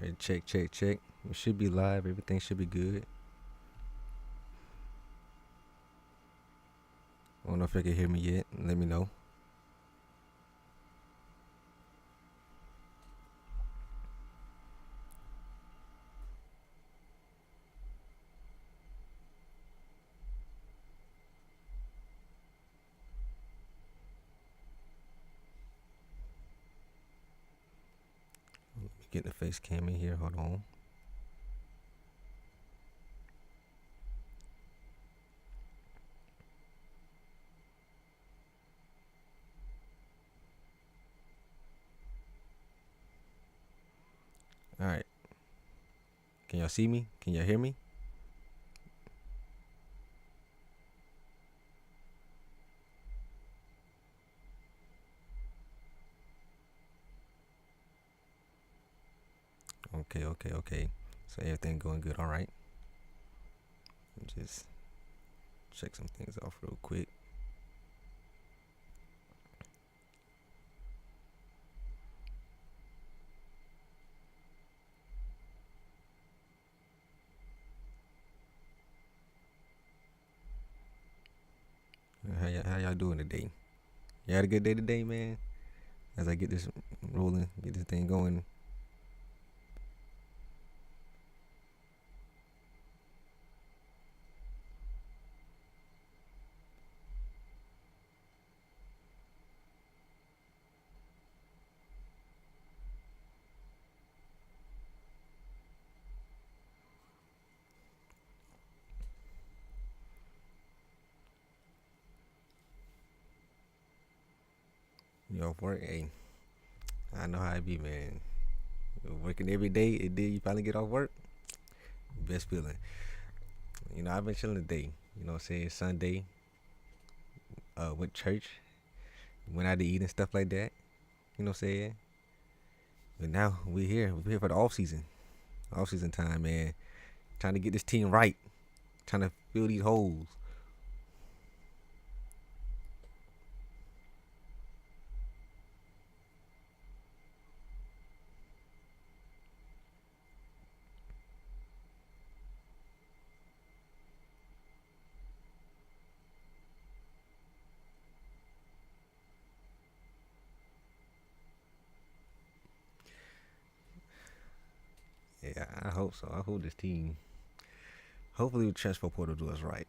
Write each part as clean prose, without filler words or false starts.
Alright, check, check, check. We should be live. Everything should be good. I don't know if you can hear me yet. Let me know. Let me get the face cam in here. Hold on. Alright. Can y'all see me? Can y'all hear me? Okay. So everything going good, alright. Just check some things off real quick. How y'all doing today? You had a good day today, man? As I get this rolling, get this thing going. You off work? Hey, I know how it be, man. You're working every day, and then you finally get off work. Best feeling. You know, I've been chilling today. You know what I'm saying? Sunday. Went to church. Went out to eat and stuff like that. You know what I'm saying? But now we're here. We're here for the off season. Off season time, man. Trying to get this team right. Trying to fill these holes. Yeah, I hope so. I hope this team. Hopefully, the transfer portal do us right.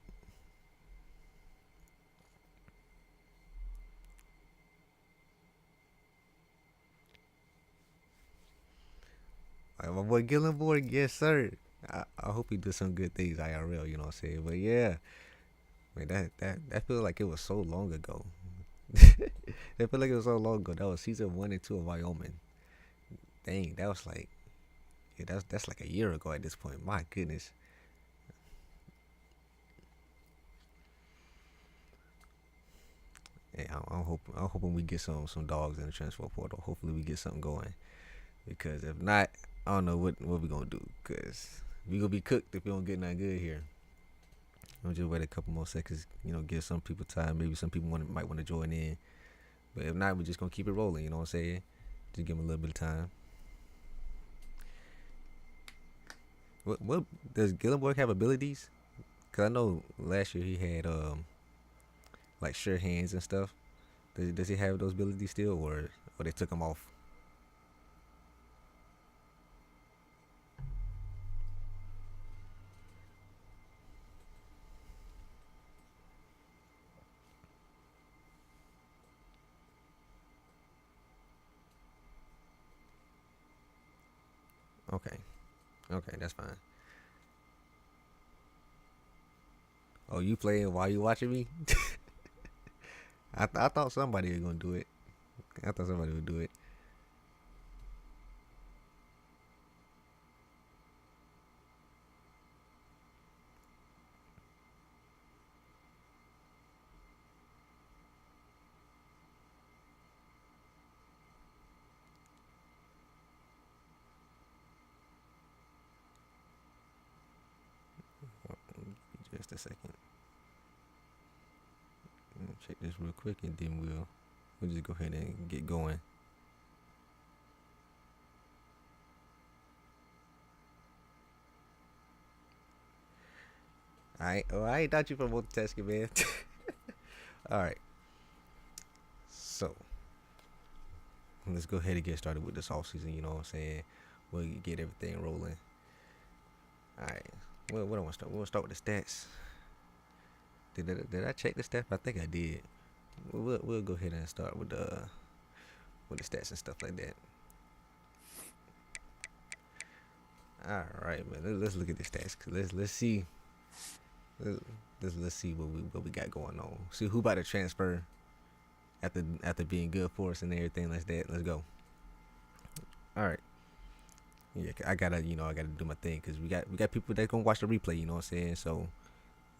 Like my boy Gillenborg, yes sir. I hope he does some good things IRL. You know what I'm saying? But yeah, man, that feels like it was so long ago. That feel like it was so long ago. That was season 1 and 2 of Wyoming. Dang, that was like, yeah, that's like a year ago at this point. My goodness. Hey, I'm hoping we get some dogs in the transfer portal. Hopefully we get something going. Because if not, I don't know what we gonna do. Cause we gonna be cooked if we don't get nothing good here. I'll just wait a couple more seconds. You know, give some people time. Maybe some people might want to join in. But if not, we're just gonna keep it rolling. You know what I'm saying? Just give them a little bit of time. What does Gillenborg have abilities? Cause I know last year he had like sure hands and stuff. Does he have those abilities still, or they took him off? Okay, that's fine. Oh, you playing while you watching me? I thought somebody was gonna do it. I thought somebody would do it. Just a second. Check this real quick, and then we'll just go ahead and get going. I ain't thought you for multitasking, man. All right. So let's go ahead and get started with this off season. You know what I'm saying? We'll get everything rolling. All right. Well, what I want to start? We'll start with the stats. Did I check the stats? I think I did. We'll go ahead and start with the stats and stuff like that. All right, man. Let's look at the stats. Let's see. Let's see what we got going on. See who about to transfer after being good for us and everything like that. Let's go. All right. Yeah, I gotta do my thing because we got people that gonna watch the replay. You know what I'm saying? So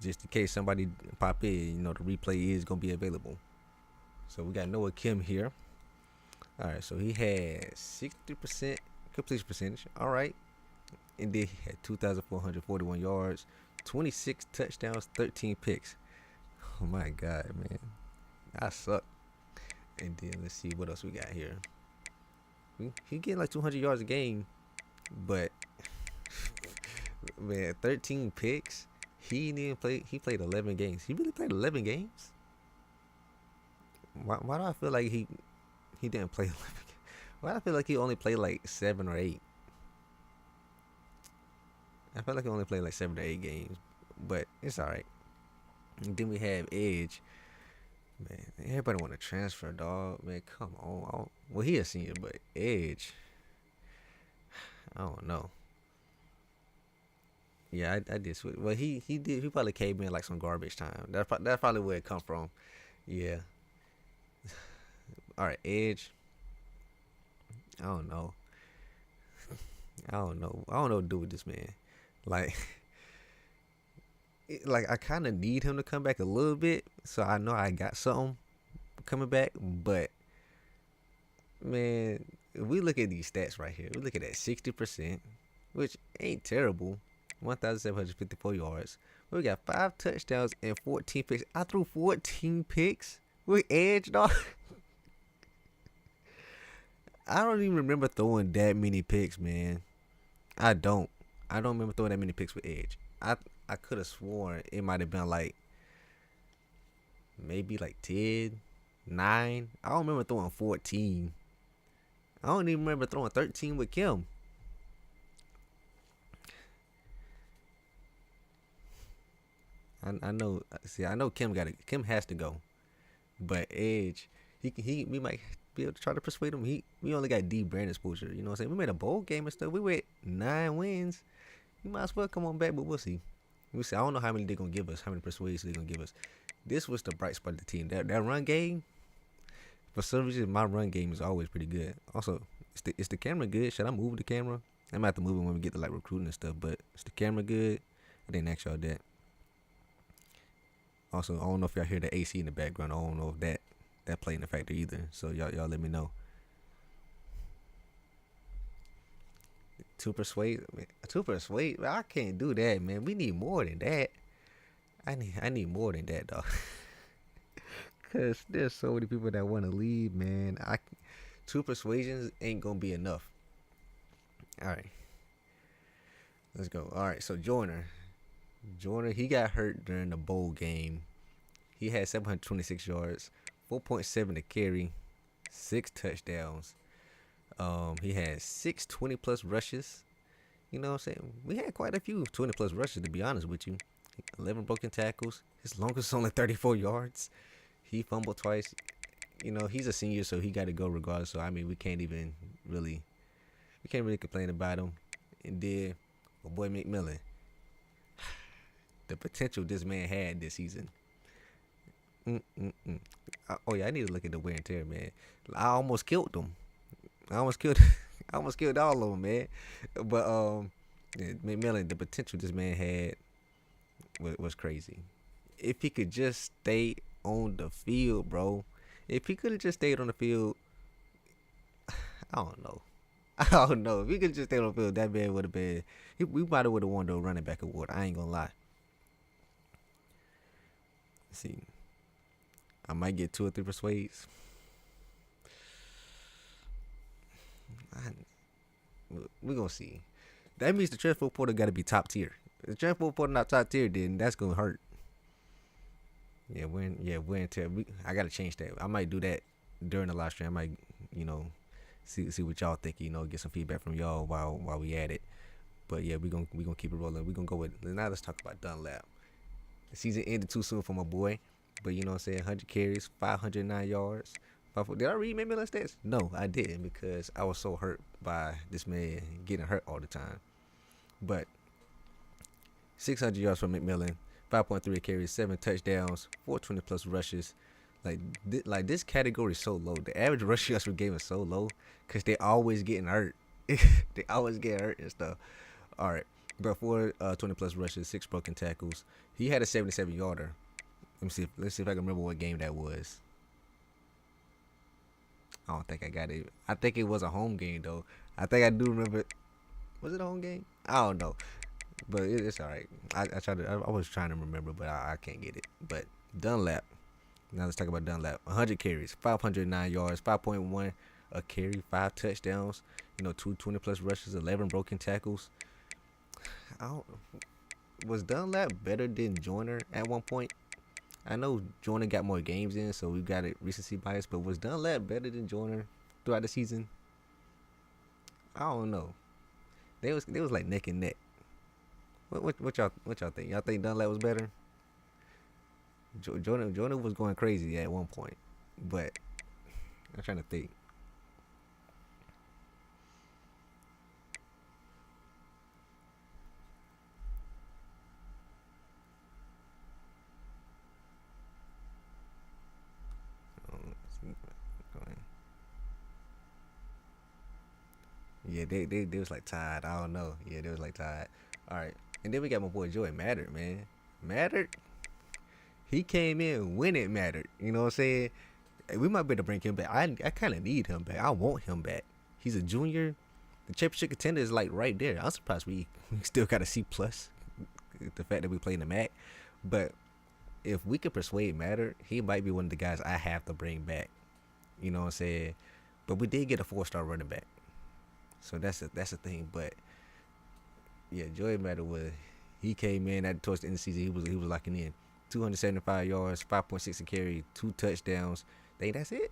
just in case somebody pop in, the replay is gonna be available. So we got Noah Kim here. All right, so he had 60% completion percentage. All right, and then he had 2,441 yards, 26 touchdowns, 13 picks. Oh my God, man, I suck. And then let's see what else we got here. He getting like 200 yards a game, but man, 13 picks. He didn't play. He played 11 games. He really played 11 games. Why do I feel like he didn't play 11 games? Why do I feel like he only played like 7 or 8? I feel like he only played like 7 or 8 games, but it's all right. And then we have Edge. Man, everybody want to transfer, dog. Man, come on. Well, he a senior, but Edge, I don't know. Yeah, I did switch. Well, he did. He probably came in like some garbage time. That's probably where it come from. Yeah. All right, Edge. I don't know. I don't know what to do with this man. Like I kind of need him to come back a little bit, so I know I got something coming back. But man, if we look at these stats right here, we look at that 60%, which ain't terrible. 1,754 yards. We got 5 touchdowns and 14 picks. I threw 14 picks with Edge, dog. I don't even remember throwing that many picks, man. I don't remember throwing that many picks with Edge. I could have sworn it might have been like maybe like 10, 9. I don't remember throwing 14. I don't even remember throwing 13 with Kim. I know. See, I know Kim has to go, but Edge, we might be able to try to persuade him. We only got D brand exposure. You know what I'm saying? We made a bowl game and stuff. We went 9 wins. You might as well come on back, but we'll see. We'll see. I don't know how many they're gonna give us. How many persuasions they're gonna give us. This was the bright spot of the team. That run game. For some reason, my run game is always pretty good. Also, is the camera good? Should I move the camera? I might have to move it when we get to like recruiting and stuff. But is the camera good? I didn't ask y'all that. Also, I don't know if y'all hear the AC in the background. I don't know if that played in the factor either. So y'all let me know. To persuade, I can't do that, man. We need more than that. I need more than that, dog. Cause there's so many people that want to leave, man. 2 persuasions ain't gonna be enough. All right, let's go. All right, so Joyner, he got hurt during the bowl game. He had 726 yards, 4.7 to carry, 6 touchdowns. He had 6 20+ rushes. You know what I'm saying? We had quite a few 20+ rushes, to be honest with you. 11 broken tackles. His longest is only 34 yards. He fumbled twice. He's a senior, so he got to go regardless. So, I mean, we can't really complain about him. And then, my boy McMillan. The potential this man had this season. Oh, yeah, I need to look at the wear and tear, man. I almost killed him. I almost killed all of them, man. But McMillan, the potential this man had was crazy. If he could just stay on the field, bro. If he could have just stayed on the field, I don't know. If he could have just stayed on the field, that man would have been. We might have won the running back award. I ain't gonna lie. Let's see, I might get 2 or 3 persuades. We're gonna see. That means the transfer portal got to be top tier. The transport portal not top tier, then that's gonna hurt. Yeah, wear and tear. I gotta change that. I might do that during the live stream. I might, you know, see what y'all think. You know, get some feedback from y'all while we at it. But yeah, we gonna keep it rolling. We gonna go with now. Let's talk about Dunlap. The season ended too soon for my boy, but you know what I'm saying. 100 carries, 509 yards. Did I read maybe less stats? No, I didn't because I was so hurt by this man getting hurt all the time. But 600 yards from McMillan, 5.3 carries, 7 touchdowns, 420 plus rushes. Like this category is so low. The average rush yards per game is so low because they always getting hurt. They always get hurt and stuff. All right, but 20 plus rushes, 6 broken tackles. He had a 77 yarder. Let's see if I can remember what game that was. I don't think I got it. I think it was a home game though. I think I do remember. Was it a home game? I don't know, but it's all right. I was trying to remember, but I can't get it. But Dunlap. Now let's talk about Dunlap. 100 carries, 509 yards, 5.1 a carry, 5 touchdowns. You know, 220 plus rushes, 11 broken tackles. Was Dunlap better than Joyner at one point? I know Joyner got more games in, so we got a recency bias. But was Dunlap better than Joyner throughout the season? I don't know. They was like neck and neck. What y'all think? Y'all think Dunlap was better? Joyner was going crazy at one point, but I'm trying to think. Yeah, they was like tied. I don't know. Yeah, they was like tied. All right, and then we got my boy Joey Mattert, man. Mattert, he came in when it mattered. You know what I'm saying? We might be able to bring him back. I kind of need him back. I want him back. He's a junior. The championship contender is like right there. I'm surprised we still got a C plus. The fact that we play in the MAC, but if we could persuade Mattert, he might be one of the guys I have to bring back. You know what I'm saying? But we did get a 4-star running back, so that's a thing. But yeah, Joey Mattert he came in at towards the end of the season. He was locking in 275 yards, 5.6 a carry, 2 touchdowns. That's it.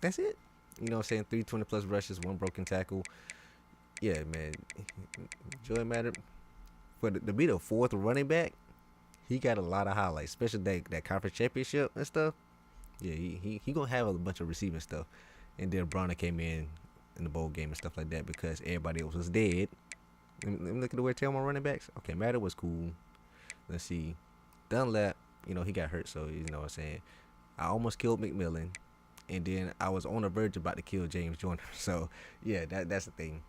That's it. You know what I'm saying? 320 plus rushes, 1 broken tackle. Yeah, man. Joey Mattert, to be the 4th running back, he got a lot of highlights, especially that conference championship and stuff. Yeah, he gonna have a bunch of receiving stuff. And then Bronner came in the bowl game and stuff like that because everybody else was dead. Let me look at the way I tell my running backs. Okay, Mattert was cool. Let's see. Dunlap, you know, he got hurt, so you know what I'm saying. I almost killed McMillan, and then I was on the verge about to kill James Joyner. So yeah, that's the thing.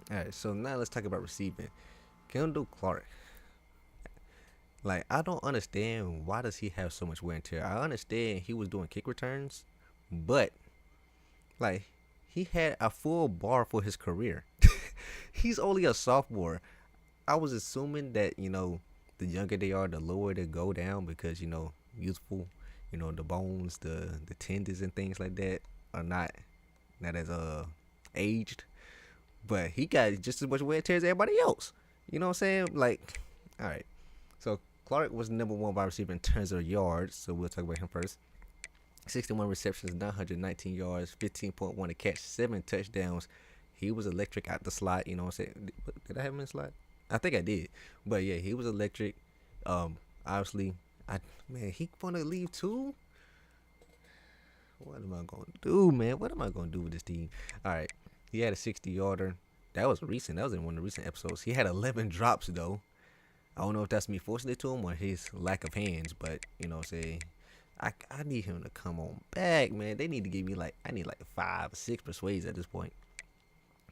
All right, so now let's talk about receiving. Kendall Clark. Like, I don't understand why does he have so much wear and tear. I understand he was doing kick returns, but like he had a full bar for his career. He's only a sophomore. I was assuming that, you know, the younger they are, the lower they go down because, you know, youthful, you know, the bones, the tendons and things like that are not as aged. But he got just as much wear and tear as everybody else. You know what I'm saying? Like, all right. So Clark was number 1 wide receiver in terms of yards, so we'll talk about him first. 61 receptions, 919 yards, 15.1 a catch, 7 touchdowns. He was electric out the slot. You know what I'm saying? Did I have him in the slot? I think I did. But yeah, he was electric. Obviously, he want to leave too. What am I gonna do, man? What am I gonna do with this team? All right, he had a 60-yarder. That was recent. That was in one of the recent episodes. He had 11 drops though. I don't know if that's me forcing it to him or his lack of hands, but you know what I'm saying. I need him to come on back, man. They need to give me I need 5 or 6 persuades at this point.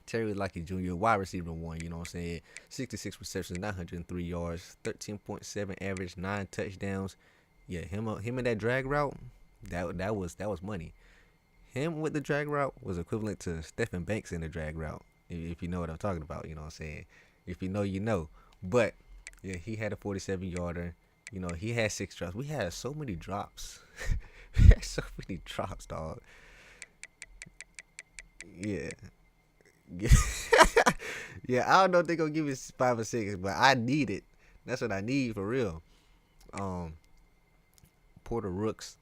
Terry Lockett Jr., wide receiver 1, you know what I'm saying? 66 receptions, 903 yards, 13.7 average, 9 touchdowns. Yeah, him in that drag route, that was money. Him with the drag route was equivalent to Stephen Banks in the drag route, if you know what I'm talking about, you know what I'm saying? If you know, you know. But yeah, he had a 47-yarder. You know, he had 6 drops. We had so many drops. We had so many drops, dog. Yeah. Yeah, I don't know if they're gonna give me 5 or 6, but I need it. That's what I need for real. Um, Porter Rooks,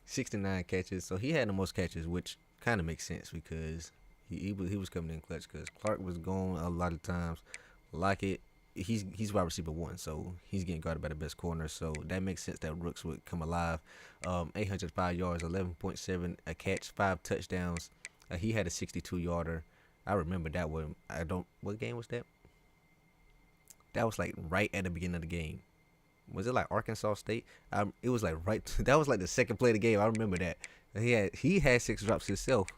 69 catches. So he had the most catches, which kind of makes sense because he was coming in clutch because Clark was gone a lot of times. Lockett, he's wide receiver 1, so he's getting guarded by the best corner. So that makes sense that Rooks would come alive. 805 yards, 11.7 a catch, 5 touchdowns. He had a 62-yarder. I remember that one. What game was that? That was like right at the beginning of the game. Was it like Arkansas State? It was like right. That was like the second play of the game. I remember that. He had 6 drops himself,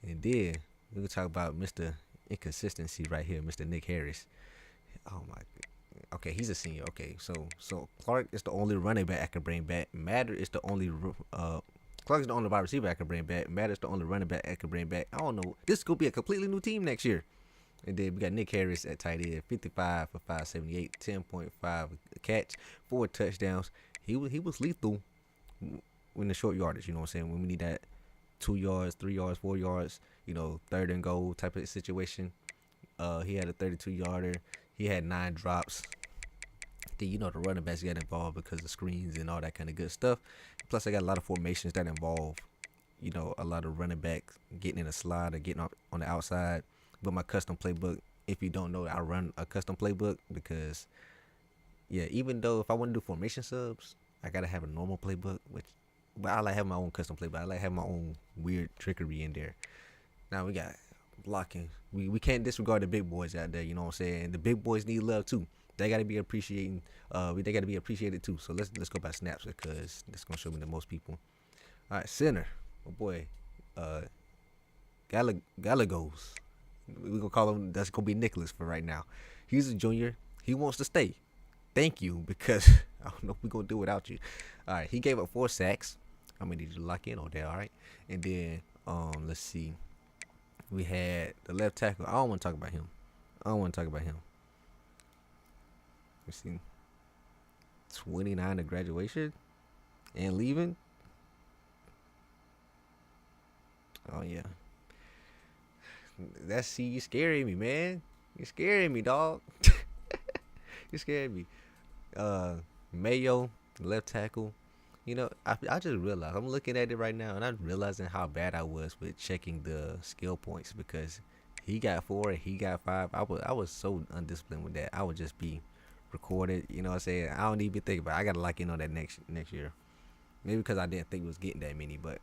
and then we can talk about Mr. Inconsistency right here, Mr. Nick Harris. Oh my. Okay, he's a senior. Okay, so Clark is the only running back I can bring back. Matter is the only Clark is the only wide receiver I can bring back. Matter is the only running back I can bring back. I don't know. This could be a completely new team next year. And then we got Nick Harris at tight end, 55 for 578, 10.5 catch, 4 touchdowns. He was lethal in the short yardage. You know what I'm saying? When we need that 2 yards, 3 yards, 4 yards, third and goal type of situation. He had a 32-yarder. He had 9 drops. Then the running backs got involved because of screens and all that kind of good stuff. Plus, I got a lot of formations that involve, a lot of running backs getting in a slide or getting on the outside. But my custom playbook, if you don't know, I run a custom playbook because, even though if I want to do formation subs, I gotta have a normal playbook, but I like having my own custom playbook. I like having my own weird trickery in there. Now we got blocking. We can't disregard the big boys out there. You know what I'm saying? The big boys need love too. They gotta be appreciating. They gotta be appreciated too. So let's go by snaps because that's gonna show me the most people. All right, center. Oh boy, Galagos. We're gonna call him. That's gonna be Nicholas for right now. He's a junior. He wants to stay. Thank you, because I don't know if we're gonna do without you. All right, he gave up 4 sacks. I'm gonna need you to lock in on that. All right, and then let's see. We had the left tackle. I don't want to talk about him. Let's see. 29 to graduation and leaving. Oh yeah. You scaring me, man. You scaring me, dog. You scaring me. Mayo, left tackle. I just realized, I'm looking at it right now, and I'm realizing how bad I was with checking the skill points because he got 4 and he got 5. I was so undisciplined with that. I would just be recorded. You know what I'm saying? I don't even think about it. I gotta lock in on that next year. Maybe because I didn't think we was getting that many, but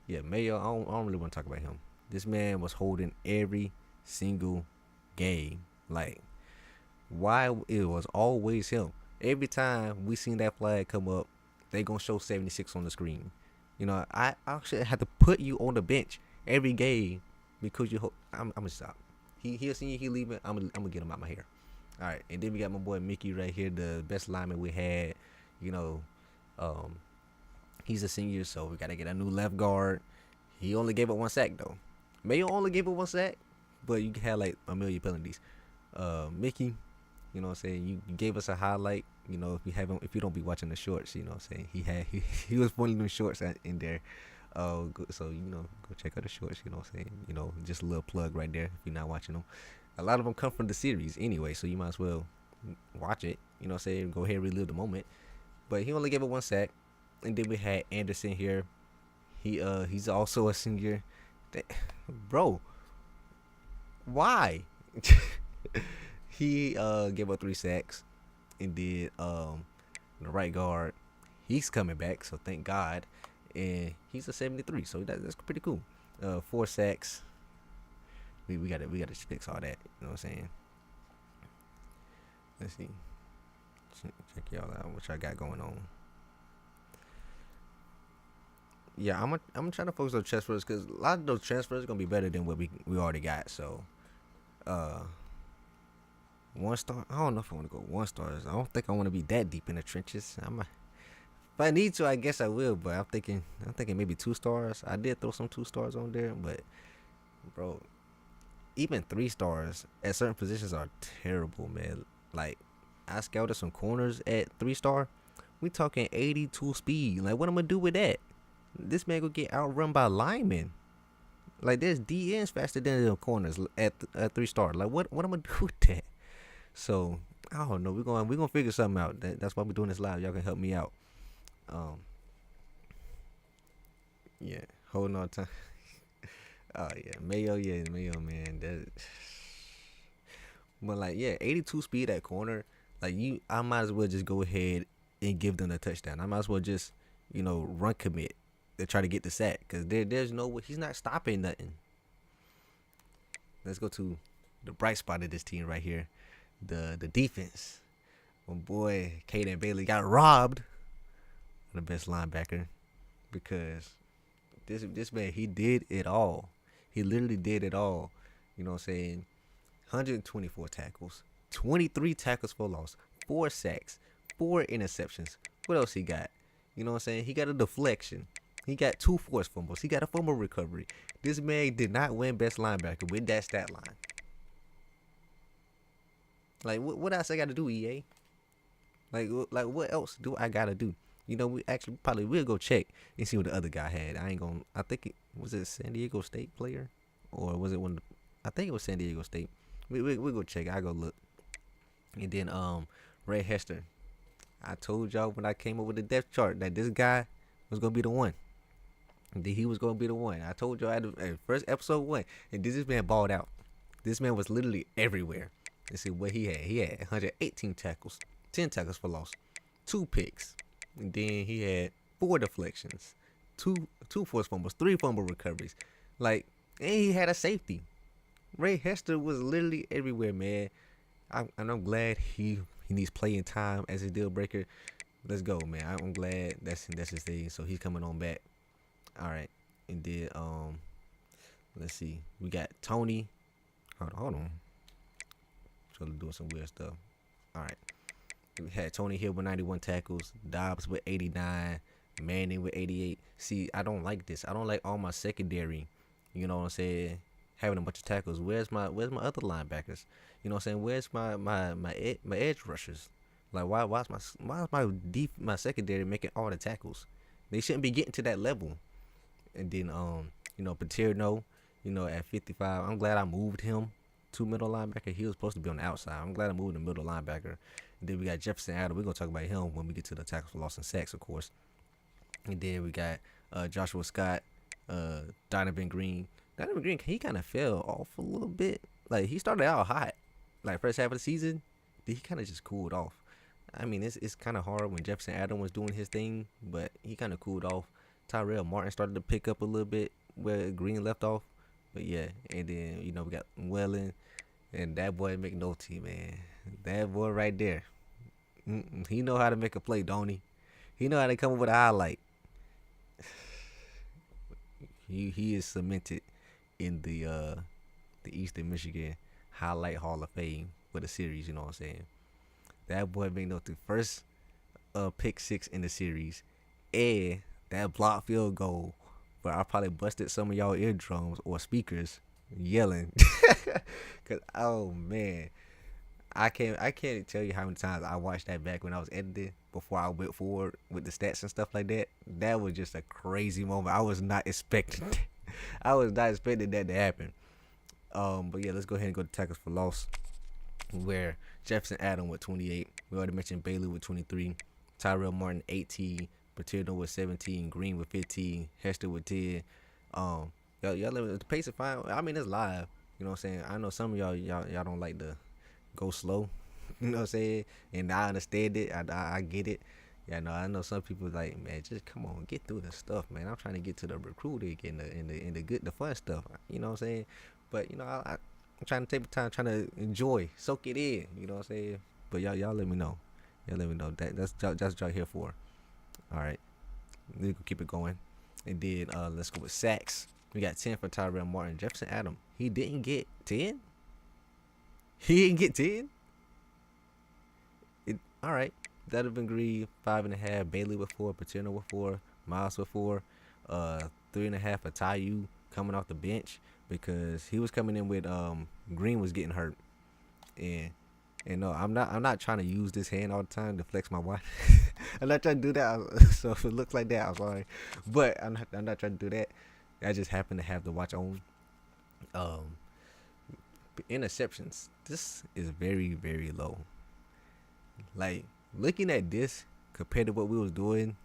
yeah, Mayo. I don't really want to talk about him. This man was holding every single game. Like, why it was always him. Every time we seen that flag come up, they gonna show 76 on the screen. I actually had to put you on the bench every game because I'm gonna stop. He'll see he leaving. I'm gonna get him out my hair. All right, and then we got my boy Mickey right here, the best lineman we had. He's a senior, so we gotta get a new left guard. He only gave up 1 sack though. Mayo only gave up 1 sack, but you had like a million penalties. Mickey, you know what I'm saying? You gave us a highlight. If you don't be watching the shorts, you know what I'm saying? He was one of them shorts in there. So go check out the shorts. You know what I'm saying? Just a little plug right there if you're not watching them. A lot of them come from the series anyway, so you might as well watch it. You know what I'm saying? Go ahead and relive the moment. But he only gave up 1 sack, and then we had Anderson here. He's also a senior. Bro, why? He gave up 3 sacks, and then the right guard, he's coming back, so thank God, and he's a 73, so that's pretty cool. 4 sacks. We gotta fix all that. You know what I'm saying? Let's see. Check y'all out. What y'all got going on? Yeah, I'm trying to focus on transfers because a lot of those transfers are gonna be better than what we already got. So, 1 star. I don't know if I want to go 1 stars. I don't think I want to be that deep in the trenches. If I need to, I guess I will. But I'm thinking maybe 2 stars. I did throw some 2 stars on there, but bro, even 3 stars at certain positions are terrible, man. Like, I scouted some corners at 3 star. We talking 82 speed. Like, what am I gonna do with that? This man gonna get outrun by linemen. Like there's DNs faster than the corners at 3-star. Like what am I gonna do with that? So I don't know. We're gonna figure something out. That's why we're doing this live. Y'all can help me out. Yeah, holding on time. Oh yeah, Mayo, man. But like, yeah, 82 speed at corner. Like I might as well just go ahead and give them the touchdown. I might as well just, run commit to try to get the sack, because there's no way he's not stopping nothing. Let's go to the bright spot of this team right here, the defense. My boy Caden Bailey got robbed, the best linebacker, because this man, he did it all. He literally did it all. You know what I'm saying? 124 tackles, 23 tackles for loss, 4 sacks, 4 interceptions. What else he got? You know what I'm saying? He got a deflection. He got 2 forced fumbles. He got a fumble recovery. This man did not win best linebacker with that stat line. Like, what else I got to do, EA? Like, what else do I got to do? We actually probably will go check and see what the other guy had. I think was it San Diego State player? Or was it one? I think it was San Diego State. We'll go check. I go look. And then Ray Hester. I told y'all when I came up with the depth chart that this guy was going to be the one. That he was going to be the one. I told y'all at the first episode 1. And this man balled out. This man was literally everywhere. Let's see what he had. He had 118 tackles, 10 tackles for loss, 2 picks. And then he had 4 deflections, 2 forced fumbles, 3 fumble recoveries. Like, and he had a safety. Ray Hester was literally everywhere, man. And I'm glad he needs playing time as a deal breaker. Let's go, man. I'm glad that's his thing. So he's coming on back. All right. And then let's see. We got Tony. Hold on. Trying to do some weird stuff. All right. We had Tony Hill with 91 tackles, Dobbs with 89, Manning with 88. See, I don't like this. I don't like all my secondary, you know what I'm saying, having a bunch of tackles. Where's my other linebackers? You know what I'm saying? Where's my edge rushers? Like why is my secondary making all the tackles? They shouldn't be getting to that level. And then Paterno, at 55. I'm glad I moved him to middle linebacker. He was supposed to be on the outside. I'm glad I moved him to middle linebacker. And then we got Jefferson Adams. We're going to talk about him when we get to the tackles for loss and sacks, of course. And then we got Joshua Scott, Donovan Green. Donovan Green, he kind of fell off a little bit. Like, he started out hot. Like, first half of the season, then he kind of just cooled off. I mean, it's kind of hard when Jefferson Adams was doing his thing, but he kind of cooled off. Tyrell Martin started to pick up a little bit where Green left off. But, yeah, and then, we got Welling. And that boy McNulty, man. That boy right there. He know how to make a play, don't he? He know how to come up with a highlight. He is cemented in the Eastern Michigan Highlight Hall of Fame for the series, you know what I'm saying? That boy McNulty, first pick 6 in the series. And that block field goal, but I probably busted some of y'all eardrums or speakers yelling. Cause oh man, I can't tell you how many times I watched that back when I was editing before I went forward with the stats and stuff like that. That was just a crazy moment. I was not expecting that to happen. But yeah, let's go ahead and go to tackles for loss, where Jefferson Adams with 28. We already mentioned Bailey with 23, Tyrell Martin 18, Paterno with 17, Green with 15, Hester with 10. Y'all the pace is fine. I mean, it's live. You know what I'm saying? I know some of y'all don't like to go slow. You know what I'm saying? And I understand it. I get it. Yeah, no, I know some people like, man, just come on, get through the stuff, man. I'm trying to get to the recruiting and the good, the fun stuff. You know what I'm saying? But I'm trying to take the time, trying to enjoy, soak it in. You know what I'm saying? But y'all let me know. That's what y'all here for. All right, we can keep it going. And then let's go with sacks. We got 10 for Tyrell Martin. Jefferson Adams, he didn't get 10? He didn't get 10? All right. Donovan Green, 5.5. Bailey with 4. Paterno with 4. Miles with 4. 3.5 for Tyu coming off the bench because he was coming in with Green was getting hurt. And no, I'm not trying to use this hand all the time to flex my watch. I'm not trying to do that. So if it looks like that, I'm sorry. But I'm not trying to do that. I just happen to have the watch on Um, interceptions. This is very, very low. Like looking at this compared to what we was doing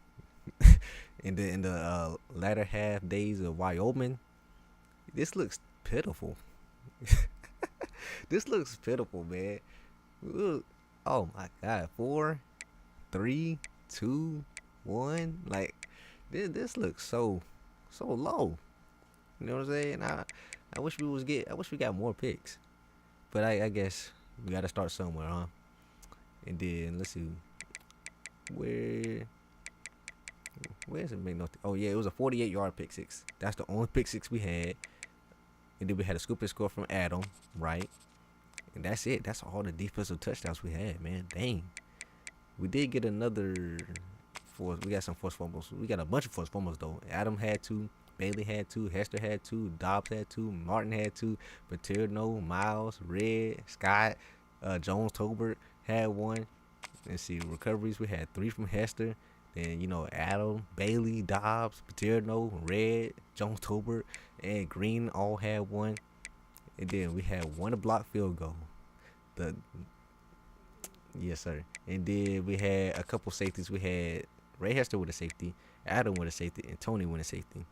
in the latter half days of Wyoming, this looks pitiful. This looks pitiful, man. Oh my god, 4, 3, 2, 1. Like this looks so low. You know what I'm saying? I wish we got more picks, but I guess we got to start somewhere, huh? And then let's see where where's it make no. Oh yeah, it was a 48-yard pick six. That's the only pick six we had. And then we had a scoop and score from Adam, right? And that's it. That's all the defensive touchdowns we had, man. Dang. We did get another force. We got some forced fumbles. We got a bunch of forced fumbles though. Adam had 2, Bailey had 2, Hester had 2, Dobbs had 2, Martin had 2, Paterno, Miles, Red, Scott, Jones, Tolbert had 1. Let's see, recoveries. We had 3 from Hester. Then, Adam, Bailey, Dobbs, Paterno, Red, Jones, Tolbert, and Green all had 1. And then we had 1 blocked field goal. Yes, sir. And then we had a couple safeties. We had Ray Hester with a safety, Adam with a safety, and Tony with a safety.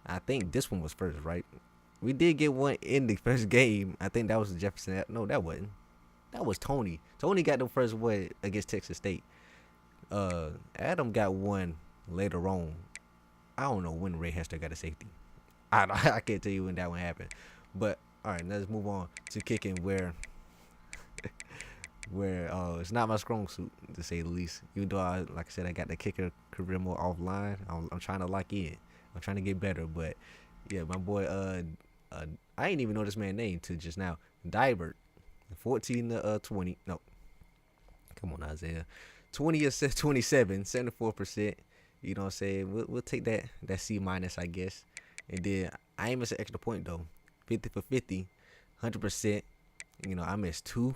I think this one was first, right? We did get 1 in the first game. I think that was Jefferson. No, that wasn't. That was Tony. Tony got the first one against Texas State. Adam got 1 later on. I don't know when Ray Hester got a safety. I can't tell you when that one happened. But all right, let's move on to kicking where it's not my strong suit, to say the least. Even though like I said, I got the kicker career mode offline. I'm trying to lock in. I'm trying to get better. But yeah, my boy I ain't even know this man's name till just now. Dybert, 14 to 20. No, come on, Izayah. 20 or 27, 74%. You know what I'm saying? We'll take that C minus, I guess. And then I ain't miss an extra point though. 50 for 50, 100%. I missed 2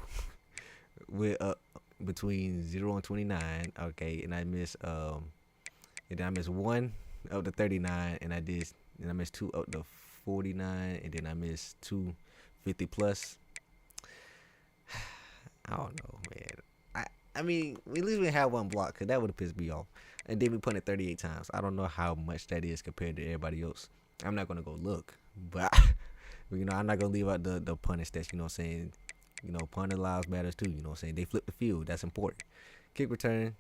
with between 0 and 29. Okay, and I missed and then I missed 1 up to 39, and I missed 2 up to 49, and then I missed 2 50 plus. I don't know, man. I mean, at least we had 1 block, because that would have pissed me off. And then we punted 38 times. I don't know how much that is compared to everybody else. I'm not going to go look. But, I'm not going to leave out the punting stats, you know what I'm saying? Punting lives matters too, you know what I'm saying? They flip the field. That's important. Kick return.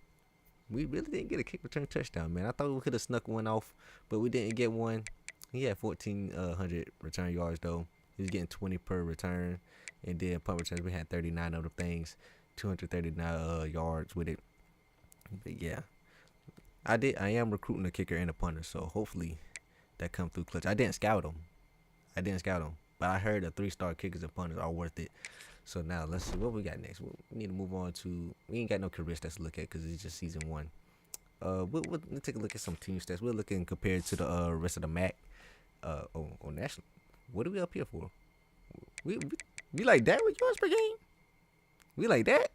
We really didn't get a kick return touchdown, man. I thought we could have snuck 1 off, but we didn't get 1. He had 1,400 return yards, though. He was getting 20 per return. And then punt returns, we had 39 of the things. 239 yards with it. But yeah, I am recruiting a kicker and a punter, so hopefully that come through clutch. I didn't scout them, but I heard the 3-star kickers and punters are worth it. So now let's see what we got next. We need to move on to. We ain't got no career stats to look at because it's just season 1. We'll take a look at some team stats. We're looking compared to the rest of the MAC. On national. What are we up here for? We like that with yards per game? We like that?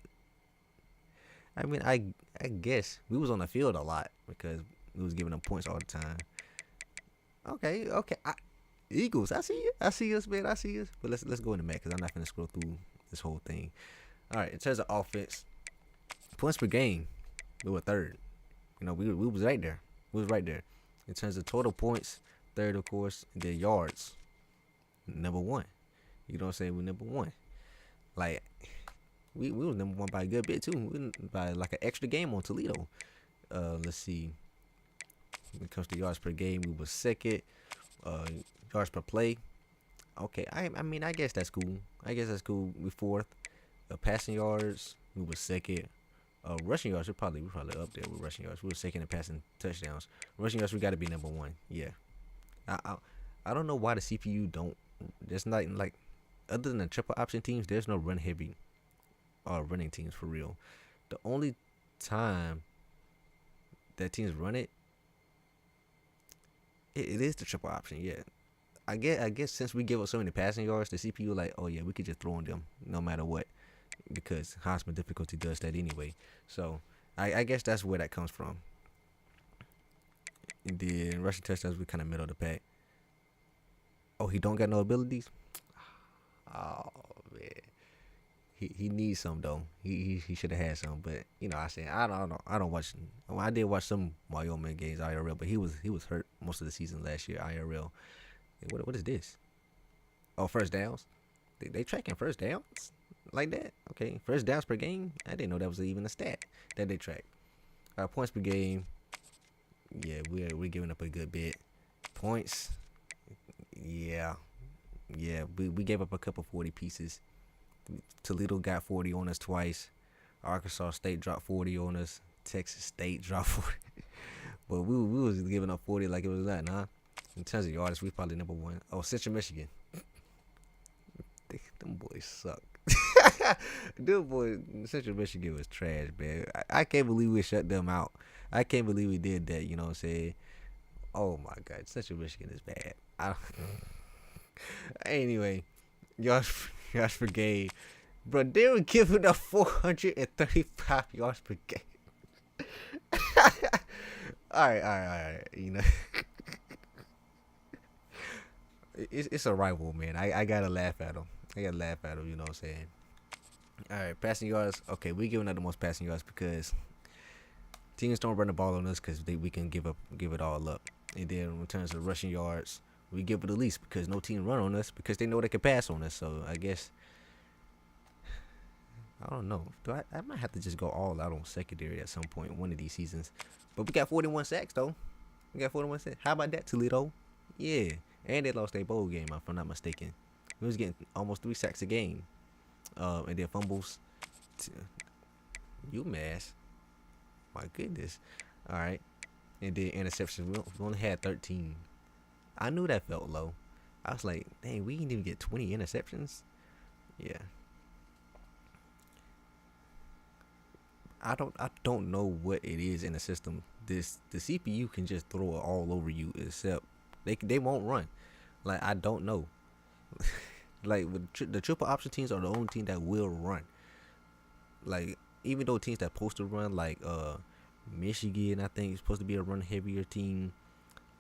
I mean, I guess we was on the field a lot because we was giving them points all the time. Okay. Eagles, I see us, man. I see us. But let's go into MAC because I'm not gonna scroll through this whole thing. All right, in terms of offense, points per game, we were 3rd. We was right there. We was right there. In terms of total points, 3rd, of course. And then yards, number 1. You know what I'm saying? We number 1. Like. We was number 1 by a good bit too. By like an extra game on Toledo. Let's see. When it comes to yards per game, we was 2nd. Yards per play. Okay, I mean I guess that's cool. We 4th. Passing yards, we was 2nd. Rushing yards, we're probably up there with rushing yards. We were 2nd in passing touchdowns. Rushing yards, we got to be number 1. Yeah. I don't know why the CPU don't. There's not like other than the triple option teams. There's no run heavy. Running teams for real. The only time that teams run it is the triple option. Yeah, I guess since we give up so many passing yards, the CPU like, oh yeah, we could just throw on them no matter what, because Heisman difficulty does that anyway. So I guess that's where that comes from. And then rushing touchdowns, we kind of middle of the pack. Oh, he don't got no abilities. Oh man, he needs some though. He should have had some, but you know, I don't watch. Well, I did watch some Wyoming games IRL, but he was hurt most of the season last year IRL. What is this? Oh, first downs. They tracking first downs like that? Okay, first downs per game. I didn't know that was even a stat that they track. Points per game. Yeah, we're giving up a good bit. Points. Yeah, we gave up a couple 40 pieces. Toledo got 40 on us twice. Arkansas State dropped 40 on us. Texas State dropped 40. But we was giving up 40 like it was nothing, huh? In terms of yards, we probably number one. Oh, Central Michigan. Them boys suck. Them boys, Central Michigan was trash, man. I can't believe we shut them out. I can't believe we did that, you know what I'm saying? Oh my God, Central Michigan is bad. Anyway, yards per game. Bro, they were giving up 435 yards per game. All right. You know, it's a rival, man. I gotta laugh at them. You know what I'm saying? All right, passing yards. Okay, we giving up the most passing yards because teams don't run the ball on us because we can give it all up. And then in terms of rushing yards, we give it the least because no team run on us because they know they can pass on us. So I guess I don't know. I might have to just go all out on secondary at some point one of these seasons. But we got 41 sacks though. We got 41 sacks. How about that, Toledo? Yeah, and they lost their bowl game if I'm not mistaken. We was getting almost 3 sacks a game. And then fumbles. UMass. My goodness. All right. And then interceptions. We only had 13. I knew that felt low. I was like, dang, we didn't even get 20 interceptions. Yeah. I don't know what it is in the system. The CPU can just throw it all over you, except they won't run. Like, I don't know. Like, the triple option teams are the only team that will run. Like, even though teams that supposed to run, like Michigan, I think is supposed to be a run heavier team.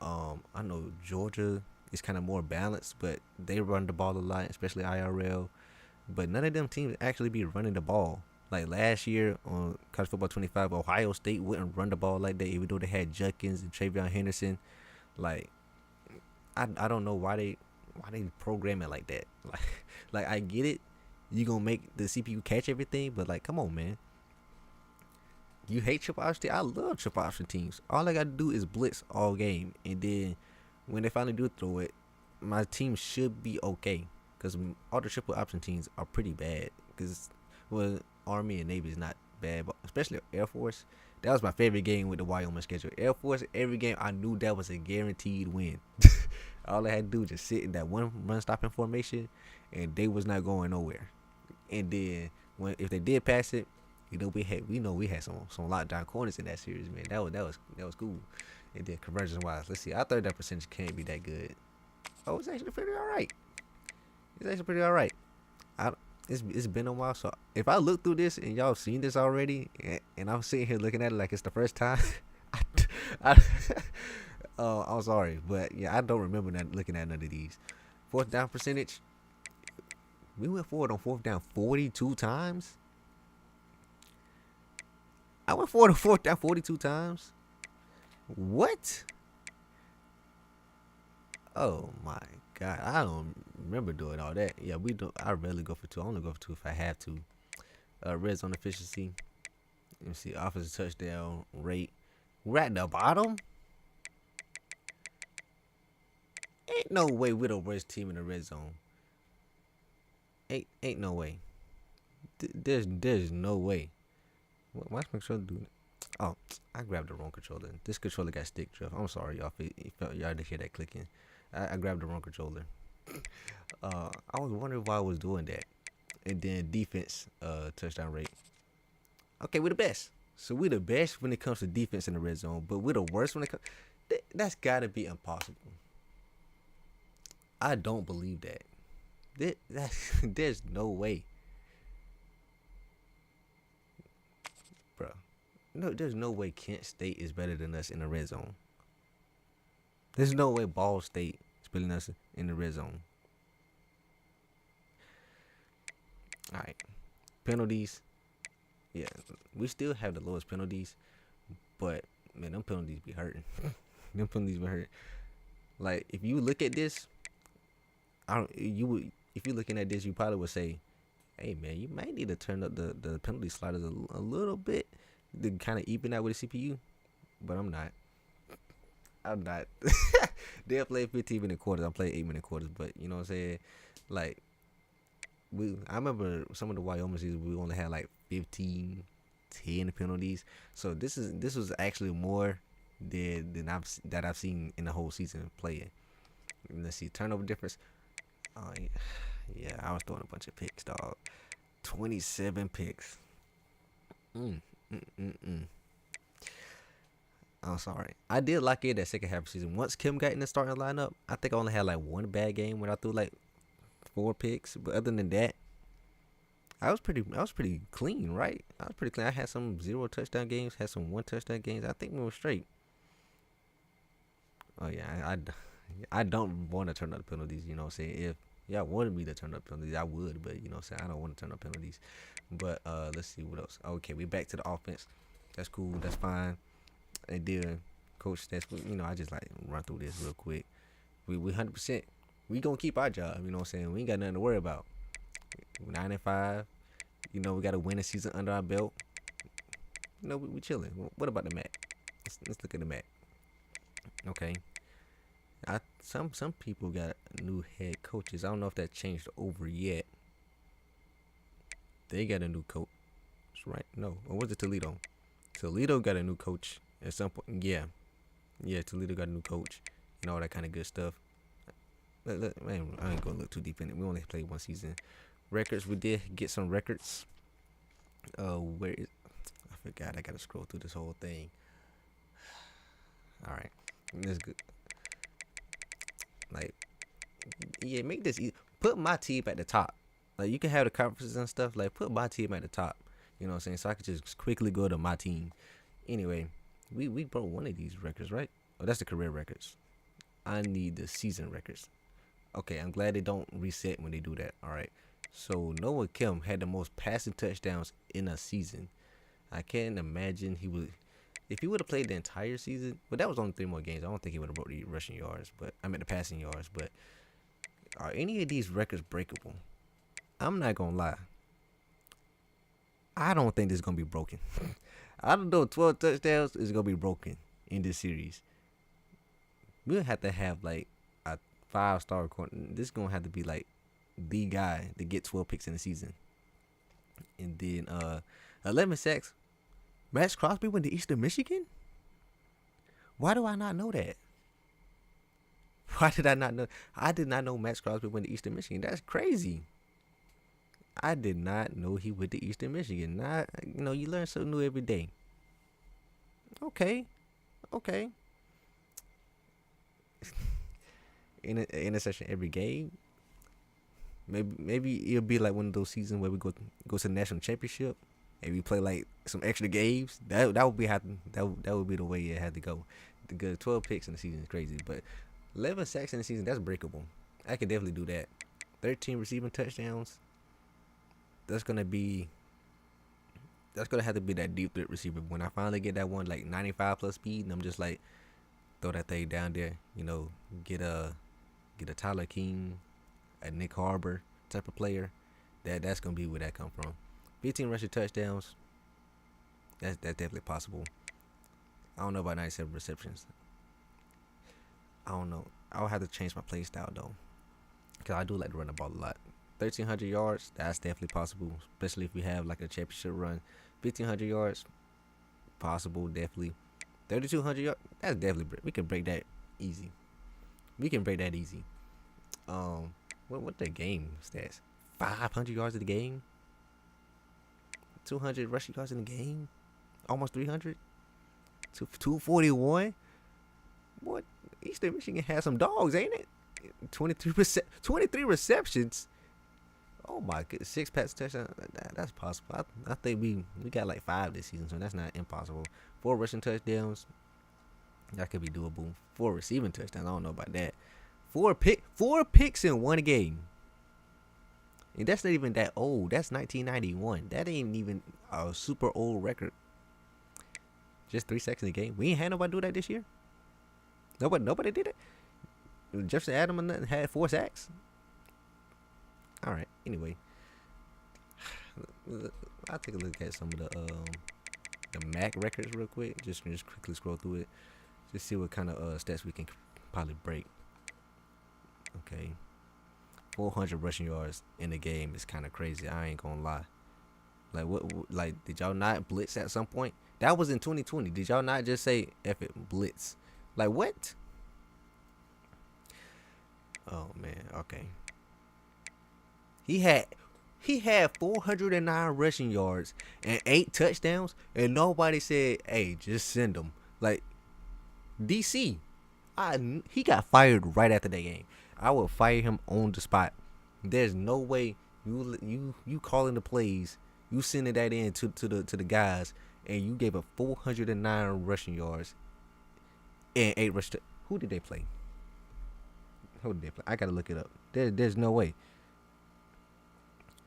I know Georgia is kind of more balanced, but they run the ball a lot, especially IRL. But none of them teams actually be running the ball. Like last year on College Football 25, Ohio State wouldn't run the ball like that, even though they had Judkins and Travion Henderson. Like, I don't know why they program it like that. Like I get it, you gonna make the CPU catch everything, but like, come on, man. You hate triple option? I love triple option teams. All I gotta do is blitz all game, and then when they finally do throw it, my team should be okay. Cause all the triple option teams are pretty bad. Cause Army and Navy is not bad, but especially Air Force. That was my favorite game with the Wyoming schedule. Air Force, every game I knew that was a guaranteed win. All I had to do was just sit in that one run stopping formation, and they was not going nowhere. And then if they did pass it, we had some lockdown corners in that series, man. That was cool. And then conversion wise, let's see. I thought that percentage can't be that good. Oh, it's actually pretty all right. It's been a while, so if I look through this and y'all seen this already, and I'm sitting here looking at it like it's the first time, I'm sorry, but yeah, I don't remember looking at none of these. Fourth down percentage, we went forward on fourth down 42 times. I went forward on fourth down 42 times. What? Oh my God, I don't remember doing all that. Yeah, we do. I rarely go for 2. I only go for 2 if I have to. Red zone efficiency. Let me see. Offensive touchdown rate. We're at the bottom. Ain't no way we're the worst team in the red zone. Ain't no way. There's no way. Why's my controller doing it? Oh, I grabbed the wrong controller. This controller got stick drift. I'm sorry, y'all. Y'all didn't hear that clicking. I grabbed the wrong controller. I was wondering why I was doing that. And then defense touchdown rate. Okay, we're the best. So we're the best when it comes to defense in the red zone, but we're the worst when it comes. That's gotta be impossible. I don't believe that. There's no way. Bro. No, there's no way Kent State is better than us in the red zone. There's no way Ball State is spilling us in the red zone. All right, penalties. Yeah, we still have the lowest penalties, but man, them penalties be hurting. Them penalties be hurting. Like if you look at this, if you're looking at this, you probably would say, "Hey man, you might need to turn up the penalty sliders a little bit to kind of even out with the CPU." But I'm not. They'll play 15-minute quarters. I'm playing 8-minute quarters. But you know what I'm saying? Like I remember some of the Wyoming seasons we only had like 15, 10 penalties. So this was actually more than I've seen in the whole season playing. Let's see, turnover difference. Oh yeah, I was throwing a bunch of picks, dog. 27 picks. I'm sorry. I did like it that second half of the season. Once Kim got in the starting lineup, I think I only had like one bad game when I threw like 4 picks. But other than that, I was pretty clean, right? I was pretty clean. I had some 0 touchdown games, had some 1 touchdown games. I think we were straight. Oh yeah, I don't want to turn up the penalties. You know what I'm saying? If y'all wanted me to turn up penalties, I would. But you know what I'm saying? I don't want to turn up penalties. But let's see what else. Okay, we back to the offense. That's cool. That's fine. And then coach, that's I just like run through this real quick. We 100%. We gonna keep our job. You know what I'm saying? We ain't got nothing to worry about. 9-5. We got to win a season under our belt. We chilling. What about the mat? Let's look at the mat. Okay. Some people got new head coaches. I don't know if that changed over yet. They got a new coach, right? No, or was it Toledo? Toledo got a new coach at some point. Yeah, Toledo got a new coach and all that kind of good stuff. Man, I ain't gonna look too deep in it. We only played one season. Records, we did get some records. Where is? I forgot. I gotta scroll through this whole thing. All right, that's good. Like, yeah, make this easy. Put my team at the top. Like, you can have the conferences and stuff. Like, put my team at the top. You know what I'm saying? So I could just quickly go to my team. Anyway, we broke one of these records, right? Oh, that's the career records. I need the season records. Okay, I'm glad they don't reset when they do that. All right. So Noah Kim had the most passing touchdowns in a season. I can't imagine if he would have played the entire season, but that was only 3 more games. I don't think he would have broke the rushing yards, but I mean the passing yards. But are any of these records breakable? I'm not gonna lie. I don't think this is gonna be broken. I don't know. 12 touchdowns is gonna be broken in this series. We'll have to have like a 5-star corner. This is gonna have to be like the guy to get 12 picks in the season. And then 11 sacks. Max Crosby went to Eastern Michigan? Why do I not know that? Why did I not know? I did not know Max Crosby went to Eastern Michigan. That's crazy. I did not know he went to Eastern Michigan. You learn something new every day. Okay. Interception every game. Maybe it'll be like one of those seasons where we go to the national championship and we play like some extra games. That would be that would be the way it had to go. The good 12 picks in the season is crazy, but 11 sacks in the season, that's breakable. I could definitely do that. 13 receiving touchdowns. That's gonna have to be that deep threat receiver. When I finally get that one like 95 plus speed, and I'm just like throw that thing down there. Get a Tyler King, a Nick Harbor type of player. That's gonna be where that come from. 15 rushing touchdowns. That's definitely possible. I don't know about 97 receptions. I don't know. I'll have to change my play style though, because I do like to run the ball a lot. 1,300 yards, that's definitely possible, especially if we have like a championship run. 1,500 yards, possible, definitely. 3,200 yards, that's definitely, we can break that easy. What the game stats? 500 yards in the game, 200 rushing yards in the game, almost 300, 241. What? Eastern Michigan has some dogs, ain't it? 23 receptions. Oh my goodness, 6 pass touchdowns. That's possible. I think we got like 5 this season, so that's not impossible. 4 rushing touchdowns. That could be doable. 4 receiving touchdowns. I don't know about that. Four picks in one game. And that's not even that old. That's 1991. That ain't even a super old record. Just 3 sacks in a game. We ain't had nobody do that this year. Nobody did it. Jefferson Adams had 4 sacks. All right. Anyway, I'll take a look at some of the MAC records real quick. Just quickly scroll through it. Just see what kind of stats we can probably break. Okay. 400 rushing yards in the game is kind of crazy. I ain't gonna lie. Like what? Like did y'all not blitz at some point? That was in 2020. Did y'all not just say F it blitz? Like what? Oh man. Okay. He had 409 rushing yards and 8 touchdowns, and nobody said, "Hey, just send him." Like DC, he got fired right after that game. I would fire him on the spot. There's no way you calling the plays, you sending that in to the guys, and you gave up 409 rushing yards and 8 rush. Who did they play? I gotta look it up. There's no way.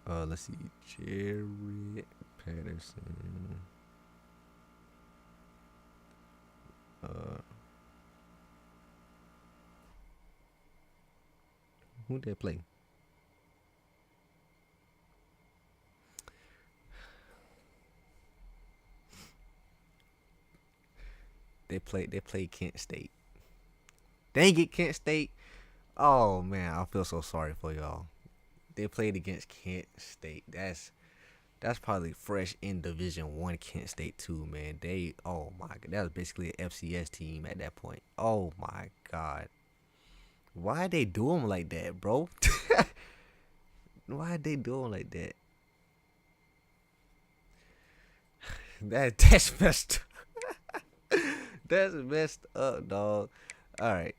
Let's see, Jared Patterson. Who did they play? They played Kent State. Dang it, Kent State. Oh man, I feel so sorry for y'all. They played against Kent State. That's probably fresh in Division 1 Kent State too, man. Oh my god, that was basically an FCS team at that point. Oh my god. Why they do them like that, bro? Why they do them like that? That's messed up. That's messed up, dog. All right.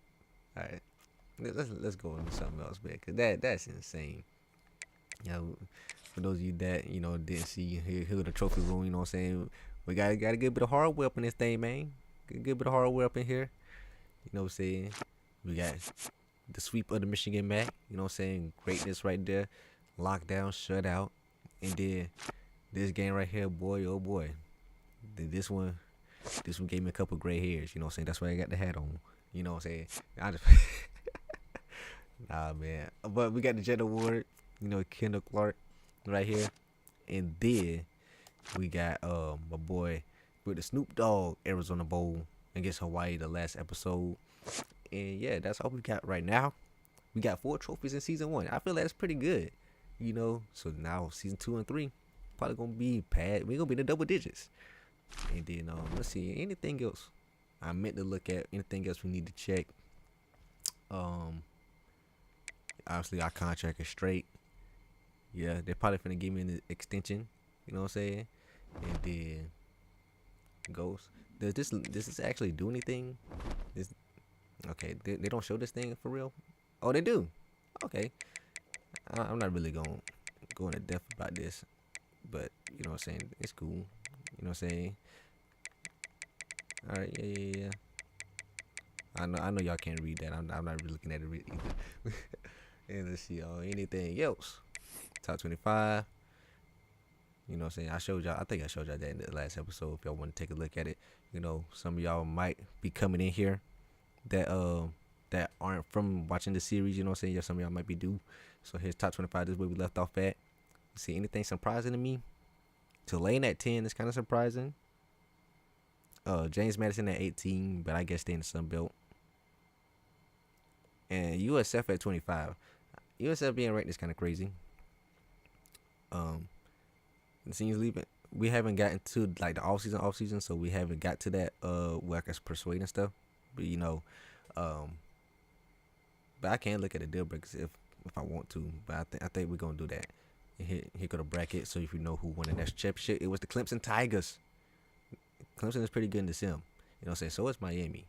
Let's go into something else, man. Cause that's insane. You know, for those of you that didn't see here the trophy room, you know what I'm saying? We got a good bit of hardware up in this thing, man. Good bit of hardware up in here. You know what I'm saying? We got the sweep of the Michigan MAC. You know what I'm saying? Greatness right there. Lockdown, shutout, and then this game right here, boy, oh boy. This one gave me a couple gray hairs. You know what I'm saying? That's why I got the hat on. You know what I'm saying? I just nah, man. But we got the Jet Award. Kendall Clark right here, and then we got my boy with the Snoop Dogg Arizona Bowl against Hawaii, the last episode. And yeah, that's all we got right now. We got 4 trophies in season 1. I feel that's pretty good, so now season 2 and 3 probably gonna be we're gonna be in the double digits. And then let's see, anything else I meant to look at, anything else we need to check. Obviously our contract is straight. Yeah, they're probably finna give me an extension. You know what I'm saying? And then Ghost. Does this actually do anything? Okay, they don't show this thing for real? Oh, they do. Okay. I'm not really going into depth about this, but you know what I'm saying? It's cool. You know what I'm saying? All right, yeah. I know y'all can't read that. I'm not really looking at it either. And let's see, anything else? Top 25. You know what I'm saying? I think I showed y'all that in the last episode. If y'all want to take a look at it, some of y'all might be coming in here that aren't from watching the series. You know what I'm saying? Yeah, some of y'all might be due. So here's top 25. This is where we left off at. See, anything surprising to me? Tulane at 10 is kind of surprising. James Madison at 18, but I guess they in the Sun Belt. And USF at 25. USF being ranked is kind of crazy. It seems leaving. We haven't gotten to like the off season, so we haven't got to that where I can persuade and stuff. But but I can look at the deal breakers if I want to. But I think we're gonna do that. And here go the bracket. So if you know who won the national championship, it was the Clemson Tigers. Clemson is pretty good in the sim. You know what I'm saying? So is Miami.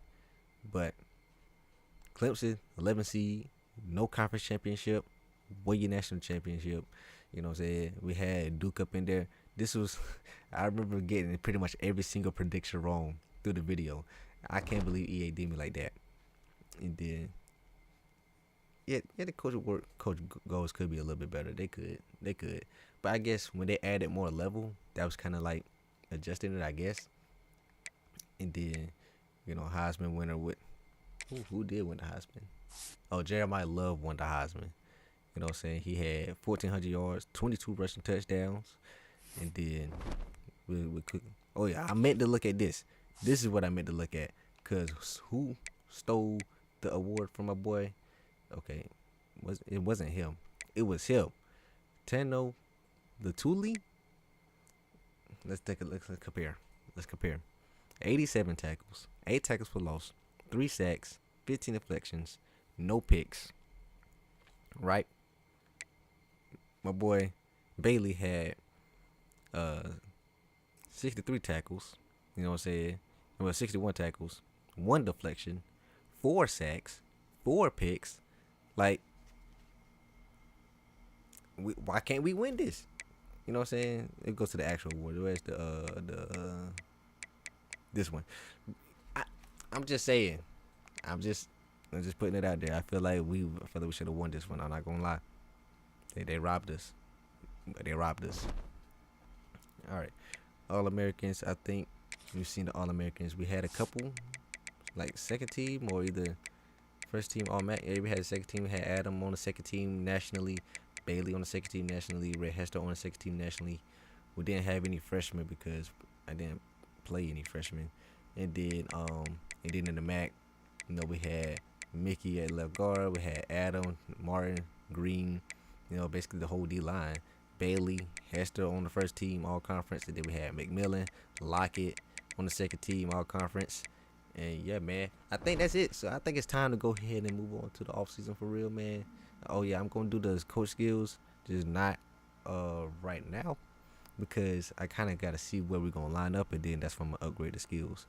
But Clemson, 11 seed, no conference championship, win your national championship. You know what I'm saying? We had Duke up in there. I remember getting pretty much every single prediction wrong through the video. I can't believe EA did me like that. And then yeah, the coach goals could be a little bit better. They could, but I guess when they added more level, that was kind of like adjusting it, I guess. And then, Heisman winner with who did win the Heisman? Oh, Jeremiah Love won the Heisman. You know what I'm saying? He had 1,400 yards, 22 rushing touchdowns, and then oh yeah, I meant to look at this. This is what I meant to look at, cause who stole the award from my boy? Okay, it wasn't him. It was him. Tano, the Thule. Let's take a look. Let's compare. 87 tackles, 8 tackles for loss, 3 sacks, 15 deflections, no picks. Right? My boy Bailey had 63 tackles. You know what I'm saying? Well, 61 tackles, 1 deflection, 4 sacks, 4 picks. Like, why can't we win this? You know what I'm saying? It goes to the actual award. Where's this one? I'm just saying. I'm just putting it out there. I feel like we should have won this one. I'm not gonna lie. They robbed us. They robbed us. All right, All Americans. I think you've seen the All Americans. We had a couple, like second team or either first team All Mac. Yeah, we had a second team. We had Adam on the second team nationally, Bailey on the second team nationally, Red Hester on the second team nationally. We didn't have any freshmen because I didn't play any freshmen. And then in the MAC, we had Mickey at left guard. We had Adam, Martin, Green. Basically the whole D line. Bailey, Hester on the first team all conference. And then we had McMillan, Lockett on the second team all conference. And yeah, man, I think that's it. So I think it's time to go ahead and move on to the off season for real, man. Oh yeah, I'm gonna do those coach skills, just not right now, because I kind of gotta see where we're gonna line up, and then that's when I'm gonna upgrade the skills.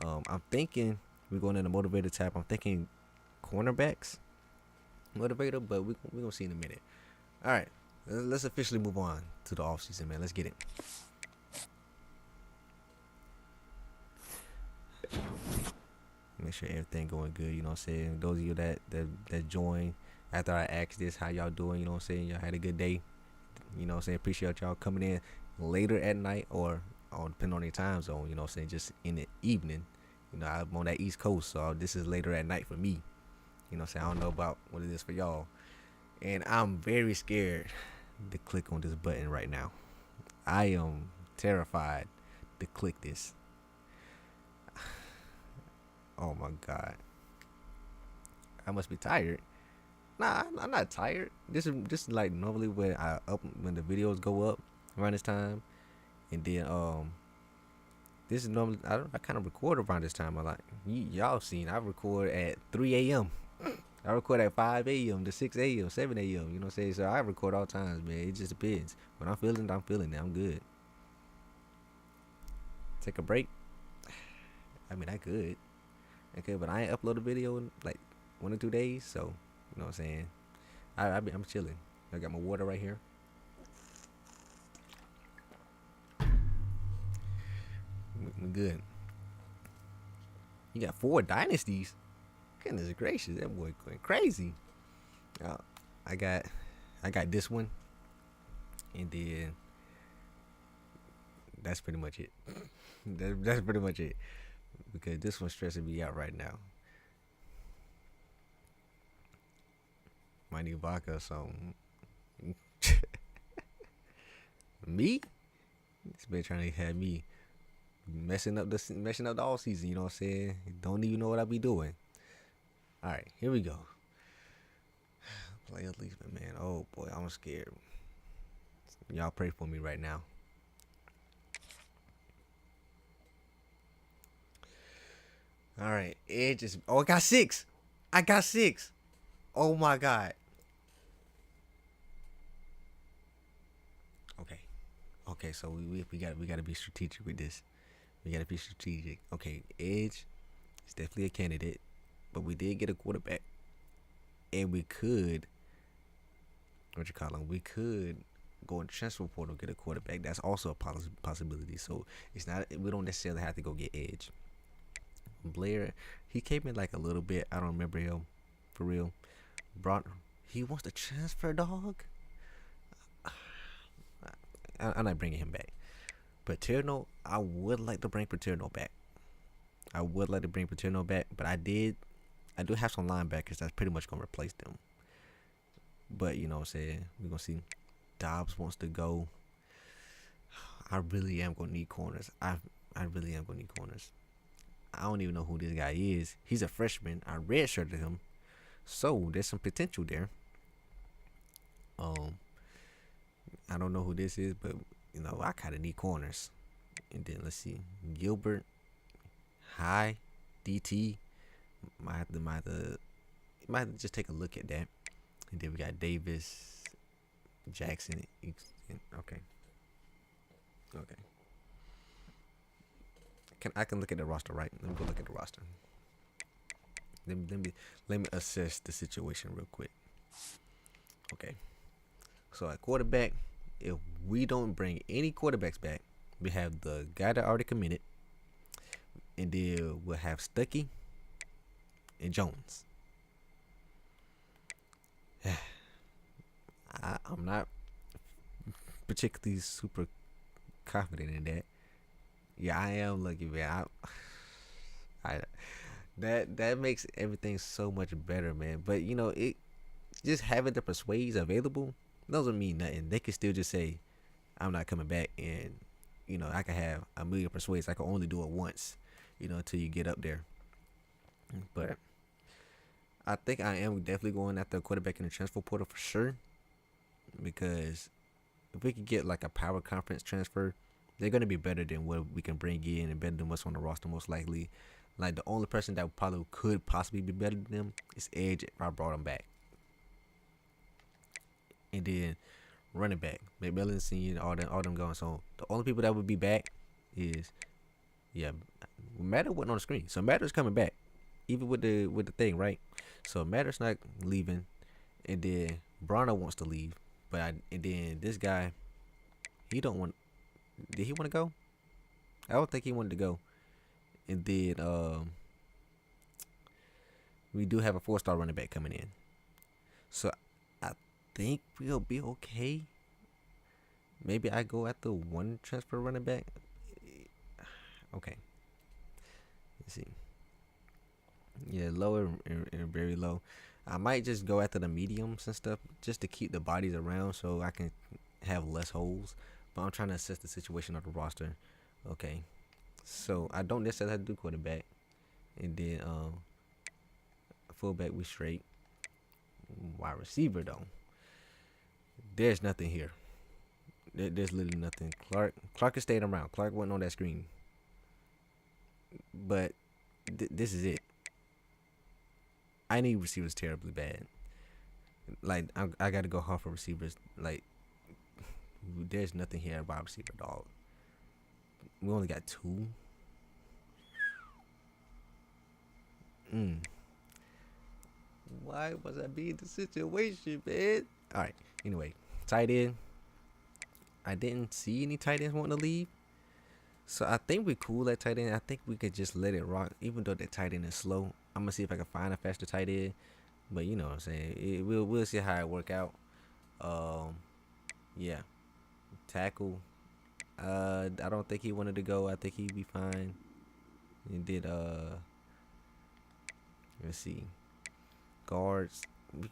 I'm thinking we're going in the motivator type. I'm thinking cornerbacks motivator, but we're gonna see in a minute. All right, let's officially move on to the off season, man. Let's get it. Make sure everything going good, you know what I'm saying? Those of you that join after I asked this, how y'all doing, you know what I'm saying? Y'all had a good day, you know what I'm saying? Appreciate y'all coming in later at night or depending on your time zone, you know what I'm saying? Just in the evening. I'm on that East Coast, so this is later at night for me. You know what I'm saying? I don't know about what it is for y'all. And I'm very scared to click on this button right now. I am terrified to click this. Oh my God. I must be tired. Nah, I'm not tired. This is like normally when the videos go up around this time. And then this is normally I kind of record around this time. I like y'all seen I record at 3 a.m. I record at 5 a.m. to 6 a.m., 7 a.m. You know what I'm saying? So I record all times, man. It just depends. When I'm feeling it. I'm good. Take a break. I mean, I could. Okay, but I ain't upload a video in like 1 or 2 days, so you know what I'm saying. I'm chilling. I got my water right here. We good. You got 4 dynasties. Goodness gracious, that boy going crazy. I got this one, and then that's pretty much it. That's pretty much it. Because this one's stressing me out right now. Might need vodka or something. Me? This been trying to have me messing up the all season. You know what I'm saying? Don't even know what I be doing. All right, here we go. Player Leafman, man. Oh boy, I'm scared. Y'all pray for me right now. All right, it just. Oh, I got 6. Oh my God. Okay. So we gotta be strategic with this. We gotta be strategic. Okay, Edge is definitely a candidate, but we did get a quarterback, and we could. We could go in transfer portal get a quarterback. That's also a possibility. So it's not. We don't necessarily have to go get Edge. Blair, he came in like a little bit. I don't remember him for real, He wants to transfer, dog. I'm not bringing him back. Paterno, I would like to bring Paterno back. But I do have some linebackers that's pretty much gonna replace them. But you know what I'm saying, we're gonna see. Dobbs wants to go. I really am gonna need corners. I really am gonna need corners. I don't even know who this guy is. He's a freshman. I redshirted him, so there's some potential there. I don't know who this is, but you know I kind of need corners. And then let's see, Gilbert, High, DT. Might have to just take a look at that. And then we got Davis, Jackson. Okay. I can look at the roster, right? Let me go look at the roster. Let me assess the situation real quick. Okay. So at quarterback, if we don't bring any quarterbacks back, we have the guy that already committed, and then we'll have Stuckey and Jones. I'm not particularly super confident in that. Yeah, I am lucky, man. That makes everything so much better, man. But you know, it just having the persuades available doesn't mean nothing. They can still just say, "I'm not coming back," and you know, I can have a million persuades. I can only do it once, you know, until you get up there. But I think I am definitely going after a quarterback in the transfer portal for sure, because if we could get like a power conference transfer, they're gonna be better than what we can bring in and better than what's on the roster most likely. Like the only person that probably could possibly be better than them is Edge if I brought him back. And then running back, McMillan Senior, all them going. So the only people that would be back is Matter wasn't on the screen. So Matter's coming back. Even with the thing, right? So Matter's not leaving. And then Bronner wants to leave. And then this guy, he don't want. Did he want to go? I don't think he wanted to go. And then we do have a 4-star running back coming in. So I think we'll be okay. Maybe I go after one transfer running back. Okay. Let's see. Yeah, lower and very low. I might just go after the mediums and stuff just to keep the bodies around so I can have less holes. But I'm trying to assess the situation of the roster. Okay. So I don't necessarily have to do quarterback. And then fullback we straight. Wide receiver though. There's nothing here. There's literally nothing. Clark is staying around. Clark wasn't on that screen. But this is it. I need receivers terribly bad. Like I gotta go hard for receivers. Like there's nothing here about receiver, dog. We only got 2. Why was I being the situation, man? All right. Anyway, tight end. I didn't see any tight ends wanting to leave. So I think we're cool at tight end. I think we could just let it rock, even though the tight end is slow. I'm gonna see if I can find a faster tight end. But you know what I'm saying. We'll see how it work out. Yeah. Tackle. I don't think he wanted to go. I think he'd be fine. He did. Let's see. Guards.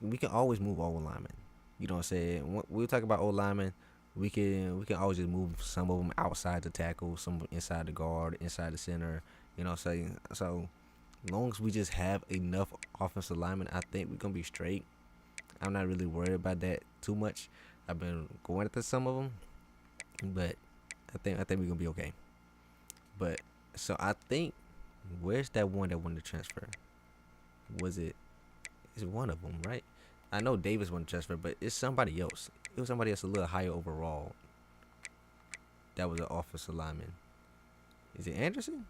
We can always move O linemen. You know what I'm saying. When we talk about O linemen, we can always just move some of them outside the tackle, some inside the guard, inside the center. You know what I'm saying. So as long as we just have enough offensive linemen, I think we're gonna be straight. I'm not really worried about that too much. I've been going after some of them, but I think we're gonna be okay. But so I think, where's that one that wanted to transfer? It's one of them, right? I know Davis wanted to transfer, but it's somebody else. It was somebody else a little higher overall. That was an offensive lineman. Is it Anderson?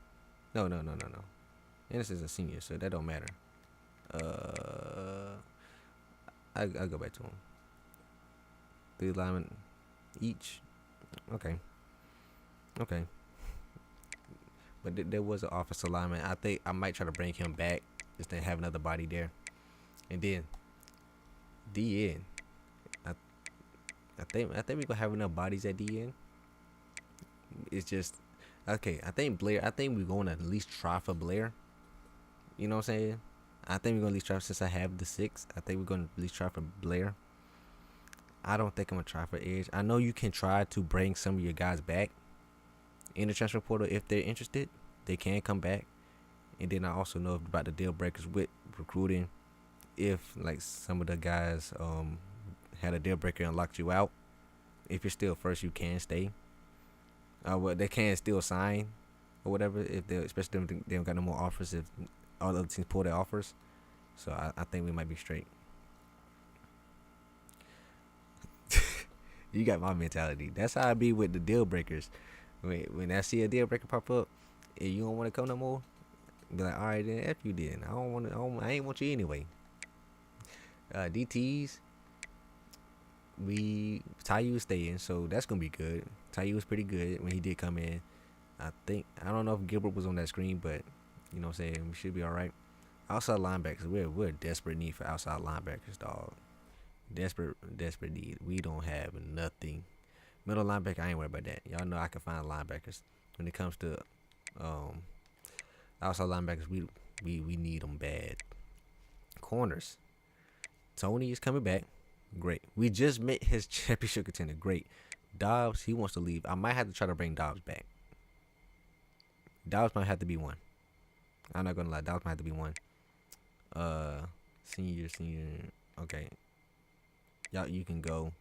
No. Anderson's a senior, so that don't matter. I'll go back to him. 3 linemen each. Okay. But there was an offensive lineman. I think I might try to bring him back just to have another body there. And then DN. I think we gonna have enough bodies at DN. It's just okay. I think Blair. I think we're gonna at least try for Blair. You know what I'm saying? I think we're gonna at least try since I have the 6. I think we're gonna at least try for Blair. I don't think I'm gonna try for Edge. I know you can try to bring some of your guys back in the transfer portal if they're interested. They can come back. And then I also know about the deal breakers with recruiting. If like some of the guys had a deal breaker and locked you out, if you're still first, you can stay. Well, they can still sign or whatever if they, especially if they don't got no more offers. If all the other teams pull their offers, so I think we might be straight. You got my mentality. That's how I be with the deal breakers. When I see a deal breaker pop up, and you don't want to come no more, be like, all right, then F you then. I don't want to. I ain't want you anyway. DTs, Taiyu was staying, so that's gonna be good. Taiyu was pretty good when he did come in. I don't know if Gilbert was on that screen, but you know what I'm saying, we should be all right. Outside linebackers, we're desperate need for outside linebackers, dog. Desperate need. We don't have nothing. Middle linebacker, I ain't worried about that. Y'all know I can find linebackers. When it comes to outside linebackers, we need them bad. Corners, Tony is coming back. Great. We just met his championship contender. Great. Dobbs, he wants to leave. I might have to try to bring Dobbs back. Dobbs might have to be one. I'm not gonna lie. Dobbs might have to be one. Senior. Okay. Y'all, you can go.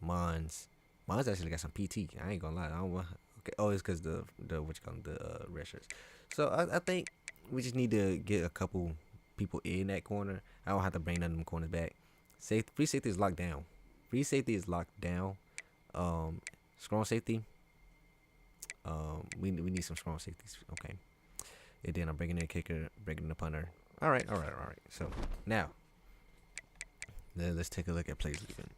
Mons actually got some PT. I ain't gonna lie. I don't want. Okay. Oh, it's because the what you call them, the red shirts. So I think we just need to get a couple people in that corner. I don't have to bring none of them corners back. Free safety is locked down. Strong safety. We need some strong safeties. Okay. And then I'm bringing in a kicker, bringing in a punter. All right. So now, let's take a look at plays leaving.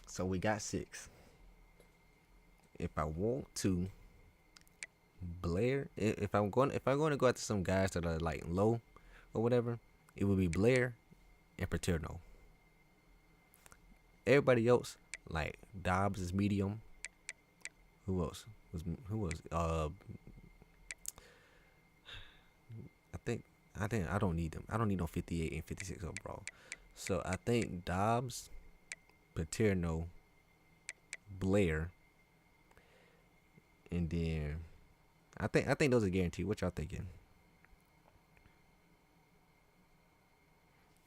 So we got 6. If I want to, Blair. If I'm going to go after some guys that are like low or whatever, it would be Blair and Paterno. Everybody else, like Dobbs is medium. Who else? I don't need them. I don't need no 58 and 56 overall. So I think Dobbs, Paterno, Blair, and then I think those are guaranteed. What y'all thinking?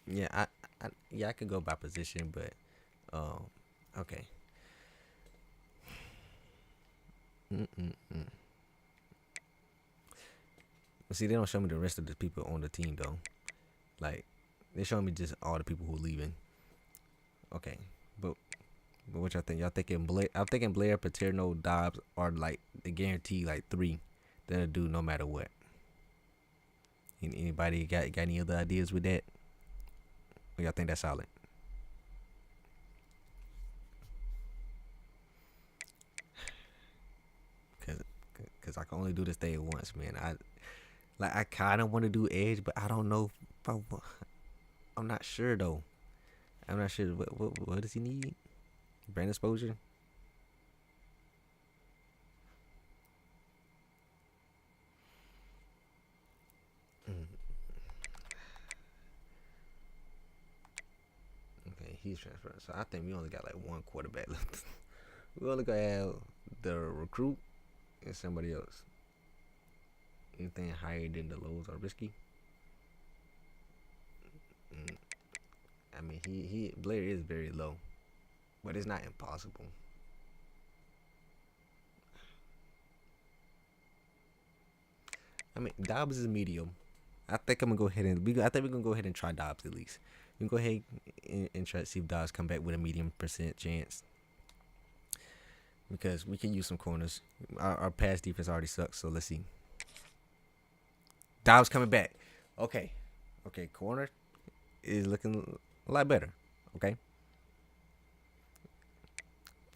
Yeah, I could go by position, but okay. See, they don't show me the rest of the people on the team though. Like, they show me just all the people who are leaving. Okay, but what y'all think? Y'all thinking Blair? I'm thinking Blair, Paterno, Dobbs are like the guarantee like 3 that'll do no matter what. Anybody got any other ideas with that? Or y'all think that's solid? Cause I can only do this thing once, man. I kind of want to do edge, but I don't know. I'm not sure though. I'm not sure what does he need? Brand exposure. Okay, he's transferring. So I think we only got like one quarterback left. We only gonna have the recruit and somebody else. Anything higher than the lows are risky. I mean, he Blair is very low, but it's not impossible. I mean, Dobbs is medium. I think I'm gonna go ahead and I think we're gonna go ahead and try Dobbs at least. We can go ahead and try to see if Dobbs come back with a medium % chance, because we can use some corners. Our pass defense already sucks, so let's see. Dobbs coming back. Okay, corner is looking a lot better. Okay,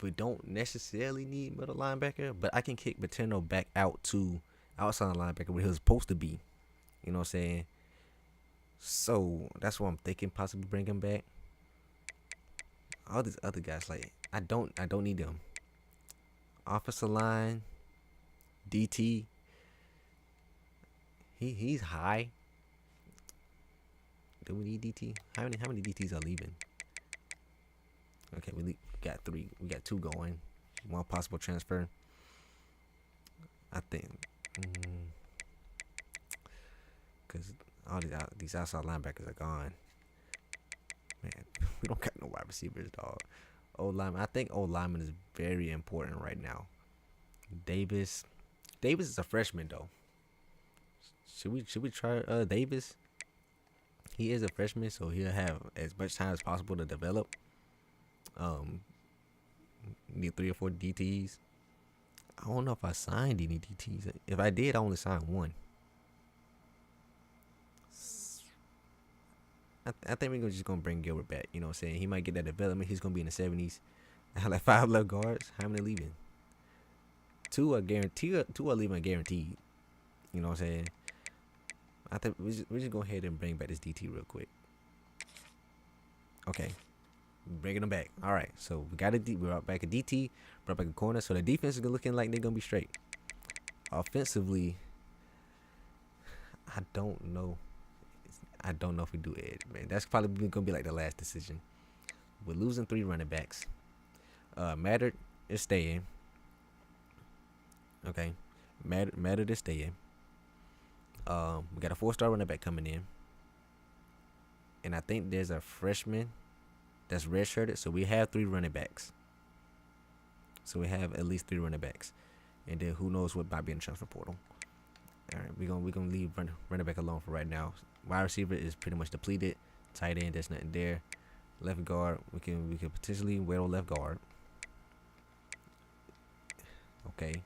we don't necessarily need middle linebacker, but I can kick Paterno back out to outside linebacker where he was supposed to be. You know what I'm saying? So that's what I'm thinking, possibly bring him back. all these other guys, like I don't need them. Offensive line, DT. He's high. Do we need DT? How many DTs are leaving? Okay, we got 3. We got 2 going. 1 possible transfer. I think, because all these outside linebackers are gone. Man, we don't got no wide receivers, dog. O-lineman. I think O-lineman is very important right now. Davis is a freshman though. Should we try Davis? He is a freshman, so he'll have as much time as possible to develop. Need 3 or 4 DTs. I don't know if I signed any DTs. If I did, I only signed 1. I think we're just gonna bring Gilbert back. You know what I'm saying? He might get that development. He's gonna be in the 70s. I have like 5 left guards. How many leaving? 2 are guaranteed. 2 are leaving guaranteed. You know what I'm saying? I think we just go ahead and bring back this DT real quick. Okay, bringing them back. All right, so we got we brought back a DT, brought back a corner. So the defense is looking like they're gonna be straight. Offensively, I don't know if we do edge, man. That's probably gonna be like the last decision. We're losing 3 running backs. Matter is staying. Okay, Matter is staying. We got a 4-star running back coming in, and I think there's a freshman that's redshirted. So we have 3 running backs. So we have at least 3 running backs, and then who knows what might be in the transfer portal. All right, we're gonna leave running back alone for right now. Wide receiver is pretty much depleted. Tight end, there's nothing there. Left guard, we can potentially wait on left guard. Okay,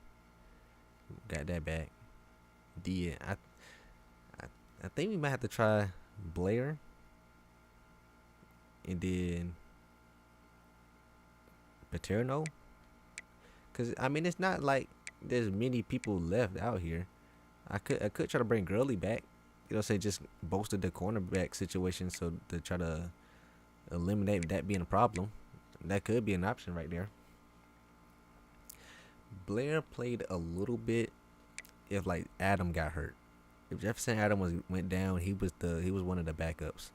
got that back. I think we might have to try Blair, and then Paterno. Cause I mean, it's not like there's many people left out here. I could try to bring Gurley back. You know, say just bolster the cornerback situation, so to try to eliminate that being a problem. That could be an option right there. Blair played a little bit if like Adam got hurt. If Jefferson Adam went down, he was one of the backups.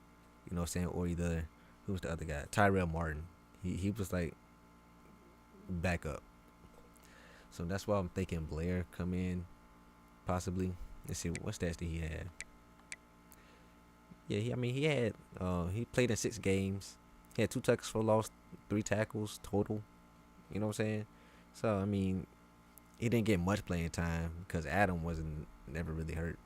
You know what I'm saying? Or either who was the other guy? Tyrell Martin. He was like backup. So that's why I'm thinking Blair come in, possibly. Let's see what stats did he have. Yeah, he had he played in 6 games. He had 2 tackles for loss, 3 tackles total. You know what I'm saying? So I mean, he didn't get much playing time because Adam wasn't never really hurt.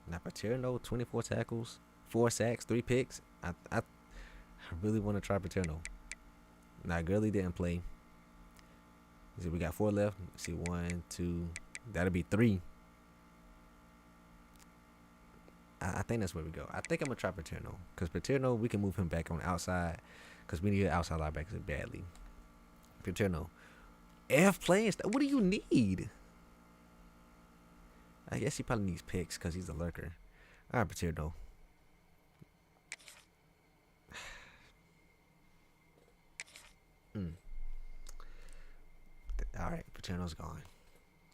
Now Paterno, 24 tackles, 4 sacks, 3 picks. I really want to try Paterno. Now Gurley didn't play. See, we got 4 left. Let's see, 1, 2. That'll be 3. I think that's where we go. I think I'm gonna try Paterno because Paterno, we can move him back on the outside because we need an outside linebacker badly. Paterno, playing. What do you need? I guess he probably needs picks because he's a lurker. All right, Paterno. All right, Paterno's gone.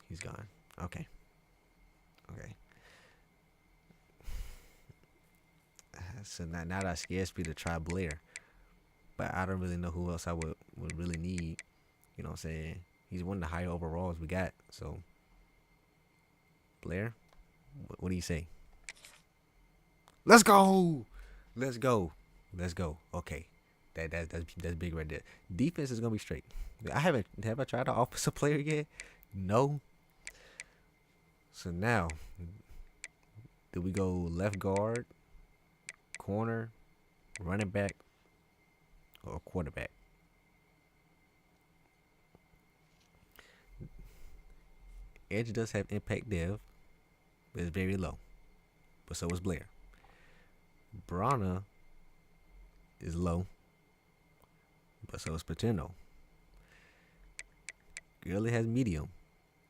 He's gone. Okay. So now that scares me to try Blair, but I don't really know who else I would really need. You know what I'm saying? He's one of the higher overalls we got. So Blair, what do you say? Let's go. Okay, that's big right there. Defense is gonna be straight. Have I tried to offensive player yet? No. So now, do we go left guard, corner, running back, or quarterback? Edge does have impact dev, but it's very low. But so is Blair. Brana is low, but so is Paterno. Gurley has medium.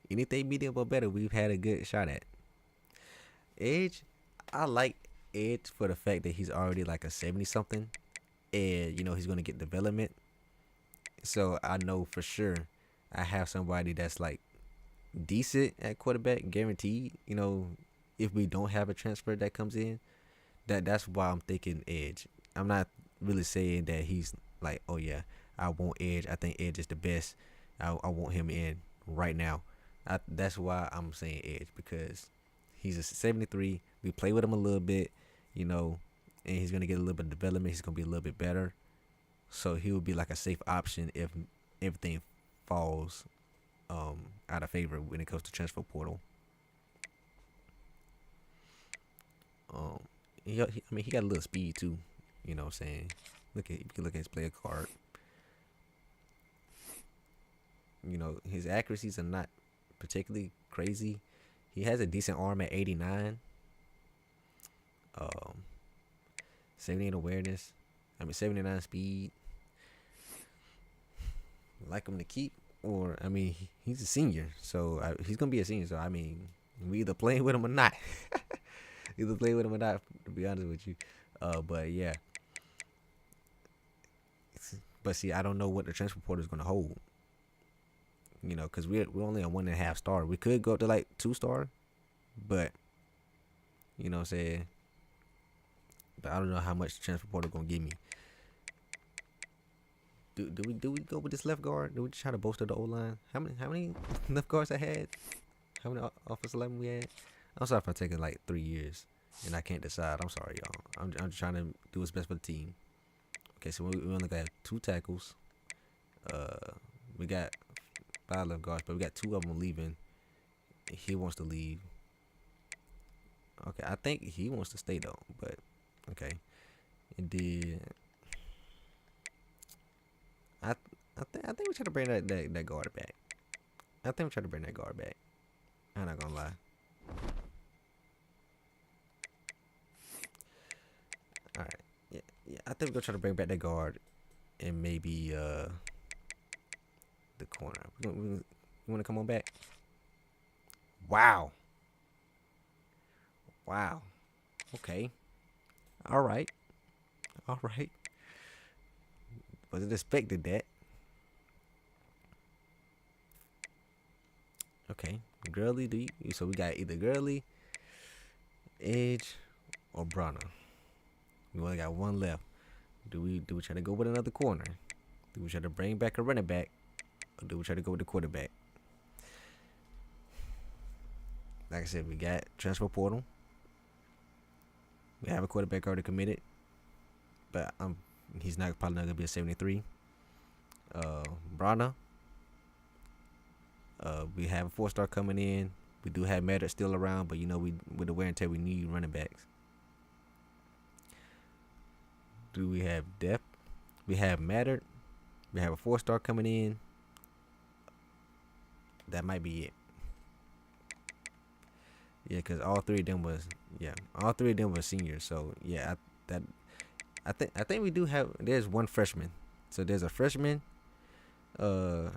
Anything medium or better, we've had a good shot at. Edge, I like edge for the fact that he's already like a 70 something, and you know he's gonna get development. So I know for sure I have somebody that's like decent at quarterback, guaranteed. You know, if we don't have a transfer that comes in, that's why I'm thinking edge. I'm not really saying that he's like, oh yeah, I want edge. I think edge is the best. I want him in right now. That's why I'm saying edge, because he's a 73. We play with him a little bit, you know, and he's gonna get a little bit of development. He's gonna be a little bit better, so he would be like a safe option if everything falls out of favor when it comes to transfer portal. Um, I mean, he got a little speed too. You know what I'm saying? You can look at his player card. You know, his accuracies are not particularly crazy. He has a decent arm at 89. 78 awareness. 79 speed. Like him to keep, or I mean, he's a senior, so he's gonna be a senior. So I mean, we either playing with him or not. Either play with him or not, to be honest with you. But yeah. But see, I don't know what the transfer portal is gonna hold. You know, because we're only a 1.5 star. We could go up to like 2 star, but you know what I'm saying. But I don't know how much the transfer portal gonna give me. Do we go with this left guard? Do we try to bolster the O line? How many left guards I had? How many offensive linemen we had? I'm sorry if I'm taking like 3 years and I can't decide. I'm sorry, y'all. I'm just trying to do what's best for the team. Okay, so we only got 2 tackles. We got 5 left guards, but we got 2 of them leaving. He wants to leave. Okay, I think he wants to stay though, but okay. And then I think we try to bring that guard back. I think we try to bring that guard back. I'm not gonna lie. All right, yeah. I think we're gonna try to bring back that guard, and maybe the corner. You wanna come on back? Wow. Okay. All right. Wasn't expected that. Okay. Gurley, so we got either Gurley, Edge, or Bronner. We only got 1 left. Do we try to go with another corner? Do we try to bring back a running back? Or do we try to go with the quarterback? Like I said, we got transfer portal. We have a quarterback already committed, but he's probably not gonna be a 73. Bronner. We have a 4-star coming in. We do have Matter still around, but you know, with the wear and tear, we need running backs. Do we have depth? We have Matter. We have a 4-star coming in. That might be it. Yeah, because all 3 of them were seniors. So yeah, I think we do have. There's 1 freshman. So there's a freshman. The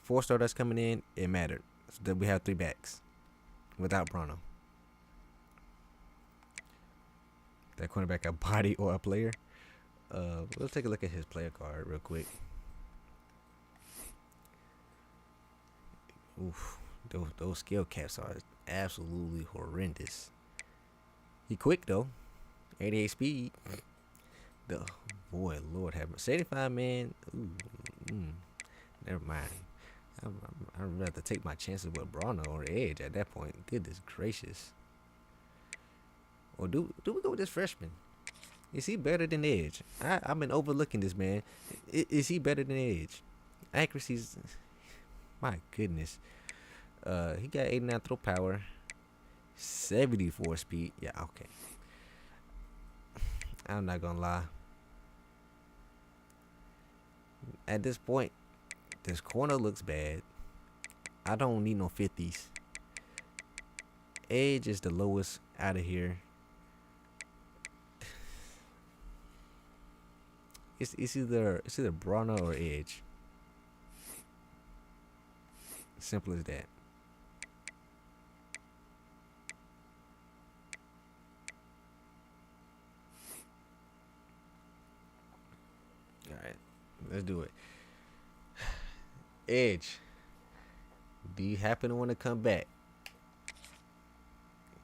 4-star that's coming in, it mattered. So then we have 3 backs without Bruno. That cornerback a body or a player. Let's take a look at his player card real quick. Oof, those skill caps are absolutely horrendous. He quick though, 88 speed. The boy, Lord have mercy. 75 man. Never mind. I'd rather take my chances with Bruno or Edge at that point. Goodness gracious. Or do we go with this freshman? Is he better than Edge? I've been overlooking this man. Is he better than Edge? Accuracy's, my goodness. He got 89 throw power, 74 speed. Yeah, okay. I'm not gonna lie. At this point, this corner looks bad. I don't need no 50s. Edge is the lowest out of here. It's either Bruno or Edge. Simple as that. Let's do it. Edge, do you happen to want to come back?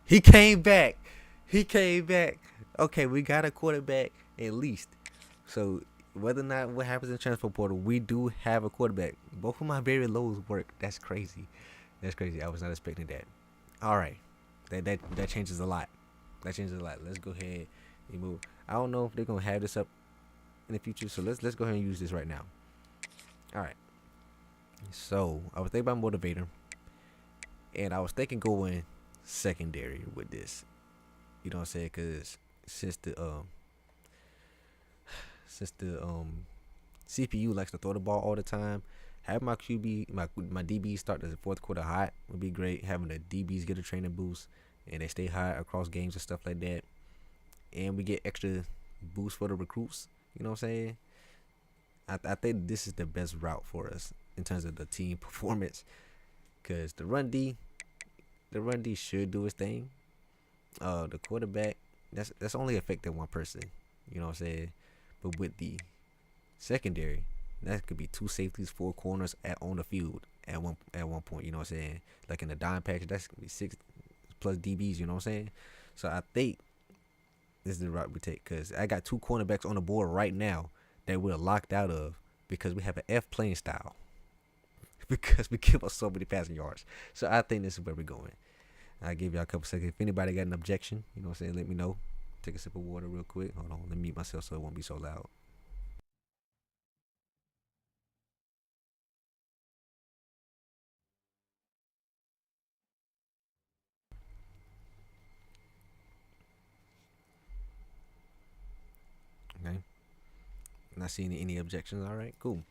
He came back. He came back. Okay, we got a quarterback at least. So whether or not what happens in transfer portal, we do have a quarterback. Both of my very lows work. That's crazy. That's crazy. I was not expecting that. All right, that changes a lot. That changes a lot. Let's go ahead and move. I don't know if they're gonna have this up in the future, so let's go ahead and use this right now. All right. So I was thinking about motivator, and I was thinking going secondary with this. You know what I'm saying? Because since the CPU likes to throw the ball all the time, having my QB, my DBs start the fourth quarter hot would be great. Having the DBs get a training boost and they stay hot across games and stuff like that, and we get extra boost for the recruits. You know what I'm saying? I think this is the best route for us in terms of the team performance, because the run D should do its thing. The quarterback, that's only affecting one person. You know what I'm saying? But with the secondary, that could be 2 safeties, 4 corners on the field at one point. You know what I'm saying? Like in the dime package, that's gonna be 6 plus DBs. You know what I'm saying? So I think this is the route we take, because I got 2 cornerbacks on the board right now that we're locked out of because we have an F playing style. Because we give us so many passing yards. So I think this is where we're going. I'll give y'all a couple seconds. If anybody got an objection, you know what I'm saying, let me know. Take a sip of water real quick. Hold on, let me mute myself so it won't be so loud. Okay. Not seeing any objections. All right, cool.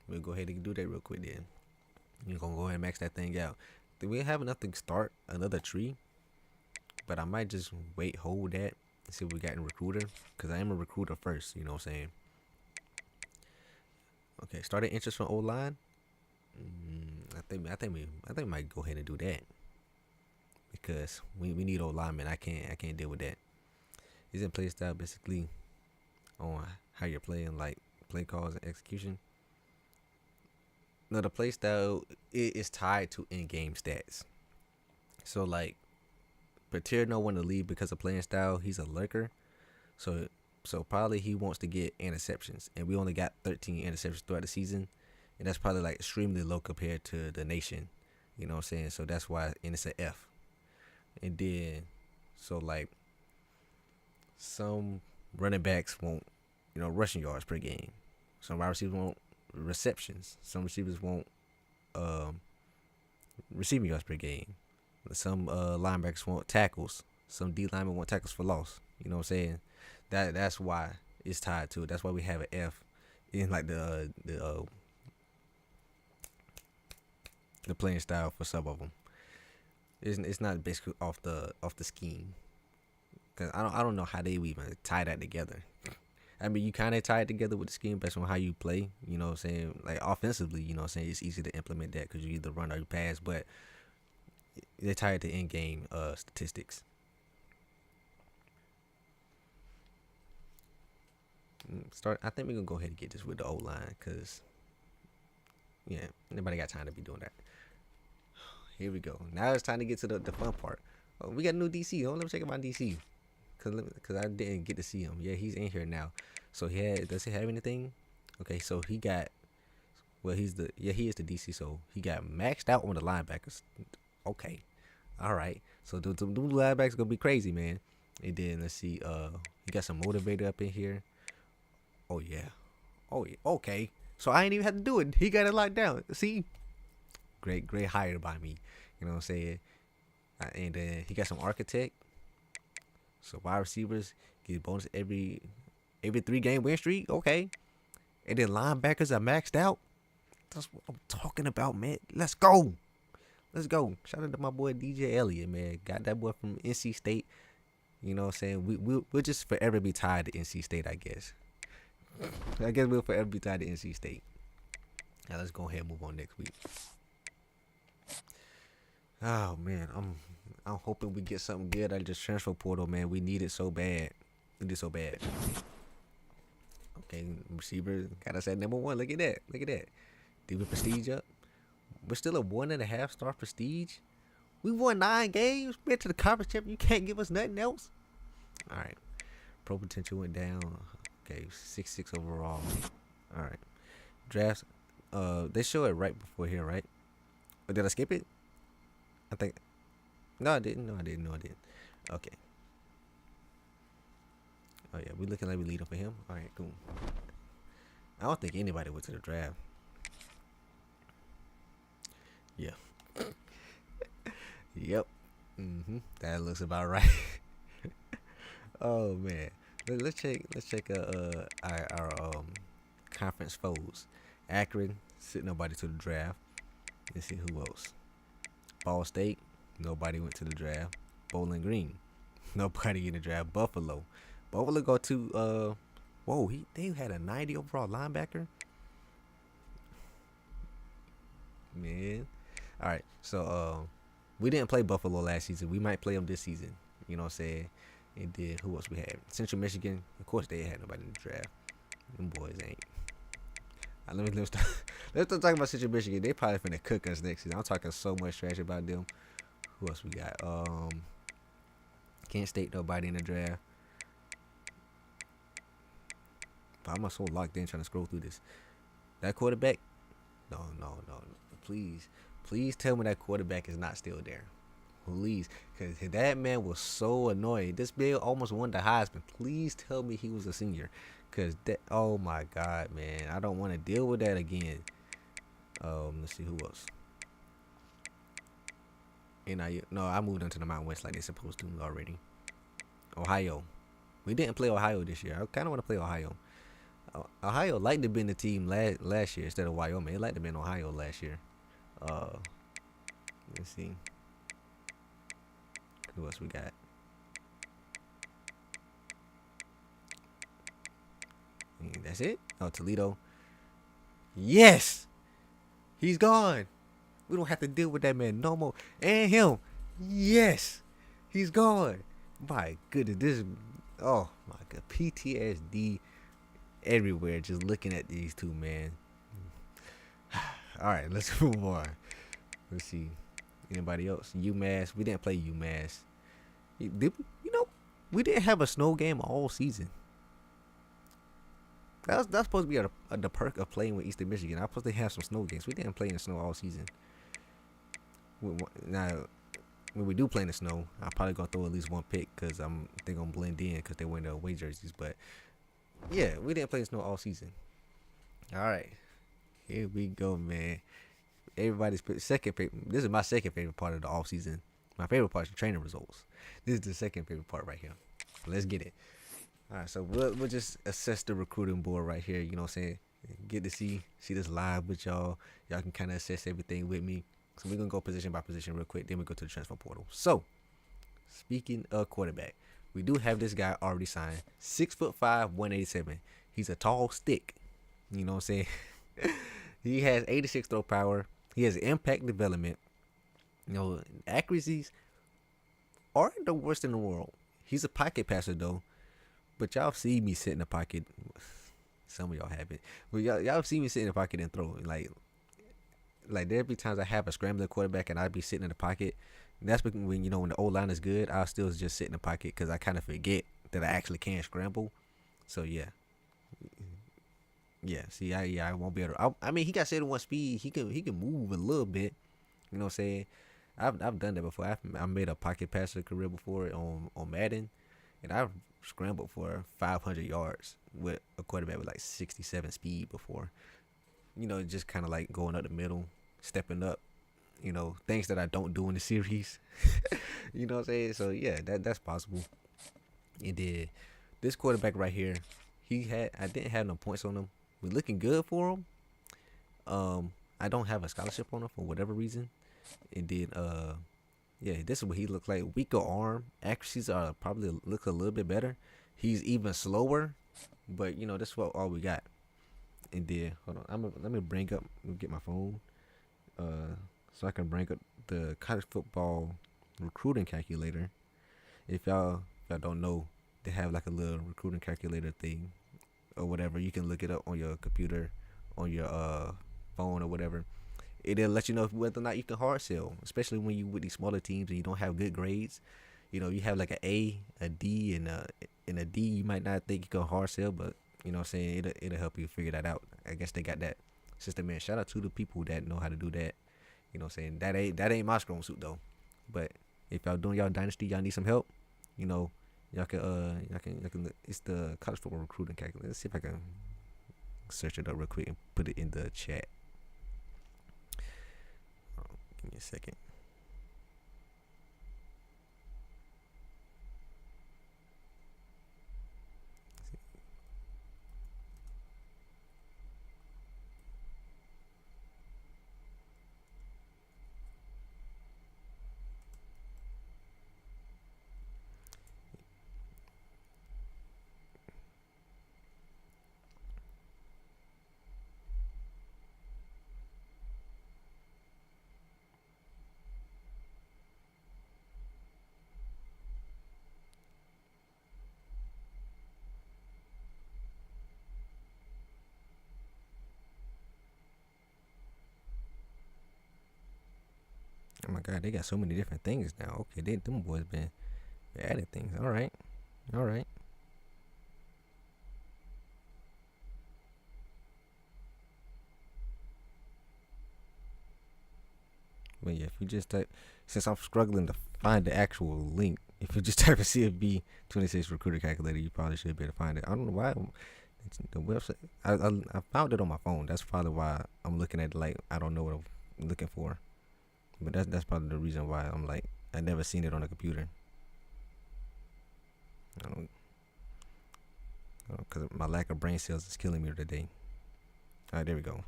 We'll go ahead and do that real quick then. You're going to go ahead and max that thing out. Do we have enough to start another tree? But I might just hold that, and see what we got in recruiter, because I am a recruiter first. You know what I'm saying? Okay, starting interest from O-line. I think we might go ahead and do that, because we need O-linemen. I can't deal with that. Isn't play style basically on how you're playing, like play calls and execution? No, the play style is tied to in-game stats. So like, Patir don't want to leave because of playing style. He's a lurker, so probably he wants to get interceptions, and we only got 13 interceptions throughout the season, and that's probably like extremely low compared to the nation. You know what I'm saying? So that's why, and it's an F. And then, so like, some running backs want, rushing yards per game. Some wide receivers want receptions. Some receivers want receiving yards per game. Some linebackers want tackles. Some D linemen want tackles for loss. You know what I'm saying? That's why it's tied to it. That's why we have an F in like the playing style for some of them. It's not basically off the scheme, because I don't know how they even tie that together. I mean, you kind of tie it together with the scheme based on how you play. You know what I'm saying? Like offensively, you know what I'm saying, it's easy to implement that because you either run or you pass, but they tie it to in-game statistics. I think we're gonna go ahead and get this with the O-line, because nobody got time to be doing that. Here we go. Now it's time to get to the fun part. Oh, we got a new DC. Let me check about DC, cause I didn't get to see him. Yeah, he's in here now. So does he have anything? Okay, so he got. Well, he is the DC. So he got maxed out on the linebackers. Okay, all right. So the linebackers gonna be crazy, man. And then let's see. He got some motivator up in here. Oh yeah. Oh yeah. Okay. So I ain't even have to do it. He got it locked down. See. Great hire by me. You know what I'm saying? And then he got some architect. So wide receivers get bonus every 3-game win streak. Okay. And then linebackers are maxed out. That's what I'm talking about, man. Let's go. Shout out to my boy DJ Elliott, man. Got that boy from NC State. You know what I'm saying? We'll just forever be tied to NC State, I guess. I guess we'll forever be tied to NC State. Now let's go ahead and move on next week. Oh man, I'm hoping we get something good out of this transfer portal, man. We need it so bad. Okay. Okay, receiver got us at number 1. Look at that. Look at that. Did we prestige up? We're still a 1.5 star prestige. We won 9 games. Been to the conference champion. You can't give us nothing else. All right. Pro potential went down. Okay, 6'6" overall. All right. Drafts. They show it right before here, right? Or did I skip it? I think. No, I didn't. Okay. Oh yeah, we looking like we leading for him. All right, cool. I don't think anybody went to the draft. Yeah. Yep. That looks about right. Oh man. Let's check our conference foes. Akron sent nobody to the draft. Let's see who else. Ball State, nobody went to the draft. Bowling Green, nobody in the draft. Buffalo go to they had a 90 overall linebacker. Man. All right, so we didn't play Buffalo last season. We might play them this season. You know what I'm saying? And then who else we had? Central Michigan. Of course, they had nobody in the draft. Them boys ain't. Let's start talking about Central Michigan. They probably finna cook us next season. I'm talking so much trash about them. Who else we got? Kent State, nobody in the draft. But I'm so locked in trying to scroll through this. That quarterback? No. Please tell me that quarterback is not still there. Please. Because that man was so annoying. This man almost won the Heisman. Please tell me he was a senior. Because that, oh my God, man. I don't want to deal with that again. Let's see who else. I moved into the Mountain West like they're supposed to already. Ohio. We didn't play Ohio this year. I kind of want to play Ohio. Ohio liked to be in the team last year instead of Wyoming. It liked to be in Ohio last year. Let's see. Who else we got? That's it? Oh, Toledo. Yes! He's gone. We don't have to deal with that man no more. And him. Yes! He's gone. My goodness. Oh, my God. PTSD everywhere just looking at these two, man. Alright, let's move on. Let's see. Anybody else? UMass. We didn't play UMass. We didn't have a snow game all season. That's supposed to be the perk of playing with Eastern Michigan. I was supposed to have some snow games. We didn't play in the snow all season. Now, when we do play in the snow, I'm probably going to throw at least one pick because they're going to blend in because they're wearing the away jerseys. But, yeah, we didn't play in the snow all season. All right. Here we go, man. Everybody's second favorite. This is my second favorite part of the off season. My favorite part is the training results. This is the second favorite part right here. Let's get it. All right, so we'll just assess the recruiting board right here. You know what I'm saying? Get to see this live with y'all. Y'all can kind of assess everything with me. So we're going to go position by position real quick. Then we go to the transfer portal. So, speaking of quarterback, we do have this guy already signed. 6'5", 187. He's a tall stick. You know what I'm saying? He has 86 throw power. He has impact development. Accuracies aren't the worst in the world. He's a pocket passer, though. But y'all see me sit in the pocket. Some of y'all haven't. But y'all see me sit in the pocket and throw. Like there be times I have a scrambling quarterback and I'd be sitting in the pocket. And that's when when the O line is good, I'll still just sit in the pocket because I kind of forget that I actually can scramble. So yeah. See, I won't be able to. I mean, he got 71 speed. He can move a little bit. You know what I'm saying? I've done that before. I made a pocket passer career before on Madden, and I've scrambled for 500 yards with a quarterback with like 67 speed before. Just kind of like going up the middle, stepping up. Things that I don't do in the series. You know what I'm saying? So yeah, that's possible. And then this quarterback right here, I didn't have no points on him. We're looking good for him. I don't have a scholarship on him for whatever reason. And then this is what he looked like. Weaker arm. Accuracies are probably look a little bit better. He's even slower. But that's what all we got. And then hold on. Let me get my phone. So I can bring up the college football recruiting calculator. If y'all don't know, they have like a little recruiting calculator thing or whatever. You can look it up on your computer, on your phone or whatever. It'll let you know whether or not you can hard sell, especially when you with these smaller teams and you don't have good grades. You have like a D, and a D. You might not think you can hard sell, but you know what I'm saying, it'll help you figure that out. I guess they got that system, man. Shout out to the people that know how to do that. You know what I'm saying? That ain't my strong suit though. But if y'all doing y'all dynasty, y'all need some help, you know, y'all can it's the college football recruiting calculator. Let's see if I can search it up real quick and put it in the chat. Give me a second. Oh my God, they got so many different things now. Okay, them boys been adding things. All right. But yeah, if you just type, since I'm struggling to find the actual link, if you just type in CFB 26 recruiter calculator, you probably should be able to find it. I don't know why the website. I found it on my phone. That's probably why I'm looking at it like I don't know what I'm looking for. But that's probably the reason why I'm like I never seen it on a computer. I don't, because my lack of brain cells is killing me today. All right, there we go.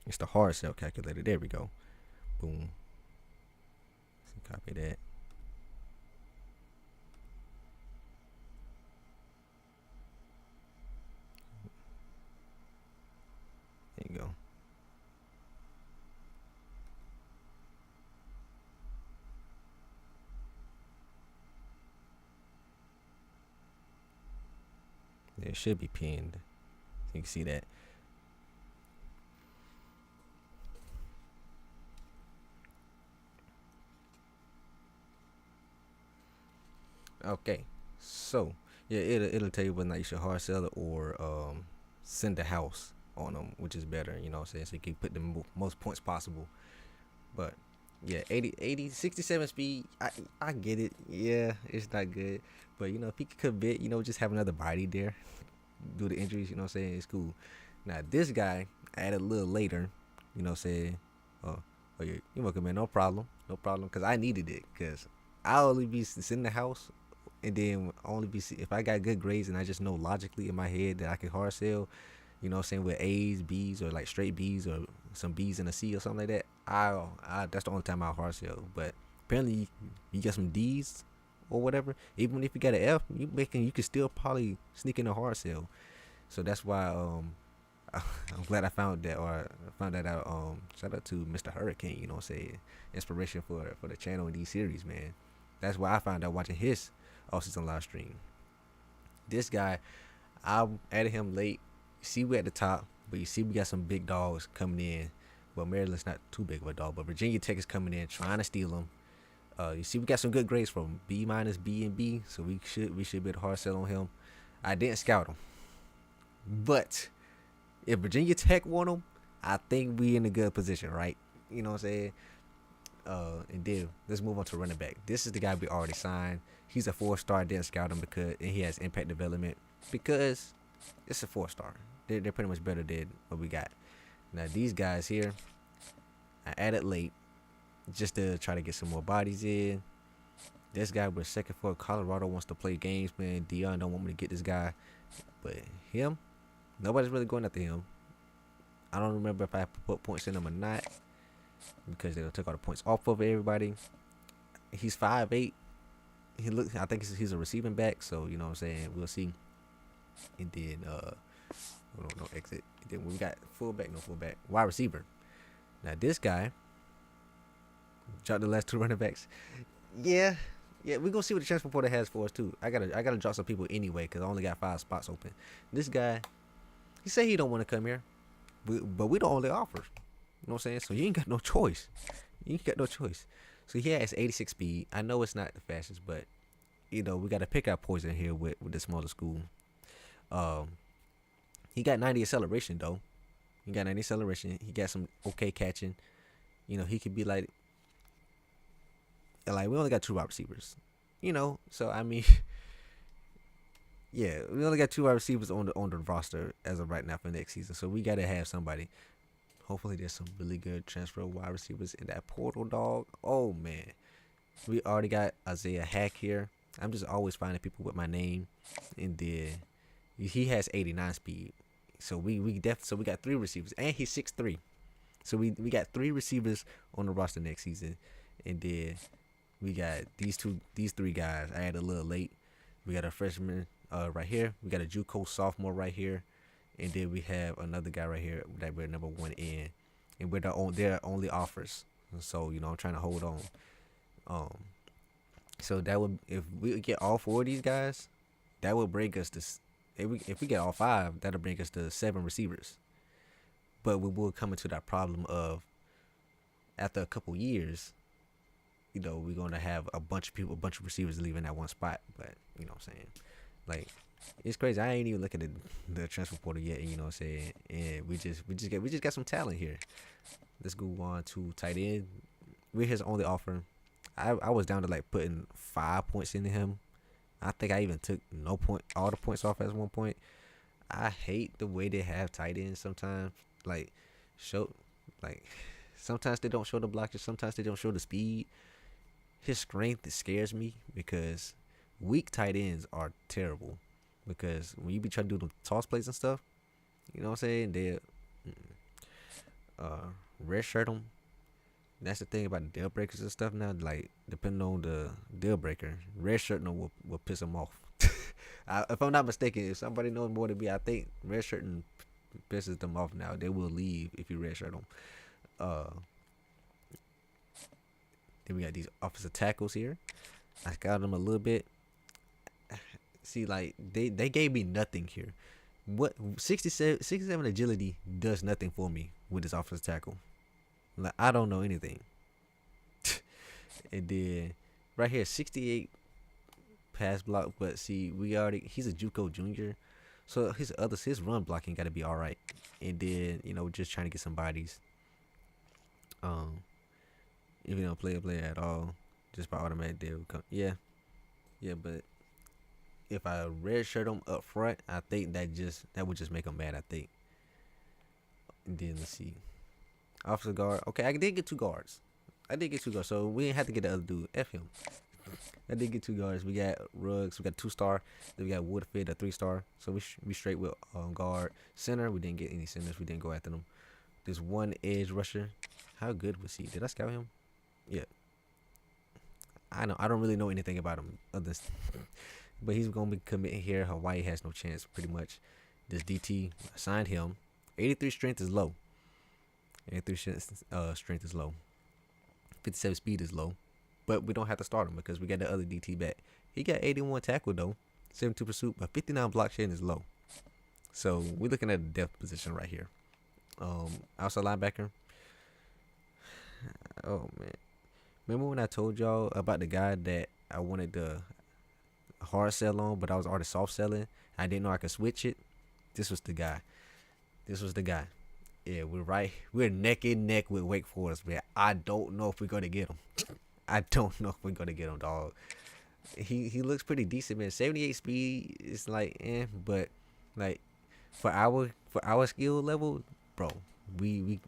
It's the hard sell calculator. There we go. Boom. Let's copy that. There you go. It should be pinned. So you can see that. Okay, so yeah, it'll tell you whether or not you should hard sell it or send the house on them, which is better, you know what I'm saying, so you can put the most points possible. But yeah, 67 speed, I get it. Yeah, it's not good, but you know, if he could commit, you know, just have another body there, do the injuries, you know what I'm saying, it's cool. Now this guy I added a little later, you know what I'm saying. Oh yeah, you're welcome, man. No problem, because I needed it, because I'll only be sitting in the house, and then only be if I got good grades and I just know logically in my head that I can hard sell, you know what I'm saying, with A's, B's, or like straight B's or some B's and a C or something like that. I that's the only time I'll hard sell. But apparently you get some D's or whatever, even if you got an F, you can still probably sneak in a hard sell. So that's why I'm glad I found that out. Shout out to MrHurriicane, you know what I'm saying, inspiration for the channel in these series, man. That's why I found out watching his off-season live stream. This guy, I added him late. You see, we at the top, but you see we got some big dogs coming in. Well, Maryland's not too big of a dog, but Virginia Tech is coming in trying to steal him. You see, we got some good grades from B-, B, and B, so we should be able to hard sell on him. I didn't scout him, but if Virginia Tech want him, I think we in a good position, right? You know what I'm saying? And then let's move on to running back. This is the guy we already signed. He's a 4-star. Didn't scout him because he has impact development because it's a 4-star. They're pretty much better than what we got. Now these guys here, I added late just to try to get some more bodies in. This guy was second for Colorado, wants to play games, man. Dion don't want me to get this guy, but him, nobody's really going after him. I don't remember if I put points in him or not, because they took all the points off of everybody. He's 5'8". I think he's a receiving back, so you know what I'm saying, we'll see. And then no exit. And then we got fullback, no fullback, wide receiver. Now this guy dropped the last 2 running backs. Yeah, Yeah, we're gonna see what the transfer portal has for us too. I gotta drop some people anyway because I only got 5 spots open. This guy, he said he don't want to come here, but we the only offer. You know what I'm saying? So you ain't got no choice. You ain't got no choice. So he has 86 speed. I know it's not the fastest, but you know we gotta pick our poison here with the smaller school. He got 90 acceleration though. He got 90 acceleration. He got some okay catching. You know he could be like we only got 2 wide receivers. You know, so I mean, yeah, we only got 2 wide receivers on the roster as of right now for next season. So we gotta have somebody. Hopefully, there's some really good transfer wide receivers in that portal, dog. Oh man, we already got Izayah Hack here. I'm just always finding people with my name, and then he has 89 speed. So we got 3 receivers, and he's 6'3". So we got 3 receivers on the roster next season, and then we got these 3 guys. I had a little late. We got a freshman right here. We got a JUCO sophomore right here, and then we have another guy right here that we're number 1 in, and they're only offers. So you know I'm trying to hold on. So that would, if we get all 4 of these guys, that would bring us to, if we get all 5, that'll bring us to 7 receivers. But we will come into that problem of after a couple years, you know, we're gonna have a bunch of receivers leaving that one spot. But you know what I'm saying, like it's crazy. I ain't even looking at the transfer portal yet. You know what I'm saying, and we just got some talent here. Let's go on to tight end. We're his only offer. I was down to like putting 5 points into him. I think I even took all the points off at one point. I hate the way they have tight ends sometimes. Sometimes they don't show the blockers. Sometimes they don't show the speed. His strength, it scares me because weak tight ends are terrible. Because when you be trying to do the toss plays and stuff, you know what I'm saying? They red shirt them. That's the thing about the deal breakers and stuff now. Like, depending on the deal breaker, red shirt will piss them off. If I'm not mistaken, if somebody knows more than me, I think red shirt pisses them off now. They will leave if you red shirt them. Then we got these offensive tackles here. I got them a little bit. See, like they gave me nothing here. What 67 agility does nothing for me with this offensive tackle. Like I don't know anything. And then right here, 68 pass block. But see, he's a JUCO junior, so his run blocking got to be all right. And then you know just trying to get some bodies. If you don't play a player at all, just by automatic they will come. Yeah, but if I red shirt them up front, I think that would just make them mad. I think. And then let's see, offensive guard. Okay, I did get 2 guards. So we didn't have to get the other dude. F him. I did get 2 guards. We got Ruggs. We got 2-star. Then we got Woodford, a 3-star. So we straight with guard. Center. We didn't get any centers. We didn't go after them. There's 1 edge rusher. How good was he? Did I scout him? Yeah. I don't really know anything about him other than, but he's gonna be committing here. Hawaii has no chance, pretty much. This DT signed him. 83 strength is low. 83 strength is low. 57 speed is low, but we don't have to start him because we got the other DT back. He got 81 tackle though, 72 pursuit, but 59 block shedding is low. So we're looking at the depth position right here. Outside linebacker. Oh man, remember when I told y'all about the guy that I wanted the hard sell on, but I was already soft selling? I didn't know I could switch it. This was the guy. Yeah, we're neck and neck with Wake Forest, man. I don't know if we're gonna get him. Dog. He looks pretty decent, man. 78 speed is like, but like for our skill level, bro, we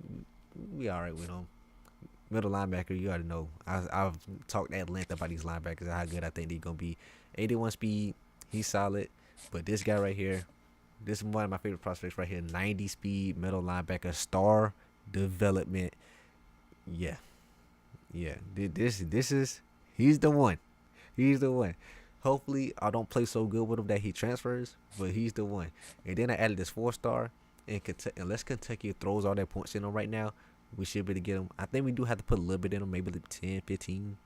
all right with him. Middle linebacker, you already know. I've talked at length about these linebackers and how good I think they're gonna be. 81 speed, he's solid. But this guy right here, this is one of my favorite prospects right here. 90 speed, middle linebacker, star development. Yeah. He's the one. Hopefully, I don't play so good with him that he transfers, but he's the one. And then I added this 4-star, and unless Kentucky throws all their points in him right now, we should be able to get him. I think we do have to put a little bit in him, maybe like 10, 15.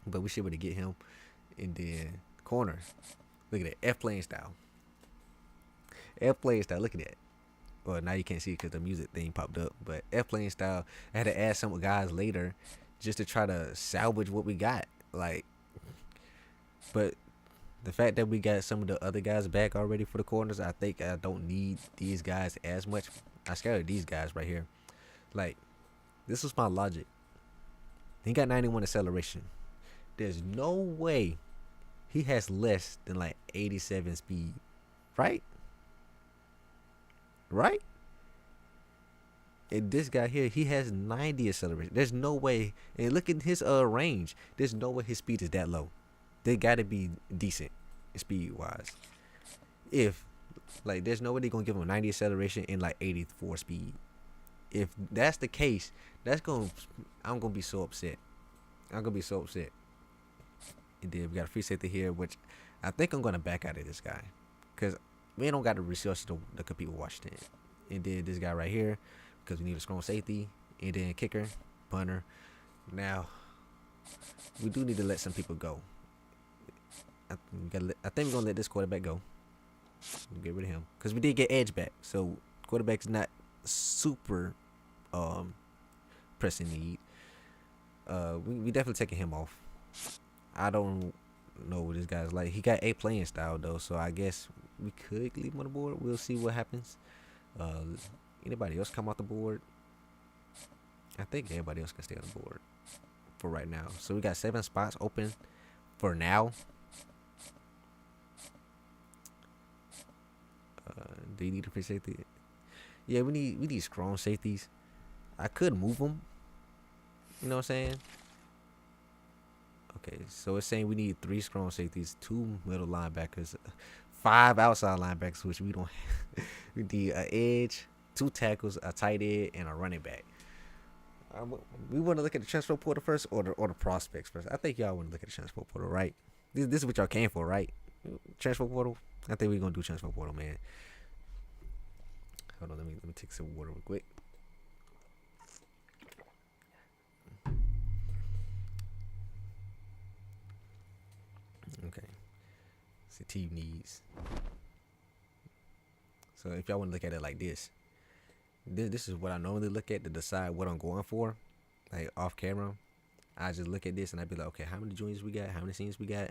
But we should be able to get him. And then corner. Look at that. F playing style. F playing style. Look at that. Well, now you can't see it because the music thing popped up. But F playing style. I had to add some guys later just to try to salvage what we got. Like, but the fact that we got some of the other guys back already for the corners, I think I don't need these guys as much. I scouted these guys right here. Like, this was my logic. He got 91 acceleration. There's no way he has less than like 87 speed. Right? Right? And this guy here, he has 90 acceleration. There's no way. And look at his range. There's no way his speed is that low. They gotta be decent speed wise. If like there's no way they're gonna give him 90 acceleration and like 84 speed. If that's the case, I'm gonna be so upset. I'm gonna be so upset. And then we got a free safety here, which I think I'm gonna back out of this guy. Cause we don't got the resources to compete with Washington. And then this guy right here, because we need a strong safety, and then kicker, punter. Now we do need to let some people go. I think we're gonna let this quarterback go. We'll get rid of him because we did get edge back, so quarterback's not super pressing need. We definitely taking him off. I don't know what this guy's like. He got a playing style though, so I guess we could leave him on the board. We'll see what happens. Anybody else come off the board? I think everybody else can stay on the board for right now. So we got 7 spots open for now. Do you need a free safety? Yeah, we need strong safeties. I could move them. You know what I'm saying? Okay, so it's saying we need 3 strong safeties, 2 middle linebackers, 5 outside linebackers, which we don't have. We need an edge, 2 tackles, a tight end, and a running back. We want to look at the transfer portal first, or the prospects first. I think y'all want to look at the transfer portal, right? This is what y'all came for, right? Transfer portal. I think we're gonna do transfer portal, man. Hold on, let me take some water real quick. Okay. See team needs. So if y'all want to look at it like this is what I normally look at to decide what I'm going for, like off camera. I just look at this and I be like, okay, how many juniors we got? How many seniors we got?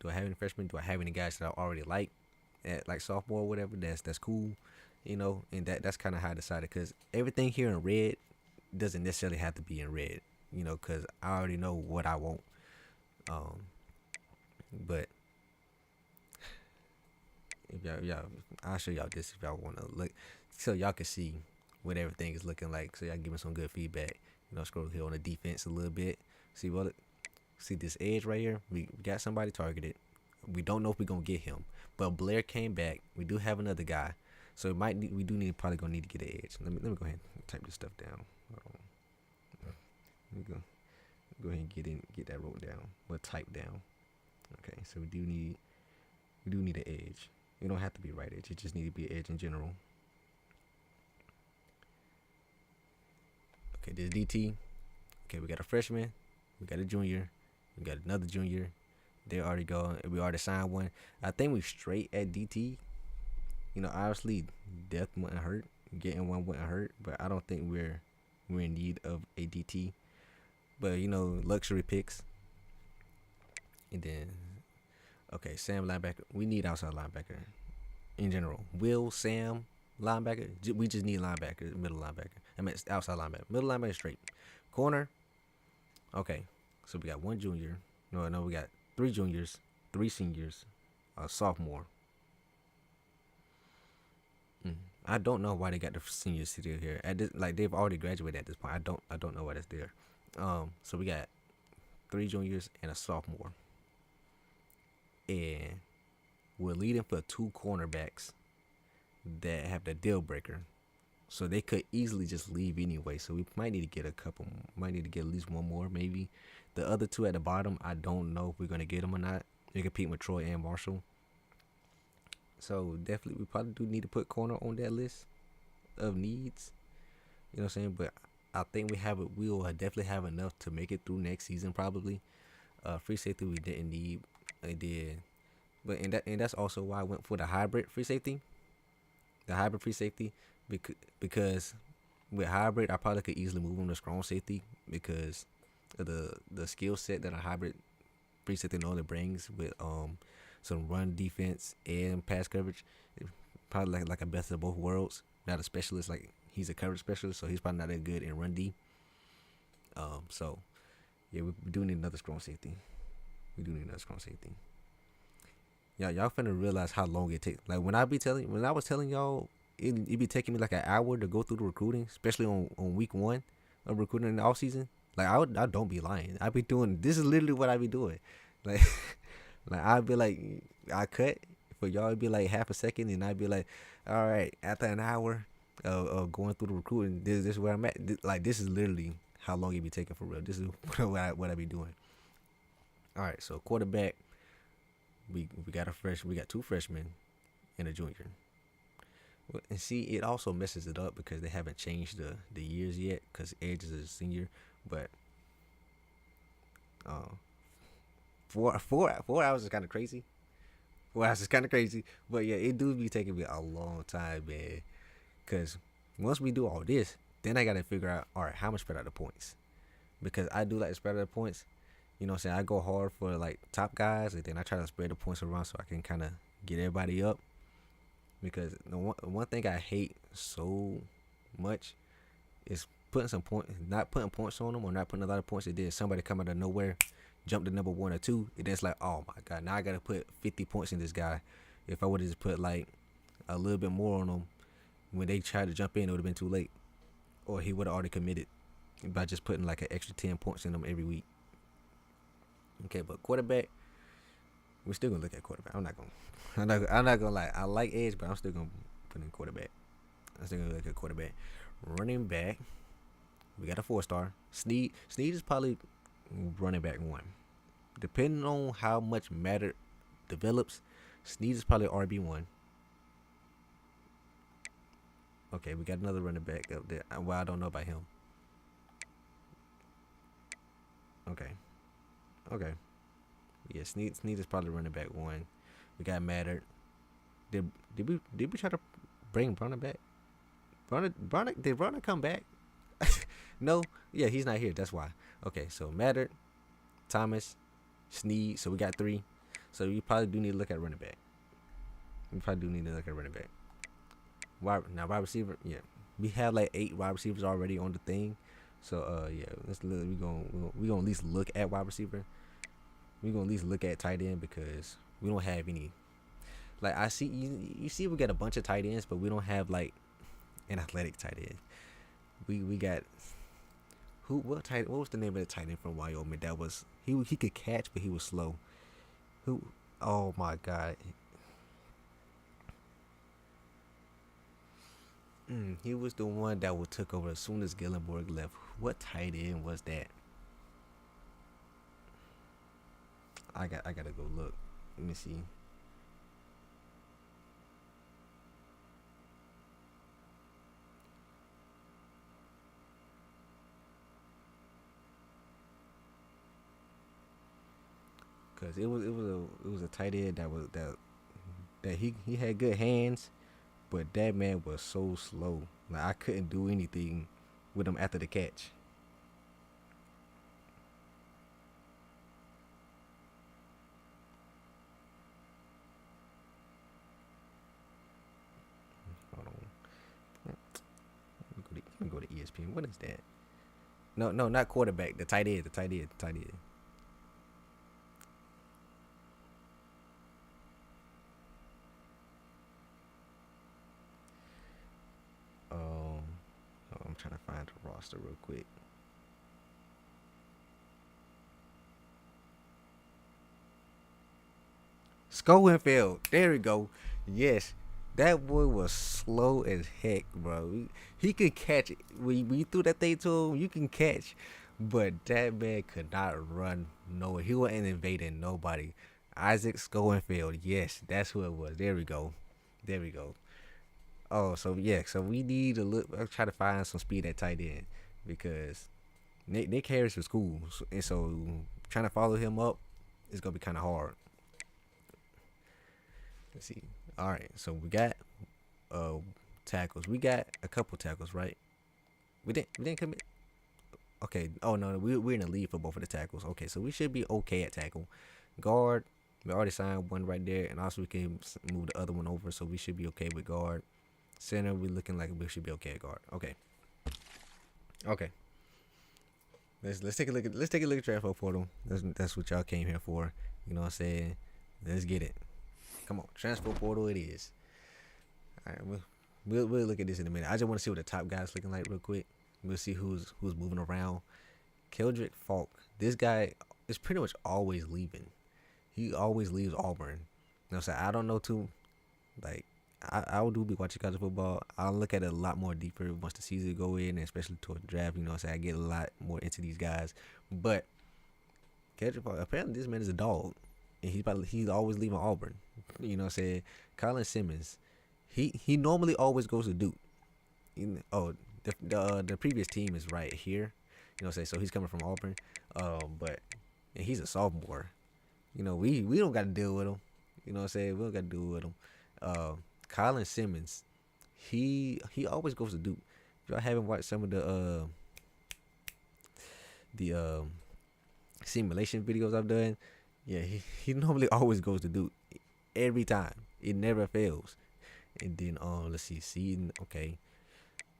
Do I have any freshmen? Do I have any guys that I already like at like sophomore or whatever? That's cool, you know. And that's kind of how I decided, because everything here in red doesn't necessarily have to be in red, you know, because I already know what I want. But if y'all, I'll show y'all this if y'all want to look, so y'all can see what everything is looking like. So y'all give me some good feedback. You know, scroll here on the defense a little bit. See this edge right here? We got somebody targeted. We don't know if we're gonna get him, but Blair came back. We do have another guy, so probably gonna need to get an edge. Let me go ahead and type this stuff down. Hold on. Let me go ahead and get that wrote down. We'll type down. Okay, so we do need an edge. You don't have to be right edge. It just need to be an edge in general. Okay, this DT. Okay, we got a freshman. We got a junior. We got another junior. They already go. We already signed one. I think we straight at DT. You know, obviously, death wouldn't hurt. Getting one wouldn't hurt. But I don't think we're in need of a DT. But, you know, luxury picks. And then, okay, Sam linebacker. We need outside linebacker in general. Will, Sam, linebacker. We just need linebacker, middle linebacker. I mean, outside linebacker. Middle linebacker straight. Corner. Okay, so we got 1 junior. No, we got 3 juniors, 3 seniors, a sophomore. I don't know why they got the seniors still here. They've already graduated at this point. I don't know why that's there. So we got 3 juniors and a sophomore. And we're leading for 2 cornerbacks that have the deal breaker. So they could easily just leave anyway. So we might need to get at least 1 more, maybe. The other 2 at the bottom, I don't know if we're going to get them or not. They compete with Troy and Marshall. So definitely, we probably do need to put corner on that list of needs. You know what I'm saying? But I think we will definitely have enough to make it through next season probably. Free safety we didn't need. It did, but and that's also why I went for the hybrid free safety. The hybrid free safety, because with hybrid I probably could easily move him to strong safety because of the skill set that a hybrid free safety normally brings with some run defense and pass coverage. Probably like a best of both worlds. Not a specialist, like he's a coverage specialist, so he's probably not that good in run D. So yeah, we do need another strong safety. We do need another strong safety. Y'all finna realize how long it takes. Like when I was telling y'all, it be taking me like an hour to go through the recruiting, especially on week one of recruiting in the off season. Like I don't be lying. I be doing, this is literally what I be doing. Like like I'd be like, I cut for y'all. It'd be like half a second, and I'd be like, all right, after an hour of going through the recruiting, this is where I'm at. Like this is literally how long it be taking for real. This is what I be doing. All right, so quarterback. We got two freshmen and a junior. And see, it also messes it up because they haven't changed the years yet because Edge is a senior. But 4 hours is kind of crazy. 4 hours is kind of crazy. But yeah, it do be taking me a long time, man. Because once we do all this, then I got to figure out, all right, how much spread out the points? Because I do like to spread out the points. You know what I'm saying? I go hard for like top guys, and then I try to spread the points around so I can kind of get everybody up. Because the one thing I hate so much is not putting points on them, or not putting a lot of points. It did somebody come out of nowhere, jump to number 1 or 2, and then it's like, oh my god, now I gotta put 50 points in this guy. If I would have just put like a little bit more on him when they tried to jump in, it would have been too late, or he would have already committed by just putting like an extra 10 points in them every week. Okay, but quarterback, we're still gonna look at quarterback. I'm not gonna lie. I like edge, but I'm still gonna put in quarterback. I'm still gonna look at quarterback. Running back, we got a 4-star. Sneed is probably running back 1. Depending on how much Matter develops, Sneed is probably RB1. Okay, we got another running back up there. Well, I don't know about him. Okay. Yeah, Sneed is probably running back 1. We got Matter. Did we try to bring Bronner back? Did Bronner come back? No. Yeah, he's not here. That's why. Okay, so Matter, Thomas, Sneed. So we got 3. So we probably do need to look at running back. Wide receiver. Yeah, we have like 8 wide receivers already on the thing. So yeah, we gonna at least look at wide receiver. We gonna at least look at tight end because we don't have any. Like I see, you see, we got a bunch of tight ends, but we don't have like an athletic tight end. We got what was the name of the tight end from Wyoming? That was he could catch, but he was slow. Who? Oh my god. He was the one that took over as soon as Gillenborg left. What tight end was that? I gotta go look. Let me see. Cause it was a tight end that he had good hands, but that man was so slow. Like I couldn't do anything with him after the catch. Hold on. Let me go to ESPN. What is that? No, not quarterback. The tight end. I'm trying to find the roster real quick. Schoenfeld. There we go. Yes. That boy was slow as heck, bro. He could catch it. When you threw that thing to him, you can catch. But that man could not run nowhere. He wasn't invading nobody. Isaac Schoenfeld. Yes, that's who it was. There we go. Oh, so yeah. So we need to look. I'll try to find some speed at tight end because Nick Harris was cool. And so trying to follow him up is going to be kind of hard. Let's see. All right, so we got tackles. We got a couple tackles, right? We didn't commit. Okay. Oh no, we're in the lead for both of the tackles. Okay, so we should be okay at tackle. Guard, we already signed one right there, and also we can move the other one over, so we should be okay with guard. Center, we looking like we should be okay at guard. Okay. Okay. Let's take a look at transfer portal. That's what y'all came here for. You know what I'm saying? Let's get it. Come on, transfer portal it is. All right, we'll look at this in a minute. I just want to see what the top guys looking like real quick. We'll see who's moving around. Keldrick Falk. This guy is pretty much always leaving. He always leaves Auburn. You know, so I don't know too. Like I do be watching college football. I'll look at it a lot more deeper once the season go in, and especially toward the draft. You know, so I get a lot more into these guys. But Keldrick Falk, apparently this man is a dog, and he's always leaving Auburn. You know what I'm saying? Colin Simmons. He normally always goes to Duke. The previous team is right here. You know what I'm saying? So he's coming from Auburn. But and he's a sophomore. You know, we don't got to deal with him. You know what I'm saying? We don't got to deal with him. Colin Simmons, he always goes to Duke. If y'all haven't watched some of the simulation videos I've done, yeah, he normally always goes to Duke every time. It never fails. And then let's see, Seaton. Okay,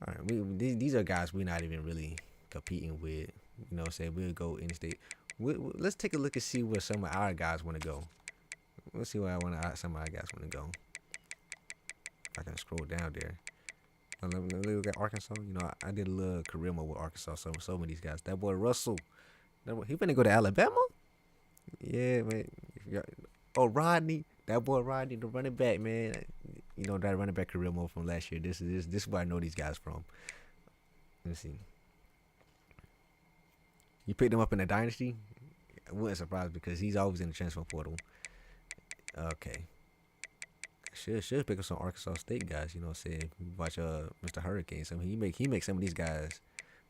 all right. These are guys we're not even really competing with. You know what I'm saying? We'll go in state. Let's take a look and see where some of our guys want to go. Let's see where some of our guys want to go. If I can scroll down there. Let me look at Arkansas. You know, I did a little career mode with Arkansas. So some of these guys. That boy Russell. He finna go to Alabama? Yeah, man. Oh, Rodney. That boy Rodney, the running back, man. You know, that running back career mode from last year. This is where I know these guys from. Let me see. You picked him up in the Dynasty? I wasn't surprised because he's always in the transfer portal. Okay. Should pick up some Arkansas State guys, you know what I'm saying? Watch MrHurriicane. He makes some of these guys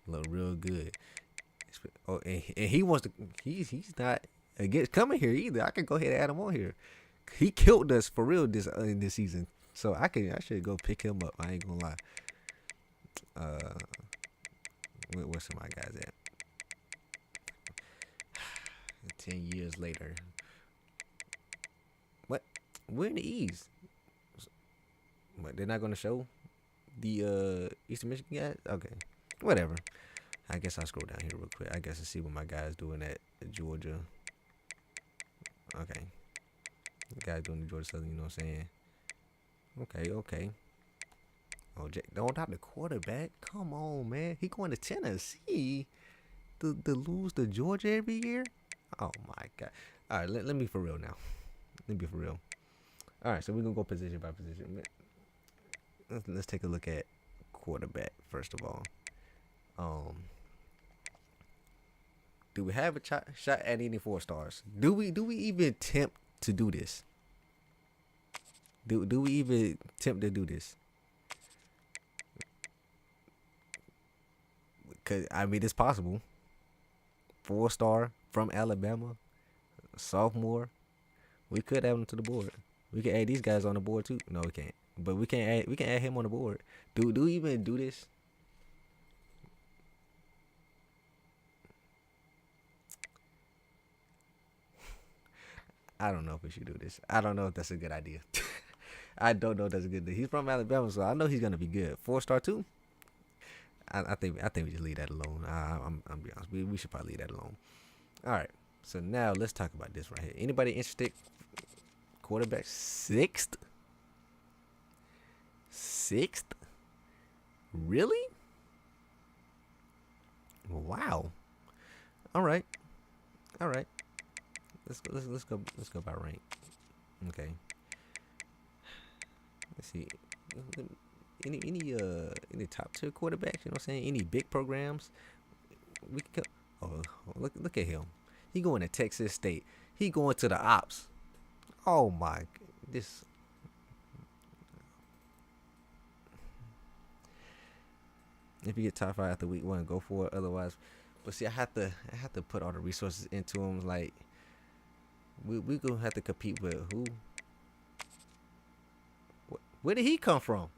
look real good. Oh, and he wants to he's not against coming here either. I can go ahead and add him on here. He killed us for real in this season. So I should go pick him up. I ain't gonna lie. Where's some of my guys at? 10 years later. What? We're in the East. But they're not gonna show the Eastern Michigan guys? Okay. Whatever. I guess I'll scroll down here real quick. I guess to see what my guy's doing at Georgia. Okay. The guy's doing the Georgia Southern, you know what I'm saying? Okay. Oh, don't have the quarterback. Come on, man. He going to Tennessee to lose to Georgia every year? Oh, my God. All right, let me for real now. Let me be for real. All right, so we're going to go position by position. Let's take a look at quarterback, first of all. Do we have a shot at any 4 stars? Do we even attempt to do this? Do we even attempt to do this? Because, I mean, it's possible. 4-star from Alabama, sophomore. We could add him to the board. We can add these guys on the board too. No, we can't. But we can add him on the board. Do we even do this? I don't know if we should do this. I don't know if that's a good idea. I don't know if that's a good idea. He's from Alabama, so I know he's gonna be good. 4-star too. I think we just leave that alone. I'm be honest. We should probably leave that alone. All right. So now let's talk about this right here. Anybody interested? Quarterback 6th? Really? Wow. All right. Let's go by rank. Okay. Let's see. Any top tier quarterbacks? You know what I'm saying? Any big programs? We can go. Oh, look at him. He going to Texas State. He going to the Ops. Oh my, this. If you get top 5 after week 1, go for it. Otherwise, but see, I have to put all the resources into him. Like, we gonna have to compete with who? Where did he come from?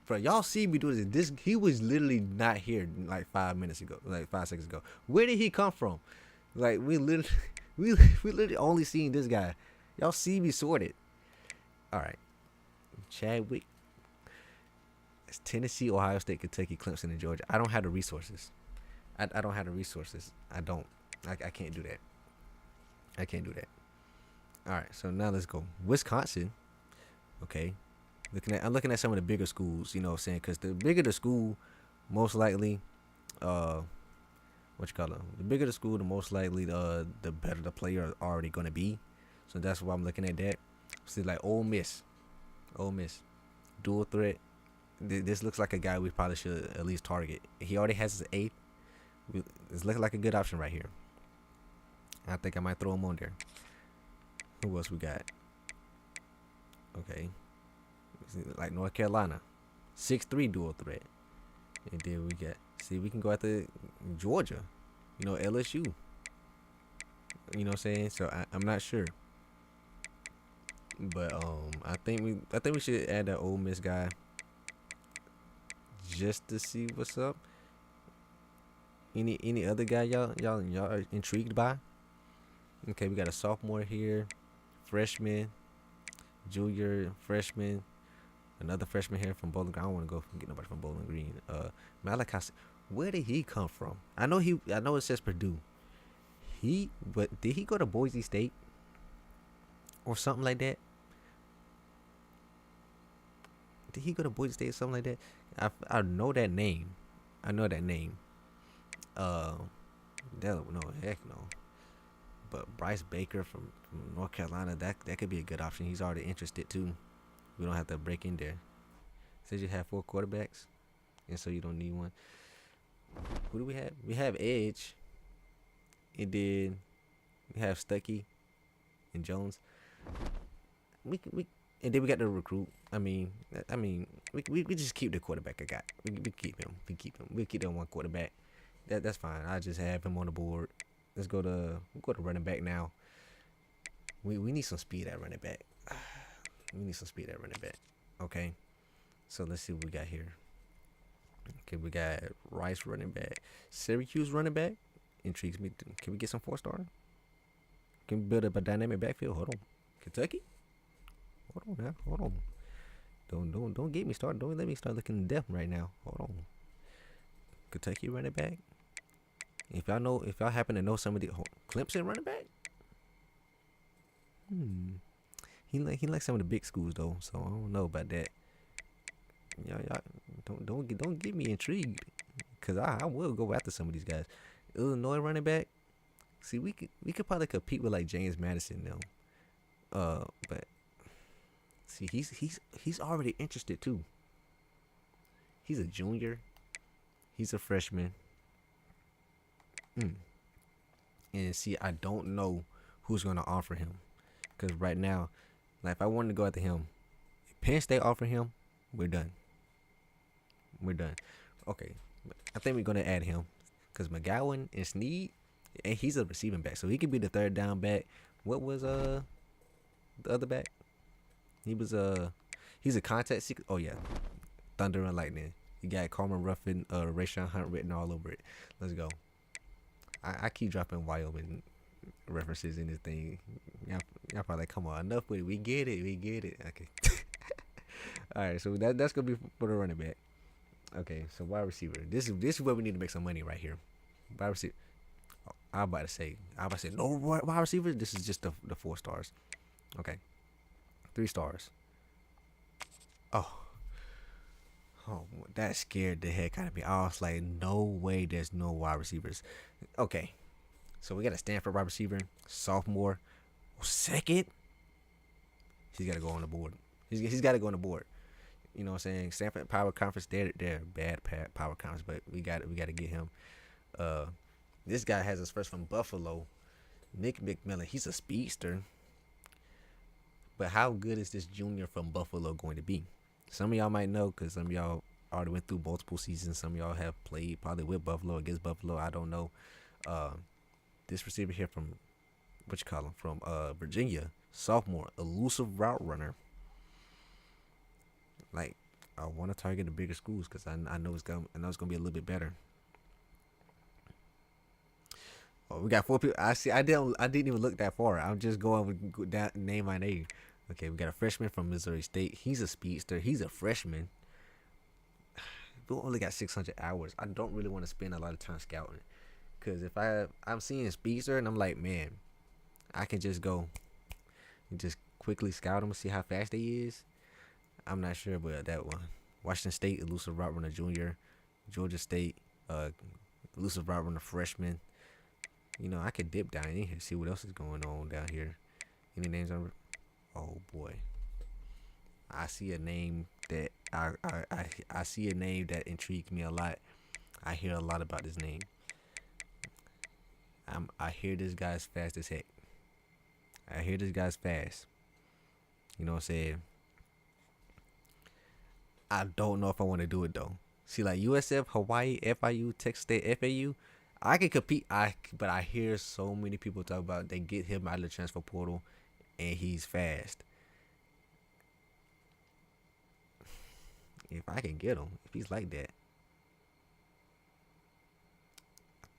Bro, y'all see me do this. He was literally not here like 5 minutes ago, like 5 seconds ago. Where did he come from? Like we literally, we literally only seen this guy. Y'all see me sorted. All right, Chadwick. It's Tennessee, Ohio State, Kentucky, Clemson, and Georgia. I don't have the resources. I don't have the resources. I don't. I can't do that. I can't do that. All right, so now let's go. Wisconsin. Okay. I'm looking at some of the bigger schools, you know what I'm saying? Because the bigger the school, most likely, what you call it? The bigger the school, the most likely the better the player already going to be. So that's why I'm looking at that. See, like Ole Miss, dual threat. This looks like a guy we probably should at least target. He already has his 8th. It's looking like a good option right here. I think I might throw him on there. Who else we got? Okay. Like North Carolina. 6'3" dual threat. And then we got, see, we can go after Georgia. You know, LSU. You know what I'm saying? So I'm not sure. But I think we should add that Ole Miss guy just to see what's up. Any other guy y'all are intrigued by? Okay, we got a sophomore here, freshman, junior, freshman, another freshman here from Bowling Green. I don't want to go get nobody from Bowling Green. Malachi, where did he come from? I know it says Purdue. But did he go to Boise State or something like that? Did he go to Boise State or something like that? I know that name. No, heck no. But Bryce Baker from North Carolina, that could be a good option. He's already interested too. We don't have to break in there. Says you have 4 quarterbacks, and so you don't need one. Who do we have? We have Edge. And then we have Stuckey and Jones. And then we got the recruit. I mean, we just keep the quarterback I got. We keep him. We keep that one quarterback. That's fine. I just have him on the board. We'll go to running back now. We need some speed at running back. Okay. So let's see what we got here. Okay, we got Rice running back. Syracuse running back. Intrigues me. Can we get some 4-star? Can we build up a dynamic backfield? Hold on. Kentucky? Hold on. Don't get me started. Don't let me start looking in depth right now. Hold on. Kentucky running back. If y'all happen to know some of the Clemson running back. He like some of the big schools though, so I don't know about that. Y'all don't get me intrigued, cause I will go after some of these guys. Illinois running back. See, we could probably compete with like James Madison now. But see, he's already interested too. He's a junior. He's a freshman. And see, I don't know who's gonna offer him, cause right now, like if I wanted to go after him, if Penn State offer him, we're done. Okay, I think we're gonna add him, cause McGowan and Snead, and he's a receiving back, so he could be the 3rd down back. What was the other back? He's a contact seeker. Oh yeah, Thunder and Lightning. You got Carmen Ruffin, Rayshawn Hunt written all over it. Let's go. I keep dropping Wyoming references in this thing. Y'all probably like, come on, enough with it. We get it. Okay. All right, so that's gonna be for the running back. Okay, so wide receiver. This is where we need to make some money right here. Wide receiver. Oh, I was about to say no wide receiver. This is just the 4 stars. Okay, 3 stars. Oh, that scared the heck out of me. I was like, no way, there's no wide receivers. Okay, so we got a Stanford wide receiver, sophomore, 2nd. He's got to go on the board. He's got to go on the board. You know what I'm saying? Stanford Power Conference, they're bad Power Conference, but we got to get him. This guy has his first from Buffalo, Nick McMillan. He's a speedster. But how good is this junior from Buffalo going to be? Some of y'all might know, because some of y'all already went through multiple seasons. Some of y'all have played probably with Buffalo, against Buffalo. I don't know. This receiver here from, from Virginia, sophomore, elusive route runner. Like, I want to target the bigger schools because I know it's gonna be a little bit better. Oh, we got 4 people. I see. I didn't even look that far. I'm just going with that name by name. Okay, we got a freshman from Missouri State. He's a speedster. He's a freshman. We only got 600 hours. I don't really want to spend a lot of time scouting, because if I'm seeing a speedster and I'm like, man, I can just go and just quickly scout him and see how fast he is. I'm not sure about that one. Washington State, elusive route runner junior. Georgia State, elusive route runner freshman. You know, I could dip down in here, see what else is going on down here. Any names on? Oh boy, I see a name that I see a name that intrigues me a lot. I hear a lot about this name. I hear this guy's fast as heck. I hear this guy's fast. You know what I'm saying? I don't know if I want to do it though. See, like USF, Hawaii, FIU, Texas State, FAU, I can compete. But I hear so many people talk about they get him out of the transfer portal, and he's fast. If I can get him, if he's like that,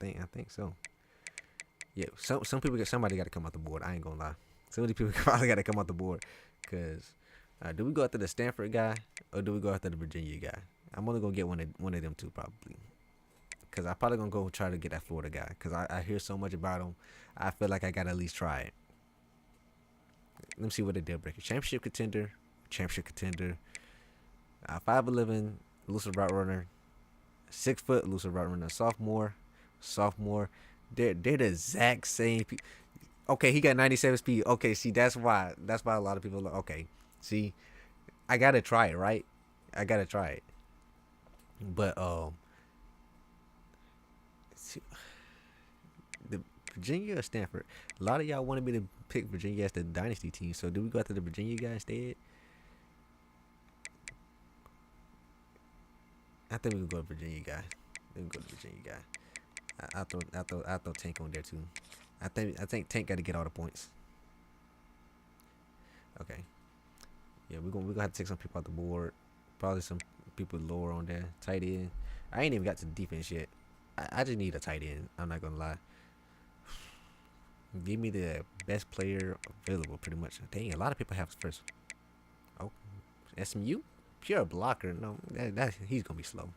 I think so. Yeah, some people somebody got to come off the board. I ain't gonna lie. Some of these people probably got to come off the board. Cause do we go after the Stanford guy or do we go after the Virginia guy? I'm only gonna get one of them two probably. Cause I probably gonna go try to get that Florida guy. Cause I hear so much about him. I feel like I gotta at least try it. Let me see what the deal breaker. Championship contender. 5'11" elusive route runner. 6 foot elusive route runner. Sophomore. They're the exact same people. Okay, he got 97 speed. Okay, see, that's why a lot of people are like, okay, see, I gotta try it, right? I gotta try it. But the Virginia or Stanford? A lot of y'all wanted me to pick Virginia as the Dynasty team. So do we go after the Virginia guy instead? I think we can go to Virginia guy. I'll throw Tank on there too. I think Tank got to get all the points. Okay. Yeah, we're gonna have to take some people off the board. Probably some people lower on there. Tight end. I ain't even got to the defense yet. I just need a tight end. I'm not gonna lie. Give me the best player available, pretty much. Dang, a lot of people have first. Oh, SMU? Pure blocker. No, that he's gonna be slow.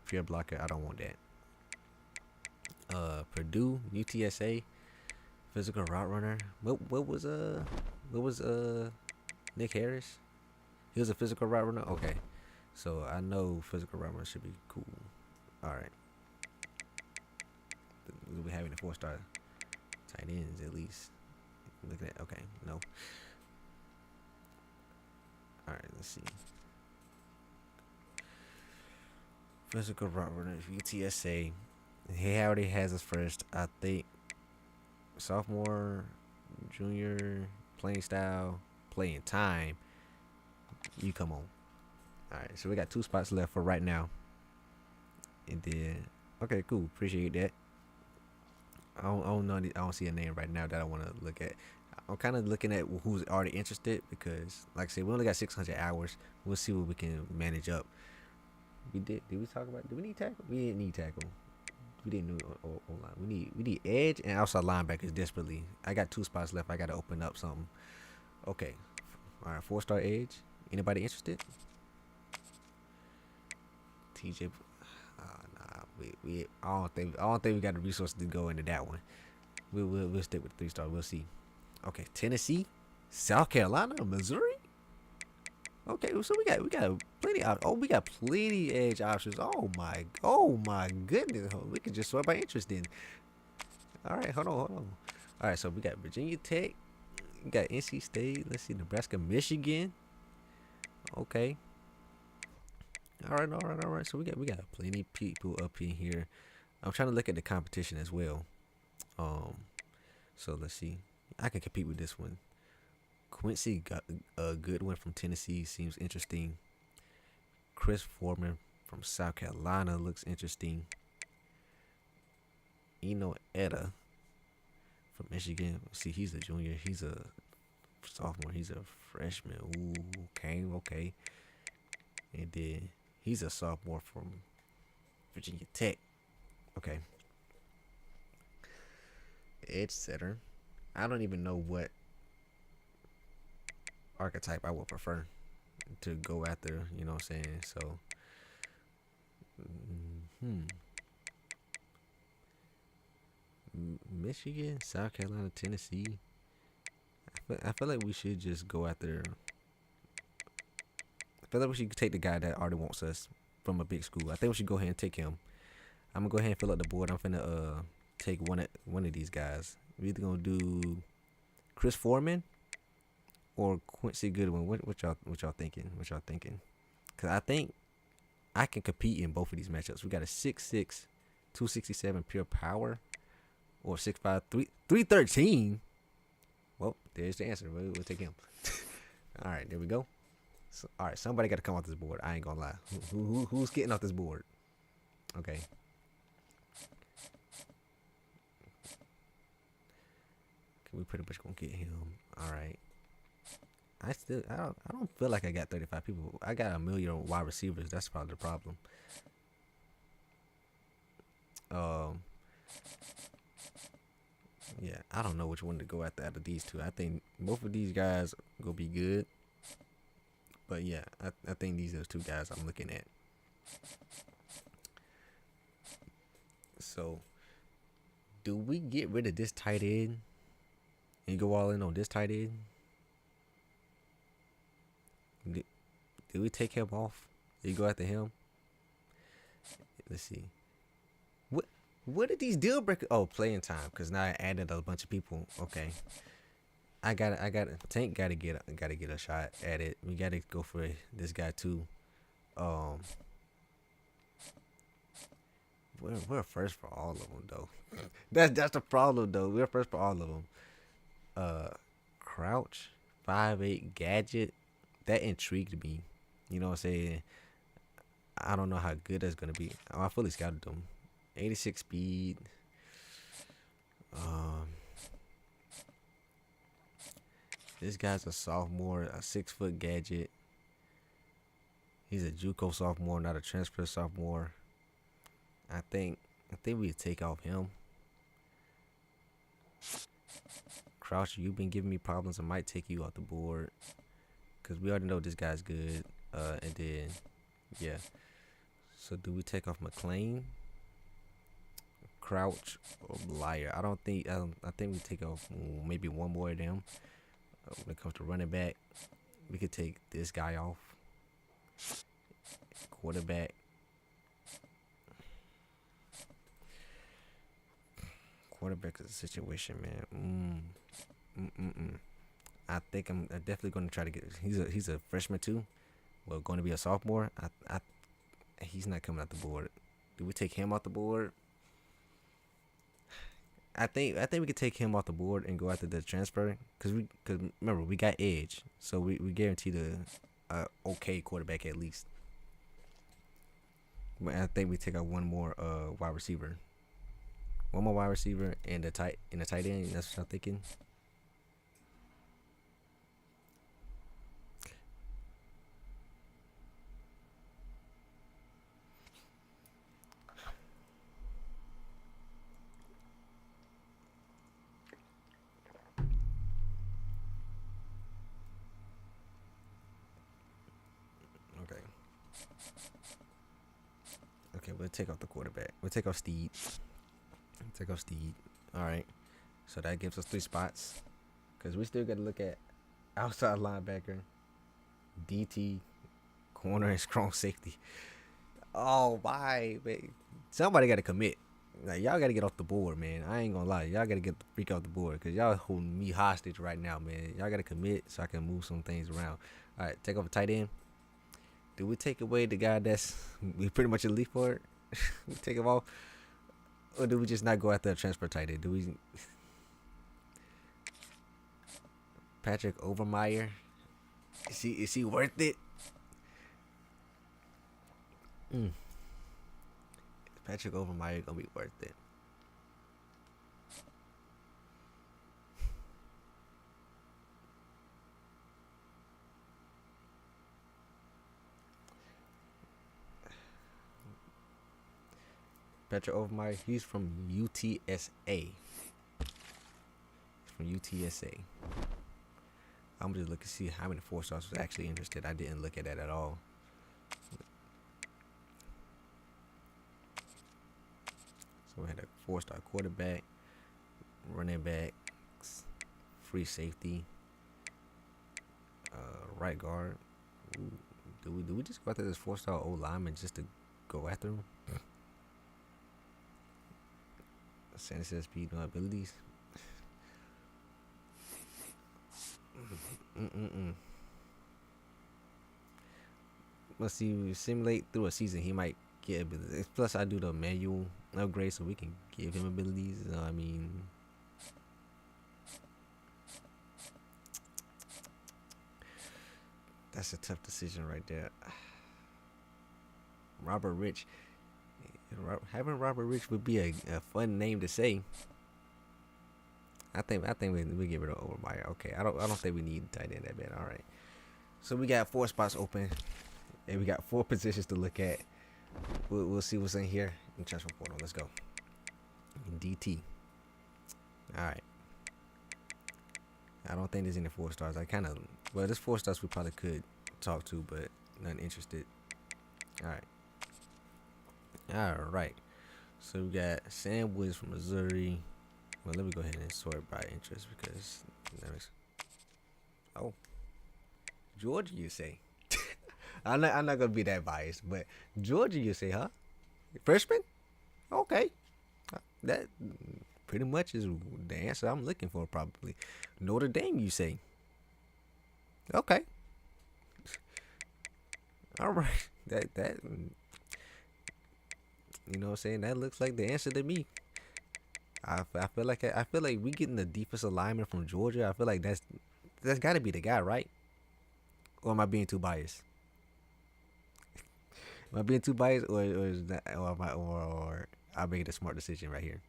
Pure blocker. I don't want that. Purdue, UTSA, physical route runner. What was Nick Harris? He was a physical route runner. Okay, so I know physical route runner should be cool. All right, we'll be having the 4-star tight ends at least. Look at that. Okay, no. All right, let's see. Physical route runner, UTSA. He already has his first, I think, sophomore, junior, playing style, playing time. You come on. All right, so we got 2 spots left for right now. And then, okay, cool. Appreciate that. I don't see a name right now that I want to look at. I'm kind of looking at who's already interested because, like I said, we only got 600 hours. We'll see what we can manage up. Did we talk about? Do we need tackle? We didn't need tackle. We didn't know O-line. We need edge and outside linebackers desperately. I got 2 spots left. I got to open up something. Okay. All right, 4-star edge. Anybody interested? TJ. Nah. I don't think we got the resources to go into that one. We'll stick with 3-star. We'll see. Okay, Tennessee, South Carolina, Missouri. Okay, so we got plenty. We got plenty edge options. Oh my goodness. We can just sort by interest in. All right, hold on. All right, so we got Virginia Tech. We got NC State. Let's see, Nebraska, Michigan. Okay. All right. So we got plenty of people up in here. I'm trying to look at the competition as well. So let's see. I can compete with this one. Quincy Goodwin from Tennessee seems interesting. Chris Foreman from South Carolina looks interesting. Eno Etta from Michigan. See, he's a junior. He's a sophomore. He's a freshman. Ooh, okay. And then he's a sophomore from Virginia Tech. Okay. Edge setter. I don't even know what archetype I would prefer to go after. You know what I'm saying? So, Michigan, South Carolina, Tennessee. I feel like we should just go after. I feel like we should take the guy that already wants us from a big school. I think we should go ahead and take him. I'm gonna go ahead and fill up the board. I'm finna take one of these guys. We're either gonna do Chris Foreman or Quincy Goodwin. What y'all thinking? Cause I think I can compete in both of these matchups. We got a 6'6", 267 pure power, or 6'5", 313. Well, there's the answer. We'll take him. All right, there we go. So, all right, somebody got to come off this board. I ain't gonna lie. Who's getting off this board? Okay. We pretty much gonna get him. All right. I don't feel like I got 35 people. I got a million wide receivers. That's probably the problem. Yeah, I don't know which one to go after out of these two. I think both of these guys gonna be good. But yeah, I think these are the two guys I'm looking at. So, do we get rid of this tight end and go all in on this tight end? Did we take him off? Did you go after him? Let's see. What did these deal breakers? Oh, playing time. Cause now I added a bunch of people. Okay. I got Tank gotta get a shot at it. We gotta go for this guy too. We're first for all of them though. That's the problem though. We're first for all of them. Crouch, 5'8" gadget. That intrigued me. You know what I'm saying? I don't know how good that's gonna be. Oh, I fully scouted them. 86 speed. This guy's a sophomore, a 6-foot gadget. He's a JUCO sophomore, not a transfer sophomore. I think we take off him. Crouch, you've been giving me problems. I might take you off the board because we already know this guy's good. And then, yeah. So do we take off McLean, Crouch, or Liar? I think we take off maybe one more of them. When it comes to running back, we could take this guy off. Quarterback. Quarterback is a situation, man. I think I'm definitely going to try to get. He's a freshman too. Well, going to be a sophomore. He's not coming off the board. Do we take him off the board? I think we could take him off the board and go after the transfer because remember we got edge, so we guaranteed a okay quarterback at least. But I think we take out one more wide receiver. One more wide receiver and the tight end. That's what I'm thinking. Okay, we'll take off the quarterback. We'll take off Steed. All right. So that gives us 3 spots. Because we still got to look at outside linebacker, DT, corner, and strong safety. Oh, my. Man. Somebody got to commit. Like, y'all got to get off the board, man. I ain't going to lie. Y'all got to get the freak off the board. Because y'all holding me hostage right now, man. Y'all got to commit so I can move some things around. All right, take off a tight end. Do we take away the guy we pretty much elite for it? We take him off? Or do we just not go after a transfer tight end? Do we... Patrick Overmeyer? Is he worth it? Is Patrick Overmeyer gonna be worth it? Patrick Overmeyer. He's from UTSA. He's from UTSA. I'm just looking to see how many 4-stars was actually interested. I didn't look at that at all. So we had a 4-star quarterback, running backs, free safety, right guard. Ooh, do we just go after this 4-star old lineman just to go after him? Sensor speed, no abilities. Let's see. Simulate through a season, he might get abilities. Plus, I do the manual upgrade so we can give him abilities. I mean, that's a tough decision right there. Robert Rich. Having Robert Rich would be a fun name to say. I think we give it an Overmeyer. Okay, I don't think we need tight end that bad. All right. So we got 4 spots open, and we got 4 positions to look at. We'll see what's in here in transfer portal. Let's go. DT. All right. I don't think there's any 4-stars. There's 4-stars we probably could talk to, but not interested. All right. So we got Sam Woods from Missouri. Well, let me go ahead and sort by interest because Georgia, you say? I'm not gonna be that biased, but Georgia, you say, huh? Freshman? Okay, that pretty much is the answer I'm looking for. Probably Notre Dame, you say? Okay, all right. That you know what I'm saying? That looks like the answer to me. I feel like we getting the defensive lineman from Georgia. I feel like that's got to be the guy, right? Or am I being too biased? Am I being too biased, or is that, or I made a smart decision right here?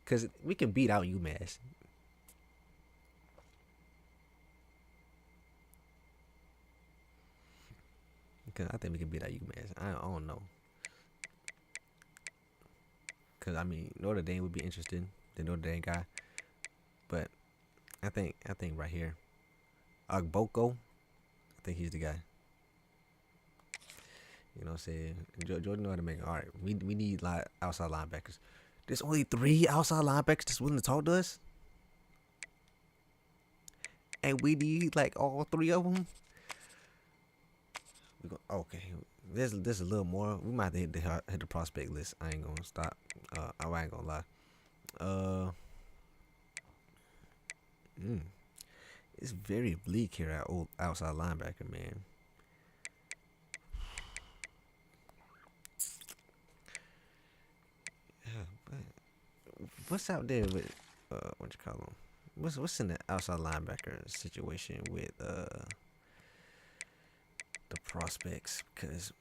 Because we can beat out UMass. I think we can beat out UMass. I don't know. Because I mean, Notre Dame would be interesting. The Notre Dame guy, but I think right here, Ogboko, I think he's the guy. You know what I'm saying? Jordan know how to make it. All right, we need like outside linebackers. There's only 3 outside linebackers that's willing to talk to us, and we need like all 3 of them. Okay, there's a little more. We might have to hit the prospect list. I ain't gonna stop. I ain't gonna lie. It's very bleak here at old outside linebacker, man. What's out there with what you call them? What's in the outside linebacker situation with the prospects? Because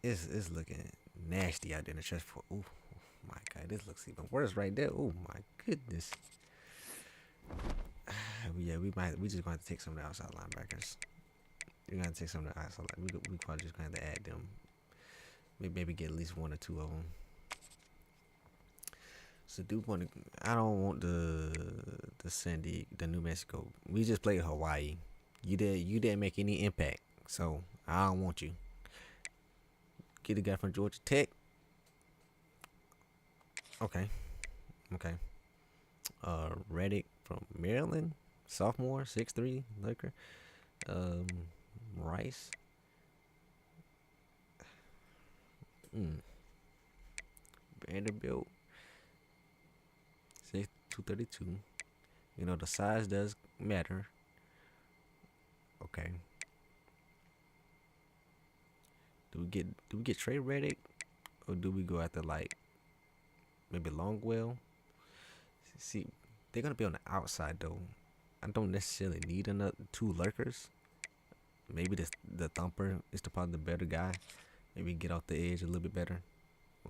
it's looking nasty out there in the stretch for. Ooh, my God, this looks even worse right there. Oh my goodness. Yeah, we just gonna have to take some of the outside linebackers. We're gonna take some of the outside. We probably just gonna have to add them. Maybe get at least 1 or 2 of them. So I don't want the New Mexico. We just played Hawaii. You didn't make any impact, so I don't want you. Get a guy from Georgia Tech. Okay. Reddick from Maryland, sophomore, 6'3", Laker. Rice. Vanderbilt. 232. You know, the size does matter. Okay. Do we get Trey Reddick, or do we go after like maybe Longwell? See, they're gonna be on the outside though. I don't necessarily need another 2 lurkers. Maybe the thumper is probably the better guy. Maybe get off the edge a little bit better.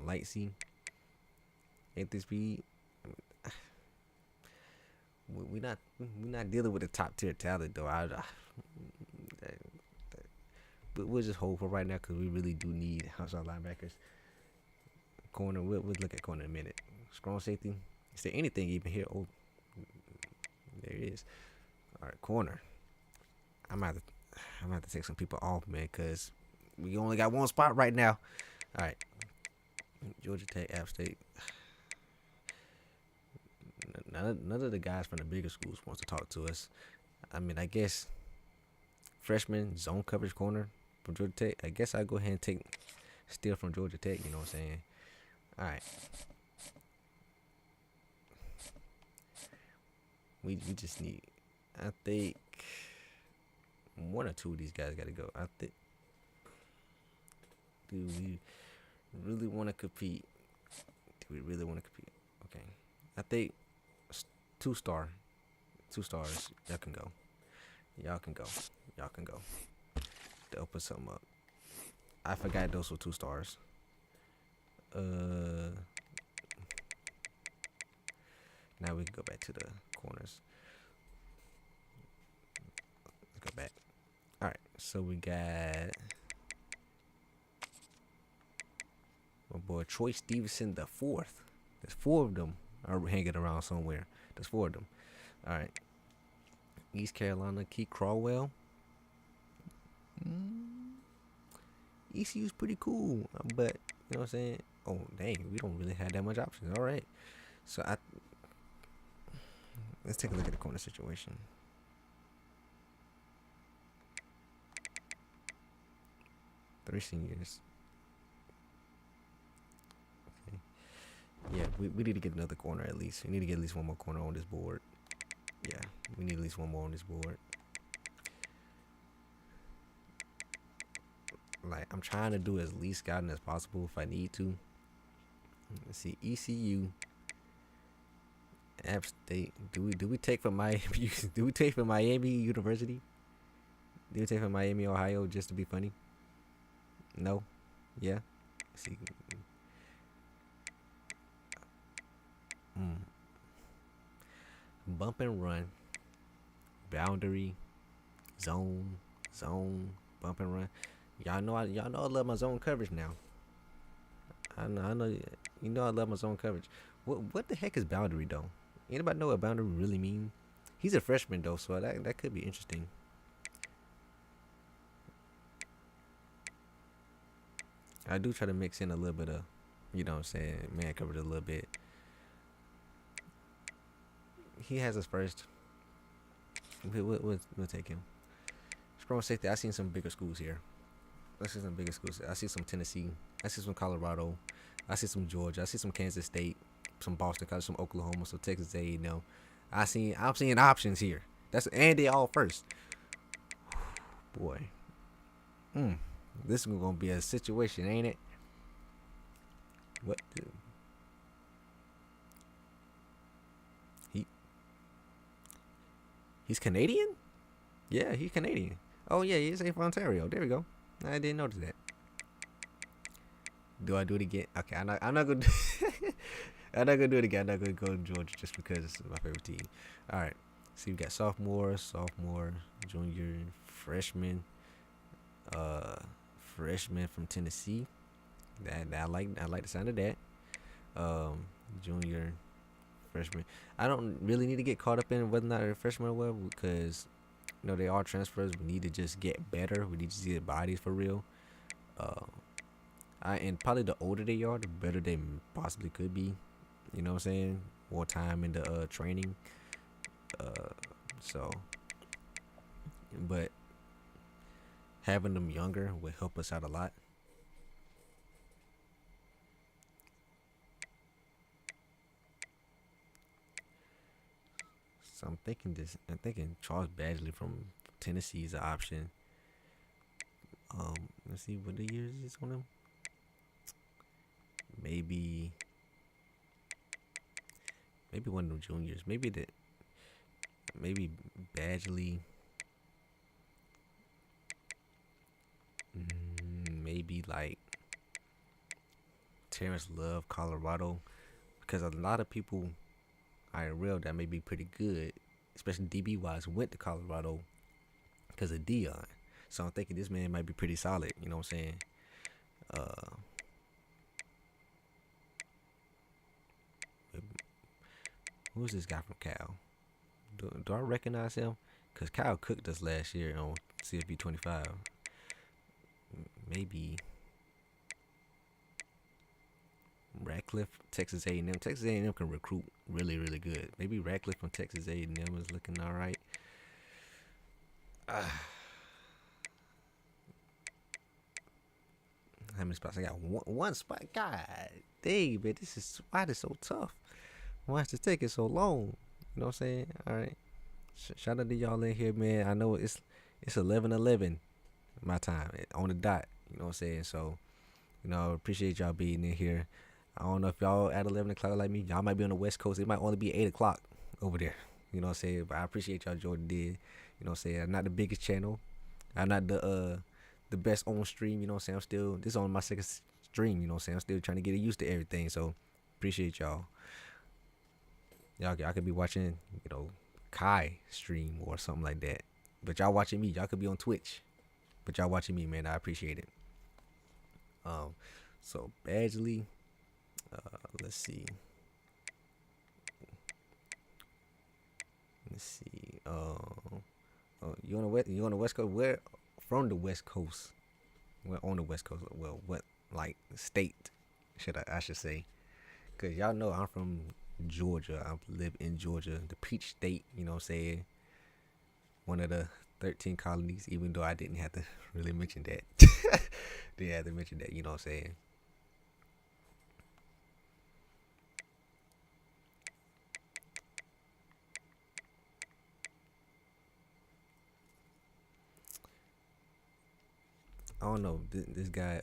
Lightsy. 8th speed. We're not dealing with the top tier talent though. But we'll just hold for right now because we really do need outside linebackers. corner. We'll look at corner in a minute. Strong safety. Is there anything even here? Oh, there it is. All right, corner. I'm gonna have to take some people off, man, because we only got one spot right now. All right, Georgia Tech, App State. None of the guys from the bigger schools wants to talk to us. I mean, I guess freshman zone coverage corner from Georgia Tech. I guess I'll go ahead and take Steele from Georgia Tech. You know what I'm saying? All right. We just need, I think, one or two of these guys got to go. I think. Do we really want to compete? Okay. I think two stars. Y'all can go. They'll put something up. I forgot those were 2 stars. Now we can go back to the corners. Let's go back. All right, so we got my boy Troy Stevenson the 4th. There's 4 of them are hanging around somewhere. There's 4 of them. All right. East Carolina, Keith Crawwell. ECU's pretty cool, but you know what I'm saying? Oh, dang, we don't really have that much options. All right. So let's take a look at the corner situation. Three seniors. Okay. Yeah, we need to get another corner at least. We need to get at least one more corner on this board. Yeah, we need at least one more on this board. Like, I'm trying to do as least scouting as possible if I need to. Let's see, ECU, App State. Do we take from Miami? Do we take from Miami University? Do we take from Miami, Ohio, just to be funny? No. Yeah. Let's see. Bump and run. Boundary. Zone. Bump and run. Y'all know I love my zone coverage now. I know you know I love my zone coverage. What the heck is boundary though? Anybody know what boundary really mean? He's a freshman though, so that could be interesting. I do try to mix in a little bit of, you know what I'm saying, man coverage a little bit. He has his first. We'll take him. Strong safety. I seen some bigger schools here. I see some bigger schools. I see some Tennessee. I see some Colorado. I see some Georgia. I see some Kansas State. Some Boston College. Some Oklahoma. Some Texas A&M. I'm seeing options here. And they all first. Boy. This is gonna be a situation, ain't it? What? He's Canadian? Yeah, he's Canadian. Oh yeah, he's from Ontario. There we go. I didn't notice that. Do I do it again? Okay, I'm not gonna I'm not gonna do it again. I'm not gonna go to Georgia just because it's my favorite team. Alright. See, we got sophomore, junior, freshman, freshman from Tennessee. That I like the sound of that. Junior, freshman. I don't really need to get caught up in whether or not they're freshmen or what, because you know they are transfers. We need to just get better. We need to see the bodies for real. And probably the older they are, the better they possibly could be. You know what I'm saying? More time in the training. But having them younger would help us out a lot. So I'm thinking Charles Badgley from Tennessee is an option. Let's see, what the years is on him? Maybe one of them juniors. Maybe Badgley. Maybe like Terrence Love, Colorado, because a lot of people IRL that may be pretty good, especially DB wise, went to Colorado because of Dion. So I'm thinking this man might be pretty solid. You know what I'm saying? Who's this guy from Cal? Do I recognize him? Cause Cal cooked us last year on CFB 25. Maybe Radcliffe, Texas A&M. Texas A&M can recruit really, really good. Maybe Radcliffe from Texas A&M is looking all right. How many spots? I got one spot. God dang, man, why this so tough? Why is this taking so long? You know what I'm saying? All right. Shout out to y'all in here, man. I know it's 11:11 my time on the dot. You know what I'm saying? So, I appreciate y'all being in here. I don't know if y'all at 11 o'clock like me. Y'all might be on the West Coast. It might only be 8 o'clock over there. You know what I'm saying? But I appreciate y'all Jordan did. You know what I'm saying? I'm not the biggest channel. I'm not the best on stream. You know what I'm saying? This is on my second stream. You know what I'm saying? I'm still trying to get used to everything. So appreciate y'all. Y'all could be watching, Kai stream or something like that. But y'all watching me. Y'all could be on Twitch. But y'all watching me, man. I appreciate it. So Badgley, let's see. You on the West Coast? Where from the West Coast? We're on the West Coast. Well, what state I should say? Cause y'all know I'm from Georgia. I live in Georgia, the Peach State. You know what I'm saying? One of the 13 colonies. Even though I didn't have to really mention that. Didn't have to mention that. You know what I'm saying? I don't know this guy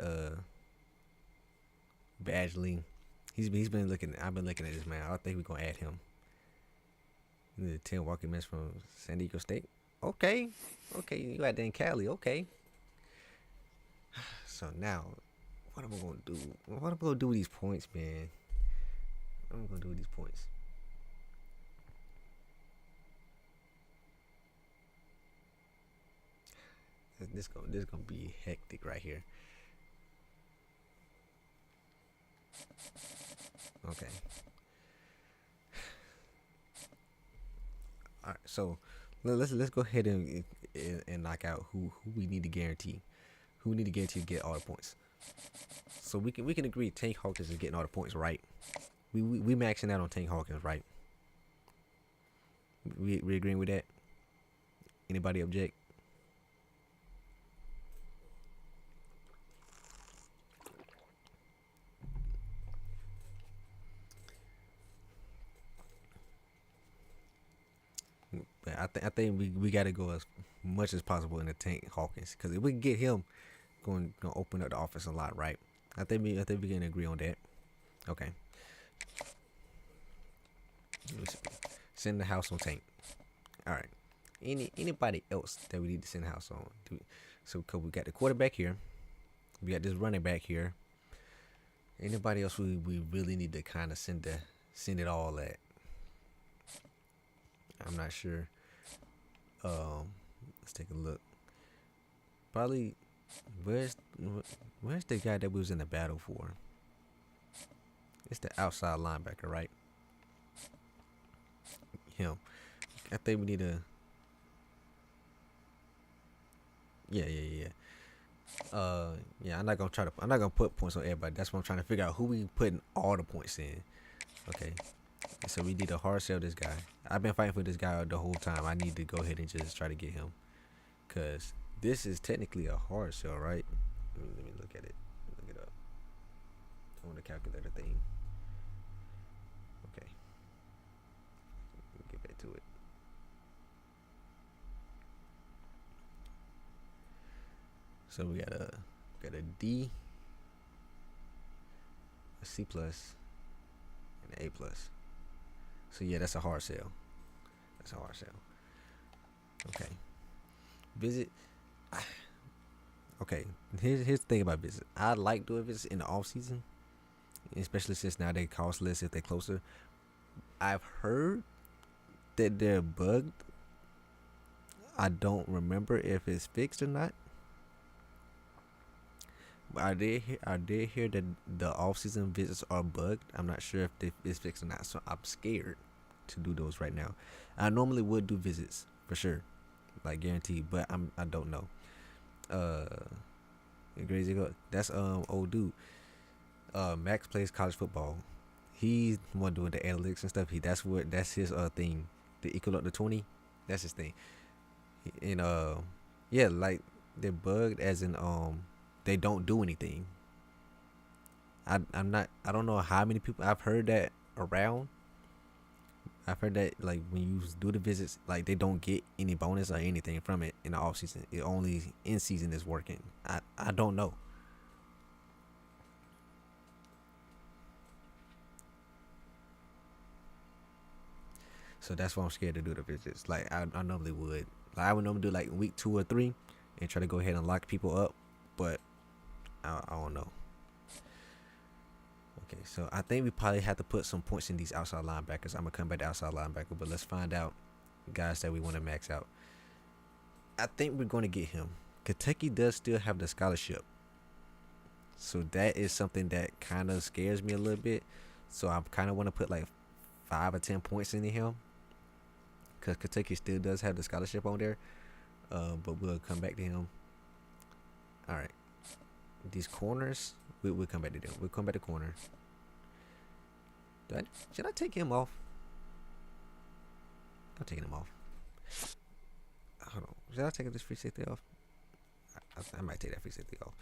Badgley. He's been looking. I've been looking at this man. I think we're gonna add him. The 10 walking minutes from San Diego State. Okay, you out there in Cali. Okay. So now, what am I gonna do? What am I gonna do with these points, man? What am I gonna do with these points? This gonna be hectic right here. Okay. All right. So let's go ahead and knock out who we need to guarantee. Who we need to guarantee to get all the points. So we can agree Tank Hawkins is getting all the points, right? We maxing out on Tank Hawkins, right? We agreeing with that? Anybody object? I think we got to go as much as possible in the Tank Hawkins, because if we can get him, going to open up the offense a lot, right? I think we can agree on that. Okay. Send the house on Tank. All right. Anybody else that we need to send the house on? So cause we got the quarterback here, we got this running back here. Anybody else we really need to kind of send it all at? I'm not sure. Let's take a look. Probably where's the guy that we was in the battle for? It's the outside linebacker, right? Him. I think we need to. Yeah. I'm not gonna put points on everybody. That's what I'm trying to figure out, who we putting all the points in. Okay. So we need to hard sell this guy. I've been fighting for this guy the whole time. I need to go ahead and just try to get him, cause this is technically a hard sell, right? Let me look at it. Look it up on the calculator thing. Okay. Let me get back to it. So we got a D, a C plus, and an A plus. So yeah, that's a hard sell. Okay. Visit. Okay. Here's the thing about visit. I like doing visits in the off season, especially since now they cost less if they're closer. I've heard that they're bugged. I don't remember if it's fixed or not. I did hear that the off-season visits are bugged. I'm not sure if it's fixed or not, so I'm scared to do those right now. I normally would do visits for sure, like guaranteed, but I don't know. Crazy. That's old dude. Max plays college football. He's the one doing the analytics and stuff. That's his thing. The equal up to 20. That's his thing. And yeah, like they're bugged as in they don't do anything. I don't know how many people I've heard that around. I've heard that like when you do the visits, like they don't get any bonus or anything from it in the off season. It only in season is working. I don't know. So that's why I'm scared to do the visits. Like I normally would. Like I would normally do like week 2 or 3 and try to go ahead and lock people up, but I don't know. Okay, so I think we probably have to put some points in these outside linebackers. I'm gonna come back to outside linebacker, but let's find out guys that we want to max out. I think we're going to get him. Kentucky does still have the scholarship, so that is something that kind of scares me a little bit. So I kind of want to put like 5 or 10 points into him, because Kentucky still does have the scholarship on there. But we'll come back to him. All right, these corners, we'll come back to them. We'll come back to corner. Should I take him off? I'm taking him off. Hold on. Should I take this free safety off? I might take that free safety off.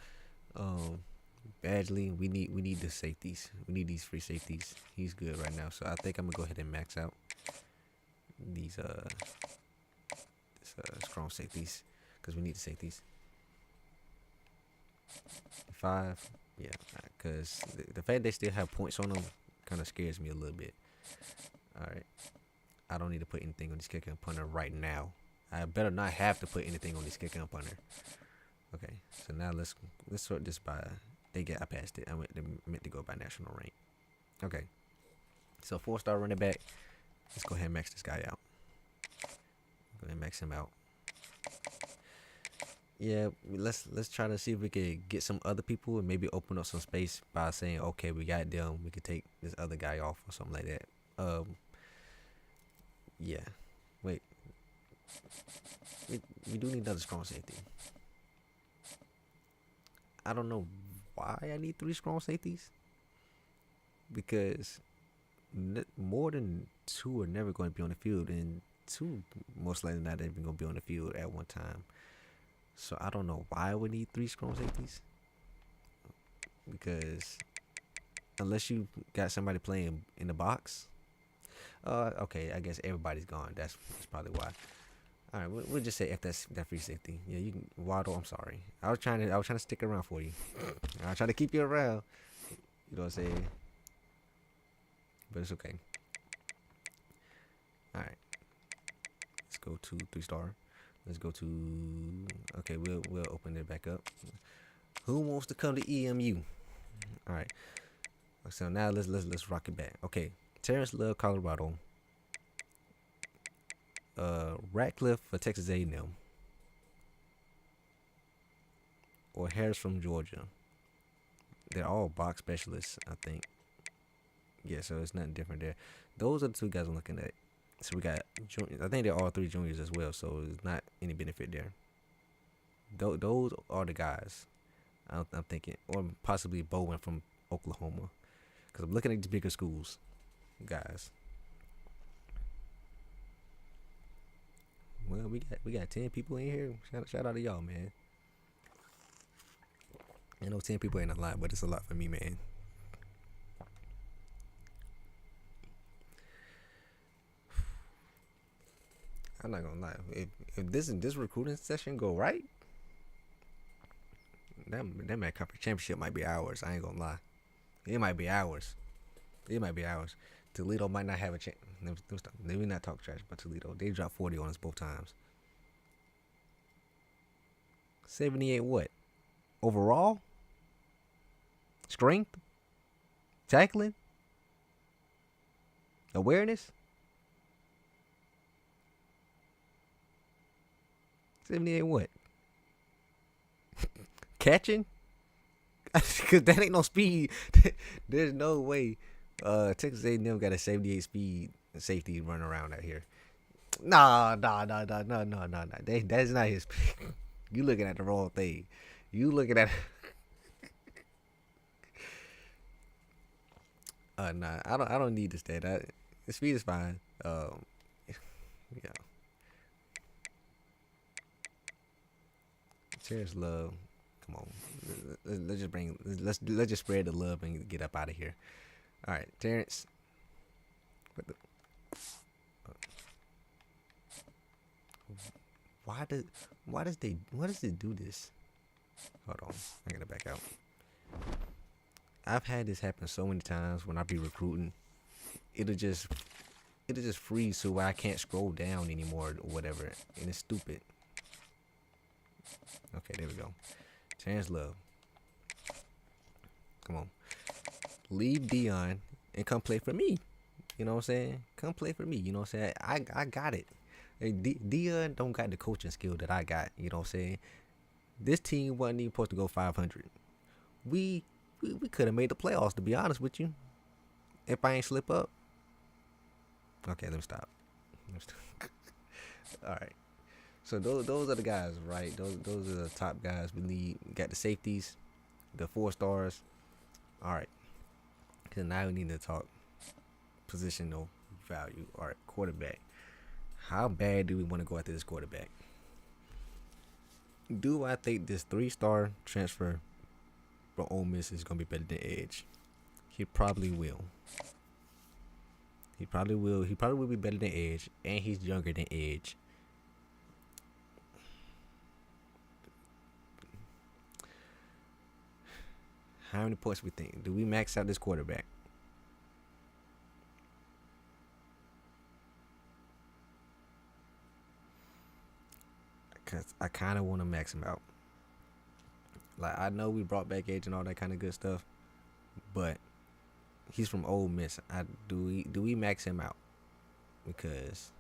Badgley, we need the safeties. We need these free safeties. He's good right now, so I think I'm gonna go ahead and max out these strong safeties, because we need the safeties. 5, yeah, because the fact they still have points on them kind of scares me a little bit. All right, I don't need to put anything on this kicker and punter right now. I better not have to put anything on this kicker and punter. Okay, so now let's sort this by. I passed it. I meant to go by national rank. Okay, so 4-star running back. Let's go ahead and max this guy out. Go ahead and max him out. Yeah, let's try to see if we can get some other people and maybe open up some space by saying, okay, we got them. We could take this other guy off or something like that. Yeah. Wait. We do need another strong safety. I don't know why I need 3 strong safeties, because more than 2 are never going to be on the field, and 2 most likely not even going to be on the field at one time. So I don't know why we need 3 strong safeties, because unless you got somebody playing in the box, okay, I guess everybody's gone. That's probably why. All right, we'll just say if that's that free safety. Yeah, you can Waddle. I'm sorry. I was trying to stick around for you. I was trying to keep you around. You know what I'm saying? But it's okay. All right. Let's go to 3-star. Let's go to. Okay, we'll open it back up. Who wants to come to EMU? All right. So now let's rock it back. Okay, Terrence Love, Colorado. Ratcliffe for Texas A&M, or Harris from Georgia. They're all box specialists, I think. Yeah, so it's nothing different there. Those are the 2 guys I'm looking at. So we got juniors. I think they're all 3 juniors as well, so there's not any benefit there. Those are the guys I'm thinking, or possibly Bowen from Oklahoma, because I'm looking at the bigger schools, guys. Well, we got 10 people in here. Shout out to y'all, man. I know 10 people ain't a lot, but it's a lot for me, man. I'm not gonna lie. If this recruiting session go right, that Mac Conference Championship might be ours. I ain't gonna lie. It might be ours. Toledo might not have a chance. Let me not talk trash about Toledo. They dropped 40 on us both times. 78 what? Overall? Strength? Tackling? Awareness? 78 what? Catching? Because that ain't no speed. There's no way Texas A&M got a 78 speed safety run around out here. Nah. That's not his pick. You looking at the wrong thing. You looking at. Nah. I don't need the stat. The speed is fine. Yeah. Cheers, love. Come on. Let's just bring. Let's just spread the love and get up out of here. All right, Terrence. What the? Why does it do this? Hold on, I gotta back out. I've had this happen so many times when I be recruiting. It'll just freeze so I can't scroll down anymore or whatever, and it's stupid. Okay, there we go. Chance love. Come on. Leave Dion and come play for me. You know what I'm saying? Come play for me. You know what I'm saying? I got it. Hey, Dion don't got the coaching skill that I got. You know what I'm saying? This team wasn't even supposed to go 500. We could have made the playoffs, to be honest with you. If I ain't slip up. Okay, let me stop. All right. So those are the guys, right? Those are the top guys we need. We got the safeties, the 4 stars. All right. Because now we need to talk positional value. All right, quarterback. How bad do we want to go after this quarterback? Do I think this 3-star transfer from Ole Miss is going to be better than Edge? He probably will. He probably will be better than Edge, and he's younger than Edge. How many points we think? Do we max out this quarterback? Because I kind of want to max him out. Like, I know we brought back Edge and all that kind of good stuff, but he's from Ole Miss. Do we max him out? Because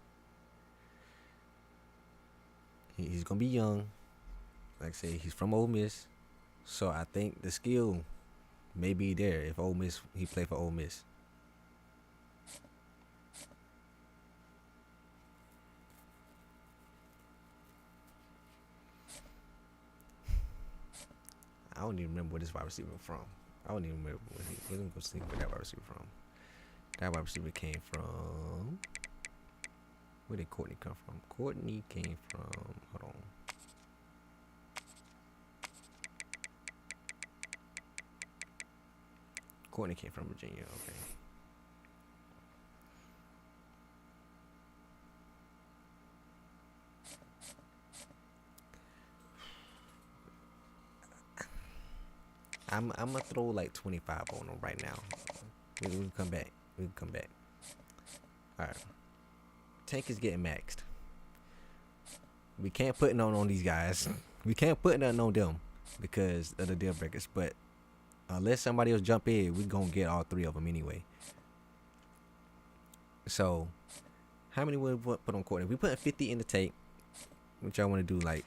he's going to be young. Like I say, he's from Ole Miss. So I think the skill may be there if he played for Ole Miss. I don't even remember where this wide receiver from. I don't even remember where he wasn't going to see where that wide receiver from. That wide receiver came from. Where did Courtney come from? Courtney came from. Hold on. Courtney came from Virginia. Okay. I'm gonna throw like 25 on him right now. We can come back. All right. Tank is getting maxed. We can't put nothing on these guys. We can't put nothing on them because of the deal breakers. But unless somebody else jump in, we gonna get all 3 of them anyway. So, how many would we put on Courtney? We put 50 in the tank. What y'all want to do? Like,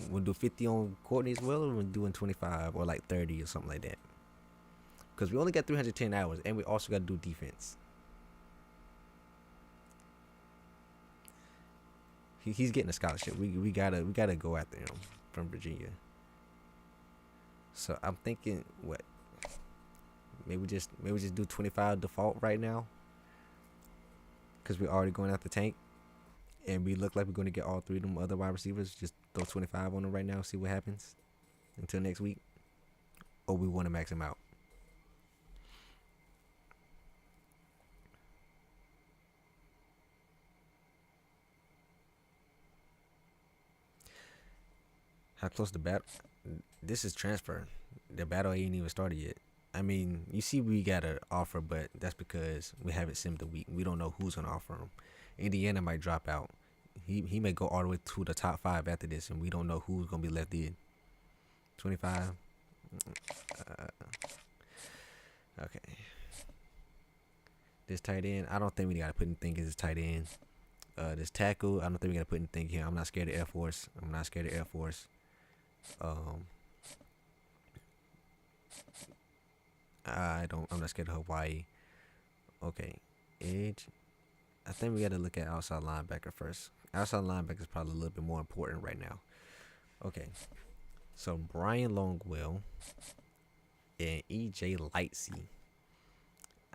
we'll do 50 on Courtney as well, or we're doing 25 or like 30 or something like that. Because we only got 310 hours, and we also got to do defense. He's getting a scholarship. We gotta go after him from Virginia. So I'm thinking, what? Maybe just do 25 default right now. Because we're already going after Tank, and we look like we're going to get all 3 of them other wide receivers. Just throw 25 on them right now, see what happens until next week. Or we want to max him out. How close the battle? This is transfer. The battle ain't even started yet. I mean, you see we got an offer, but that's because we haven't simmed the week. We don't know who's going to offer him. Indiana might drop out. He may go all the way to the top 5 after this, and we don't know who's going to be left in. 25. Okay. This tight end, I don't think we got to put anything in this tight end. This tackle, I don't think we got to put anything here. I'm not scared of Air Force. I'm not scared of Hawaii. Okay. Edge. I think we got to look at outside linebacker first. Outside linebacker is probably a little bit more important right now. Okay, so Brian Longwell and EJ Lightsey.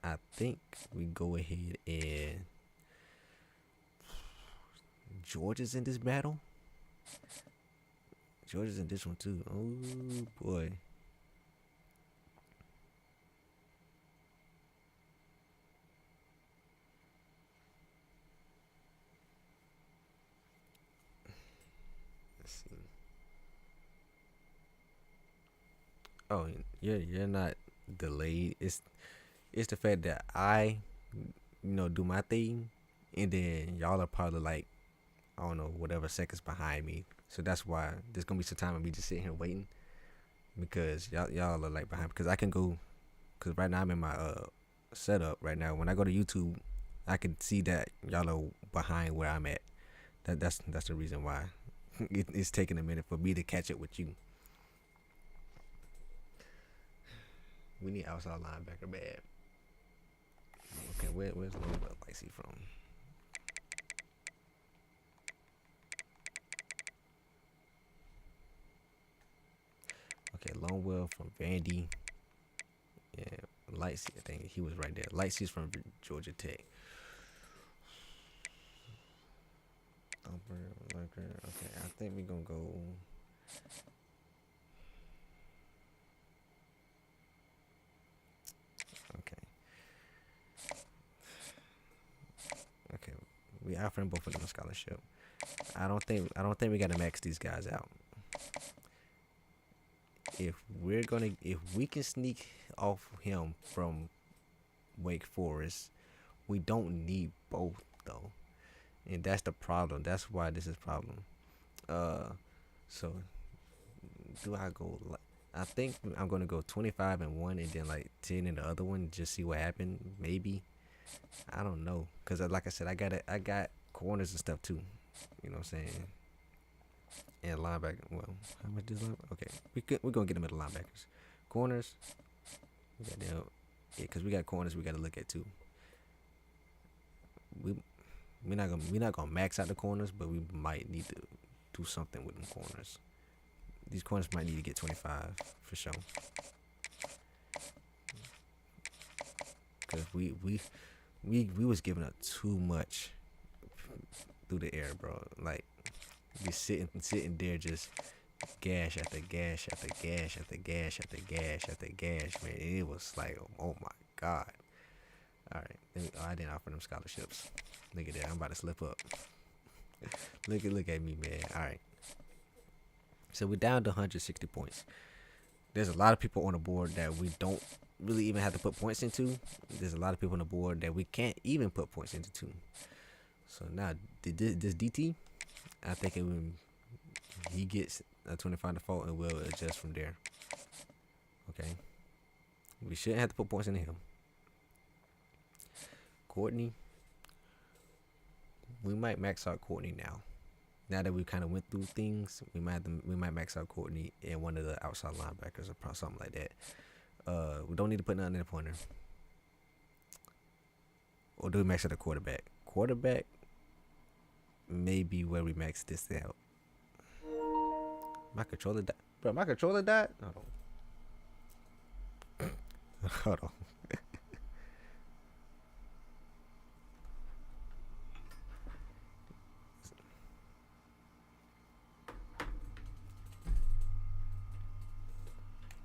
I think we go ahead and Georgia's in this battle. Georgia's in this one too. Oh boy. Let's see. Oh, you're not delayed. It's the fact that I, do my thing, and then y'all are probably like, I don't know, whatever seconds behind me. So that's why there's gonna be some time of me just sitting here waiting, because y'all are like behind. Because I can go, because right now I'm in my setup right now. When I go to YouTube, I can see that y'all are behind where I'm at. That's the reason why it's taking a minute for me to catch up with you. We need outside linebacker bad. Okay, where's Longwell Lightsey from? Okay, Longwell from Vandy. Yeah, Lightsey, I think he was right there. Lightsey's from Georgia Tech. Okay, I think we're gonna go. Okay, we offering both of them a scholarship. I don't think we gotta max these guys out. If we can sneak off him from Wake Forest, we don't need both though, and that's the problem. That's why this is a problem. So do I go? I think I'm gonna go 25 in one and then like 10 in the other one. Just see what happened. Maybe, I don't know, cause like I said, I got corners and stuff too. You know what I'm saying? And linebacker. Well, how much is linebacker? Okay, we're gonna get them at the linebackers. Corners. We got them. Yeah, cause we got corners we gotta look at too. We're not gonna max out the corners, but we might need to do something with them corners. These corners might need to get 25 for sure. Cause we was giving up too much through the air, bro. Like, be sitting there just gash after gash after gash after gash after gash after gash, man. It was like, oh my god. All right, I didn't offer them scholarships. Look at that, I'm about to slip up. look at me, man. All right, so we're down to 160 points. There's a lot of people on the board that we don't really even have to put points into. There's a lot of people on the board that we can't even put points into too. So now this DT, I think he gets a 25 default and we'll adjust from there. Okay, we shouldn't have to put points into him. Courtney, we might max out Courtney now. Now that we kind of went through things, we might max out Courtney and one of the outside linebackers or something like that. We don't need to put nothing in the pointer. Or do we max out the quarterback? Quarterback may be where we max this out. My controller died. Bro, my controller died? Hold on. Hold on.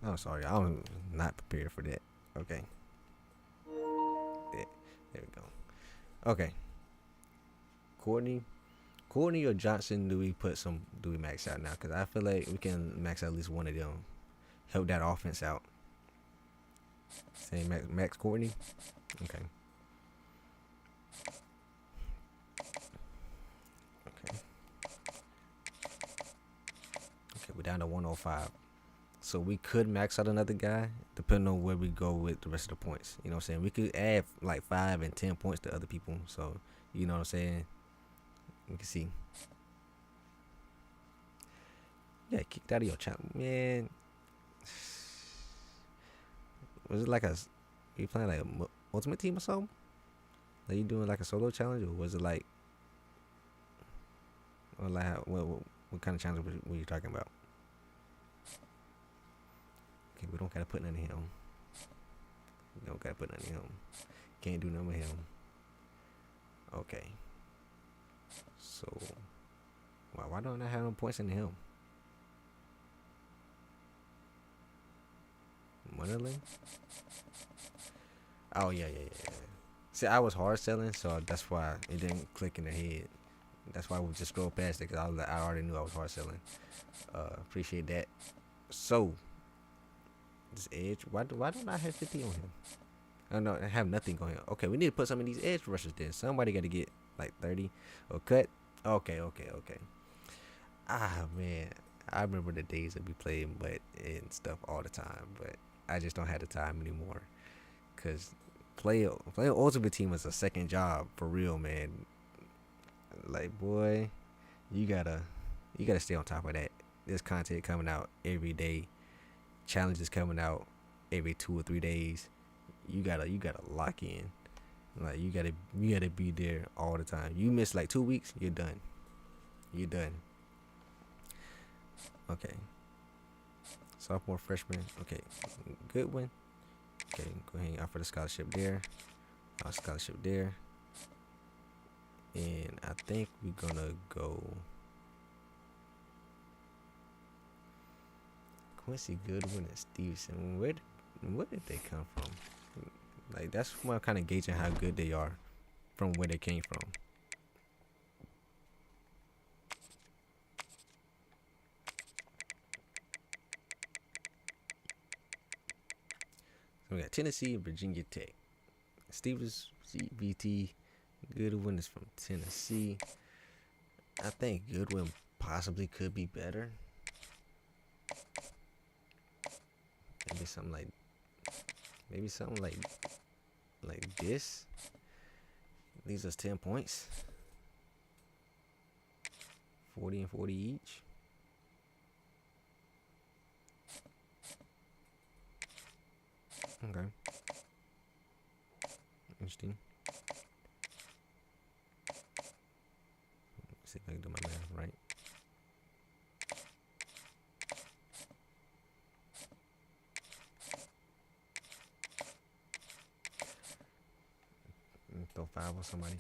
I'm sorry, I'm not prepared for that. Okay. There we go. Okay. Courtney or Johnson, do we max out now? Because I feel like we can max out at least one of them. Help that offense out. Say max Courtney? Okay. Okay, we're down to 105. So we could max out another guy depending on where we go with the rest of the points. You know what I'm saying? We could add like 5 and 10 points to other people. So, you know what I'm saying? We can see. Yeah, kicked out of your channel. Man. Was it like you playing like a ultimate team or something? Are you doing like a solo challenge, or was it like, or like what kind of challenge were you talking about? Okay, we don't gotta put none of him. We don't gotta put none of him. Can't do none with him. Okay. So, why don't I have no points in him? Wonderland? Oh, yeah. See, I was hard selling, so that's why it didn't click in the head. That's why we just scrolled past it, because I already knew I was hard selling. Appreciate that. So, this edge, why don't I have 50 on him? Oh, no, I have nothing on him. Okay, we need to put some of these edge rushers then. Somebody got to get like 30 or cut. Okay. Ah, man. I remember the days that we played and stuff all the time, but I just don't have the time anymore. Because playing Ultimate Team is a second job, for real, man. Like, boy, you gotta stay on top of that. There's content coming out every day. Challenges coming out every 2 or 3 days. You gotta lock in. Like, you gotta be there all the time. You miss like 2 weeks, you're done. Okay. Sophomore, freshman. Okay. Good one. Okay, go ahead and offer the scholarship there. Scholarship there. And I think we're gonna go Quincy Goodwin and Stevenson. Where did they come from? Like, that's why I'm kind of gauging how good they are from where they came from. So we got Tennessee and Virginia Tech. Stevens, CBT. Goodwin is from Tennessee. I think Goodwin possibly could be better. Maybe something like this. Leaves us 10 points. 40 and 40 each. Okay. Interesting. Let's see if I can do my math right. Throw 5 on somebody.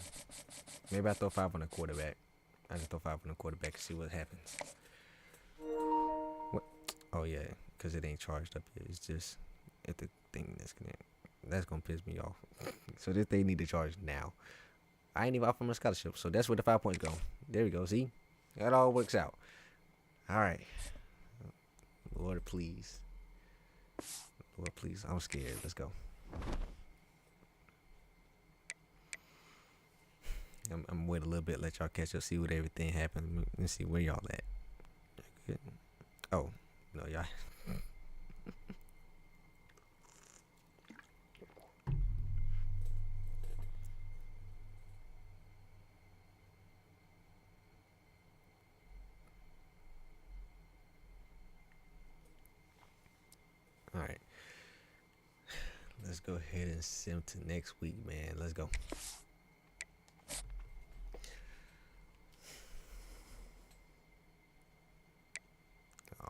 Maybe I throw 5 on the quarterback. I just throw 5 on the quarterback and see what happens. What? Oh yeah, because it ain't charged up yet. It's just if the thing disconnect. That's gonna piss me off. So this thing need to charge now. I ain't even off from a scholarship, so that's where the 5 points go. There we go. See, that all works out. All right, Lord please, I'm scared. Let's go. I'm wait a little bit, let y'all catch up, see what everything happened. Let's see where y'all at. Good. Oh, no, y'all. All right. Let's go ahead and sim to next week, man. Let's go.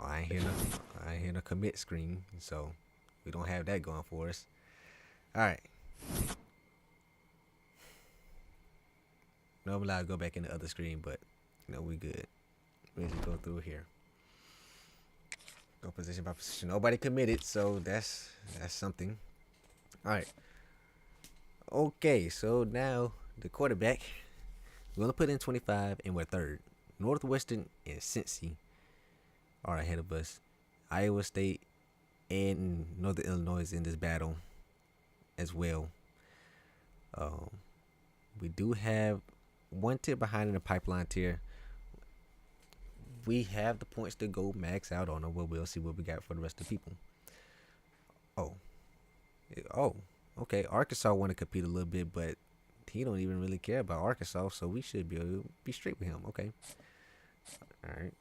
Oh, I ain't hear no commit screen, so we don't have that going for us. All right. Normally I'll go back in the other screen, but we good. We just go through here. Go position by position. Nobody committed, so that's something. All right. Okay, so now the quarterback. We're gonna put in 25, and we're third. Northwestern and Cincy are ahead of us. Iowa State and Northern Illinois is in this battle as well. We do have one tier behind in the pipeline tier. We have the points to go max out on them, but we'll see what we got for the rest of the people. Oh, okay. Arkansas want to compete a little bit, but he don't even really care about Arkansas, so we should be able to be straight with him. Okay. All right.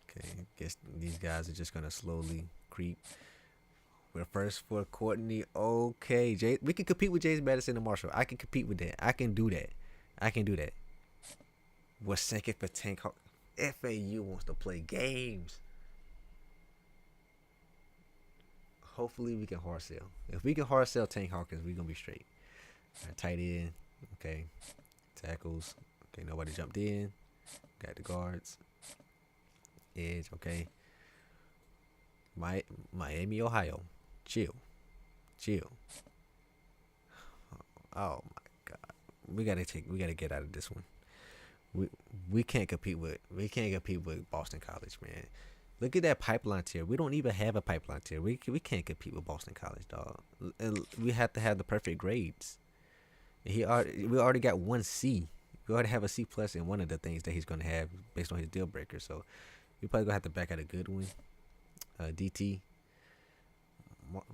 Okay, guess these guys are just gonna slowly creep. We're first for Courtney. Okay, Jay, we can compete with James Madison and Marshall. I can compete with that. I can do that. I can do that. We're second for Tank Hawk. FAU wants to play games. Hopefully we can hard sell. If we can hard sell Tank Hawkins, we're gonna be straight. Right, tight end. Okay. Tackles. Okay, nobody jumped in. Got the guards. Edge. Okay. Miami, Ohio. Chill. Oh my God. We gotta get out of this one. We can't compete with Boston College, man. Look at that pipeline tier. We don't even have a pipeline tier. We can't compete with Boston College, dog. And we have to have the perfect grades. We already got 1C. We already have a C plus in one of the things that he's gonna have based on his deal breaker. So we probably gonna have to back out a good one. DT.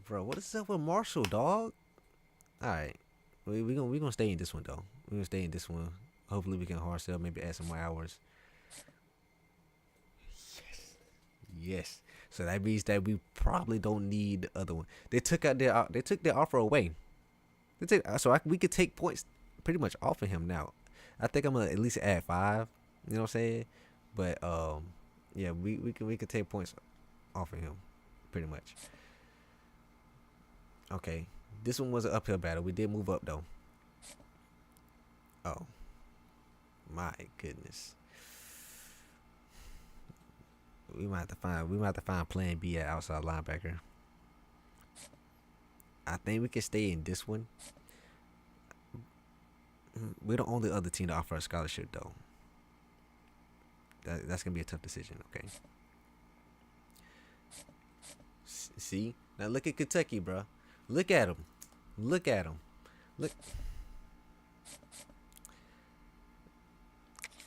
Bro, what is up with Marshall, dog? All right, we gonna stay in this one though. We gonna stay in this one. Hopefully we can hard sell, maybe add some more hours. Yes. So that means that we probably don't need the other one. They took their offer away. We could take points pretty much off of him now. I think I'm gonna at least add 5. You know what I'm saying? But yeah, we could take points off of him, pretty much. Okay, this one was an uphill battle. We did move up though. Oh my goodness. We might have to find plan B at outside linebacker. I think we can stay in this one. We're the only other team to offer a scholarship though. That's gonna be a tough decision. Okay. See, now look at Kentucky, bro. Look at him. Look.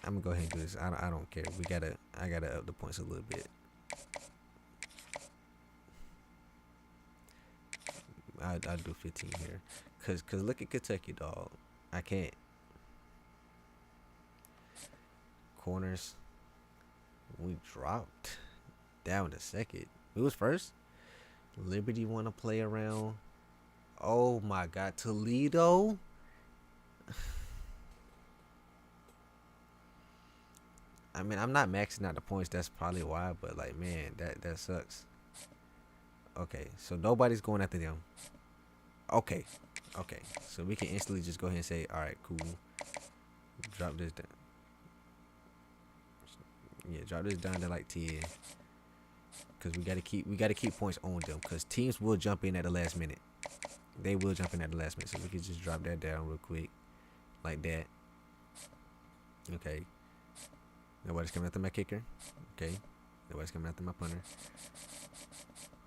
I'm gonna go ahead and do this. I don't care. I gotta up the points a little bit. I'll do 15 here, cause look at Kentucky, dog. I can't. Corners. We dropped down to second. We was first. Liberty want to play around. Oh my God, Toledo. I mean, I'm not maxing out the points. That's probably why. But like, man, that sucks. Okay, so nobody's going after them. Okay. So we can instantly just go ahead and say, all right, cool. Drop this down. Yeah, drop this down to like 10. Cause we gotta keep points on them. Cause teams will jump in at the last minute. They will jump in at the last minute. So we can just drop that down real quick, like that. Okay. Nobody's coming after my kicker. Okay. Nobody's coming after my punter.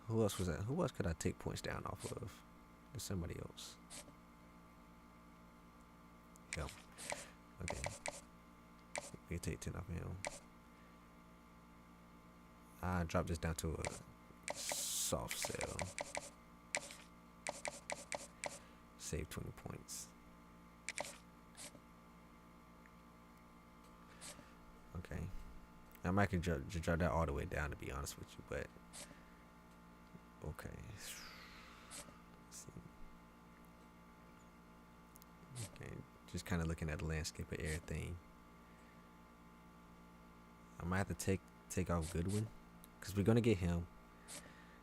Who else was that? Who else could I take points down off of? There's somebody else. Yo. Okay. We can take 10 off of him. I drop this down to a soft sell. Save 20 points. Okay. I might could drop that all the way down, to be honest with you, but okay. Let's see. Okay, just kind of looking at the landscape of everything. I might have to take off Goodwin, because we're gonna get him.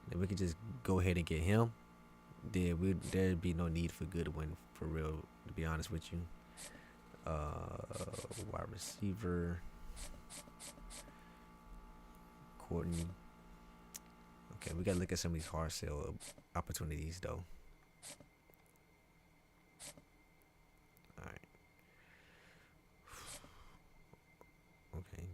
Then we can just go ahead and get him. There'd be no need for Goodwin for real, to be honest with you. Wide receiver. Courtney. Okay, we gotta look at some of these hard sale opportunities though. Alright. Okay.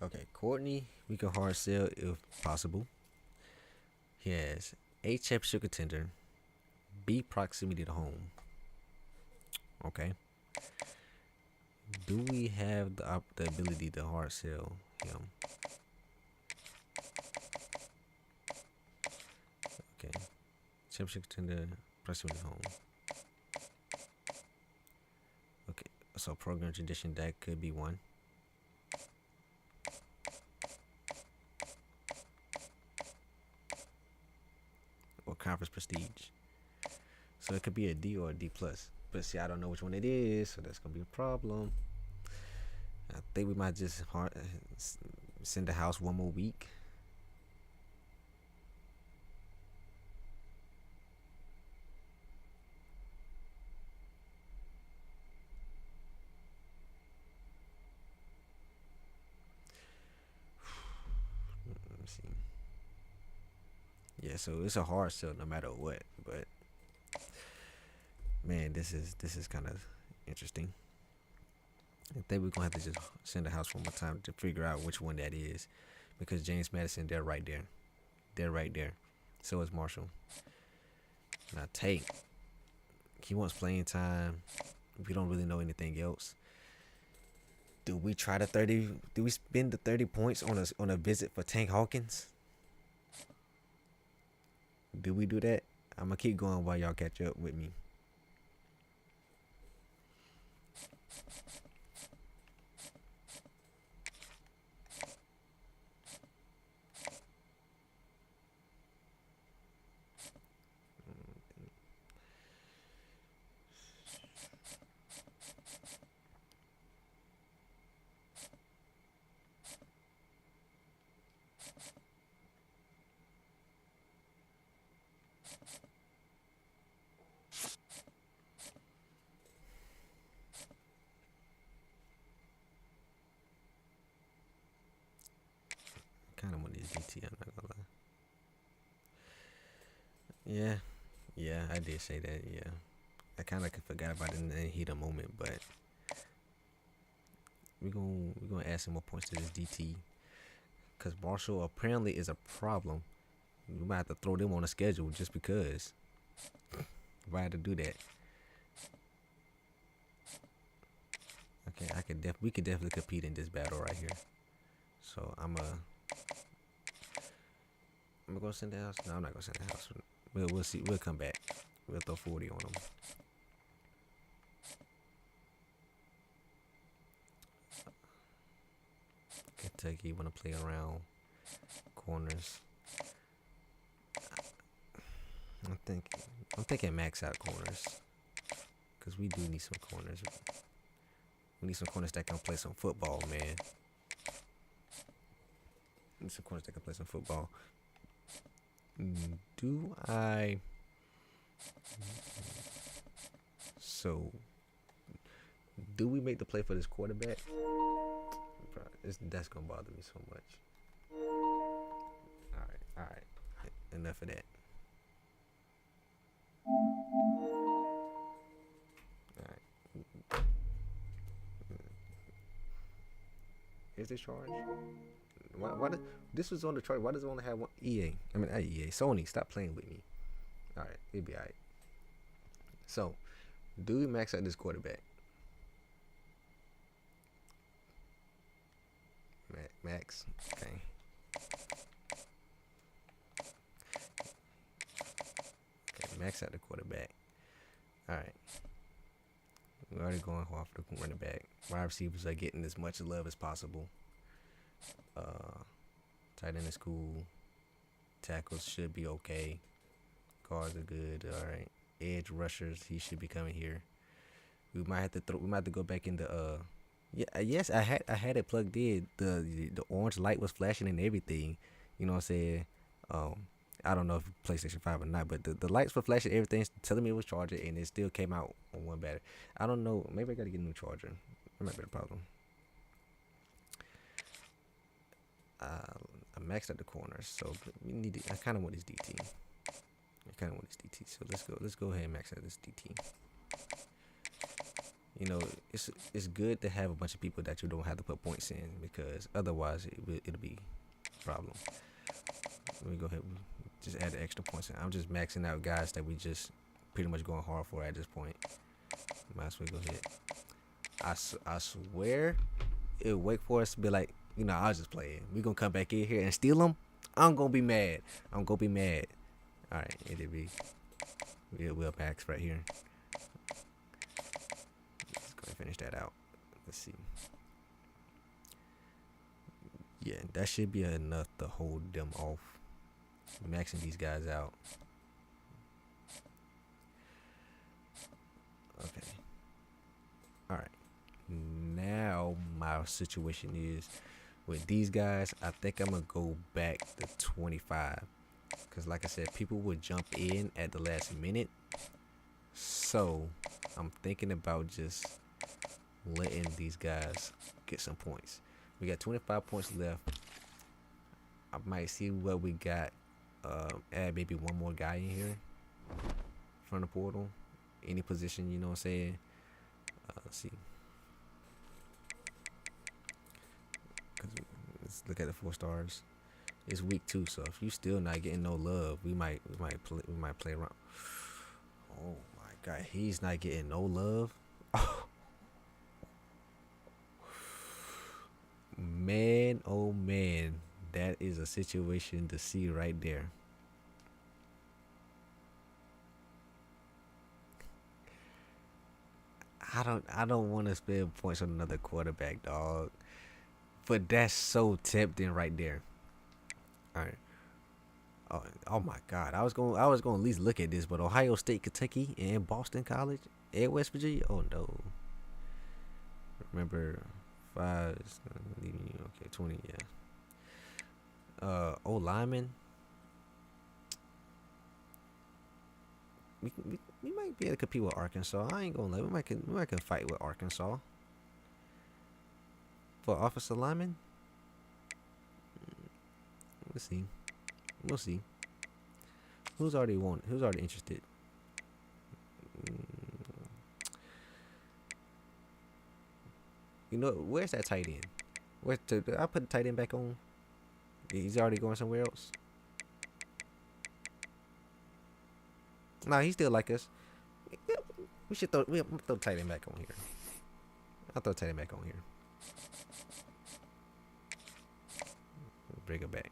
Okay, Courtney, we can hard sell if possible. He has A championship contender, B proximity to home. Okay. Do we have the ability to hard sell him? Okay. Championship contender, proximity to home. Okay. So program tradition, that could be one. conference prestige. So it could be a D or a D plus. But see, I don't know which one it is, so that's gonna be a problem. I think we might just send the house one more week. Let me see. Yeah, so it's a hard sell no matter what. But man, this is kind of interesting. I think we're gonna have to just send the house one more time to figure out which one that is, because James Madison, they're right there. They're right there. So is Marshall. Now Tate, he wants playing time. We don't really know anything else. Do we try the 30? Do we spend the 30 points on a visit for Tank Hawkins? Do we do that? I'm gonna keep going while y'all catch up with me. Kind of want these DT, I'm not gonna lie. Yeah, I did say that. Yeah, I kind of forgot about it in the heat of the moment, but we're gonna add some more points to this DT, because Marshall apparently is a problem. We might have to throw them on the schedule just because. If I had to do that. Okay, we could definitely compete in this battle right here. So I'm gonna send the house. No, I'm not gonna send the house. We'll see. We'll come back. We'll throw 40 on them. Kentucky wanna play around corners. I'm thinking max out corners, because we do need some corners. We need some corners that can play some football, man. We need some corners that can play some football. Do we make the play for this quarterback? That's gonna bother me so much. All right. Enough of that. Alright. Is this charge? Why this was on the chart? Why does it only have one? EA. I mean, not EA. Sony, stop playing with me. Alright, it'll be alright. So, do we max out this quarterback? Max. Okay. Max out the quarterback. Alright. We're already going off the running back. Wide receivers are getting as much love as possible. Tight end is cool. Tackles should be okay. Guards are good. Alright. Edge rushers, he should be coming here. We might have to go back into yes, I had it plugged in. The orange light was flashing and everything. You know what I'm saying? I don't know if PlayStation 5 or not, but the lights were flashing, everything telling me it was charging, and it still came out on one battery. I don't know. Maybe I gotta get a new charger. That might be the problem. I maxed out the corners, so we need. I kind of want this DT. So let's go ahead and max out this DT. You know, it's good to have a bunch of people that you don't have to put points in, because otherwise it'll be a problem. Let me go ahead and just add the extra points in. I'm just maxing out guys that we just pretty much going hard for at this point. Might as well go ahead. I swear it'll wait for us to be like, you know, I was just playing. We gonna come back in here and steal them. I'm gonna be mad. All right, it'll be. We'll max right here. Let's go and finish that out. Let's see. Yeah, that should be enough to hold them off. Maxing these guys out. Okay. All right. Now my situation is with these guys. I think I'm gonna go back to 25 because, like I said, people would jump in at the last minute. So I'm thinking about just letting these guys get some points. We got 25 points left. I might see what we got. Add maybe one more guy in here from the portal. Any position, you know what I'm saying? Let's see. Let's look at the 4 stars. It's week 2, so if you still not getting no love, we might play around. Oh my God, he's not getting no love. Man, oh man, that is a situation to see right there. I don't want to spend points on another quarterback, dog. But that's so tempting right there. All right. Oh my God, I was going to at least look at this, but Ohio State, Kentucky, and Boston College, and West Virginia. Oh no. Remember, 5 is leaving you. Okay, 20. Yeah. Lineman. We might be able to compete with Arkansas. I ain't gonna lie. We might can fight with Arkansas. For offensive lineman. Let's see. We'll see. Who's already interested? You know, where's that tight end? I put the tight end back on. He's already going somewhere else. Nah, he still like us. We should throw tight end back on here. I'll throw tight end back on here. Bring it back.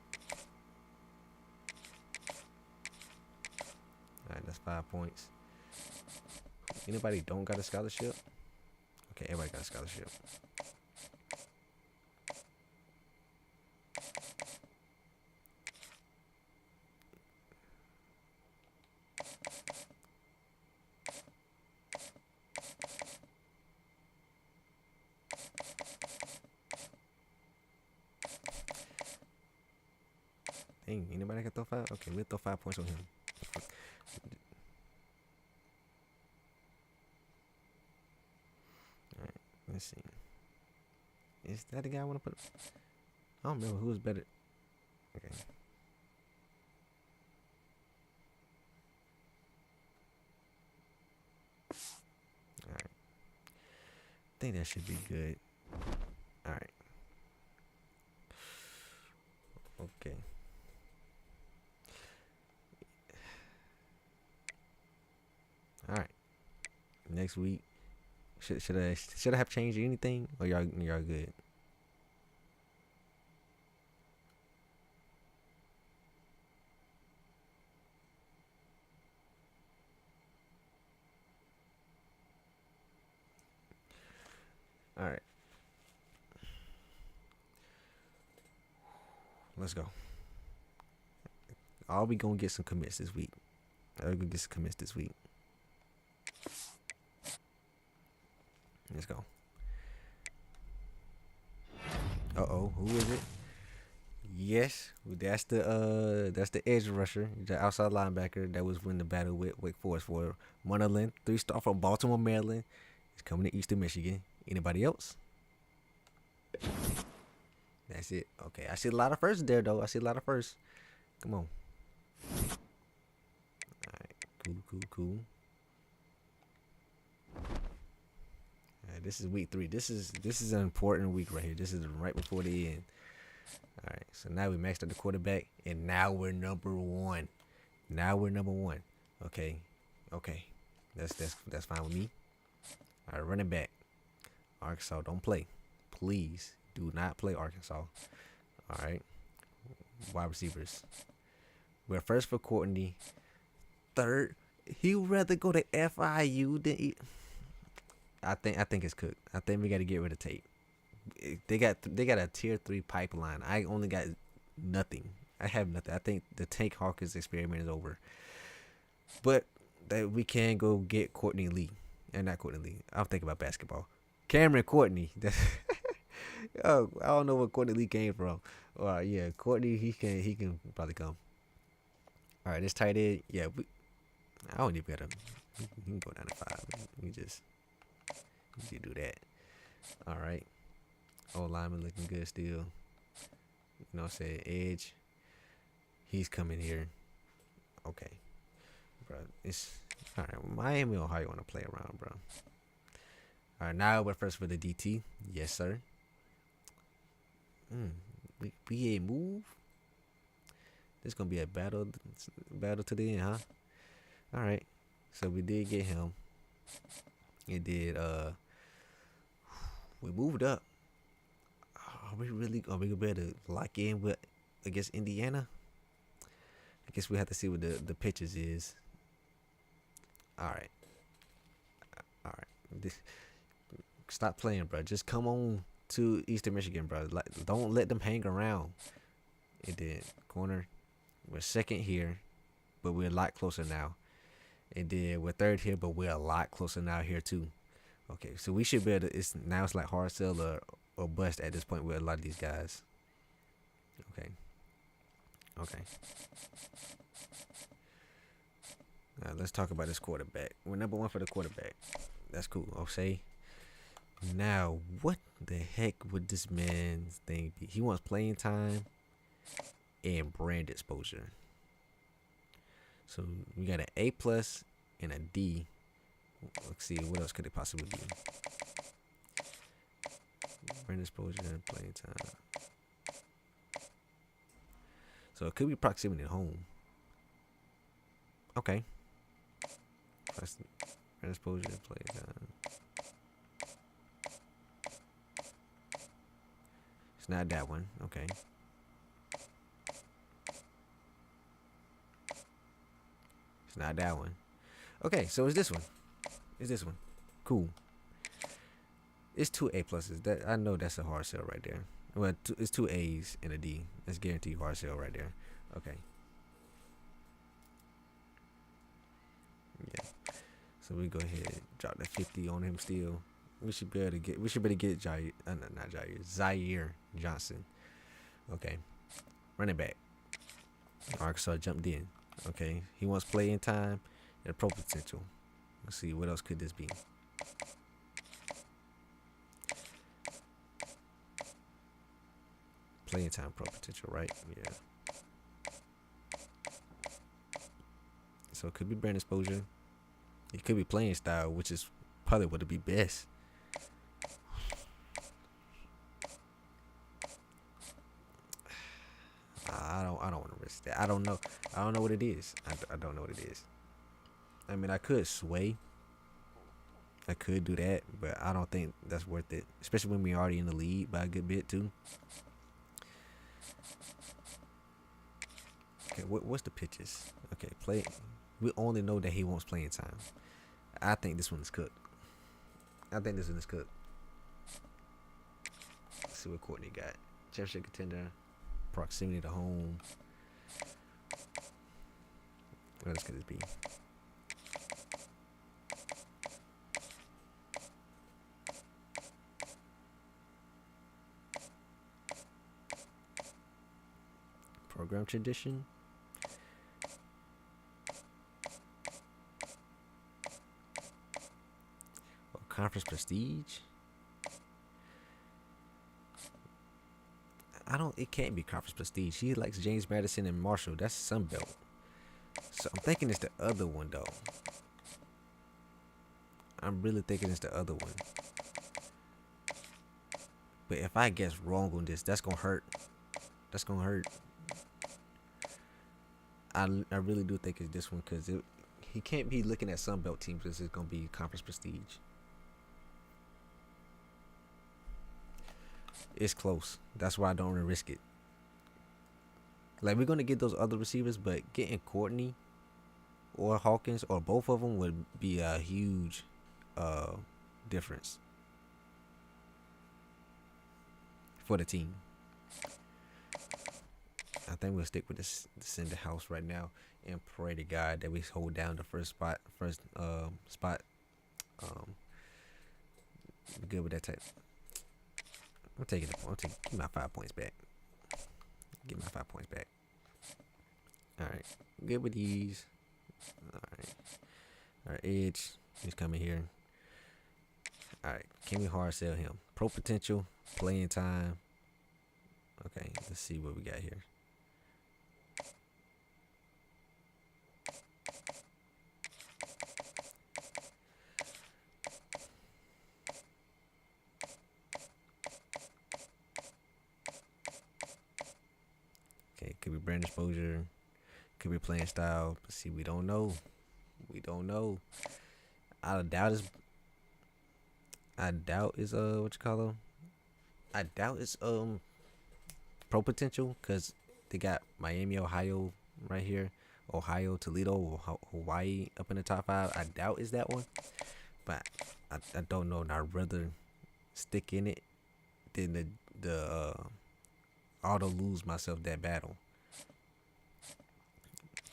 Alright, that's 5 points. Anybody don't got a scholarship? Okay, everybody got a scholarship. Dang, anybody can throw 5? Okay, we'll throw 5 points on him. Alright, let's see. Is that the guy I want to put? I don't remember who was better. Okay. Alright. I think that should be good. Alright. Okay. Alright. Next week. Should I have changed anything? Or y'all good? Alright. Let's go. I'll be gonna get some commits this week. Let's go. Who is it? Yes, that's the edge rusher, the outside linebacker that was winning the battle with Wake Forest for Munderland, 3-star from Baltimore, Maryland. He's coming to Eastern Michigan. Anybody else? That's it. Okay, I see a lot of firsts there though. Come on. Alright, cool. This is week 3. This is an important week right here. This is right before the end. All right, so now we maxed out the quarterback, and now we're number 1. Okay, that's fine with me. All right, running back. Arkansas, don't play. Please do not play Arkansas. All right, wide receivers. We're first for Courtney. Third, he would rather go to FIU than he. I think it's cooked. I think we got to get rid of Tate. They got a tier 3 pipeline. I only got nothing. I have nothing. I think the Tank Hawkins experiment is over. But that we can go get Courtney Lee. And not Courtney Lee. I'm thinking about basketball. Cameron Courtney. Oh, I don't know where Courtney Lee came from. Yeah, Courtney. He can probably come. All right, this tight end. Yeah, I don't even got him. He can go down to 5. We just do that. All right. Old lineman looking good still. You know what I'm saying? Edge. He's coming here. Okay. Bro, it's all right. Miami, Ohio want to play around, bro. All right, now we're first for the DT. Yes, sir. We a move. This gonna be a battle to the end, huh? All right. So we did get him. It did. We moved up. Are we gonna be able to lock in with against Indiana? I guess we have to see what the pitches is. All right. Stop playing, bro. Just come on to Eastern Michigan, bro. Like, don't let them hang around. It did. Corner. We're second here, but we're a lot closer now. It did. We're third here, but we're a lot closer now here too. Okay, so we should be able to. It's like hard sell or bust at this point with a lot of these guys. Okay. Now let's talk about this quarterback. We're number 1 for the quarterback. That's cool. I'll say. Now, what the heck would this man's thing be? He wants playing time and brand exposure. So we got an A+ and a D. Let's see, what else could it possibly be? Brand exposure and playing time. So it could be proximity to home. Okay. Brand exposure and playing time. It's not that one. Okay. It's not that one. Okay, so it's this one. Cool. It's 2 A+. That I know that's a hard sell right there. Well, it's 2 A's and a D. That's guaranteed hard sell right there. Okay. Yeah. So we go ahead and drop that 50 on him still. We should be able to get Izayah Johnson. Okay. Running back. Arkansas jumped in. Okay. He wants playing time and pro potential. Let's see, what else could this be? Playing time pro potential, right? Yeah. So it could be brand exposure. It could be playing style, which is probably what would be best. I don't want to risk that. I don't know what it is. I don't know what it is. I mean, I could sway. I could do that, but I don't think that's worth it. Especially when we're already in the lead by a good bit too. Okay, what's the pitches? Okay, play. We only know that he wants playing time. I think this one is cooked. Let's see what Courtney got. Championship contender, proximity to home. What else could this be? Program tradition. Or conference prestige. It can't be conference prestige. He likes James Madison and Marshall. That's Sun Belt. So I'm thinking it's the other one though. I'm really thinking it's the other one. But if I guess wrong on this, that's gonna hurt. I really do think it's this one because he can't be looking at Sun Belt teams because it's gonna be conference prestige. It's close. That's why I don't want to risk it. Like, we're gonna get those other receivers, but getting Courtney or Hawkins or both of them would be a huge difference for the team. I think we'll stick with this in the house right now and pray to God that we hold down the first spot good with that type. I'm taking give my 5 points back. Give my 5 points back. Alright. Good with these. Alright. Alright, edge. He's coming here. Alright. Can we hard sell him? Pro potential. Playing time. Okay. Let's see what we got here. Okay, could be brand exposure, could be playing style. But see, we don't know. We don't know. I doubt it's what you call them? I doubt it's pro potential, because they got Miami, Ohio right here, Ohio, Toledo, Hawaii up in the top 5. I doubt it's that one, but I don't know, and I'd rather stick in it than the auto lose myself that battle.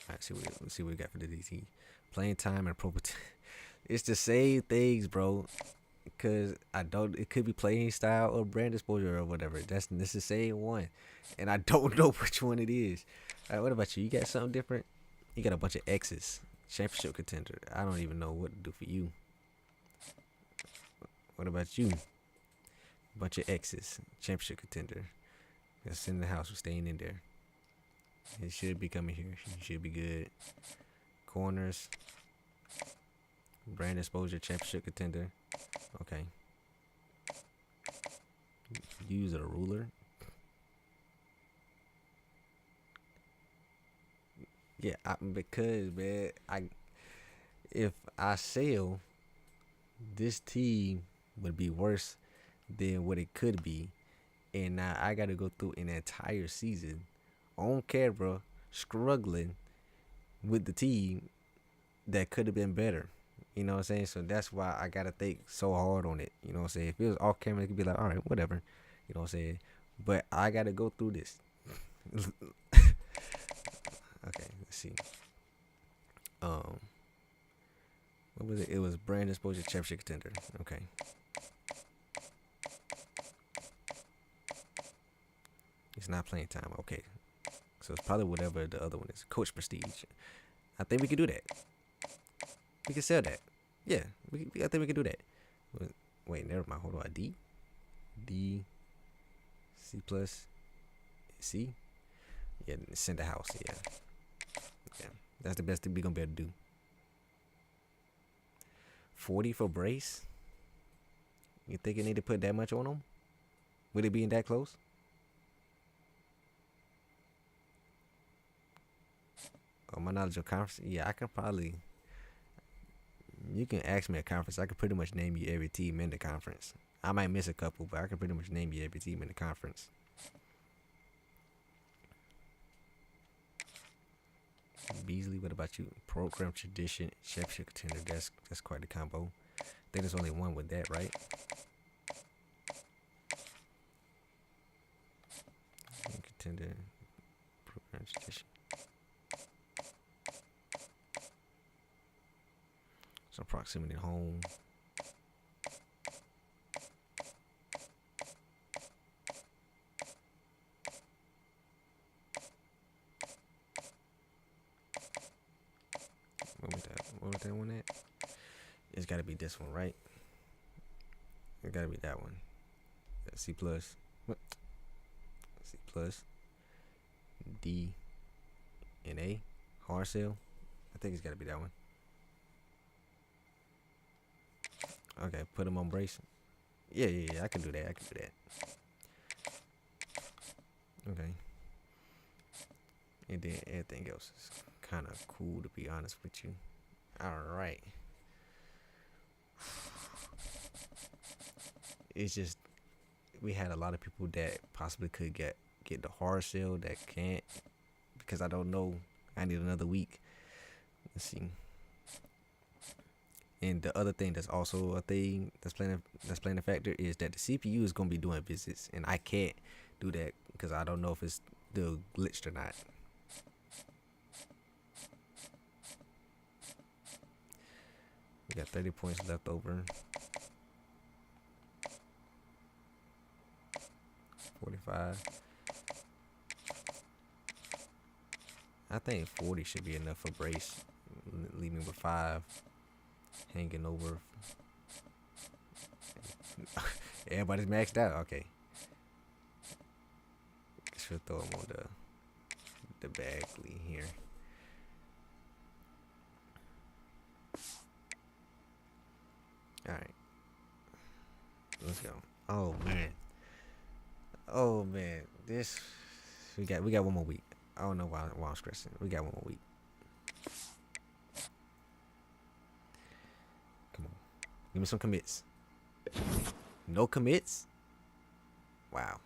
Alright, let's see what we got for the DT. Playing time and pro potential. It's the same things, bro. Because it could be playing style or brand exposure or whatever. This is the same one, and I don't know which one it is. All right, what about you? You got something different? You got a bunch of X's. Championship contender. I don't even know what to do for you. What about you? A bunch of X's. Championship contender. That's in the house. We're staying in there. It should be coming here. It should be good. Corners. Brand exposure. Championship contender. Okay. Use a ruler. Yeah, because man, if I sell, this team would be worse than what it could be, and now I got to go through an entire season on camera struggling with the team that could have been better. You know what I'm saying? So that's why I gotta think so hard on it. You know what I'm saying? If it was off camera, it could be like, all right, whatever. You know what I'm saying? But I gotta go through this. Okay, let's see. What was it? It was brand exposure championship contender. Okay. It's not playing time. Okay. So it's probably whatever the other one is. Coach prestige. I think we could do that. We can sell that. Yeah, I think we can do that. Wait, never mind. Hold on. D, C plus, C. Yeah, send the house. Yeah, that's the best thing we gonna be able to do. 40 for brace. You think you need to put that much on them? Would it be in that close? Oh, my knowledge of conference. Yeah, I can probably. You can ask me a conference. I can pretty much name you every team in the conference. I might miss a couple, but I can pretty much name you every team in the conference. Beasley, what about you? Program tradition, championship contender. That's quite a combo. I think there's only one with that, right? Contender, program tradition. So proximity home. What was that one at? It's gotta be this one, right? It gotta be that one. C plus. What? C plus. D and A. Hard sell. I think it's gotta be that one. Okay, put them on brace. Yeah, I can do that. Okay. And then everything else is kind of cool, to be honest with you. Alright. It's just, we had a lot of people that possibly could get the hard sell that can't, because I don't know. I need another week. Let's see. And the other thing that's also a thing that's playing a factor is that the CPU is gonna be doing visits, and I can't do that because I don't know if it's still glitched or not. got 30 points left over. 45. I think 40 should be enough for brace. Leaving with 5. Hanging over. Everybody's maxed out. Okay. Should throw them on the Bagley here. All right. Let's go. Oh man. Oh man. This we got one more week. I don't know why I'm stressing. We got one more week. Come on. Give me some commits. No commits? Wow.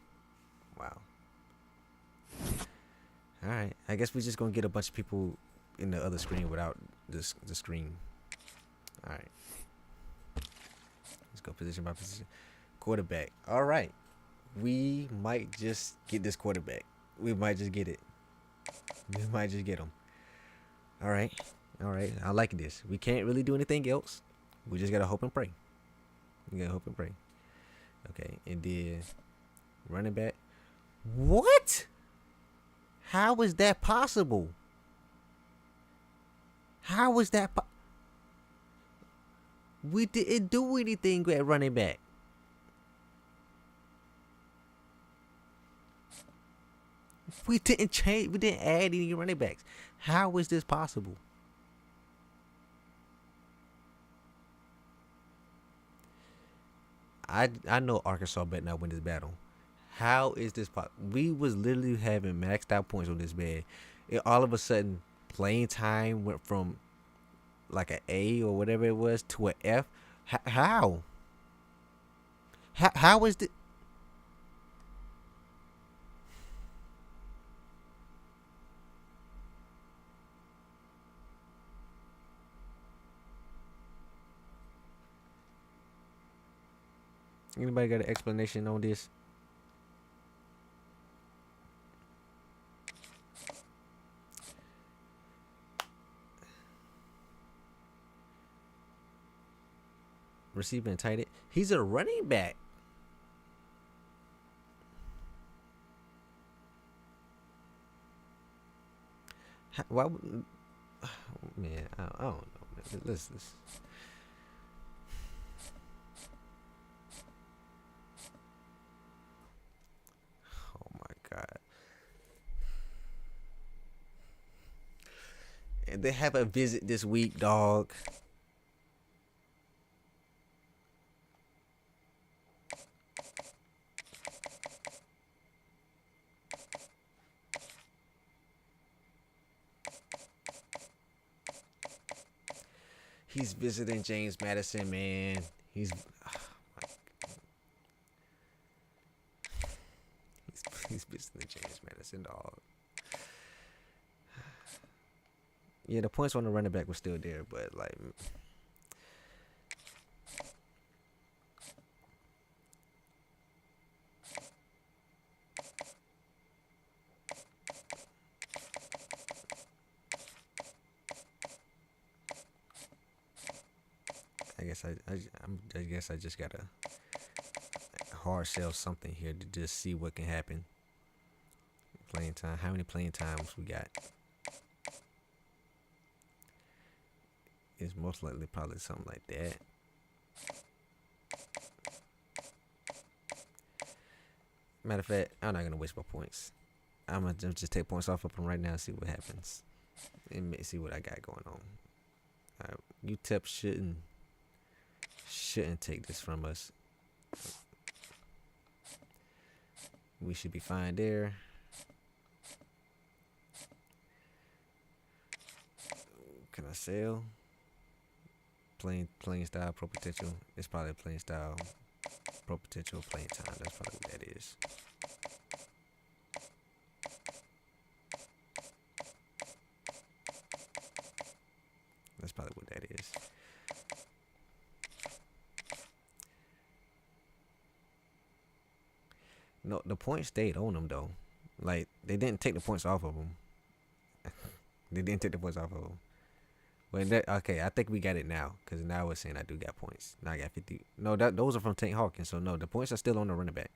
Alright. I guess we're just gonna get a bunch of people in the other screen without the screen. Alright. Let's go position by position. Quarterback. Alright. We might just get this quarterback. We might just get it. We might just get him. Alright. I like this. We can't really do anything else. We just gotta hope and pray. Okay. And then running back. What? How is that possible? We didn't do anything at running back. We didn't change. We didn't add any running backs. How is this possible? I know Arkansas better not win this battle. How is this possible? We was literally having maxed out points on this man. All of a sudden, playing time went from like an A or whatever it was to an F. How? How is this? Anybody got an explanation on this? Receiver and tight end. He's a running back. Why? Man, I don't know. Man. Listen. Oh my God. And they have a visit this week, dog. He's visiting James Madison, man. He's visiting James Madison, dog. Yeah, the points on the running back were still there, but like, I guess I just gotta hard sell something here to just see what can happen. Playing time. How many playing times we got? It's most likely probably something like that. Matter of fact, I'm not gonna waste my points. I'm gonna just take points off of him right now and see what happens. And see what I got going on. UTEP shouldn't take this from us. We should be fine there. Can I sell? Playing style, pro potential. It's probably playing style, pro potential, playing time. That's probably what that is. That's probably what that is. No, the point stayed on them though. Like they didn't take the points off of them. They didn't take the points off of them. When that okay, I think we got it now because now it's saying I do got points. Now I got 50. No, that those are from Tank Hawkins. So no, the points are still on the running back.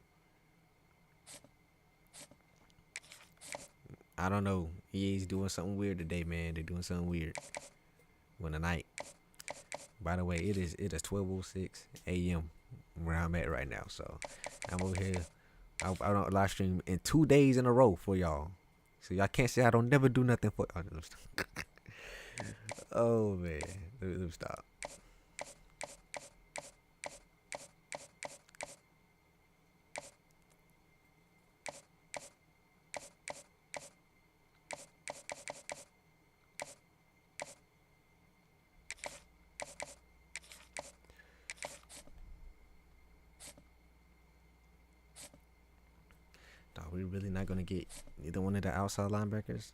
I don't know. EA's doing something weird today, man. They're doing something weird. When the night. By the way, it is 12:06 a.m. where I'm at right now. So I'm over here. I don't live stream in 2 days in a row for y'all. So y'all can't say I don't never do nothing for. Oh man, let me stop. Are we really not gonna get either one of the outside linebackers?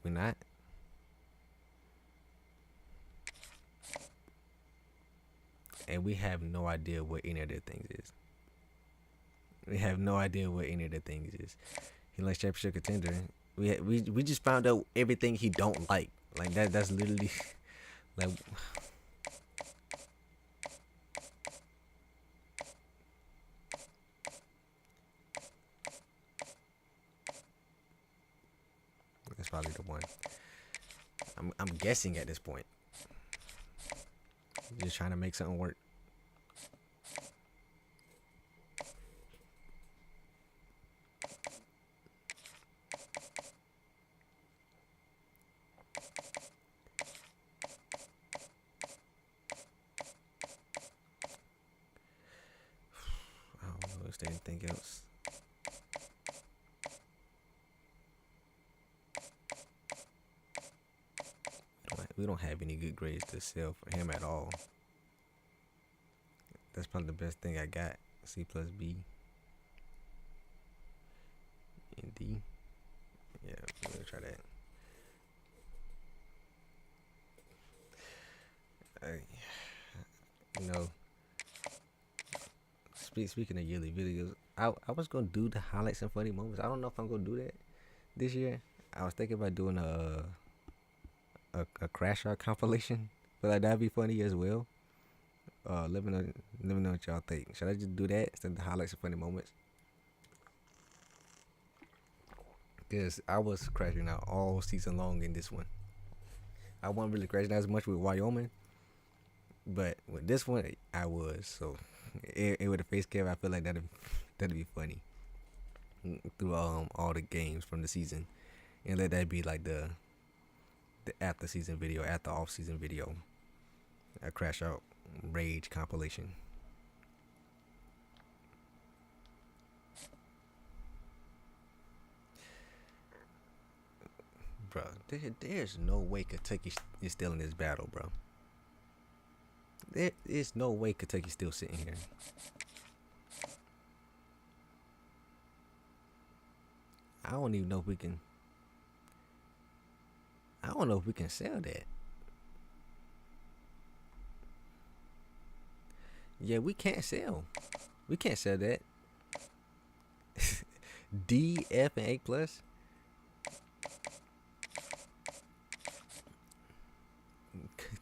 We're not. And we have no idea what any of the things is. We have no idea what any of the things is. He likes championship contender. We just found out everything he don't like. Like that's literally like that's probably the one. I'm guessing at this point. Just trying to make something work. I don't know if there's anything else. We don't have any good grades to sell for him at all. That's probably the best thing I got. C plus B and D. Yeah, we're gonna try that. You know, speaking of yearly videos, I was gonna do the highlights and funny moments. I don't know if I'm gonna do that this year. I was thinking about doing a crash out compilation, but like that'd be funny as well. Let me know what y'all think. Should I just do that instead of the highlights and funny moments? Because I was crashing out all season long in this one. I wasn't really crashing out as much with Wyoming, but with this one, I was. So, it with a face cam, I feel like that'd be funny through all the games from the season, and let that be like the after season video, after off season video, a crash out rage compilation. Bro, there's no way Kentucky is still in this battle, bro. There is no way Kentucky's still sitting here. I don't even know if we can. I don't know if we can sell that. Yeah, we can't sell. We can't sell that. D, F, and A plus.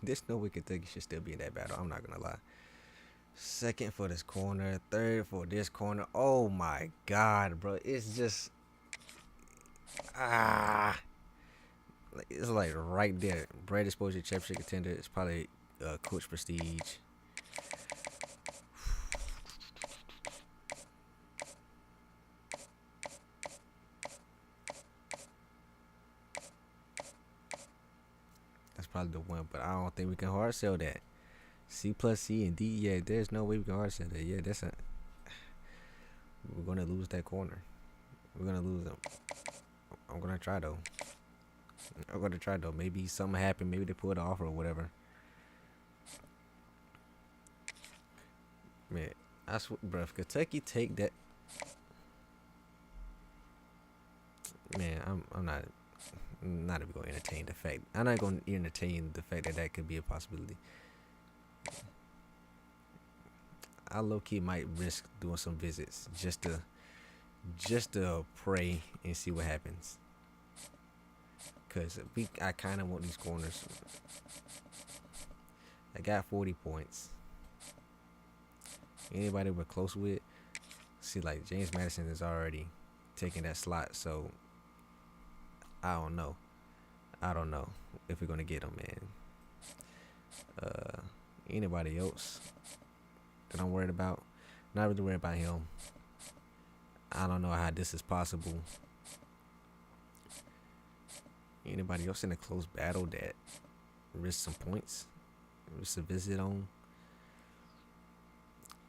There's no way Kentucky should still be in that battle. I'm not gonna lie. Second for this corner, third for this corner. Oh my god, bro! It's just it's like right there. Brad exposure, championship contender. It's probably coach prestige. That's probably the one, but I don't think we can hard sell that. C plus C and D, yeah, there's no way we can hard sell that. Yeah, we're gonna lose that corner. We're gonna lose them. I'm gonna try though. Maybe something happened. Maybe they pulled an offer or whatever. Man, I swear, bro, if Kentucky take that, man, I'm not even gonna entertain the fact. I'm not gonna entertain the fact that could be a possibility. I low key might risk doing some visits just to pray and see what happens. Cause I kind of want these corners. I got 40 points. Anybody we're close with, see, like James Madison is already taking that slot, so I don't know. I don't know if we're gonna get him, man. Anybody else that I'm worried about? Not really worried about him. I don't know how this is possible. Anybody else in a close battle that risk some points, risk a visit on?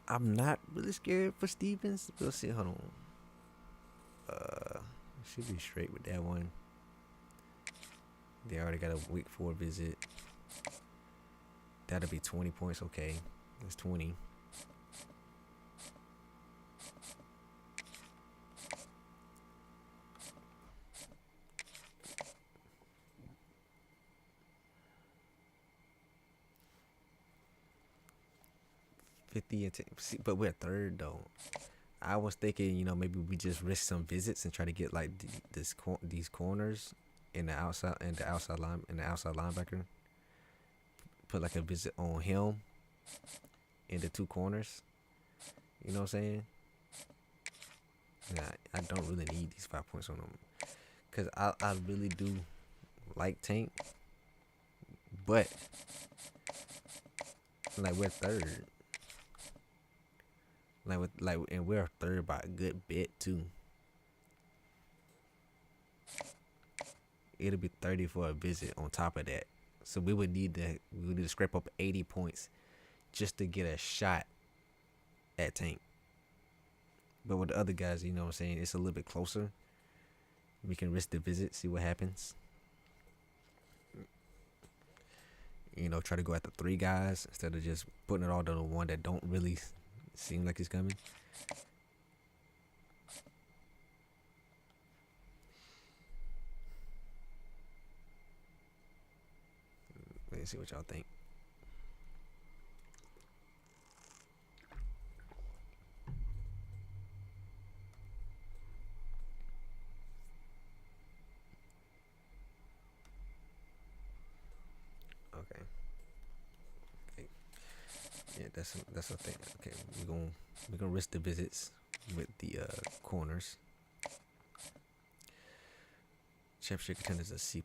I'm not really scared for Stevens. We'll see. Hold on. Should be straight with that one. They already got a week 4 visit. That'll be 20 points. Okay, that's 20. And see, but we're third though. I was thinking, maybe we just risk some visits and try to get like these corners in the outside linebacker. Put like a visit on him in the 2 corners. You know what I'm saying? Yeah, I don't really need these 5 points on them, cause I really do like Tank, but like we're third. And we're third by a good bit too. It'll be 30 for a visit on top of that. So we would need to scrape up 80 points just to get a shot at Tank. But with the other guys, you know what I'm saying, it's a little bit closer. We can risk the visit, see what happens. Try to go after 3 guys instead of just putting it all to the one that don't really seem like he's coming. Let's see what y'all think. Okay. Yeah, that's a thing. Okay, we're gonna risk the visits with the corners. Championship contenders a C+.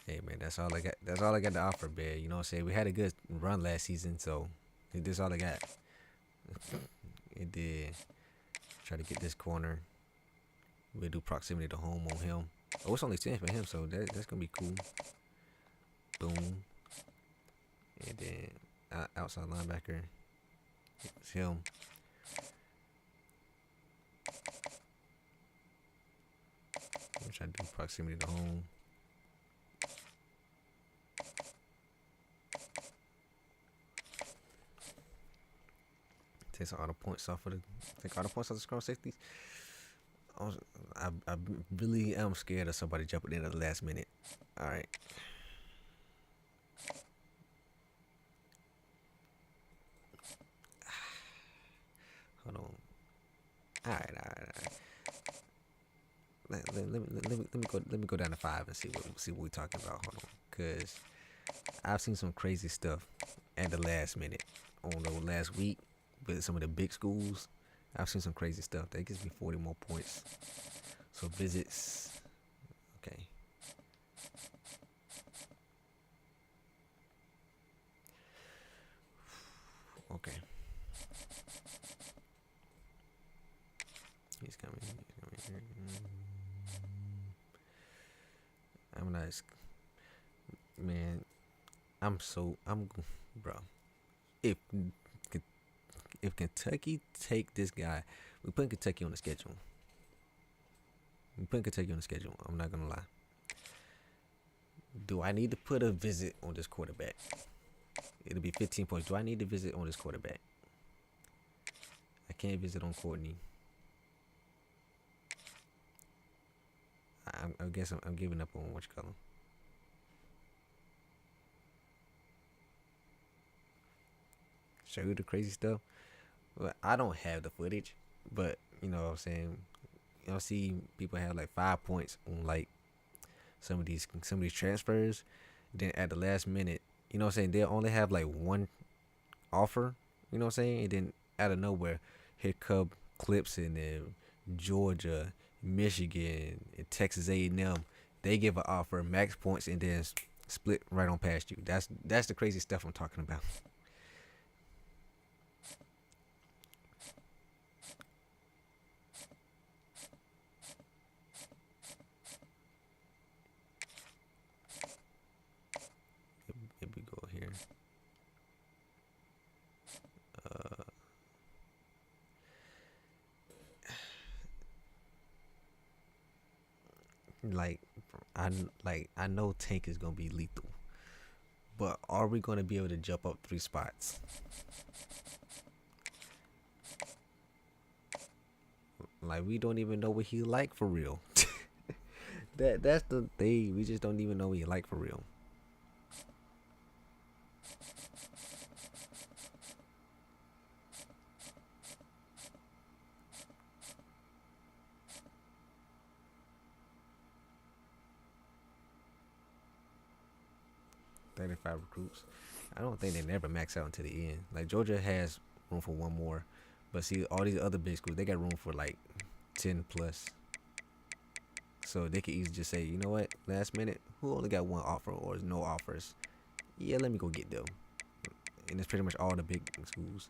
Hey man, that's all I got. That's all I got to offer, Bear. You know what I'm saying? We had a good run last season, so this all I got. It did. Try to get this corner. We'll do proximity to home on him. Oh, it's only 10 for him, so that's gonna be cool. Boom. And then outside linebacker. It's him. I'm trying to do proximity to home. Take all the points off the scroll safeties. I really am scared of somebody jumping in at the last minute. All right. Hold on. All right. Let me go down to 5 and see what we're talking about. Hold on, cause I've seen some crazy stuff at the last minute on the last week with some of the big schools. I've seen some crazy stuff that gives me 40 more points. So visits, okay. Okay. He's coming. I'm not, man. Bro. If Kentucky take this guy, we put Kentucky on the schedule. I'm not gonna lie. Do I need to put a visit on this quarterback? It'll be 15 points. Do I need to visit on this quarterback? I can't visit on Courtney. I guess I'm giving up on what you call him. Show you the crazy stuff. Well, I don't have the footage, but you know what I'm saying. y'all see people have like 5 points on like some of these transfers. Then at the last minute, you know what I'm saying, they'll only have like one offer, you know what I'm saying? And then out of nowhere, here come Clemson and Georgia, Michigan, and Texas A&M. They give an offer, max points, and then split right on past you. That's the crazy stuff I'm talking about. Here we go here. Like I know Tank is gonna be lethal, but are we gonna be able to jump up 3 spots? Like we don't even know what he like for real. That's the thing. We just don't even know what he like for real. Recruits. I don't think they never max out until the end. Like Georgia has room for one more, but see all these other big schools, they got room for like 10 plus. So they could easily just say, you know what, last minute, who only got one offer or no offers? Yeah, let me go get them. And it's pretty much all the big schools.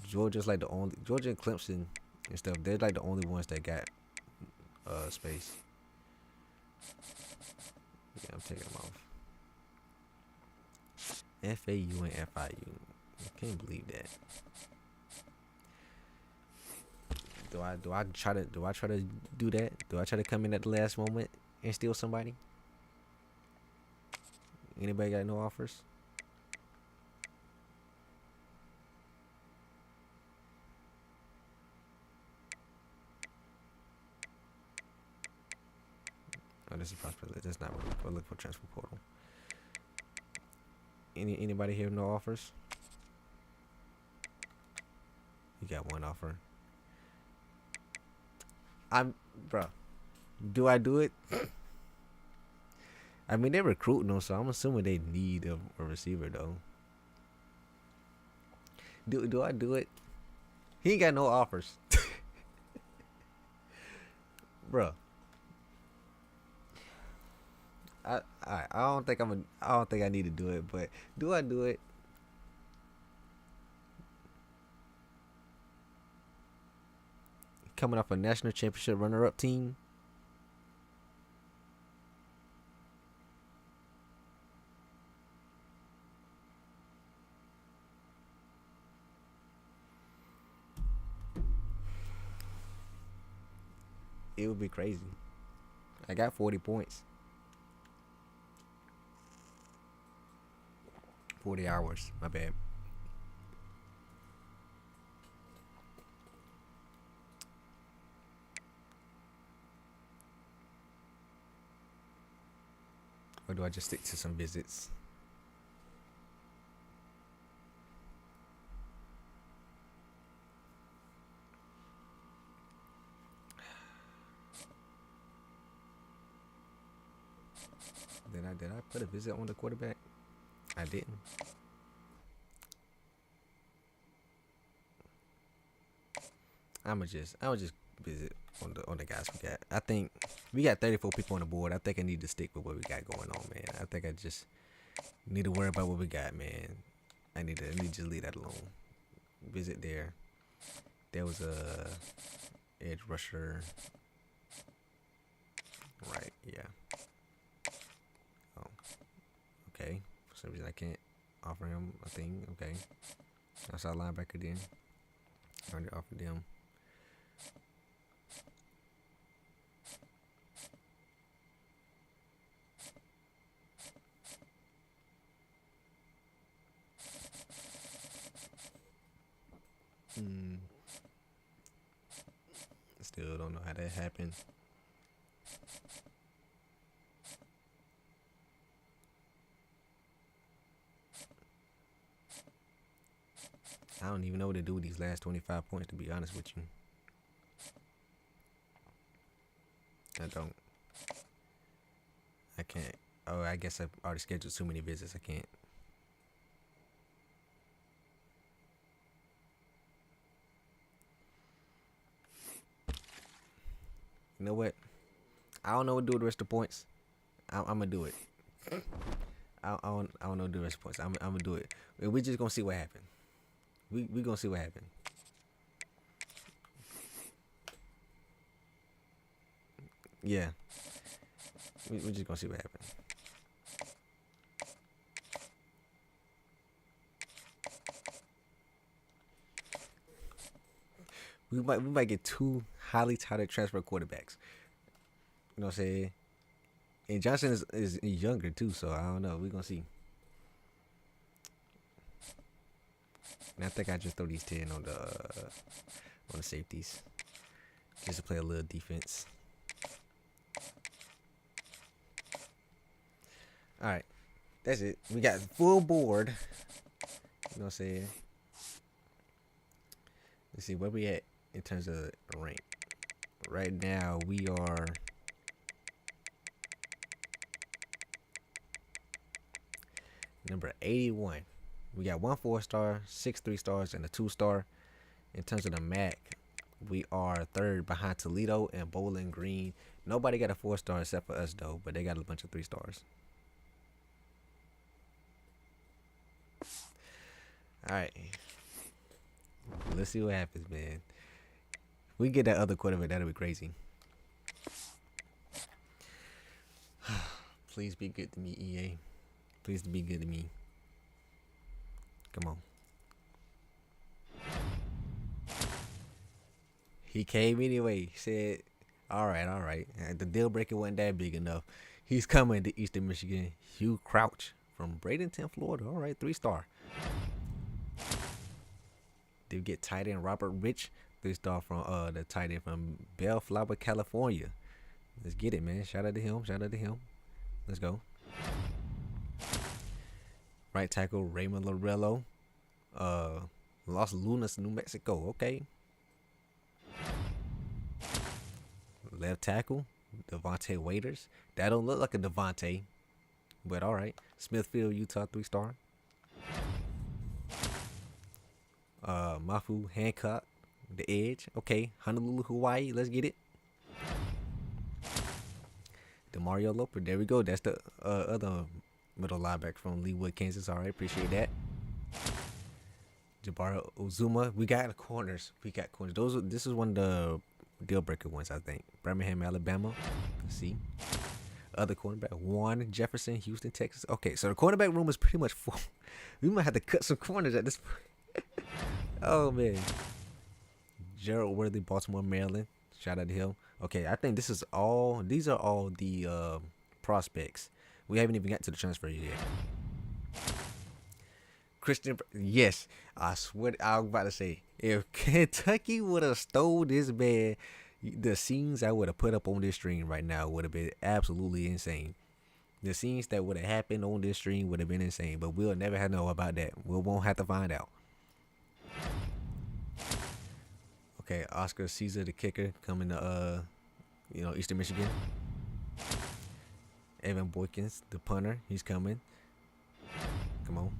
Georgia's like the only, Georgia and Clemson and stuff, they're like the only ones that got space. Yeah, I'm taking them off. FAU and FIU. I can't believe that. Do I try to do that? Do I try to come in at the last moment and steal somebody? Anybody got no offers? Oh, this is possibility. That's not really. We'll look for transfer portal. Anybody here no offers? You got one offer. Bro. Do I do it? I mean, they're recruiting them, so I'm assuming they need a receiver though. Do I do it? He ain't got no offers, bro. I don't think I don't think I need to do it, but do I do it? Coming off a national championship runner-up team. It would be crazy. I got 40 points. 40 hours. My bad. Or do I just stick to some visits? Did I put a visit on the quarterback? I didn't. I'ma just visit on the guys we got. I think we got 34 people on the board. I think I need to stick with what we got going on, man. I think I just need to worry about what we got, man. I need to just leave that alone. Visit there. There was a edge rusher. Right, yeah. Oh. Okay. For some reason I can't offer him a thing. Okay. Outside linebacker then. I already offered them. Still don't know how that happened. I don't even know what to do with these last 25 points, to be honest with you. I don't. I can't. Oh, I guess I've already scheduled too many visits. I can't. You know what? I don't know what to do with the rest of the points. I'm gonna do it. I don't know what to do with the rest of the points. I'm gonna do it. We just gonna see what happens. We gonna see what happens. Yeah. We just gonna see what happens. We might get two highly touted transfer quarterbacks. You know what I'm saying? And Johnson is younger too, so I don't know. We're gonna see. And I think I just throw these 10 on the safeties. Just to play a little defense. Alright. That's it. We got full board. You know what I'm saying? Let's see where we at in terms of rank. Right now we are number 81. We got 1 4-star, 6 3-stars, and a 2-star. In terms of the MAC, we are 3rd behind Toledo and Bowling Green. Nobody got a 4-star except for us though, but they got a bunch of 3-stars. Alright. Let's see what happens, man. We get that other quarterback, that'll be crazy. Please be good to me, EA. Please be good to me. Come on. He came anyway. He said, all right. The deal breaker wasn't that big enough. He's coming to Eastern Michigan. Hugh Crouch from Bradenton, Florida. All right, 3-star. They get tight end Robert Rich, 3-star from the tight end from Bellflower, California. Let's get it, man. Shout out to him. Let's go. Right tackle Raymond Lorello, Los Lunas, New Mexico. Okay. Left tackle Devontae Waiters. That don't look like a Devontae, but all right. Smithfield, Utah, 3-star. Mafu Hancock, the edge. Okay. Honolulu, Hawaii. Let's get it. Demario Loper. There we go. That's the other middle linebacker from Leawood, Kansas. All right. Appreciate that. Jabari Ozuma. We got corners. This is one of the deal breaker ones, I think. Birmingham, Alabama. Let's see. Other cornerback. Warren Jefferson, Houston, Texas. Okay. So the cornerback room is pretty much full. We might have to cut some corners at this point. Oh man. Gerald Worthy, Baltimore, Maryland. Shout out to him. Okay, I think these are all the prospects. We haven't even got to the transfer yet. Christian, yes, I swear I was about to say, if Kentucky would have stole this man, the scenes I would have put up on this stream right now would have been absolutely insane. The scenes that would have happened on this stream would have been insane, but we'll never have to know about that. We won't have to find out. Okay, Oscar Caesar, the kicker, coming to Eastern Michigan. Evan Boykins, the punter, he's coming. Come on.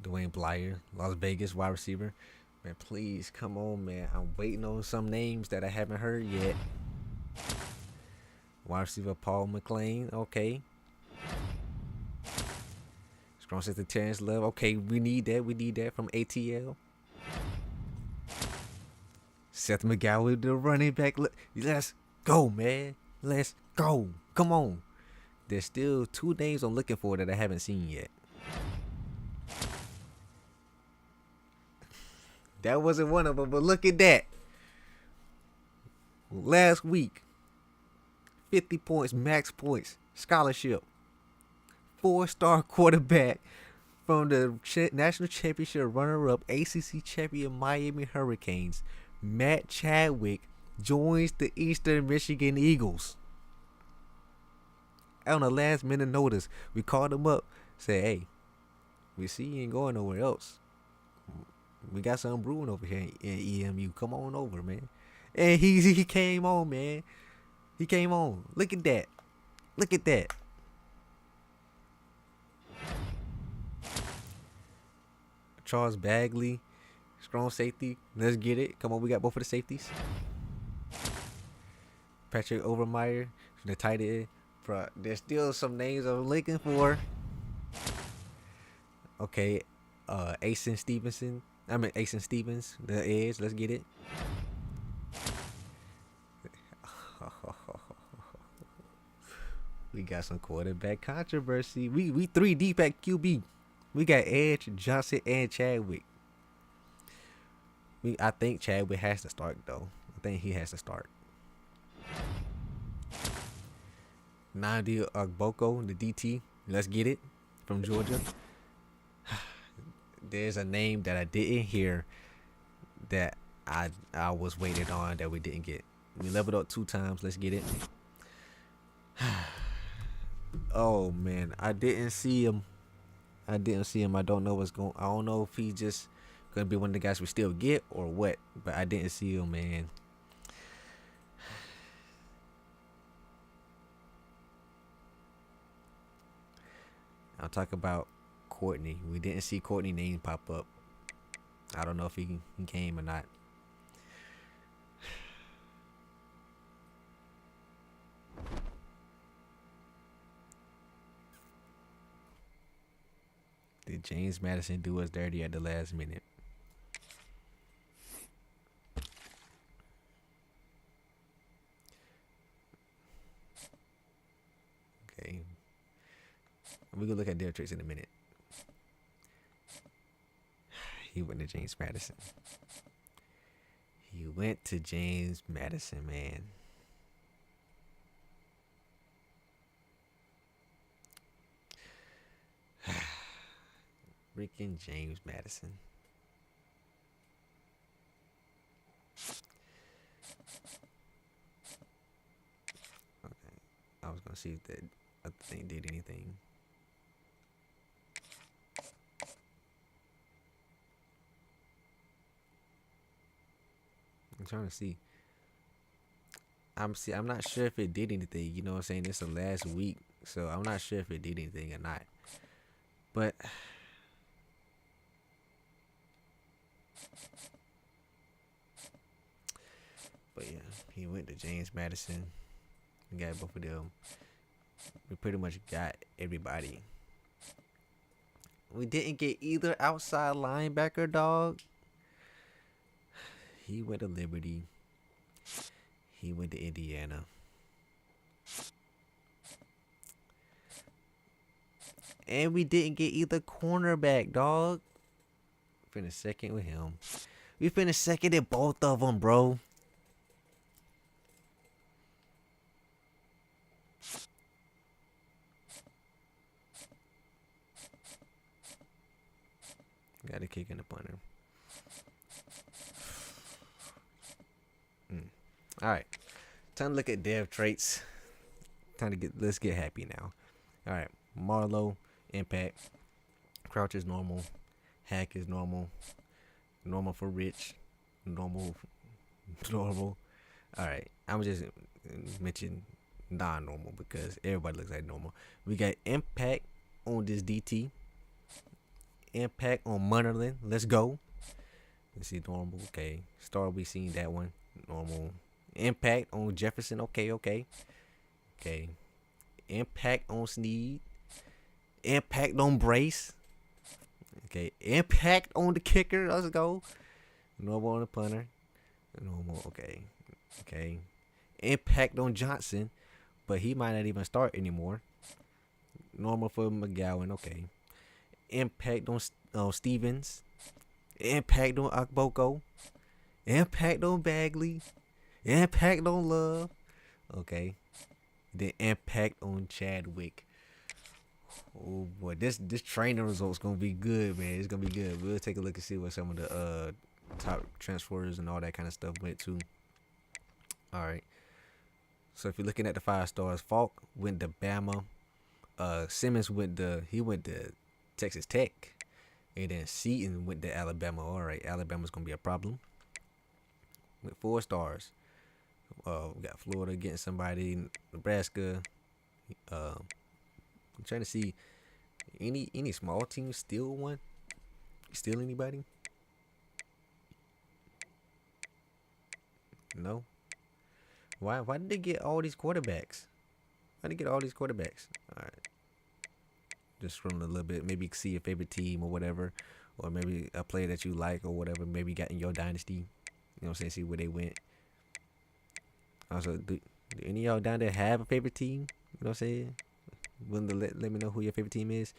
Dwayne Blyer, Las Vegas wide receiver. Man, please come on, man. I'm waiting on some names that I haven't heard yet. Wide receiver Paul McLean, okay. Strong safety Terrence Love, okay. We need that from ATL. Seth McGowan, the running back. Let's go, man. Let's go. Come on. There's still 2 names I'm looking for that I haven't seen yet. That wasn't one of them, but look at that. Last week, 50 points, max points, scholarship. 4-star quarterback from the national championship runner-up, ACC champion Miami Hurricanes. Matt Chadwick joins the Eastern Michigan Eagles. On a last minute notice, we called him up, said, hey, we see you ain't going nowhere else. We got something brewing over here in EMU. Come on over, man. And he came on, man. He came on. Look at that. Look at that. Charles Bagley, strong safety. Let's get it. Come on, we got both of the safeties. Patrick Overmeyer, the tight end. Bro, there's still some names I'm looking for. Okay, Asen Stevens, the edge. Let's get it. We got some quarterback controversy. We 3 deep at QB. We got Edge, Johnson, and Chadwick. I think Chadwick has to start though. I think he has to start. Nandi Ogboko, the DT. Let's get it from Georgia. There's a name that I didn't hear that I was waiting on that we didn't get. We leveled up 2 times. Let's get it. Oh man, I didn't see him. I don't know what's going. I don't know if he's just gonna be one of the guys we still get or what. But I didn't see him, man. I'll talk about Courtney. We didn't see Courtney name pop up. I don't know if he came or not. Did James Madison do us dirty at the last minute? Okay. We're going to look at their tricks in a minute. He went to James Madison. He went to James Madison, man. Freaking James Madison. Okay. I was going to see if that other thing did anything. I'm trying to see. I'm not sure if it did anything. You know what I'm saying? It's the last week, so I'm not sure if it did anything or not. But yeah, he went to James Madison. We got both of them. We pretty much got everybody. We didn't get either outside linebacker, dog. He went to Liberty. He went to Indiana. And we didn't get either cornerback, dog. Finished second with him. We finished second in both of them, bro. Got a kick in the punter. All right, time to look at dev traits. Let's get happy now. All right, Marlowe, impact. Crouch is normal. Hack is normal. Normal for Rich. Normal. All right, I'm just mentioning non-normal because everybody looks like normal. We got impact on this DT. Impact on Munnerlin. Let's go. Let's see, normal. Okay, Star, we seen that one. Normal. Impact on Jefferson. Okay. Impact on Sneed. Impact on Brace. Okay. Impact on the kicker. Let's go. Normal on the punter. Normal. Okay. Impact on Johnson, but he might not even start anymore. Normal for McGowan. Okay. Impact on Stevens. Impact on Ogboko. Impact on Bagley. Impact on Love. Okay. Then impact on Chadwick. Oh boy, this training result's gonna be good, man. It's gonna be good. We'll take a look and see what some of the top transfers and all that kind of stuff went to. All right. So if you're looking at the 5 stars, Falk went to Bama. Simmons went to Texas Tech. And then Seaton went to Alabama. All right, Alabama's gonna be a problem. With 4 stars, We got Florida getting somebody, Nebraska. I'm trying to see any small teams steal one. Steal anybody? No. Why did they get all these quarterbacks? Why did they get all these quarterbacks? All right. Just scrolling a little bit, maybe see your favorite team or whatever, or maybe a player that you like or whatever. Maybe you got in your dynasty. You know what I'm saying? See where they went. Also, do any of y'all down there have a favorite team? You know what I'm saying? Willing to let me know who your favorite team is.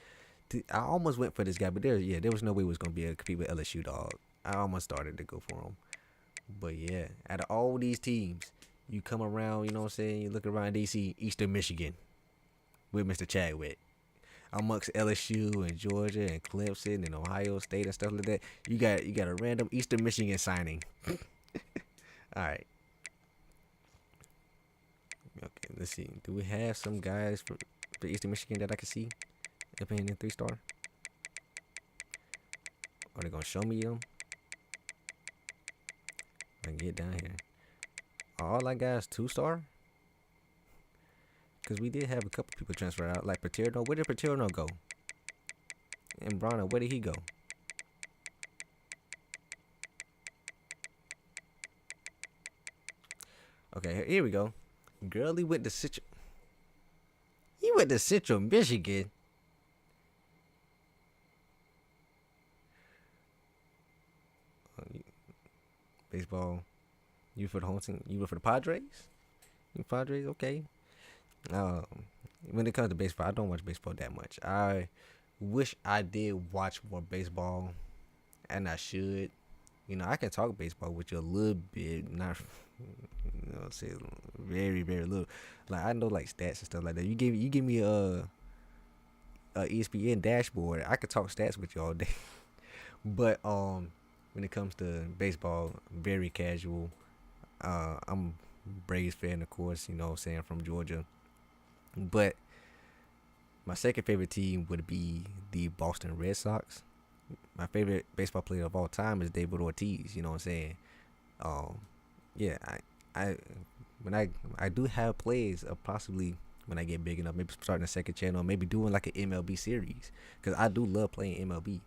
I almost went for this guy, but there was no way it was gonna be able to compete with LSU, dog. I almost started to go for him, but yeah, out of all these teams, you come around, you know what I'm saying? You look around DC, Eastern Michigan, with Mr. Chadwick. Amongst LSU and Georgia and Clemson and Ohio State and stuff like that, you got a random Eastern Michigan signing. All right. Okay, let's see. Do we have some guys for Eastern Michigan that I can see? They're playing in 3-star. Are they gonna show me them? I can get down here. All I got is 2-star. Cause we did have a couple people transfer out, like Paterno. Where did Paterno go? And Brana, where did he go? Okay, here we go. Girlie went to Central. He went to Central Michigan. Baseball. You for the home team? You for the Padres? You Padres? Okay. When it comes to baseball, I don't watch baseball that much. I wish I did watch more baseball, and I should. You know, I can talk baseball with you a little bit, not, you know, say very, very little. Like I know like stats and stuff like that. You give me a ESPN dashboard, I could talk stats with you all day. But when it comes to baseball, very casual. I'm Braves fan, of course. You know, what I'm saying, from Georgia. But my second favorite team would be the Boston Red Sox. My favorite baseball player of all time is David Ortiz. You know what I'm saying? Yeah, I do have plays of possibly when I get big enough, maybe starting a second channel, maybe doing like an MLB series, because I do love playing MLB.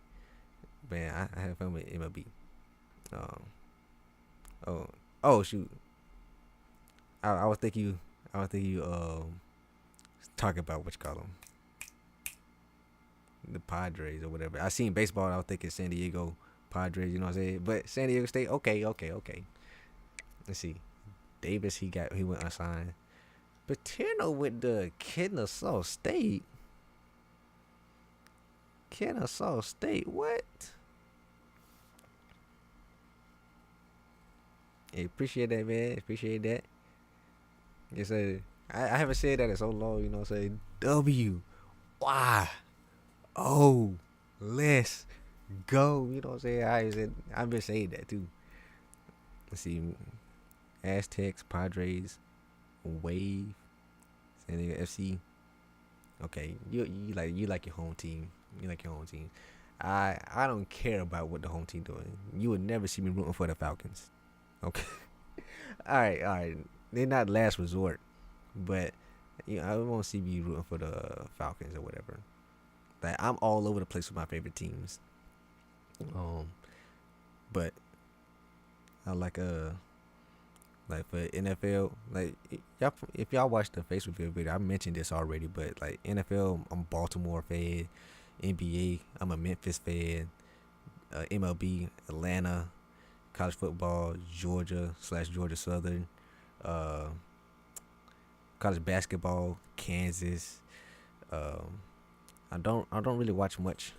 Man, I have fun with MLB. Oh shoot. I was thinking you talk about what you call them, the Padres or whatever. I seen baseball. I was thinking San Diego Padres. You know what I'm saying? But San Diego State. Okay. Let's see. Davis. He went unsigned. Paterno with the Kennesaw State. Kennesaw State. What? Hey, appreciate that, man. Appreciate that. Yes, sir. I haven't said that in so long. You know what I'm saying? W-Y-O. Let's go. You know what I'm saying? I've been saying that too. Let's see. Aztecs, Padres, Wave, San Diego FC. Okay, you like your home team. You like your home team. I don't care about what the home team doing. You would never see me rooting for the Falcons. Okay. All right. They're not last resort, but you know, I won't see me rooting for the Falcons or whatever. Like I'm all over the place with my favorite teams. But I like for NFL, like y'all, if y'all watch the Facebook video, I mentioned this already, but like NFL, I'm Baltimore fan. NBA, I'm a Memphis fan. MLB, Atlanta. College football, Georgia/Georgia Southern. College basketball, Kansas. I don't really watch much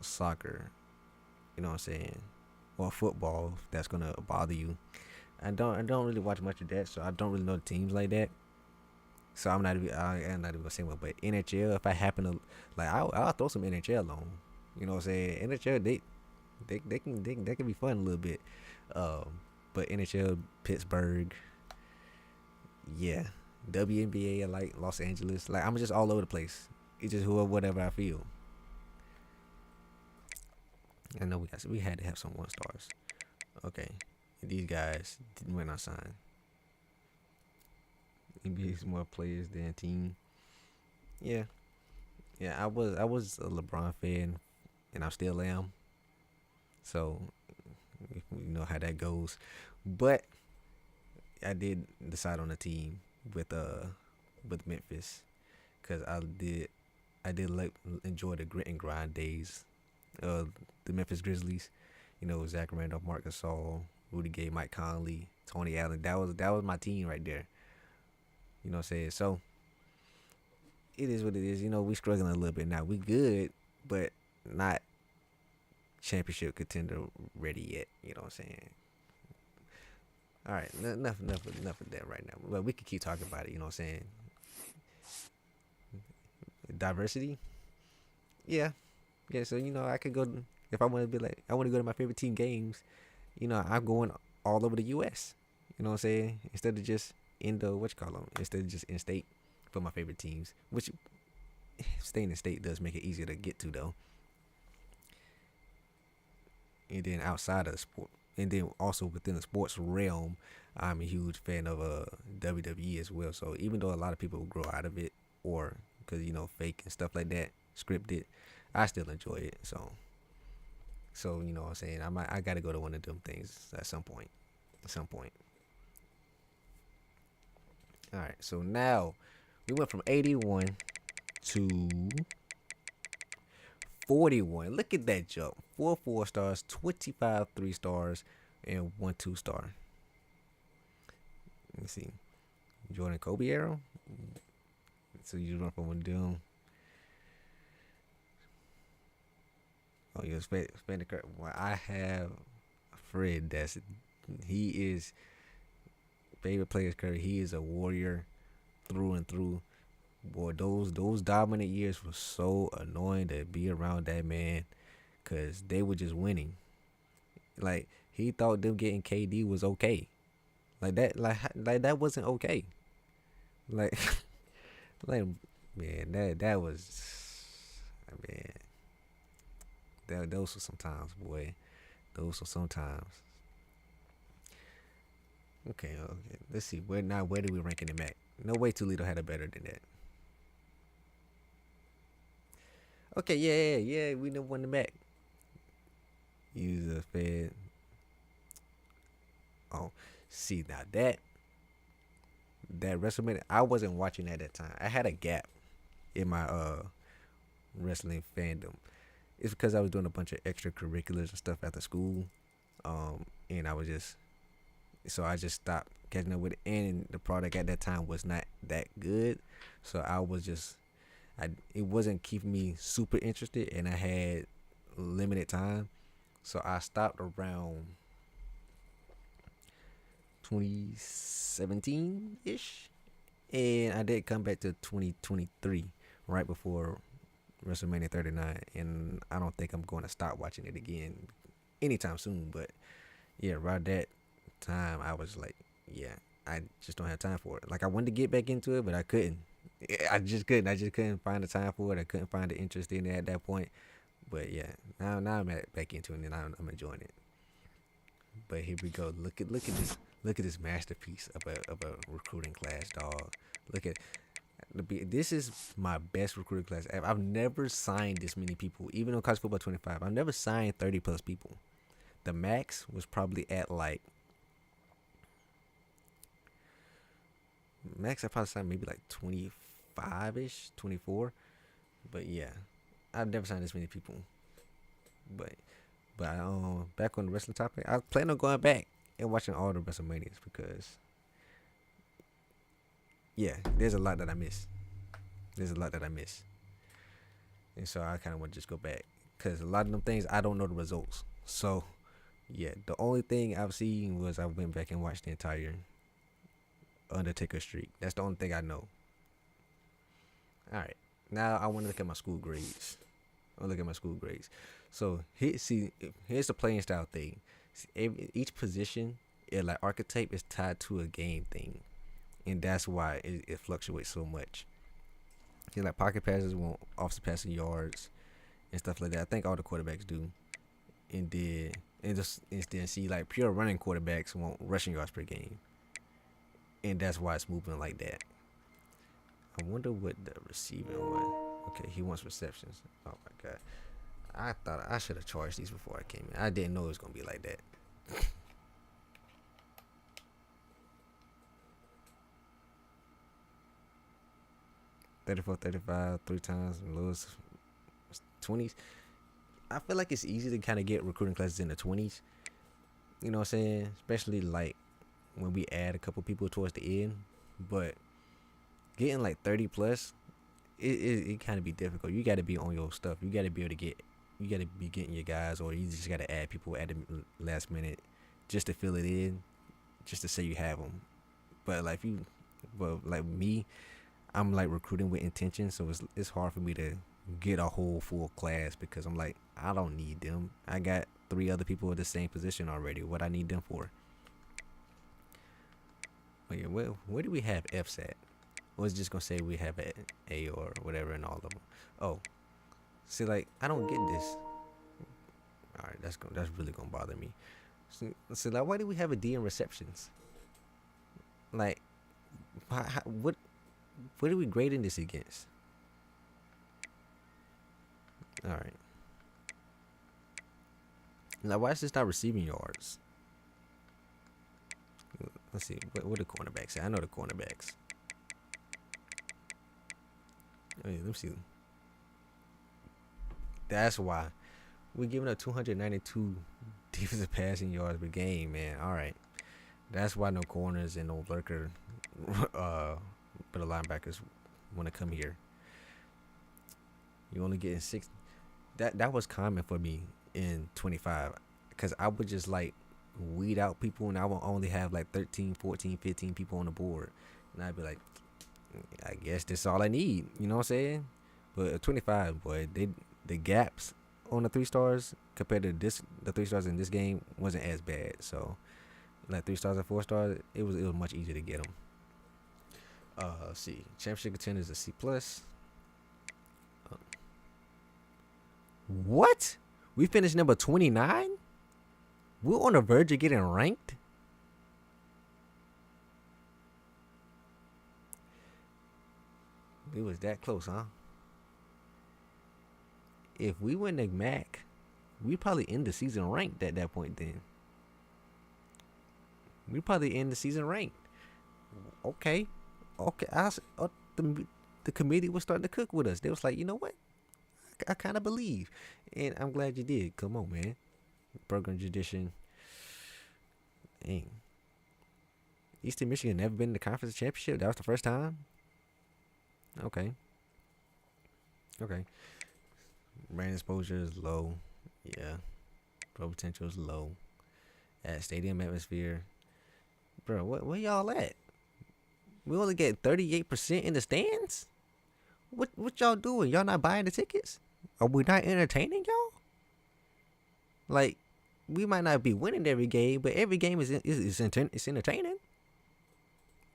soccer. You know what I'm saying? Or football, if that's gonna bother you. I don't really watch much of that, so I don't really know the teams like that. So I'm not even gonna say one. But NHL, if I happen to like, I'll throw some NHL on. You know what I'm saying? NHL, they can be fun a little bit. But NHL, Pittsburgh, yeah. WNBA, I like Los Angeles. Like I'm just all over the place. It's just whatever I feel. I know we had to have some 1-stars. Okay, these guys didn't win our sign. NBA's more players than team. Yeah, yeah. I was a LeBron fan, and I still am. So you know how that goes. But I did decide on a team with Memphis because I did like enjoy the grit and grind days of the Memphis Grizzlies. You know, Zach Randolph, Marc Gasol, Rudy Gay, Mike Conley, Tony Allen. That was my team right there. You know what I'm saying? So it is what it is. You know, we struggling a little bit now. We good, but not championship contender ready yet. You know what I'm saying? All right, enough of that right now. But we could keep talking about it. You know what I'm saying? Diversity. Yeah, yeah. So you know, I could go if I want to be like I want to go to my favorite team games. You know, I'm going all over the U.S. You know what I'm saying? Instead of just in the what you call them, instead of just in state for my favorite teams, which staying in state does make it easier to get to though. And then outside of the sport, and then also within the sports realm, I'm a huge fan of WWE as well. So even though a lot of people grow out of it, or because you know fake and stuff like that, scripted, I still enjoy it. So you know what I'm saying I got to go to one of them things at some point. At some point. All right. So now we went from 81 to 41. Look at that jump. 4 4 stars, 25 3 stars, and 1 2 star. Let me see. Jordan Kobe arrow. So you run from one doom. Oh, you spend the credit. Well, I have a friend he is favorite players Curry. He is a warrior through and through. Boy, those dominant years were so annoying to be around that man, cause they were just winning. Like he thought them getting KD was okay. Like that wasn't okay. Like like man, that was man. Those were some times, boy. Those were some times. Okay. Let's see. Where do we ranking him at? No way Toledo had it better than that. Okay, yeah. We never won the back. Use a Fed. Oh, see now that WrestleMania, I wasn't watching at that time. I had a gap in my wrestling fandom. It's because I was doing a bunch of extracurriculars and stuff after school, and I just stopped catching up with it. And the product at that time was not that good, so it wasn't keeping me super interested, and I had limited time, so I stopped around 2017 ish, and I did come back to 2023 right before WrestleMania 39, and I don't think I'm going to stop watching it again anytime soon. But yeah, right that time I was like, yeah, I just don't have time for it. Like I wanted to get back into it, but I couldn't. I just couldn't. I just couldn't find the time for it. I couldn't find the interest in it at that point. But yeah, now I'm back into it, and I'm enjoying it. But here we go. Look at this. Look at this masterpiece of a recruiting class, dog. Look at this is my best recruiting class ever. I've never signed this many people, even on college football 25. I've never signed 30 plus people. The max was probably at like I probably signed maybe like 25 ish, 24. But yeah, I've never signed this many people. But back on the wrestling topic, I plan on going back and watching all the WrestleManias because yeah, there's a lot that I miss. And so I kind of want to just go back because a lot of them things I don't know the results. So yeah, the only thing I've seen was I went back and watched the entire Undertaker streak. That's the only thing I know. All right, now I want to look at my school grades. So here's the playing style thing. See, each position, like archetype, is tied to a game thing, and that's why it fluctuates so much. Like pocket passes want offensive passing yards and stuff like that. I think all the quarterbacks do, and then see like pure running quarterbacks want rushing yards per game, and that's why it's moving like that. I wonder what the receiving one. Okay, he wants receptions. Oh my god. I thought I should have charged these before I came in. I didn't know it was gonna be like that. 34, 35, 3 times, lowest 20s. I feel like it's easy to kind of get recruiting classes in the 20s. You know what I'm saying? Especially like when we add a couple people towards the end. But getting like 30 plus, it kind of be difficult. You got to be on your stuff. You got to be able to get, you got to be getting your guys, or you just got to add people at the last minute just to fill it in, just to say you have them. But like like me, I'm like recruiting with intention, so it's hard for me to get a whole full class because I'm like, I don't need them. I got 3 other people in the same position already. What I need them for? Oh yeah, where do we have F's at? I was just gonna say we have A or whatever in all of them. Oh, see, like I don't get this. All right, that's really gonna bother me. So like, why do we have a D in receptions? Like, what are we grading this against? All right. Now, why is this not receiving yards? Let's see. What the cornerbacks? I know the cornerbacks. Oh, yeah, let me see. That's why we're giving up 292 defensive passing yards per game, man. All right. That's why no corners and no lurker, but the linebackers want to come here. You only getting 6. That was common for me in 25, because I would just like weed out people, and I would only have like 13, 14, 15 people on the board, and I'd be like, I guess that's all I need. You know what I'm saying? But at 25, boy, the gaps on the 3 stars compared to the 3 stars in this game wasn't as bad. So like 3 stars and 4 stars, it was much easier to get them. Let's see, championship contenders a C plus. What? We finished number 29? We're on the verge of getting ranked? It was that close, huh? If we win the MAC, we'd probably end the season ranked at that point then. We'd probably end the season ranked. Okay. The committee was starting to cook with us. They was like, you know what? I kind of believe. And I'm glad you did. Come on, man. Program tradition. Dang. Eastern Michigan never been in the conference championship. That was the first time. Okay. Brand exposure is low. Yeah. Pro potential is low. At stadium atmosphere. Bro, where y'all at? We only get 38% in the stands? What y'all doing? Y'all not buying the tickets? Are we not entertaining y'all? Like, we might not be winning every game, but every game is entertaining.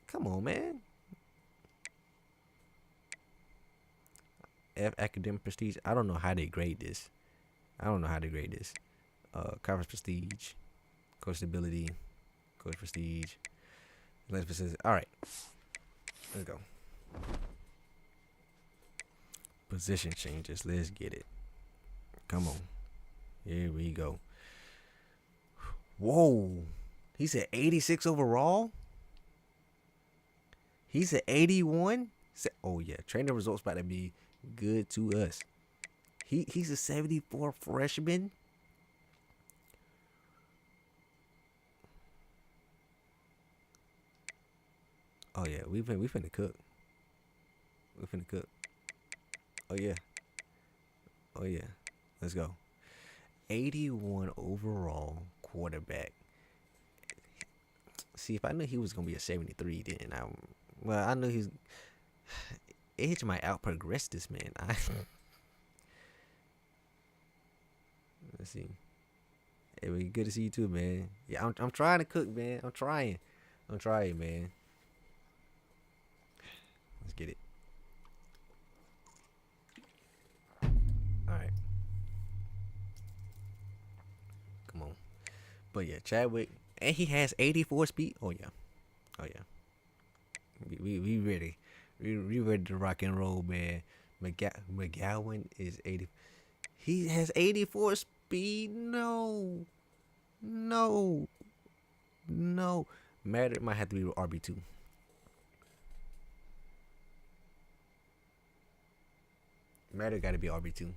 Come on, man. Academic prestige. I don't know how they grade this. Conference prestige, coach stability, coach prestige, all right. Let's go. Position changes. Let's get it. Come on. Here we go. Whoa. He's at 86 overall. He's at 81. Oh yeah, trainer results about to be good to us. He's a 74 freshman. Oh yeah, we finna cook. Oh yeah. Let's go. 81 overall quarterback. See, if I knew he was gonna be a 73, then I knew he's age might out progress this man. Let's see. Hey, good to see you too, man. Yeah, I'm trying to cook, man. I'm trying, man. Let's get it. All right. Come on. But yeah, Chadwick, and he has 84 speed. Oh yeah. We ready. We ready to rock and roll, man. McGowan is 80. He has 84 speed. No, no, no. Matter might have to be RB2. Matter got to be RB2.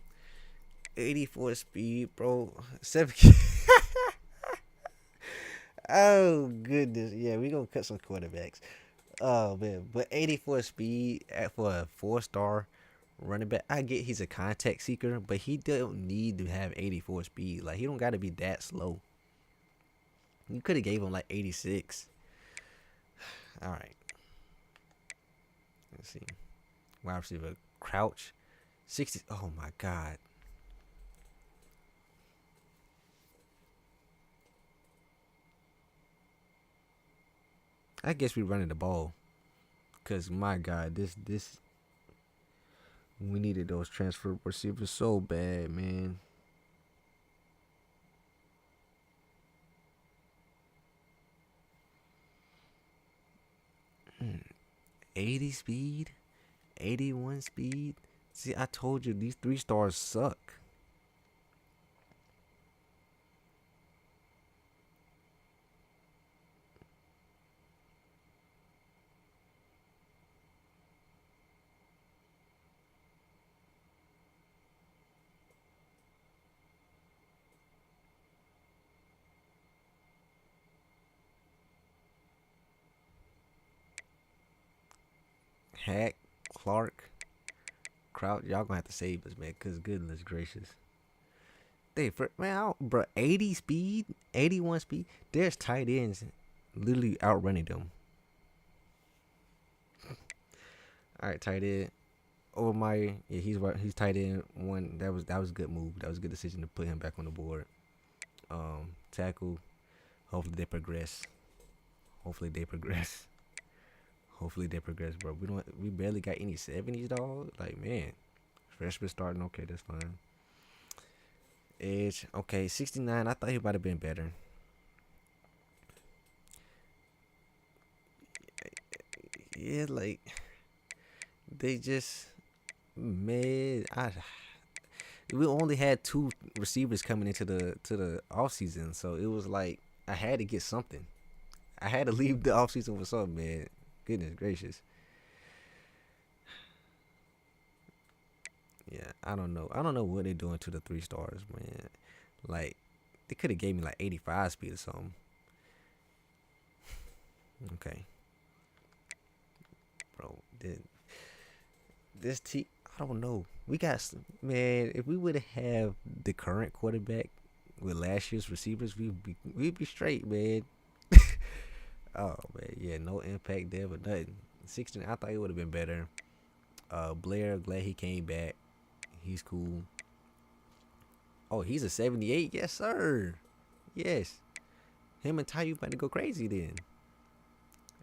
84 speed, bro. 7. Oh goodness, yeah, we gonna cut some quarterbacks. Oh man, but 84 speed for a 4-star running back. I get he's a contact seeker, but he don't need to have 84 speed. Like he don't got to be that slow. You could have gave him like 86. All right. Let's see. Wide receiver Crouch, 60. Oh my God. I guess we running the ball, cause my God, this we needed those transfer receivers so bad, man. 80 speed, 81 speed. See, I told you these 3-stars suck. Hack, Clark, Kraut, y'all gonna have to save us, man, cause goodness gracious. Man, bro, 80 speed, 81 speed. There's tight ends literally outrunning them. All right, tight end. Overmeyer, yeah, he's tight end one. That was a good move. That was a good decision to put him back on the board. Tackle. Hopefully they progress. Hopefully they progress, bro. We barely got any 70s, dog. Like, man, freshman starting. Okay, that's fine. Edge, okay, 69. I thought he might have been better. Yeah, like they just, man. We only had 2 receivers coming into the off season, so it was like I had to get something. I had to leave the off season with something, man. Goodness gracious. Yeah, I don't know. I don't know what they're doing to the 3-stars, man. Like they could have gave me like 85 speed or something. Okay, bro. This team, I don't know. We got, man. If we would have the current quarterback with last year's receivers, we'd be straight, man. Oh man, yeah, no impact there, but nothing. 16. I thought it would have been better. Blair, glad he came back. He's cool. Oh, he's a 78. Yes, sir. Yes. Him and Ty, you about to go crazy then.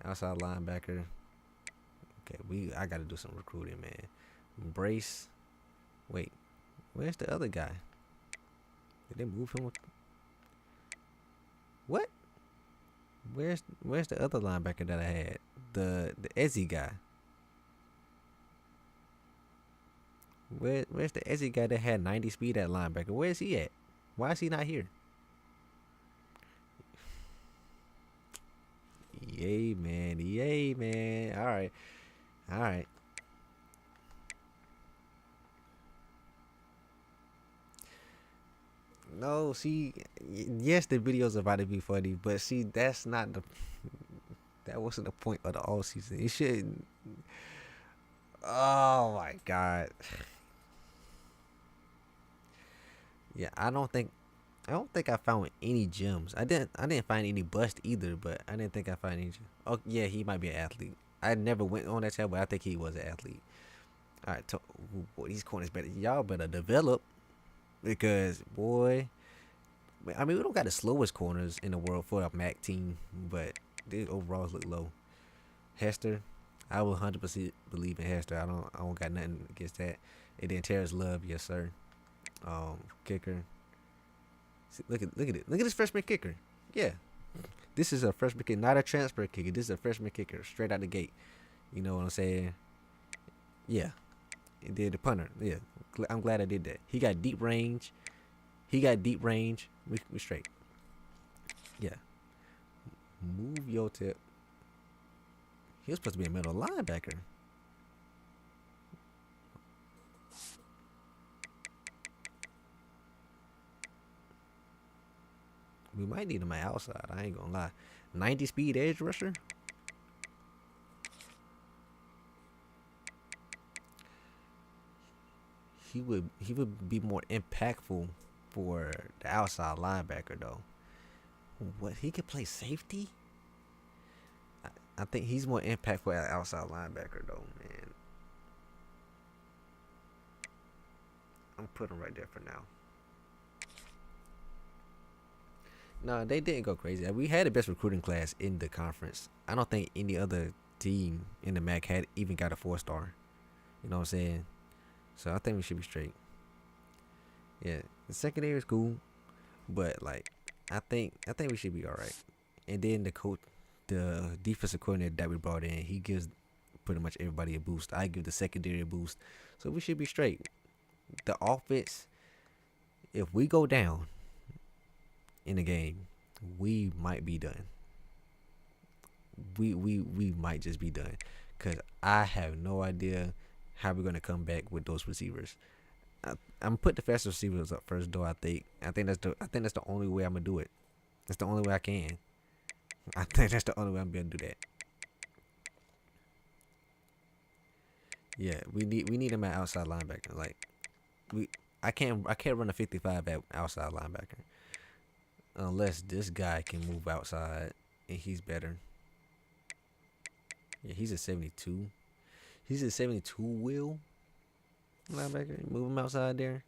Outside linebacker. Okay, I gotta do some recruiting, man. Brace. Wait, where's the other guy? Did they move him? What? Where's the other linebacker that I had? The Ezzy guy. Where's the Ezzy guy that had 90 speed at linebacker? Where's he at? Why is he not here? Yay, man. Yay, man. All right. All right. No, see, yes, the video's about to be funny, but see, that wasn't the point of the all season. It shouldn't. Oh my God. Yeah, I don't think I found any gems. I didn't find any bust either, but I didn't think I found any gems. Oh yeah, he might be an athlete. I never went on that tab, but I think he was an athlete. All right, boy, these corners better. Y'all better develop, because boy, I mean we don't got the slowest corners in the world for a MAC team, but the overalls look low. Hester, I will 100% believe in Hester. I don't got nothing against that. And then Terrace Love, yes sir. Kicker. See, look at it. Look at this freshman kicker. Yeah, this is a freshman kicker, not a transfer kicker. This is a freshman kicker, straight out the gate. You know what I'm saying? Yeah, it did the punter. Yeah, I'm glad I did that. He got deep range. We straight. Yeah. Move your tip. He was supposed to be a middle linebacker. We might need him outside. I ain't gonna lie. 90 speed edge rusher. He would be more impactful for the outside linebacker though. What, he could play safety? I think he's more impactful as outside linebacker though, man. I'm putting him right there for now. No, they didn't go crazy. We had the best recruiting class in the conference. I don't think any other team in the MAC had even got a 4-star. You know what I'm saying? So I think we should be straight. Yeah, the secondary is cool, but like I think we should be all right. And then the defensive coordinator that we brought in, he gives pretty much everybody a boost. I give the secondary a boost, so we should be straight. The offense, if we go down in the game, we might be done. We might just be done, cause I have no idea how we're gonna come back with those receivers. I'm put the fastest receivers up first, though. I think that's the only way I'm gonna do it. That's the only way I can. I think that's the only way I'm gonna do that. Yeah, we need him at outside linebacker. Like I can't run a 55 at outside linebacker unless this guy can move outside and he's better. Yeah, he's a 72. He's a 72 wheel linebacker. Move him outside there.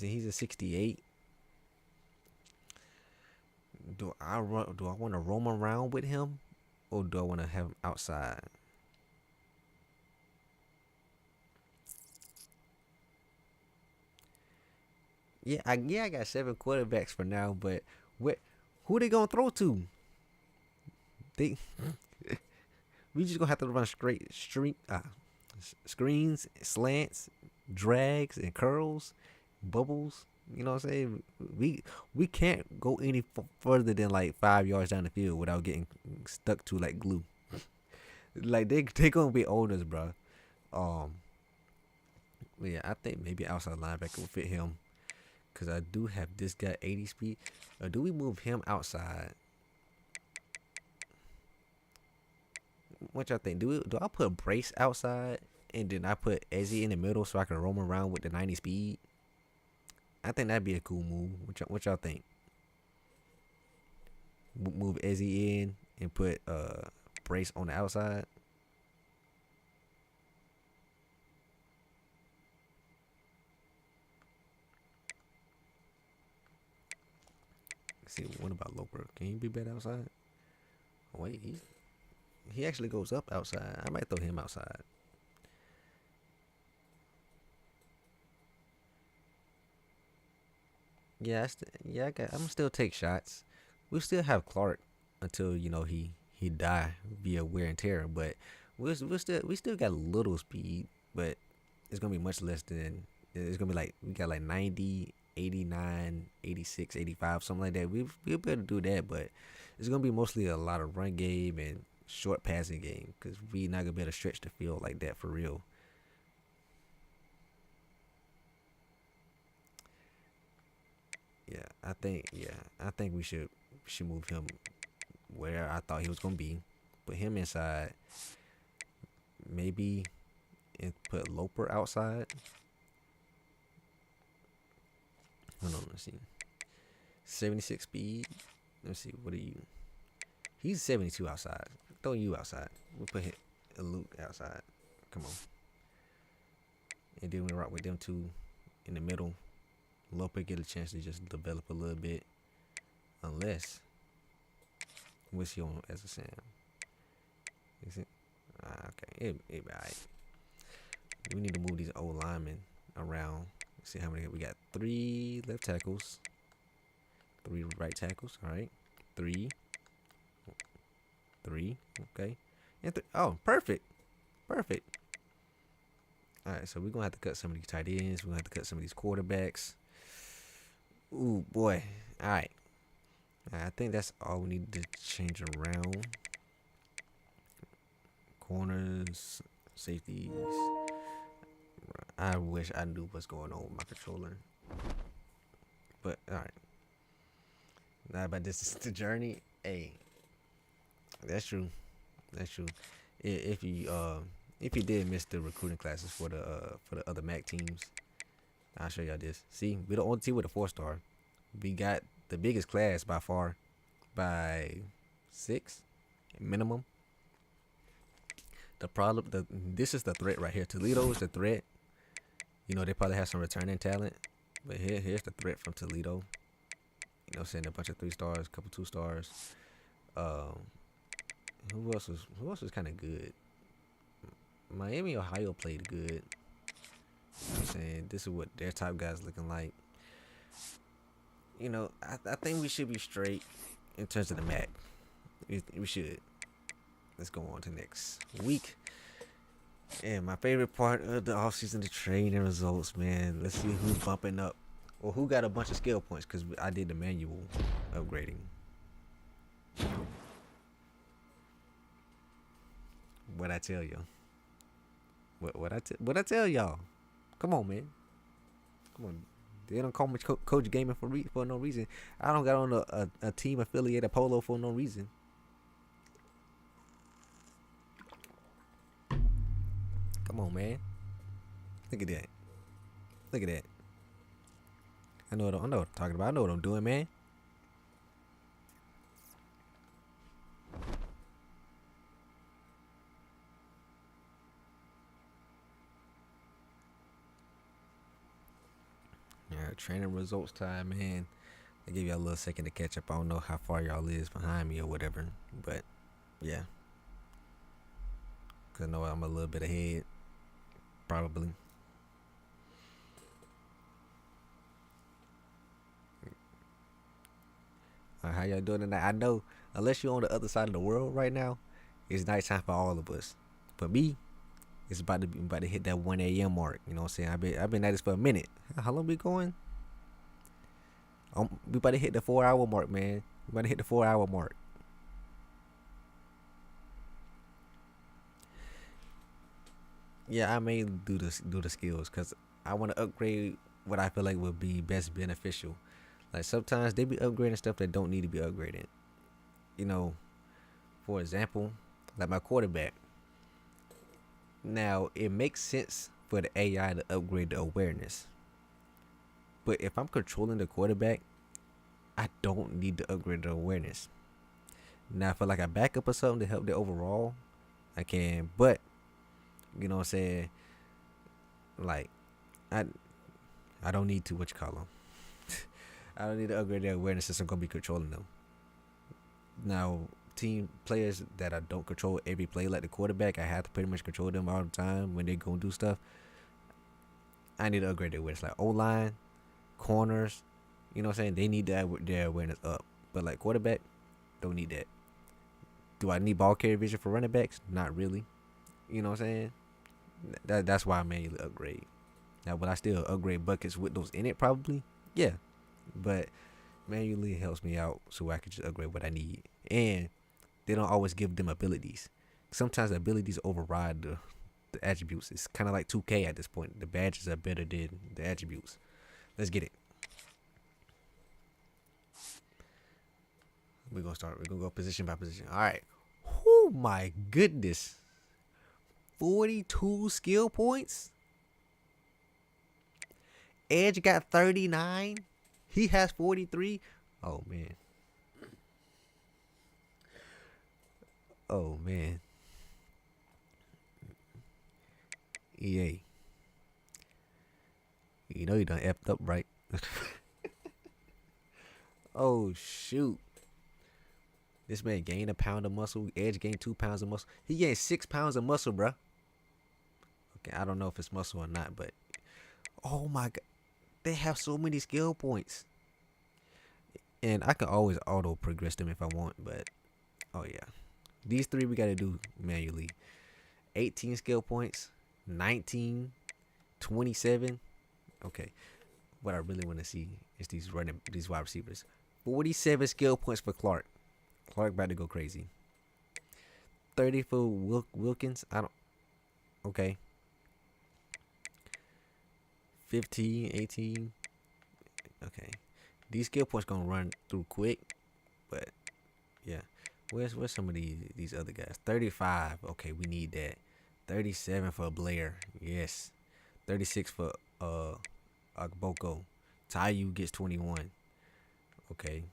He's a 68. Do I want to roam around with him, or do I want to have him outside? I got 7 quarterbacks for now, but who they gonna throw to? We just gonna have to run screens, slants, drags, and curls, bubbles. You know what I'm saying? We can't go any further than like 5 yards down the field without getting stuck to like glue. Like they gonna be owners, bro. Yeah, I think maybe outside linebacker will fit him, cause I do have this guy 80 speed. Or do we move him outside? What y'all think? Do I put Brace outside and then I put Ezzy in the middle so I can roam around with the 90 speed? I think that'd be a cool move. What y'all think? Move Ezzy in and put Brace on the outside. Let's see, what about Loper? Can he be better outside? Oh, wait, he actually goes up outside. I might throw him outside. Yeah, I'm gonna still take shots. We still have Clark until he die via wear and tear, but we still got a little speed, but it's gonna be much less than. It's gonna be like we got like 90, 89, 86, 85, something like that. We'll be able to do that, but it's gonna be mostly a lot of run game and short passing game, because we not gonna be able to stretch the field like that for real. I think we should move him where I thought he was gonna be. Put him inside, maybe, and put Loper outside. Hold on, let's see. 76 speed. Let's see. What are you? He's 72 outside. Throw you outside. We'll put Luke outside. Come on. And then we rock with them two in the middle. Loper get a chance to just develop a little bit, unless we'll see on as a Sam. Is it? Okay, it be alright. We need to move these old linemen around. Let's see how many we got. 3 left tackles, 3 right tackles. All right, 3. 3. Okay. And oh, perfect. Perfect. All right, so we're going to have to cut some of these tight ends. We're going to have to cut some of these quarterbacks. Ooh, boy. All right. I think that's all we need to change around. Corners, safeties. I wish I knew what's going on with my controller. But, all right. Now, but this is the journey. Hey, that's true. That's true. If you did miss the recruiting classes for the other MAC teams, I'll show y'all this. See, we're the only team with a 4-star. We got the biggest class by far, by 6 minimum. The problem, this is the threat right here. Toledo is the threat. You know, they probably have some returning talent, but here's the threat from Toledo. You know, saying a bunch of 3 stars, a couple 2 stars. Who else was kind of good? Miami, Ohio played good. You know what I'm saying, this is what their top guys looking like. You know, I think we should be straight in terms of the MAC. We should. Let's go on to next week. And my favorite part of the offseason, the training results, man. Let's see who's bumping up. Or who got a bunch of skill points, because I did the manual upgrading. What I tell you? What I tell y'all? Come on, man. Come on. They don't call me Coach Gaming for no reason. I don't got on a team affiliated polo for no reason. Come on, man. Look at that. Look at that. I know what I'm talking about. I know what I'm doing, man. Yeah, training results time, man. I give y'all a little second to catch up. I don't know how far y'all is behind me or whatever, but yeah. Cause I know I'm a little bit ahead, probably. How y'all doing tonight? I know, unless you're on the other side of the world right now, it's nighttime for all of us. For me, it's about to hit that 1 a.m. mark. You know what I'm saying? I've been at this for a minute. How long we going? We about to hit the 4-hour mark, man. We about to hit the 4-hour mark. Yeah, I may do the skills because I want to upgrade what I feel like would be best beneficial. Like sometimes they be upgrading stuff that don't need to be upgraded. You know, for example, like my quarterback. Now it makes sense for the AI to upgrade the awareness, but if I'm controlling the quarterback, I don't need to upgrade the awareness. Now for like a backup or something to help the overall, I can. But you know what I'm saying? Like I don't need to I don't need to upgrade their awareness since I'm gonna be controlling them. Now, team players that I don't control every play like the quarterback, I have to pretty much control them all the time when they gonna do stuff. I need to upgrade their awareness, like O-line, corners. You know what I'm saying? They need their awareness up. But like quarterback, don't need that. Do I need ball carrier vision for running backs? Not really. You know what I'm saying? That's why I manually upgrade. Now, will I still upgrade buckets with those in it? Probably. Yeah. But manually helps me out so I can just upgrade what I need. And they don't always give them abilities. Sometimes the abilities override the attributes. It's kind of like 2K at this point. The badges are better than the attributes. Let's get it. We're going to go position by position. All right. Oh, my goodness. 42 skill points. Edge got 39. He has 43. Oh, man. Oh, man. EA. You know you done effed up, right? Oh, shoot. This man gained a pound of muscle. Edge gained 2 pounds of muscle. He gained 6 pounds of muscle, bruh. Okay, I don't know if it's muscle or not, but... Oh, my God. They have so many skill points. And I can always auto progress them if I want, but... Oh, yeah. These three we gotta do manually. 18 skill points, 19, 27. Okay. What I really want to see is these wide receivers. 47 skill points for Clark. Clark about to go crazy. 30 for Wilkins. I don't. Okay. 15, 18. Okay. These skill points gonna run through quick, but yeah. Where's some of these other guys? 35. Okay, we need that. 37 for Blair. Yes. 36 for Akboko. Tayu gets 21. Okay.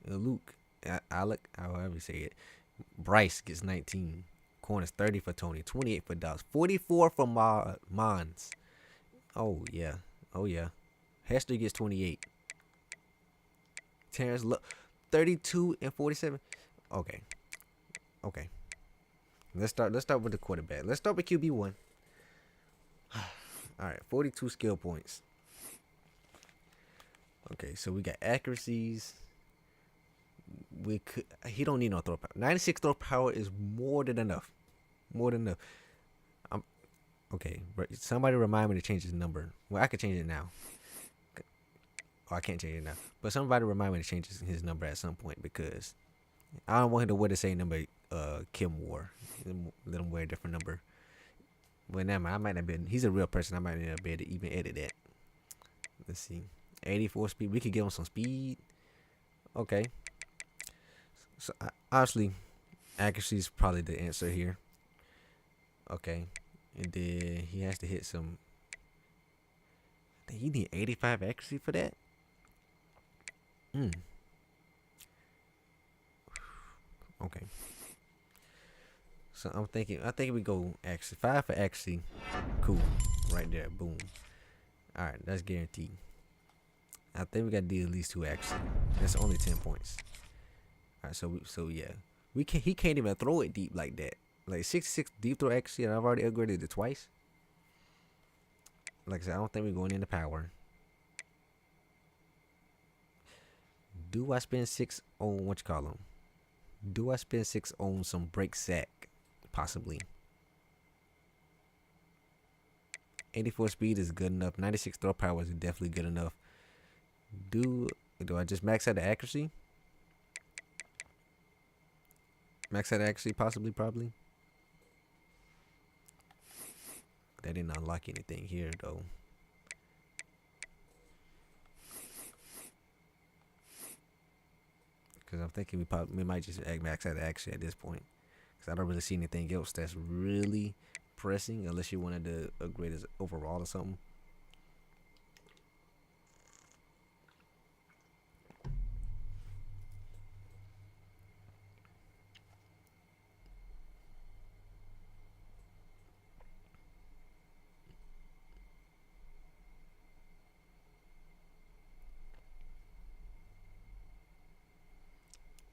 Luke, Alec, however you say it. Bryce gets 19. Corners 30 for Tony. 28 for Dobbs. 44 for Mons. Oh yeah. Oh yeah. Hester gets 28. Terrence 32 and 47. Okay. Okay. Let's start with the quarterback. Let's start with QB1. Alright, 42 skill points. Okay, so we got accuracies. He don't need no throw power. 96 throw power is more than enough. More than enough. Okay, somebody remind me to change his number. Well, I could change it now. Oh, I can't change it now. But somebody remind me to change his number at some point, because I don't want him to wear the same number Kim wore. Let him wear a different number. But never mind, I might not be. He's a real person. I might not be able to even edit that. Let's see. 84 speed. We could give him some speed. Okay. So obviously, accuracy is probably the answer here. Okay. And then he has to hit some. I think he need 85 accuracy for that. Okay. So I think we go accuracy. 5 for accuracy. Cool. Right there. Boom. Alright, that's guaranteed. I think we gotta do at least 2 accuracy. That's only 10 points. Alright, so yeah. He can't even throw it deep like that. Like 66 deep throw accuracy, and I've already upgraded it twice. Like I said, I don't think we're going into power. Do I spend 6 on what you call them? Do I spend 6 on some break sack? Possibly. 84 speed is good enough. 96 throw power is definitely good enough. Do I just max out the accuracy? Max out the accuracy, possibly, probably. That didn't unlock anything here, though. Because I'm thinking we might just max out the accuracy at this point. Because I don't really see anything else that's really pressing, unless you wanted to upgrade his overall or something.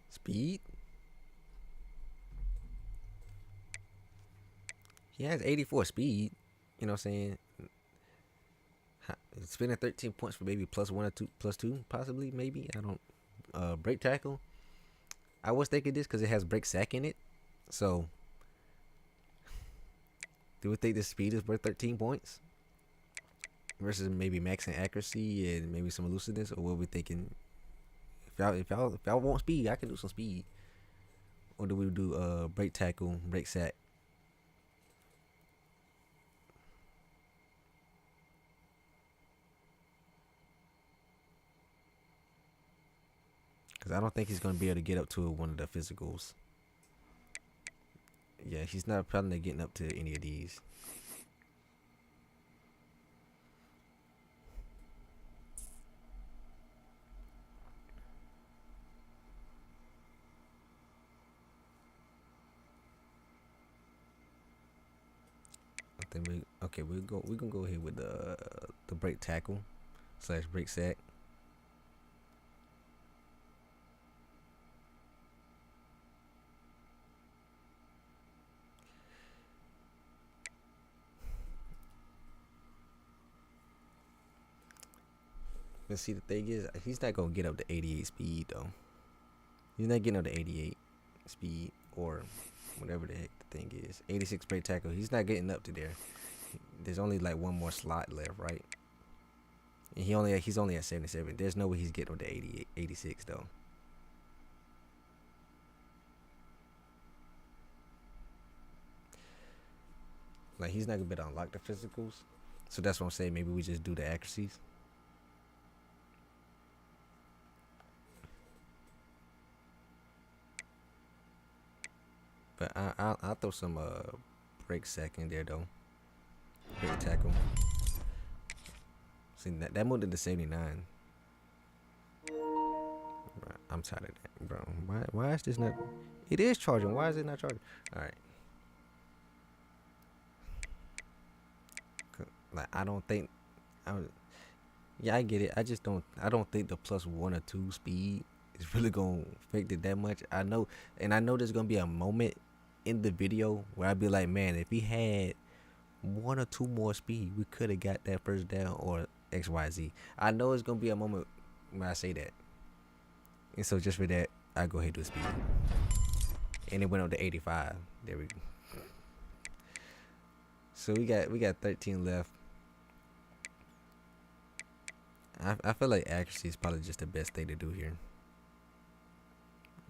Speed. He has 84 speed. You know what I'm saying? Spending 13 points for maybe +1 or +2, possibly, maybe. I don't. Break tackle. I was thinking this because it has break sack in it. So, do we think the speed is worth 13 points? Versus maybe maxing accuracy and maybe some elusiveness? Or what we thinking? If y'all want speed, I can do some speed. Or do we do break tackle, break sack? Because I don't think he's going to be able to get up to one of the physicals. Yeah, he's not probably getting up to any of these. I think we're gonna go ahead with the break tackle / break sack. But see, the thing is, he's not gonna get up to 88 speed though. He's not getting up to 88 speed or whatever the heck the thing is. 86 break tackle. He's not getting up to there. There's only like one more slot left, right? And he's only at 77. There's no way he's getting up to 88, 86 though. Like, he's not gonna be able to unlock the physicals. So that's what I'm saying. Maybe we just do the accuracies. But I'll throw some break sack in there though. Break tackle. See, that moved to 79. Bro, I'm tired of that, bro. Why is this not? It is charging. Why is it not charging? All right. Like, I don't think. Yeah, I get it. I don't think the +1 or 2 speed is really gonna affect it that much. I know there's gonna be a moment in the video where I'd be like, man, if he had 1 or 2 more speed, we could have got that first down or XYZ. I know it's gonna be a moment when I say that, and so just for that, I go ahead and do speed, and it went up to 85. There we go. So we got 13 left. I feel like accuracy is probably just the best thing to do here.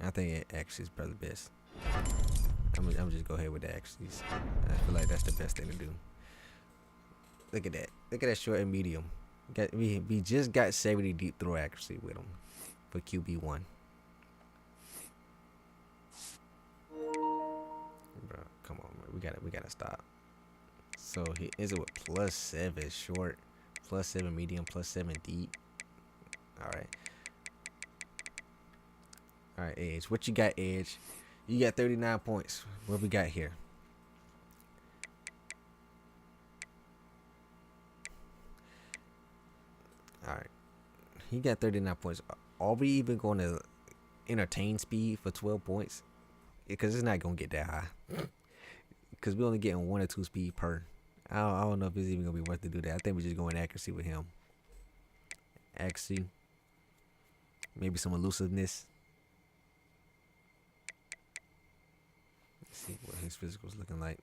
I think accuracy is probably best. I'm just go ahead with the accuracies. I feel like that's the best thing to do. Look at that. Look at that short and medium. We just got 70 deep throw accuracy with him for QB1. Bro, come on, man. We gotta stop. So he is it with +7 short, +7 medium, +7 deep. All right, Edge. What you got, Edge? You got 39 points. What we got here? All right. He got 39 points. Are we even going to entertain speed for 12 points? Because it's not going to get that high. Because we're only getting 1 or 2 speed per. I don't know if it's even going to be worth to do that. I think we're just going accuracy with him. Accuracy. Maybe some elusiveness. Let's see what his physical's looking like.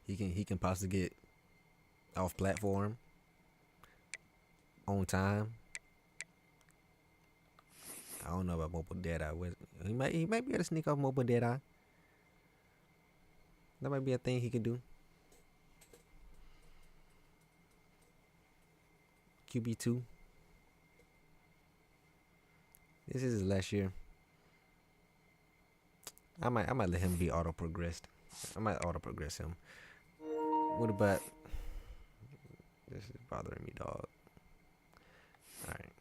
He can possibly get off platform on time. I don't know about mobile dead-eye. He might be able to sneak off mobile dead-eye. That might be a thing he can do. QB2. This is his last year. I might let him be auto progressed. I might auto progress him. What about? This is bothering me, dog. Alright.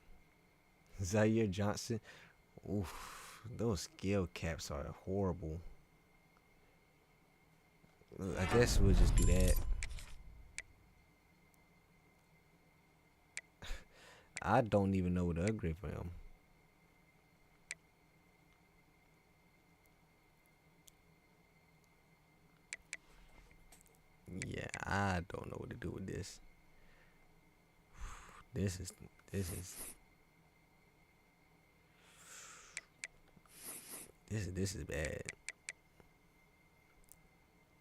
Izayah Johnson. Oof. Those skill caps are horrible. I guess we'll just do that. I don't even know what to upgrade for him. Yeah, I don't know what to do with this. This is bad.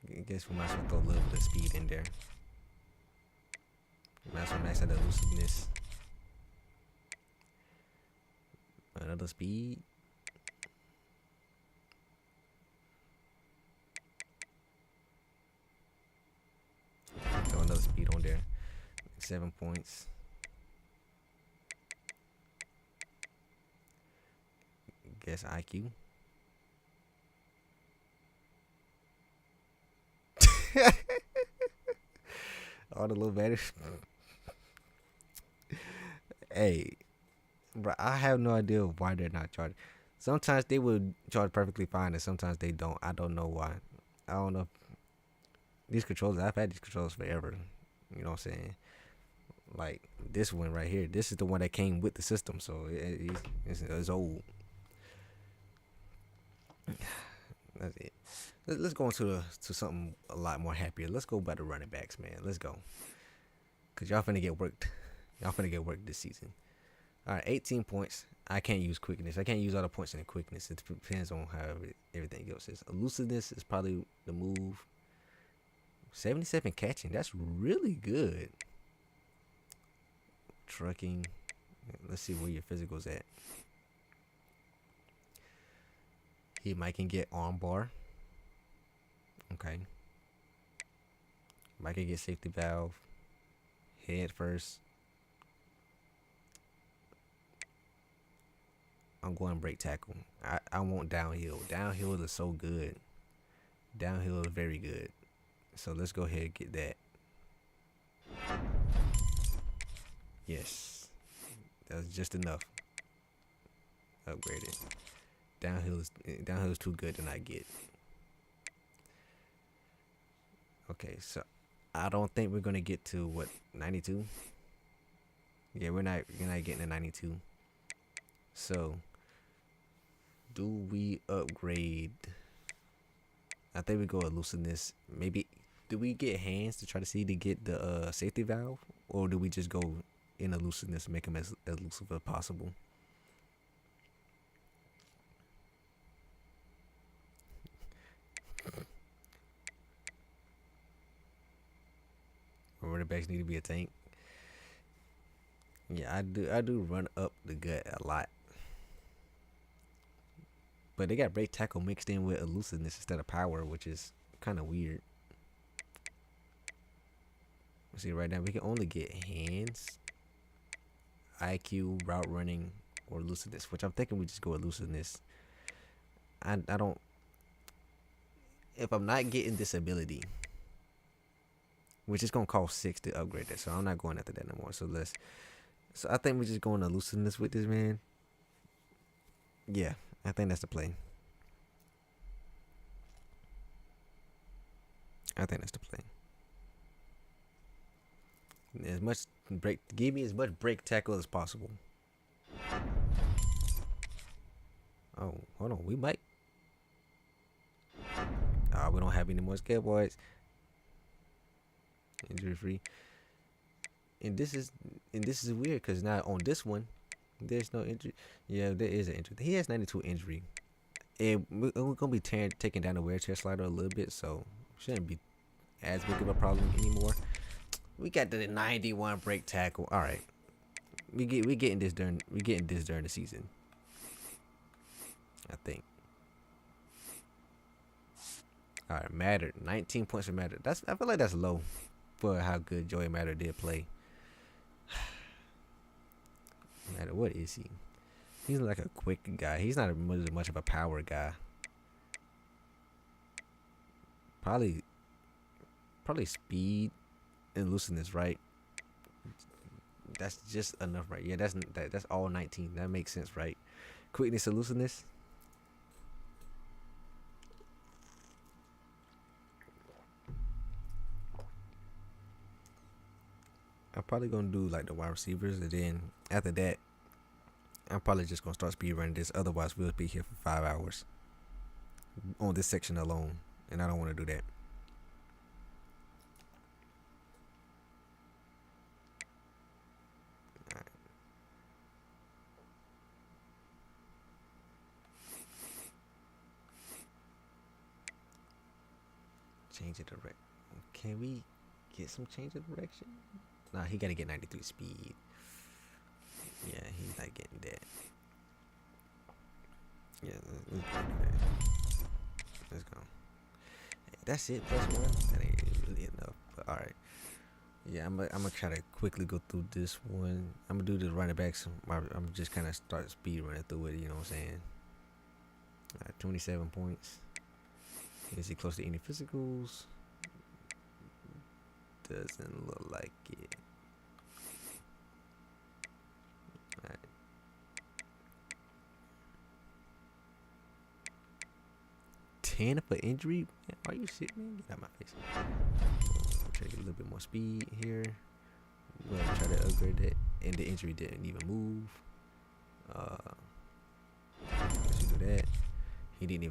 I guess we might as well throw a little bit of speed in there. Might as well max out the elusiveness. Another speed. Throw another speed on there. 7 points. Guess IQ. All the little batters. Hey, bro, I have no idea why they're not charged. Sometimes they will charge perfectly fine, and sometimes they don't. I don't know why. I don't know. These controllers, I've had these controllers forever. You know what I'm saying? Like this one right here. This is the one that came with the system, so it's old. That's it. Let's go into something a lot more happier. Let's go by the running backs, man. Let's go. Cause y'all finna get worked. Y'all finna get worked this season. All right, 18 points. I can't use quickness. I can't use all the points in the quickness. It depends on how everything else is. Elusiveness is probably the move. 77 catching. That's really good. Trucking. Let's see where your physical's at. He might can get arm bar. Okay. Might can get safety valve. Head first. I'm going break tackle. I want downhill. Downhill is so good. Downhill is very good. So let's go ahead and get that. Yes. That was just enough. Upgrade it. Downhill is too good to not get. Okay, so I don't think we're gonna get to what, 92? Yeah, we're not getting to 92. So do we upgrade? I think we go elusiveness. Maybe do we get hands to try to see to get the safety valve, or do we just go in elusiveness, make them as elusive as possible? Running backs need to be a tank. Yeah, I do run up the gut a lot. But they got break tackle mixed in with elusiveness instead of power, which is kind of weird. See, right now we can only get hands, IQ, route running, or elusiveness, which I'm thinking we just go elusiveness. I don't. If I'm not getting this ability, which is gonna cost 6 to upgrade that, so I'm not going after that no more. So I think we just going elusiveness with this man. Yeah, I think that's the play. I think that's the play. As much give me as much break tackle as possible. Oh, hold on, we might. We don't have any more scale boys. Injury free. And this is weird because now on this one, there's no injury. Yeah, there is an injury. He has 92 injury. And we're gonna be taking down the wheelchair slider a little bit, so shouldn't be as big of a problem anymore. We got the 91 break tackle. All right, we getting this during the season. I think. All right, Matter 19 points for Matter. I feel like that's low for how good Joey Matter did play. Matter, what is he? He's like a quick guy. He's not much of a power guy. Probably speed and looseness, right? That's just enough, right? Yeah, that's all 19. That makes sense, right? Quickness and looseness. I'm probably gonna do like the wide receivers, and then after that, I'm probably just gonna start speed running this. Otherwise, we'll be here for 5 hours on this section alone, and I don't want to do that. All right. Change of direction. Can we get some change of direction? Nah, he gotta get 93 speed. Yeah, he's not getting that. Yeah, let's go. That's it, +1. That ain't really enough, but all right. Yeah, I'm gonna try to quickly go through this one. I'm gonna do the running backs. I'm just kind of start speed running through it. You know what I'm saying? 27 points. Is he close to any physicals? Doesn't look like it. Alright. $10 for injury? Man, are you shit, man? Get out my face. We'll try to get a little bit more speed here. We'll try to upgrade that. And the injury didn't even move. Let's do that. He didn't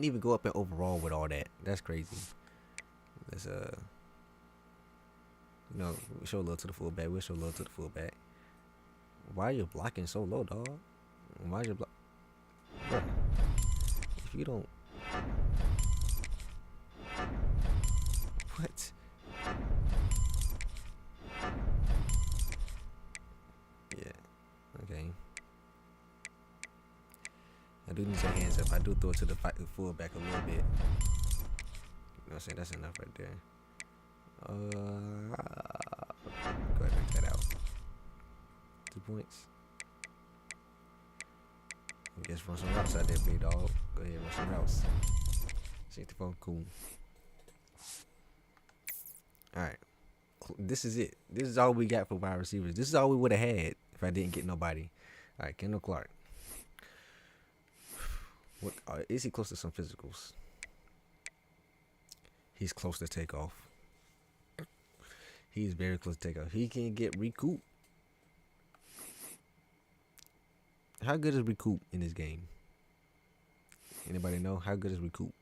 even go up in overall with all that. That's crazy. Let's show love to the fullback. We'll show love to the fullback. Why are you blocking so low, dog? Why are you block? Bro, if you don't. What? Yeah. Okay. I do need your hands up. I do throw it to the fullback a little bit. You know what I'm saying? That's enough right there. Go ahead and make that out. 2 points. I guess run some routes out there, big dog. Go ahead, run some routes. 64, cool. Alright. This is it. This is all we got for wide receivers. This is all we would have had if I didn't get nobody. Alright, Kendall Clark. What is he close to some physicals? He's close to takeoff. He's very close to takeoff. He can get recoup. How good is recoup in this game? Anybody know? How good is recoup?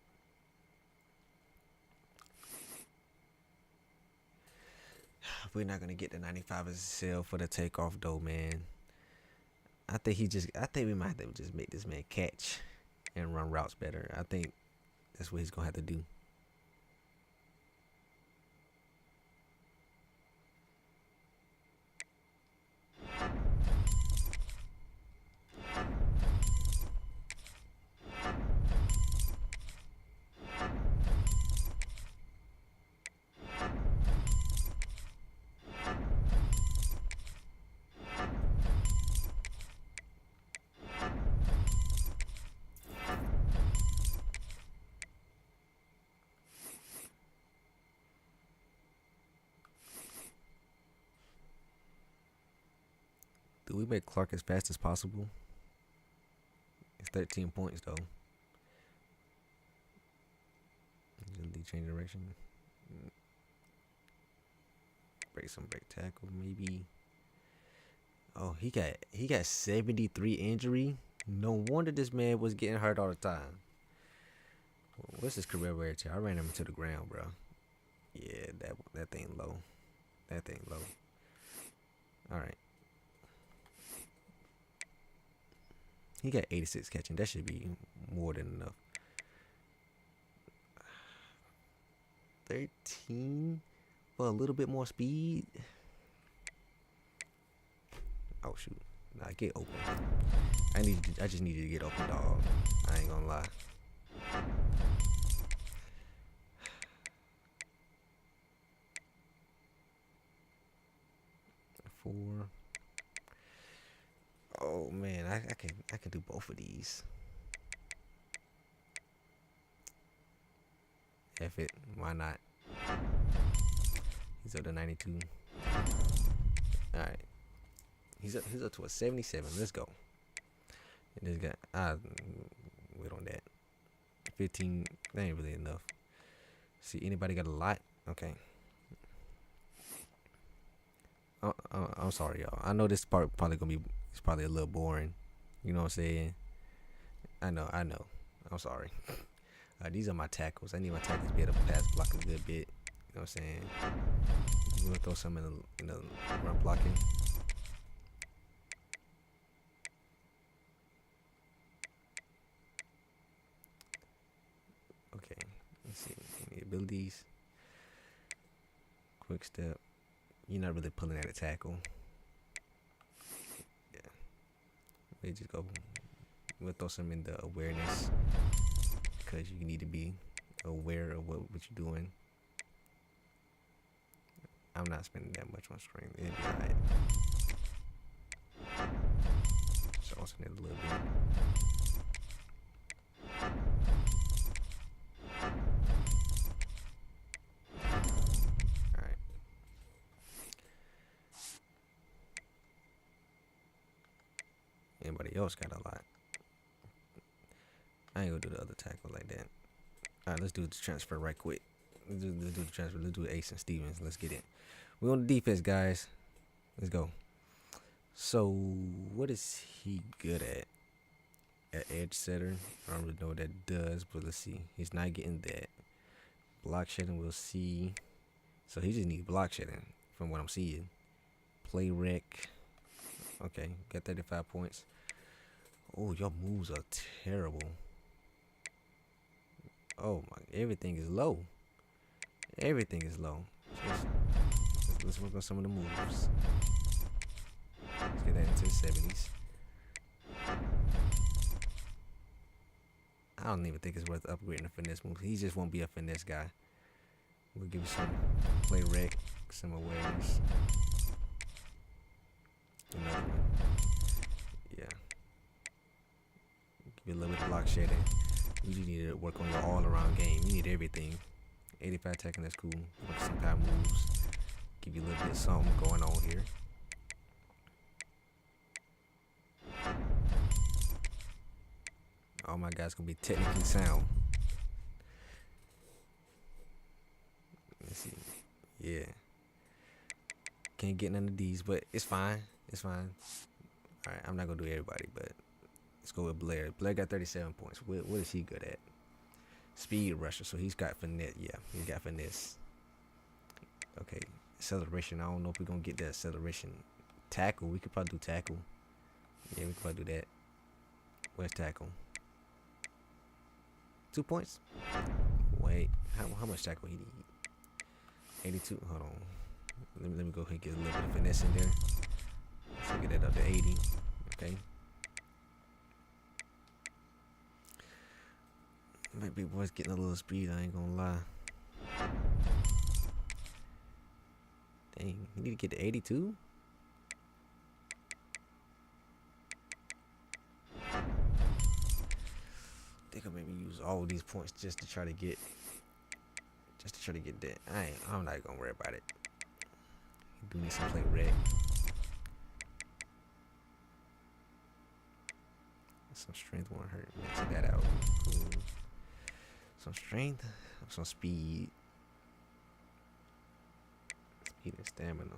We're not gonna get the 95 as a sale for the takeoff though, man. I think we might have to just make this man catch and run routes better. I think that's what he's gonna have to do. Do we make Clark as fast as possible? It's 13 points though. Usually change direction. Break tackle maybe. Oh, he got 73 injury. No wonder this man was getting hurt all the time. What's his career rate? I ran him into the ground, bro. Yeah, that thing low. That thing low. All right. He got 86 catching. That should be more than enough. 13 for a little bit more speed. Oh shoot! Nah, get open. I just need you to get open, dog. I ain't gonna lie. Four. Oh man, I can do both of these. F it, why not? He's up to 92. All right, he's up to a 77. Let's go. And this guy, wait on that. 15. That ain't really enough. See, anybody got a lot? Okay. I'm sorry, y'all. I know this part probably gonna be. It's probably a little boring. You know what I'm saying? I know. I'm sorry. These are my tackles. I need my tackles to be able to pass block a good bit. You know what I'm saying? You want to throw some in the run blocking. Okay. Let's see. Any abilities? Quick step. You're not really pulling at a tackle. They just go. We'll throw some in the awareness because you need to be aware of what you're doing. I'm not spending that much on strength. It'll be alright. So alternate a little bit. Alright. Anybody else got a lot? I ain't gonna do the other tackle like that. Alright, let's do the transfer right quick. Let's do the transfer. Let's do Ace and Stevens. Let's get it. We're on the defense, guys. Let's go. So, what is he good at? At edge setter? I don't really know what that does, but let's see. He's not getting that. Block shedding, we'll see. So, he just needs block shedding from what I'm seeing. Play rec. Okay, got 35 points. Oh, your moves are terrible. Oh my, everything is low. Everything is low. Let's work on some of the moves. Let's get that into the 70s. I don't even think it's worth upgrading the finesse moves. He just won't be a finesse guy. We'll give you some play rec, some awareness. Another one. Yeah. Give you a little bit of block shedding. You just need to work on your all-around game. You need everything. 85 attacking, that's cool. Work some power moves. Give you a little bit of something going on here. All my guys gonna be technically sound. Let's see. Yeah. Can't get none of these, but it's fine. It's fine. Alright, I'm not gonna do everybody, but let's go with Blair. Blair got 37 points. What is he good at? Speed rusher, so he's got finesse. Yeah, he's got finesse. Okay, acceleration. I don't know if we're gonna get that acceleration. Tackle, we could probably do tackle. Yeah, we could probably do that. Where's tackle? 2 points? Wait, how much tackle he need? 82, hold on. Let me go ahead and get a little bit of finesse in there. So get that up to 80, okay. My big boy's getting a little speed, I ain't gonna lie. Dang, you need to get to 82? I think I'm maybe use all these points just to try to get that. I'm not gonna worry about it. You do need some play red. Some strength won't hurt. Mix that out. Cool. Some strength, some speed. Speed and stamina.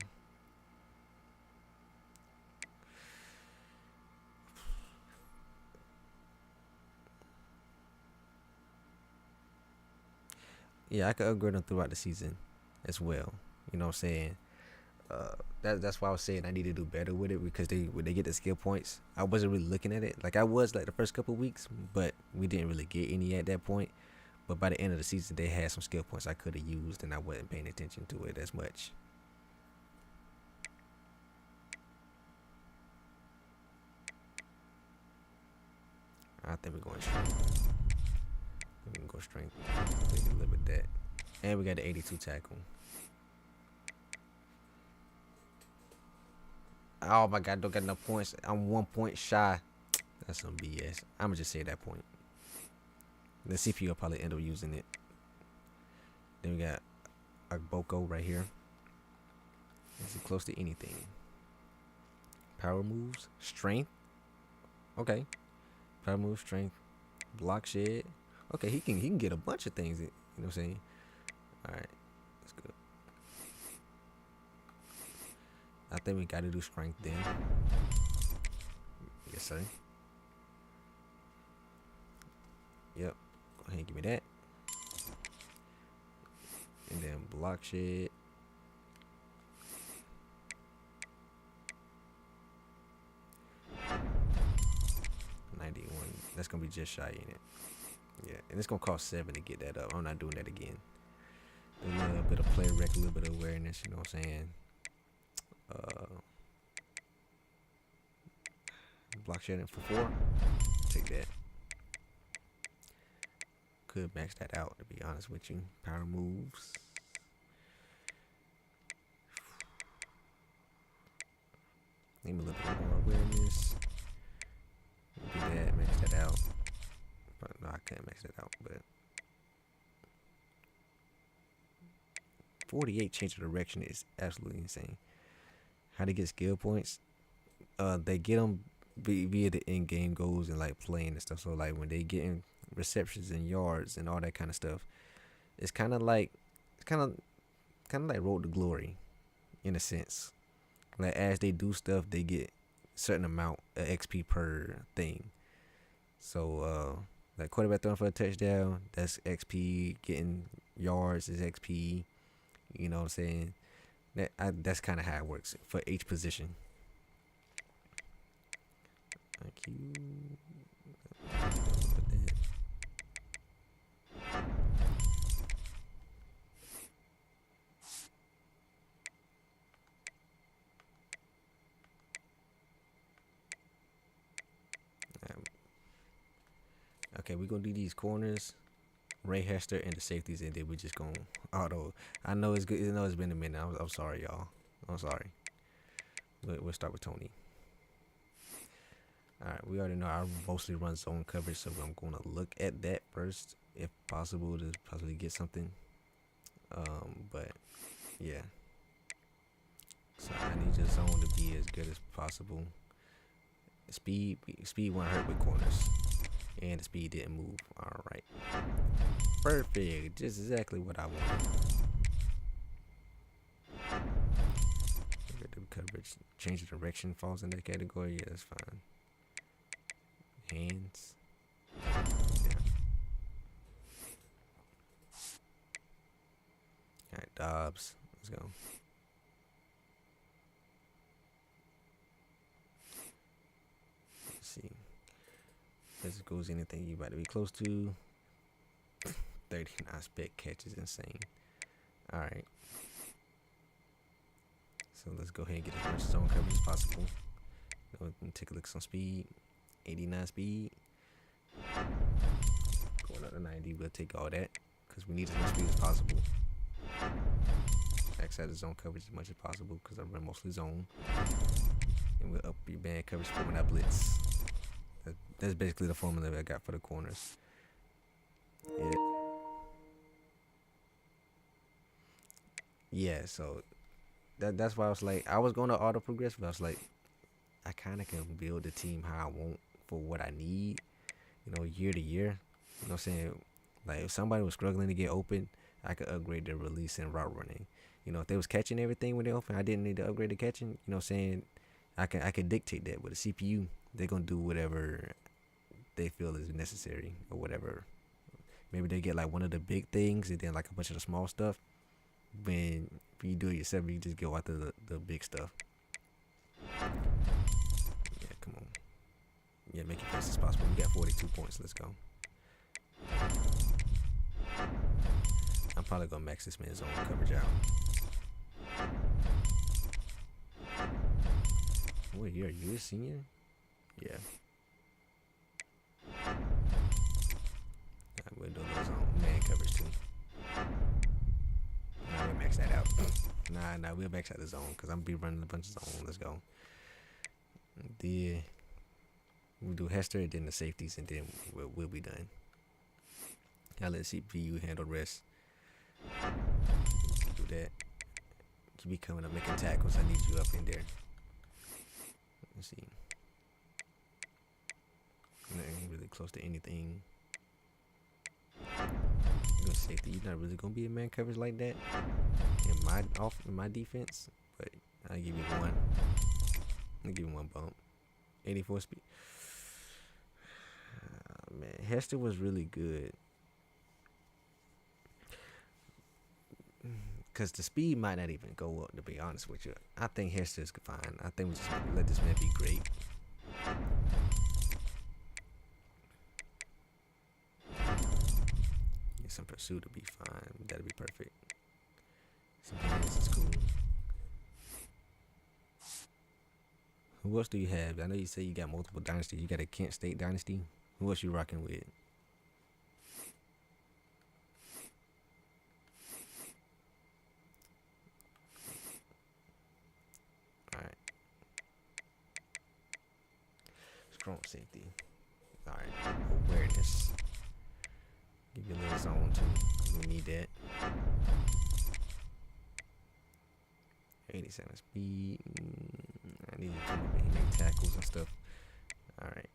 Yeah, I could upgrade them throughout the season as well. You know what I'm saying? That's why I was saying I need to do better with it, because when they get the skill points, I wasn't really looking at it. Like I was like the first couple of weeks, but we didn't really get any at that point. But by the end of the season, they had some skill points I could have used, and I wasn't paying attention to it as much. I think we're going strength. We can go strength. We can live with that. And we got the 82 tackle. Oh my god, don't got enough points. I'm 1 point shy. That's some BS. I'ma just say that point. The CPU will probably end up using it. Then we got our Boko right here. Is it close to anything? Power moves, strength. Okay. Power move, strength, block shed. Okay, he can get a bunch of things. You know what I'm saying? All right, that's good. I think we got to do strength then. Yes, sir. Yep. Go ahead and give me that. And then block shed. That's gonna be just shy in it. Yeah, and it's gonna cost 7 to get that up. I'm not doing that again. A little bit of play rec, a little bit of awareness, you know what I'm saying? Block shedding for 4. Take that. Could max that out, to be honest with you. Power moves. Need a little bit more awareness. Do that, max that out. But no, I can't max that out, but 48 change of direction is absolutely insane. How to get skill points? They get them via the in-game goals and like playing and stuff. So like when they get in receptions and yards and all that kind of stuff, it's kind of like Road to Glory, in a sense. Like as they do stuff, they get certain amount of XP per thing. So like quarterback throwing for a touchdown, that's XP. Getting yards is XP. You know what I'm saying? That's kind of how it works for each position. Okay, we're gonna do these corners, Ray Hester, and the safeties, and then we're just gonna auto. I know it's good. I know it's been a minute. I'm sorry, y'all. I'm sorry. We'll start with Tony. All right, we already know I mostly run zone coverage, so I'm gonna look at that first, if possible, to possibly get something. But yeah. So I need your zone to be as good as possible. Speed won't hurt with corners. And the speed didn't move. Alright. Perfect. Just exactly what I wanted. The coverage. Change the direction falls in that category. Yeah, that's fine. Hands. Yeah. Alright, Dobbs. Let's go. Let's see. Physicals, anything you about to be close to. 39 spec catch is insane. Alright. So let's go ahead and get as much zone coverage as possible. Take a look at some speed. 89 speed. Going up to 90, we'll take all that because we need as much speed as possible. Max out the zone coverage as much as possible because I run mostly zone. And we'll up your band coverage for when I blitz. That's basically the formula that I got for the corners. Yeah, so that's why I was like, I was going to auto progress, but I was like, I kind of can build the team how I want for what I need, year to year. You know what I'm saying? Like, if somebody was struggling to get open, I could upgrade their release and route running. If they was catching everything when they open, I didn't need to upgrade the catching. You know what I'm saying? I can dictate that with a CPU. They're going to do whatever they feel is necessary or whatever. Maybe they get like one of the big things and then like a bunch of the small stuff. When you do it yourself, you just go after the big stuff. Yeah, come on. Yeah, make it fast as possible. We got 42 points. Let's go. I'm probably going to max this man's zone coverage out. Wait, are you a senior? Yeah. We'll do those on man coverage too. Nah, we'll max that out. Nah, we'll max out the zone because I'm be running a bunch of zone. Let's go. Then we'll do Hester and then the safeties and then we'll be done. I'll let CPU handle rest. Do that. You be coming up making tackles. I need you up in there. Let's see. Nothing really close to anything. Good safety. You're not really gonna be a man coverage like that in my defense, but I'll give you one. I'll give you one bump. 84 speed. Man, Hester was really good. Because the speed might not even go up, to be honest with you. I think Hester's fine. I think we just let this man be great. Get some pursuit to be fine. That'll be perfect. This is cool. Who else do you have? I know you say you got multiple dynasties. You got a Kent State dynasty. Who else you rocking with? Alright. Strong safety. Alright. Awareness. Give you a little zone too. We need that. 87 speed. I need to come up and make tackles and stuff. Alright.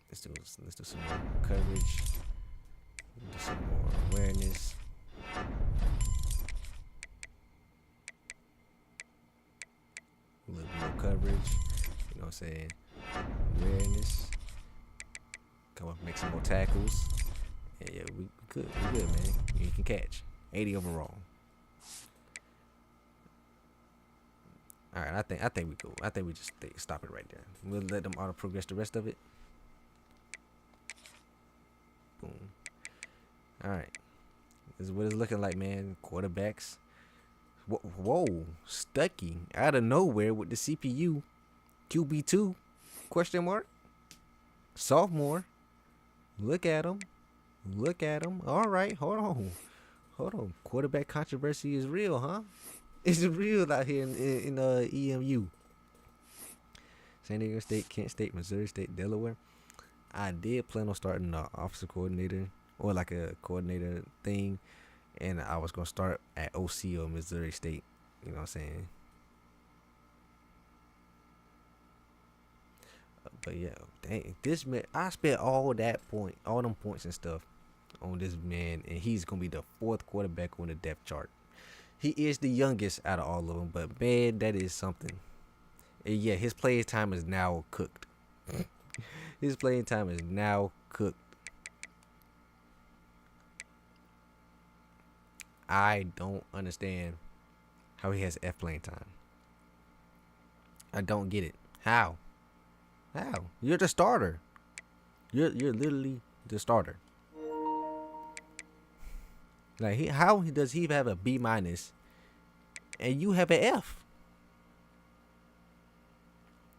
Let's do some more coverage. Do some more awareness. A little more coverage. You know what I'm saying? Awareness. Come up and make some more tackles. Yeah, we good. We good, man. You can catch. 80 overall. All right, I think we cool. I think we just stop it right there. We'll let them auto progress the rest of it. Boom. All right. This is what it's looking like, man. Quarterbacks. Whoa, Stucky out of nowhere with the CPU. QB2? Question mark. Sophomore. Look at him. Look at him. All right, hold on. Quarterback controversy is real, huh? It's real out here in EMU. San Diego State, Kent State, Missouri State, Delaware. I did plan on starting an officer coordinator or like a coordinator thing, and I was gonna start at OC or Missouri State. You know what I'm saying? But yeah, dang, this man, I spent all them points and stuff on this man, and he's gonna be the 4th quarterback on the depth chart. He is the youngest out of all of them, but man, that is something. And yeah, his playing time is now cooked. His playing time is now cooked. I don't understand how he has F playing time. I don't get it. How? You're the starter. You're literally the starter. Like how does he have a B minus and you have an F?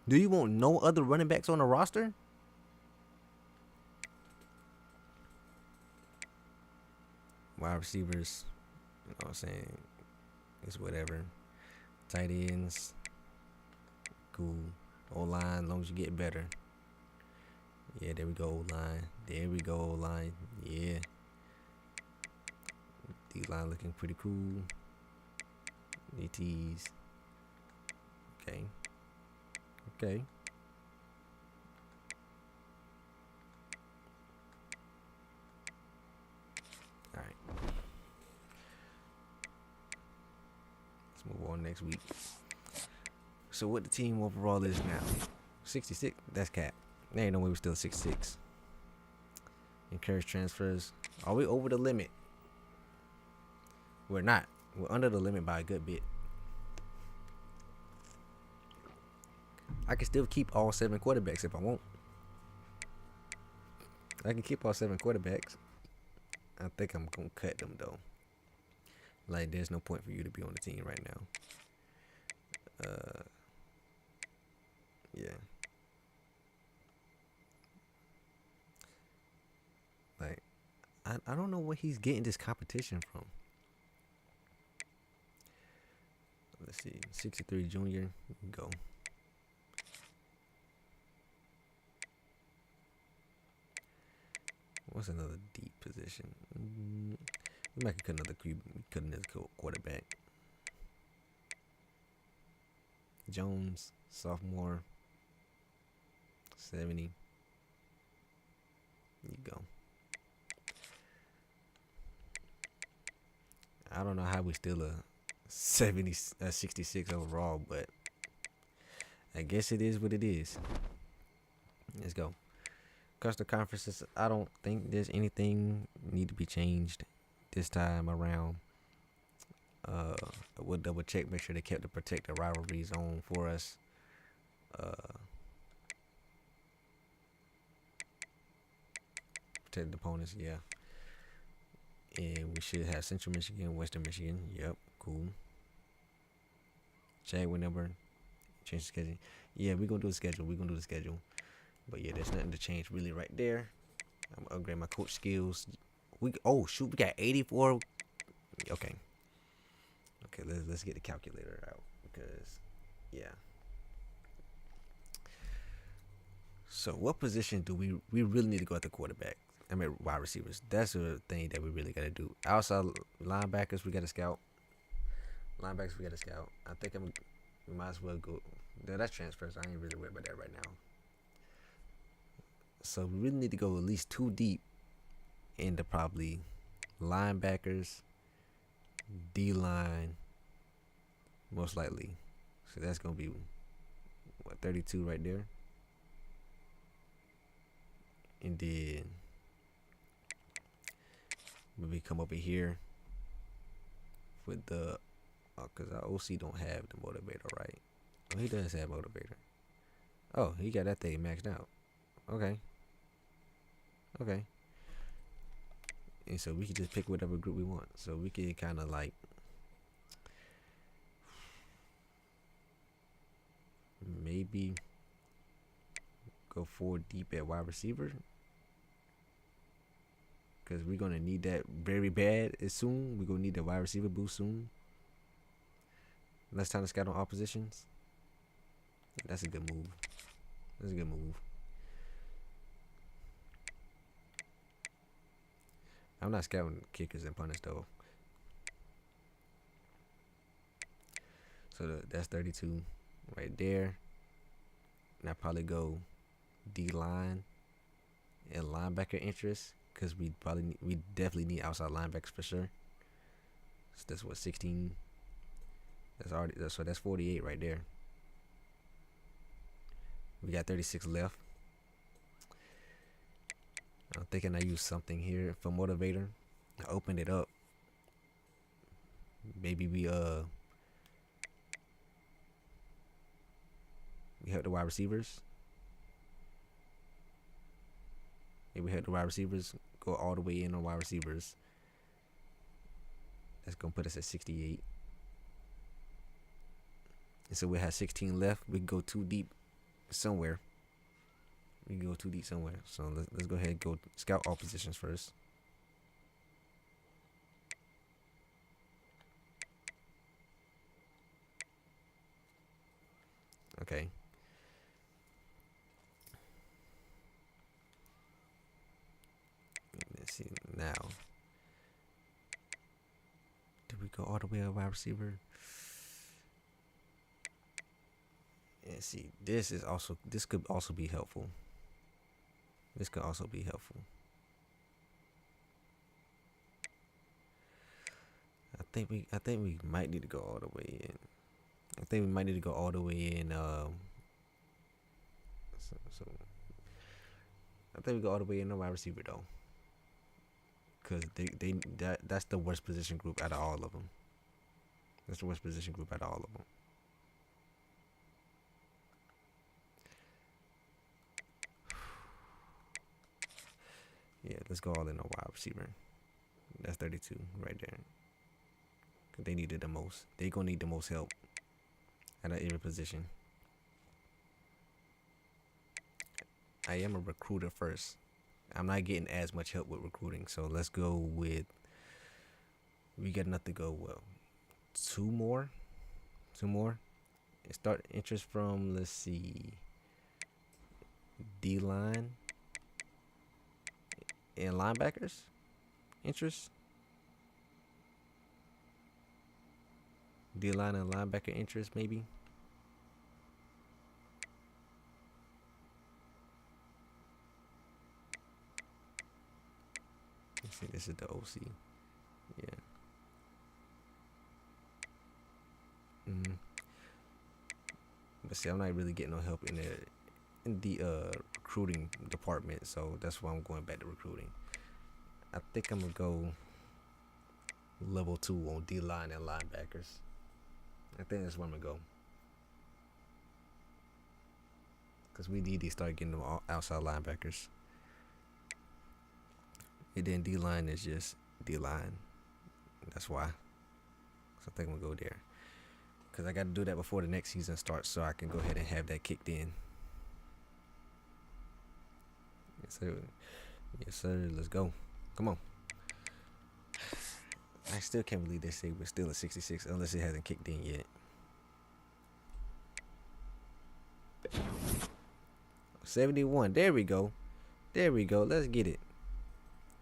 Do you want no other running backs on the roster? Wide receivers, you know what I'm saying? It's whatever. Tight ends, cool. O-line, as long as you get better. Yeah, there we go, O-line. There we go, O-line. Yeah. D-line looking pretty cool. DTs. Okay. Alright. Let's move on next week. So what the team overall is now? 66? That's cap. There ain't no way we're still 66. Encourage transfers. Are we over the limit? We're not. We're under the limit by a good bit. I can still keep all 7 quarterbacks if I want. I can keep all 7 quarterbacks. I think I'm going to cut them, though. Like, there's no point for you to be on the team right now. Yeah. Like, I don't know where he's getting this competition from. Let's see. 63 junior. Go. What's another deep position? We might cut another quarterback. Jones, sophomore. 70. You go. I don't know how we still a 66 overall, but I guess it is what it is. Let's go. Custom conferences, I don't think there's anything need to be changed this time around. We'll double check, make sure they kept the protected rivalry zone for us. Protected opponents, yeah. And we should have Central Michigan, Western Michigan. Yep, cool. Check whenever. Change the schedule. Yeah, we're gonna do the schedule. But yeah, there's nothing to change really right there. I'm gonna upgrade my coach skills. We got 84. Okay, let's get the calculator out because yeah. So what position do we really need to go at the quarterback? I mean wide receivers. That's a thing that we really gotta do. Outside linebackers, we gotta scout. I think we might as well go. That's transfers. I ain't really worried about that right now. So we really need to go at least 2 deep into probably linebackers, D-line, most likely. So that's going to be, 32 right there. And then when we come over here with the, because our OC don't have the motivator, right? Oh, he does have motivator. Oh, he got that thing maxed out. Okay. Okay. And so we can just pick whatever group we want. So we can kind of like maybe go 4 deep at wide receiver, because we're gonna need that very bad as soon. We're gonna need the wide receiver boost soon. Less time to scout on oppositions. Yeah, that's a good move. That's a good move. I'm not scouting kickers and punters though. So that's 32 right there. And I probably go D-line and linebacker interest, because we definitely need outside linebackers for sure. So that's what, 16. So that's 48 right there. We got 36 left. I'm thinking I use something here for motivator. I opened it up. Maybe we help the wide receivers. Maybe we help the wide receivers, go all the way in on wide receivers. That's gonna put us at 68. And so we have 16 left. We can go too deep somewhere. So let's go ahead and go scout all positions first. Okay. Let's see now. Did we go all the way to wide receiver? And see, this could also be helpful. This could also be helpful. I think we might need to go all the way in. I think we might need to go all the way in. So I think we go all the way in the wide receiver though, because that's the worst position group out of all of them. That's the worst position group out of all of them. Yeah, let's go all in on wide receiver. That's 32 right there. Cause they needed the most. They gonna need the most help at every position. I am a recruiter first. I'm not getting as much help with recruiting, so let's go with. We got enough to go. Well, two more. Start interest from, let's see, D-line and linebackers. Interest. D-line and linebacker interest, maybe. Let's see, this is the OC. Yeah. But see, I'm not really getting no help in the recruiting department, so that's why I'm going back to recruiting. I think I'm gonna go level 2 on D-line and linebackers. I think that's where I'm gonna go, because we need to start getting them outside linebackers. And then D-line is just D-line. That's why. So I think I'm gonna go there, because I got to do that before the next season starts, so I can go ahead and have that kicked in. Yes sir, let's go. Come on. I still can't believe they say we're still at 66 unless it hasn't kicked in yet. 71. There we go. Let's get it.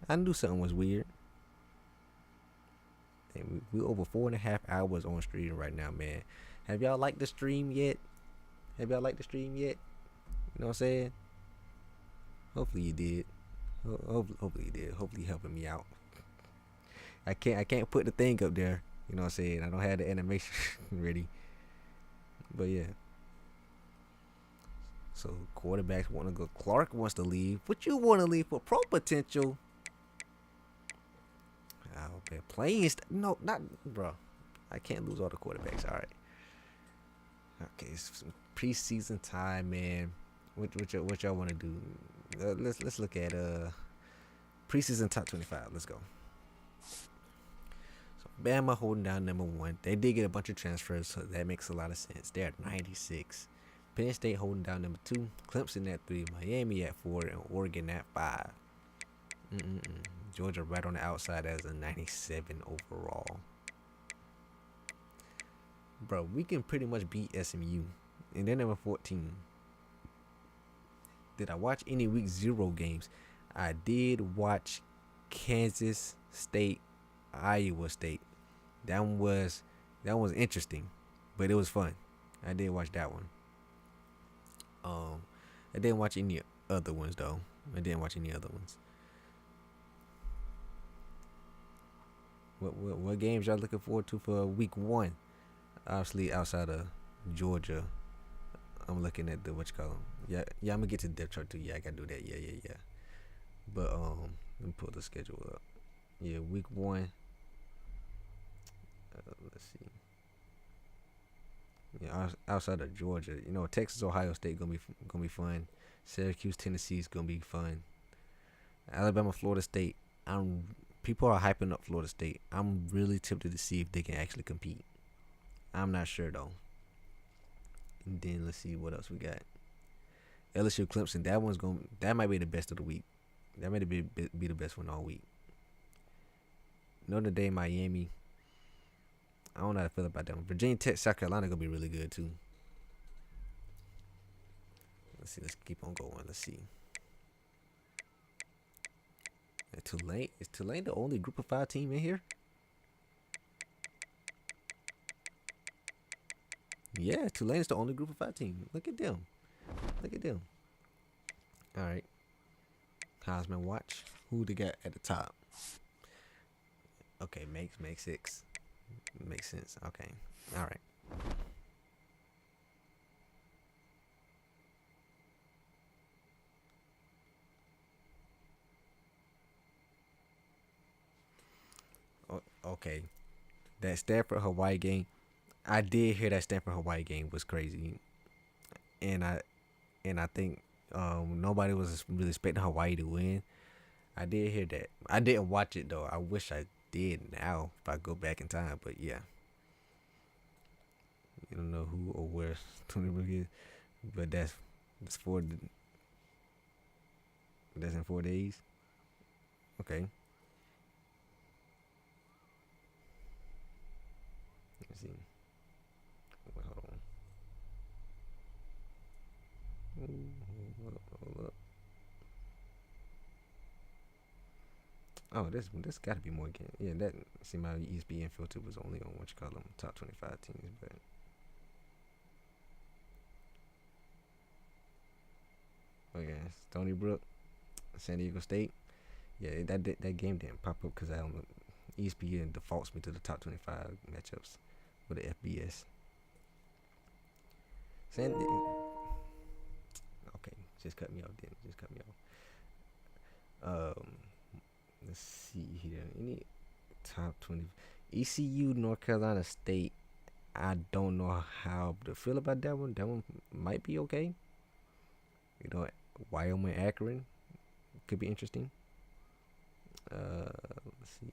I knew something was weird. And we over 4.5 hours on stream right now, man. Have y'all liked the stream yet? You know what I'm saying? Hopefully you did. Hopefully you did. Hopefully you're helping me out. I can't put the thing up there. You know what I'm saying? I don't have the animation ready. But yeah. So quarterbacks want to go. Clark wants to leave. What you want to leave for? Pro potential. Oh man, playing no, not bro. I can't lose all the quarterbacks. All right. Okay, it's some preseason time, man. What y'all want to do? Let's look at preseason top 25. Let's go. So Bama holding down number 1. They did get a bunch of transfers, so that makes a lot of sense. They're at 96. Penn State holding down number 2. Clemson at 3. Miami at 4, and Oregon at 5. Georgia right on the outside as a 97 overall. Bro, we can pretty much beat SMU, and they're number 14. Did I watch any week 0 games? I did watch Kansas State, Iowa State. That one was interesting, but it was fun. I did watch that one. I didn't watch any other ones though. What games y'all looking forward to for week 1? Obviously outside of Georgia, I'm looking at the what you call them. Yeah, I'm gonna get to the depth chart too. Yeah, I gotta do that. Yeah. But let me pull the schedule up. Yeah, week 1. Let's see. Yeah, outside of Georgia, Texas, Ohio State gonna be fun. Syracuse, Tennessee is gonna be fun. Alabama, Florida State. People are hyping up Florida State. I'm really tempted to see if they can actually compete. I'm not sure though. And then let's see what else we got. LSU, Clemson. That might be the best of the week. That might be the best one all week. Notre Dame, Miami. I don't know how to feel about that one. Virginia Tech, South Carolina gonna be really good too. Let's see. Let's keep on going. Let's see. Is Tulane the only Group of 5 team in here? Yeah, Tulane is the only Group of 5 team. Look at them. All right. Heisman watch. Who they got at the top? Okay, makes sense. Makes sense. Okay. All right. Okay. That Stanford Hawaii game. I did hear that Stanford Hawaii game was crazy, and I think nobody was really expecting Hawaii to win. I did hear that. I didn't watch it though. I wish I did now if I go back in time. But yeah, you don't know who or where Tony Brook is, but that's in 4 days. Okay. Let's see. Wait, hold on. Hold up. Oh, this got to be more again. Yeah, that see my ESPN filter was only on what you call them top 25 teams, but okay, Stony Brook, San Diego State. Yeah, that game didn't pop up because I don't know. ESPN defaults me to the top 25 matchups with the FBS. Okay, just cut me off. Let's see here. Any top 20? ECU, North Carolina State. I don't know how to feel about that one. That one might be okay. Wyoming, Akron could be interesting. Let's see.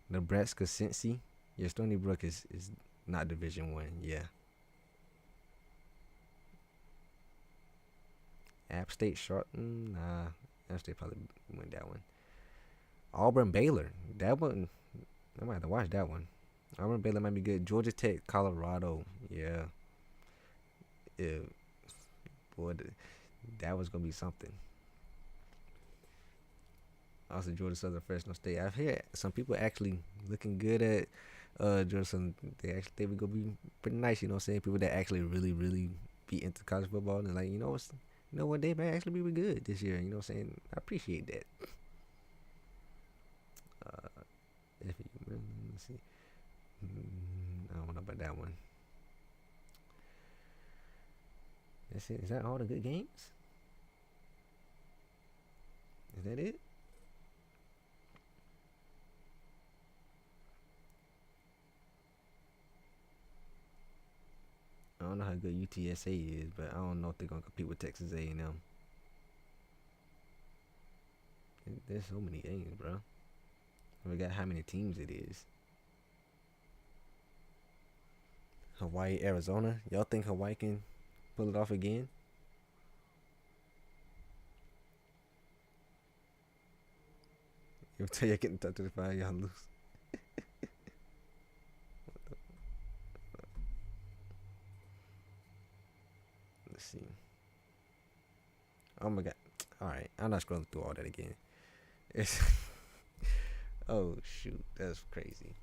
Nebraska, Cincy. Yeah, Stony Brook is not Division 1. Yeah. App State, Charlton. Nah, App State probably win that one. Auburn, Baylor. That one, I might have to watch that one. Auburn, Baylor might be good. Georgia Tech, Colorado. Yeah. Boy, that was gonna be something. Also, Georgia Southern Fresno State. I've heard some people actually looking good at Georgia Southern. They would go be pretty nice. You know what I'm saying? People that actually really be into college football and like, you know what, they might actually be good this year. You know what I'm saying? I appreciate that. If you let's see, I don't know about that one. That's it. Is that all the good games? Is that it? how good UTSA is, but I don't know if they're gonna compete with Texas A&M. There's so many games, bro. I forgot how many teams it is. Hawaii, Arizona. Y'all think Hawaii can pull it off again? Every time you get in touch with the fire, y'all lose. Let's see. Oh my god. Alright, I'm not scrolling through all that again. It's oh shoot, that's crazy.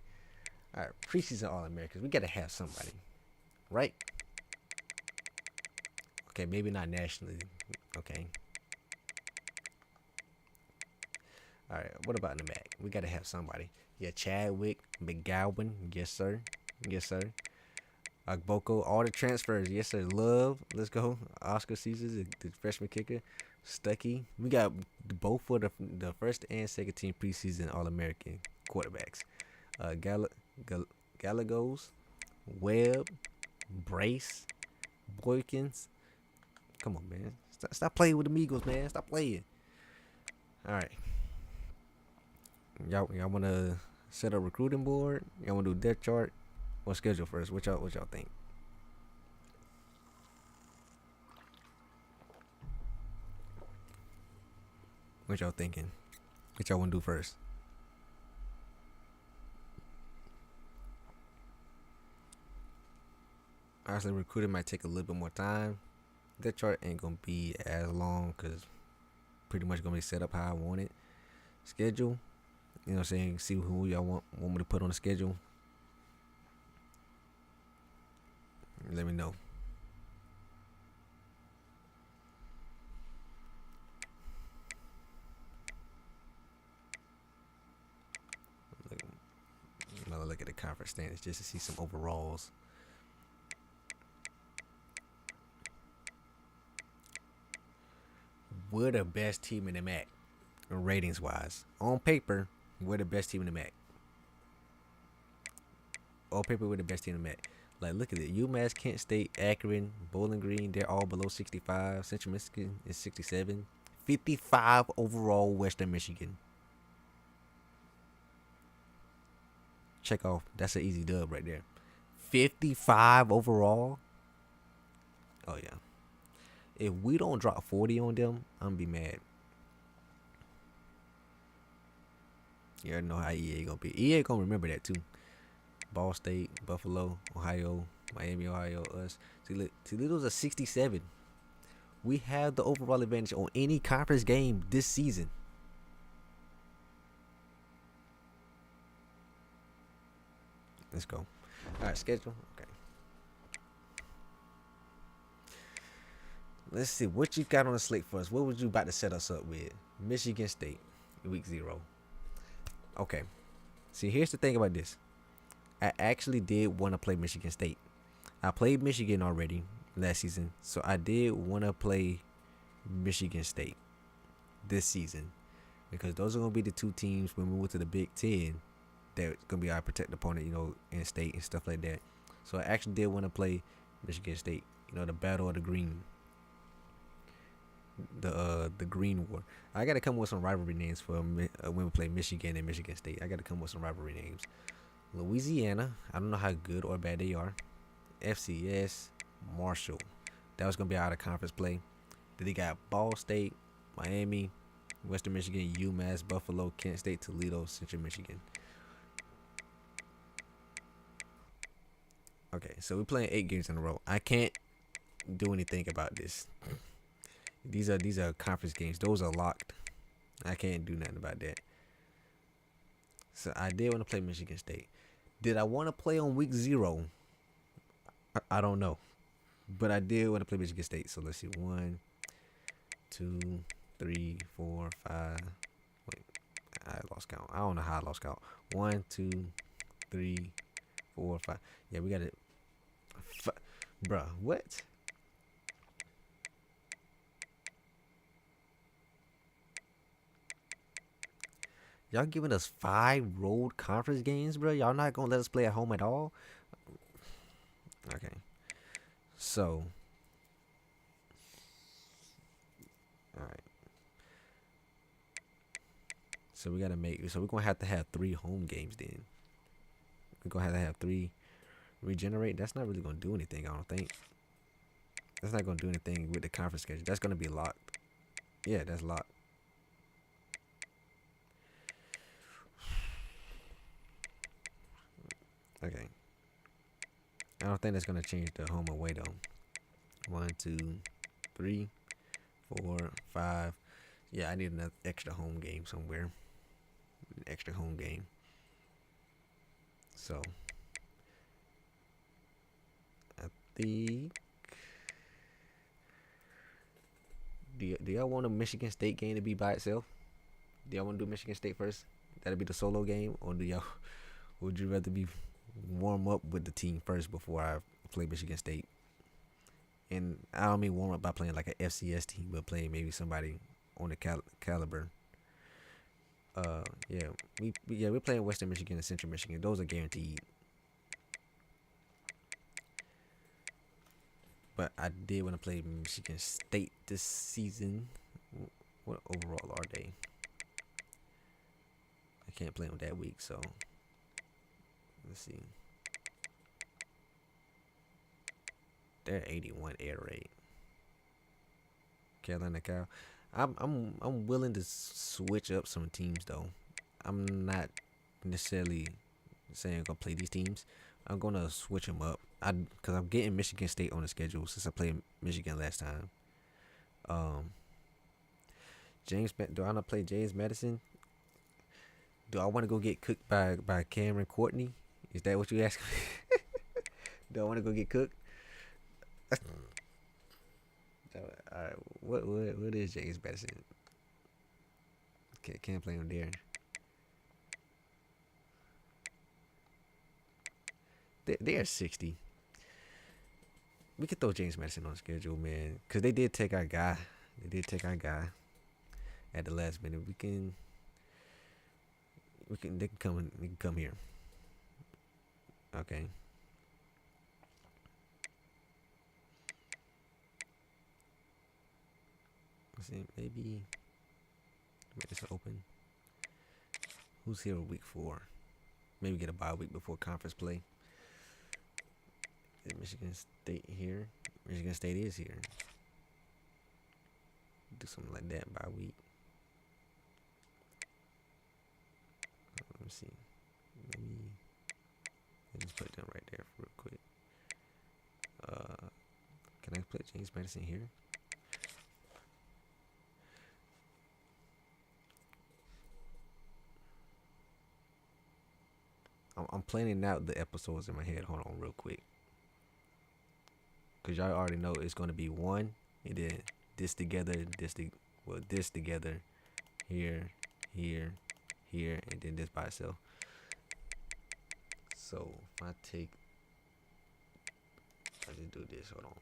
Alright, preseason All-Americans. We gotta have somebody. Right? Okay, maybe not nationally. Okay. Alright, what about in the MAC? We gotta have somebody. Yeah, Chadwick, McGowan, yes sir. Yes sir. Agboko, all the transfers, yes sir. Love, let's go. Oscar Caesars, the freshman kicker. Stuckey. We got both for the first and second team preseason All-American quarterbacks. Gallegos, Webb, Brace, Boykins. Come on, man. Stop playing with the Migos, man. Stop playing. All right. Y'all want to set a recruiting board? Y'all want to do depth chart or schedule first? What y'all think? What y'all thinking? What y'all want to do first? Honestly, recruiting might take a little bit more time. That chart ain't gonna be as long because pretty much gonna be set up how I want it. Schedule, you know what I'm saying? See who y'all want me to put on the schedule. Let me know. Look at the conference standings just to see some overalls. We're the best team in the MAC, ratings wise. On paper, we're the best team in the MAC. On paper, we're the best team in the MAC. Like, look at it. UMass, Kent State, Akron, Bowling Green, they're all below 65. Central Michigan is 67. 55 overall, Western Michigan. Check off. That's an easy dub right there. 55 overall. Oh, yeah. If we don't drop 40 on them, I'm going to be mad. You already know how EA going to be. EA going to remember that, too. Ball State, Buffalo, Ohio, Miami, Ohio, us. Toledo's a 67. We have the overall advantage on any conference game this season. Let's go. All right, schedule. Okay. Let's see what you got on the slate for us. What was you about to set us up with? Michigan State, week 0. Okay. See, here's the thing about this. I actually did want to play Michigan State. I played Michigan already last season, so I did want to play Michigan State this season because those are going to be the two teams when we move to the Big Ten that's going to be our protected opponent, you know, in state and stuff like that. So I actually did want to play Michigan State, you know, the battle of the green. The green war. I got to come with some rivalry names for when we play Michigan and Michigan State. I got to come with some rivalry names. Louisiana, I don't know how good or bad they are. FCS, Marshall. That was going to be out of conference play. Then they got Ball State, Miami, Western Michigan, UMass, Buffalo, Kent State, Toledo, Central Michigan. Okay, so we're playing 8 games in a row. I can't do anything about this. These are conference games. Those are locked. I can't do nothing about that. So I did want to play Michigan State. Did I want to play on week 0? I don't know. But I did want to play Michigan State. So let's see. 1, 2, 3, 4, 5. Wait. I lost count. I don't know how I lost count. 1, 2, 3, 4, 5. Yeah, we got it. Bruh, what? Y'all giving us 5 road conference games, bro? Y'all not gonna let us play at home at all? Okay. So, all right. So we gotta make. So we're gonna have to have 3 home games then. We're gonna have 3 regenerate. That's not really gonna do anything. I don't think. That's not gonna do anything with the conference schedule. That's gonna be locked. Yeah, that's locked. Okay. I don't think that's gonna change the home away though. 1, 2, 3, 4, 5. Yeah, I need another extra home game somewhere. An extra home game. So I think. Do y'all want a Michigan State game to be by itself? Do y'all want to do Michigan State first? That'll be the solo game, or do y'all? Would you rather be warm up with the team first before I play Michigan State? And I don't mean warm up by playing like an FCS team, but playing maybe somebody on the caliber. Yeah, we're playing Western Michigan and Central Michigan. Those are guaranteed. But I did want to play Michigan State this season. What overall are they? I can't play them that week, so let's see. They're 81 air rate. Carolina Cow. I'm willing to switch up some teams though. I'm not necessarily saying I'm gonna play these teams. I'm gonna switch them up. Cause I'm getting Michigan State on the schedule since I played Michigan last time. Do I not play James Madison? Do I want to go get cooked by Cameron Courtney? Is that what you ask me? Do I want to go get cooked? Alright, what is James Madison? Can't play him there. They are 60. We could throw James Madison on the schedule, man, because they did take our guy. They at the last minute. They can come here. Okay. Let's see, maybe make this open. Who's here week 4? Maybe get a bye week before conference play. Is Michigan State here? Michigan State is here. Do something like that bye week. Let me see. Maybe I'll just put them right there real quick. Can I put James Madison here? I'm planning out the episodes in my head. Hold on real quick. Because y'all already know it's going to be 1. And then this together, this together. Here, here, here. And then this by itself. So, if I just do this. Hold on.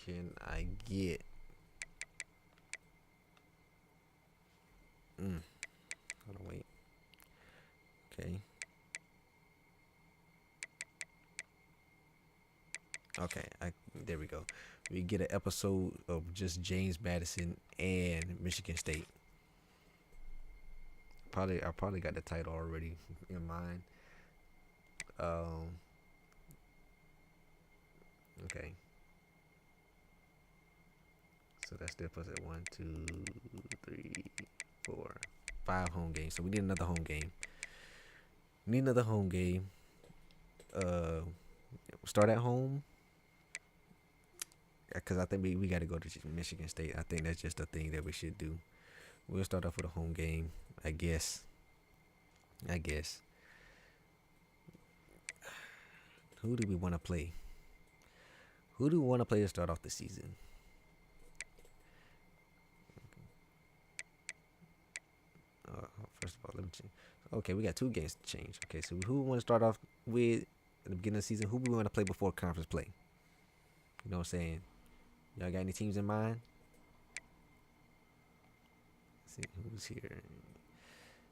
Can I get... Hold on, wait. Okay. Okay, there we go. We get an episode of just James Madison and Michigan State. I probably got the title already in mind. Okay. So that still puts it 1, 2, 3, 4, 5 home games. So we need another home game. Start at home. Because I think we got to go to Michigan State. I think that's just a thing that we should do. We'll start off with a home game, I guess. Who do we want to play? Who do we want to play to start off the season? First of all, let me change. Okay, we got 2 games to change. Okay, so who we want to start off with at the beginning of the season? Who we want to play before conference play? You know what I'm saying? Y'all got any teams in mind? Let's see who's here.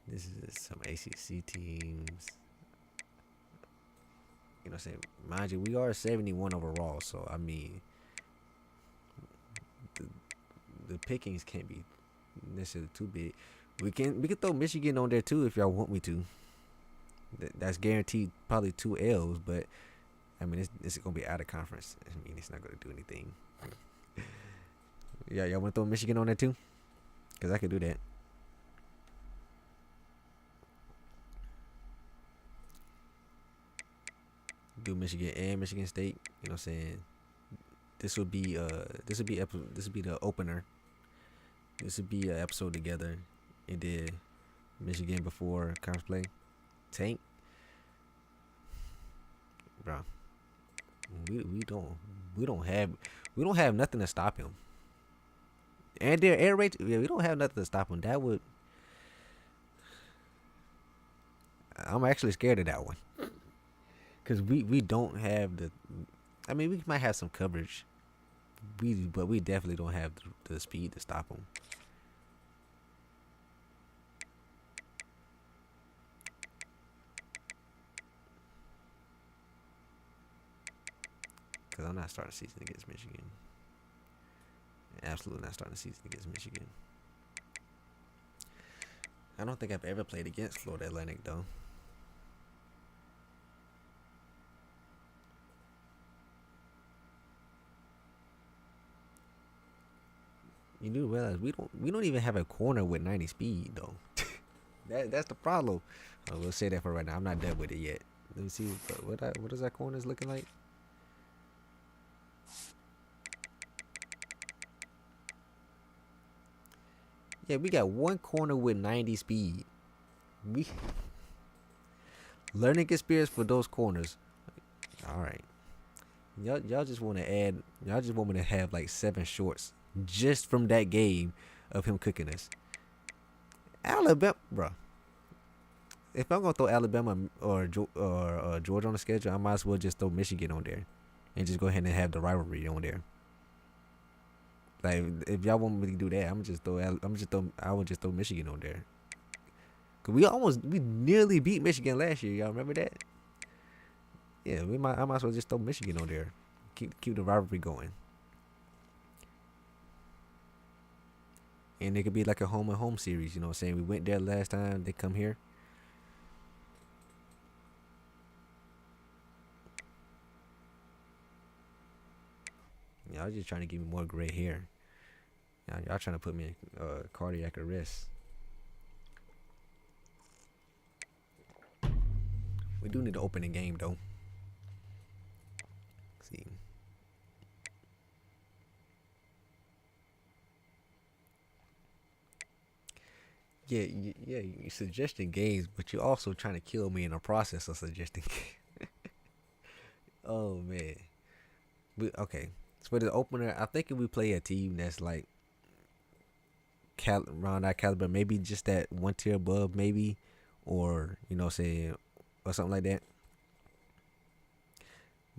This is some ACC teams. You know what I'm saying? Mind you, we are 71 overall, so I mean, the, the pickings can't be necessarily too big. We can throw Michigan on there too if y'all want me to. That's guaranteed probably 2 L's, but I mean it's gonna be out of conference. I mean it's not gonna do anything. Yeah, y'all want to throw Michigan on there too? Cause I could do that. Do Michigan and Michigan State. You know what I'm saying? This would be the opener. This would be an episode together. And then Michigan before conference play. Tank, bro. We don't have nothing to stop him. And their air raid, yeah, we don't have nothing to stop him. That would. I'm actually scared of that one. Cause we don't have the. I mean, we might have some coverage. But we definitely don't have the speed to stop them. Cause I'm not starting the season against Michigan. Absolutely not starting the season against Michigan. I don't think I've ever played against Florida Atlantic though. You do realize we don't even have a corner with 90 speed though. That's the problem. We'll say that for right now. I'm not done with it yet. Let me see what is that corners looking like. Yeah, we got one corner with 90 speed. We learning experience for those corners. All right, y'all just want to add. Y'all just want me to have like 7 shorts just from that game of him cooking us. Alabama, bro. If I'm gonna throw Alabama or Georgia on the schedule, I might as well just throw Michigan on there, and just go ahead and have the rivalry on there. Like if y'all want me to do that, I would just throw Michigan on there. Cause we nearly beat Michigan last year. Y'all remember that? Yeah, I might as well just throw Michigan on there. Keep the rivalry going. And it could be like a home and home series, you know what I'm saying? We went there last time, they come here. Y'all just trying to give me more gray hair. Y'all trying to put me in cardiac arrest. We do need to open the game though. Let's see. Yeah, you're suggesting games, but you're also trying to kill me in the process of suggesting games. Oh man. Okay. So for the opener, I think if we play a team that's like around that caliber, maybe just that 1 tier above, maybe, or you know, say, or something like that.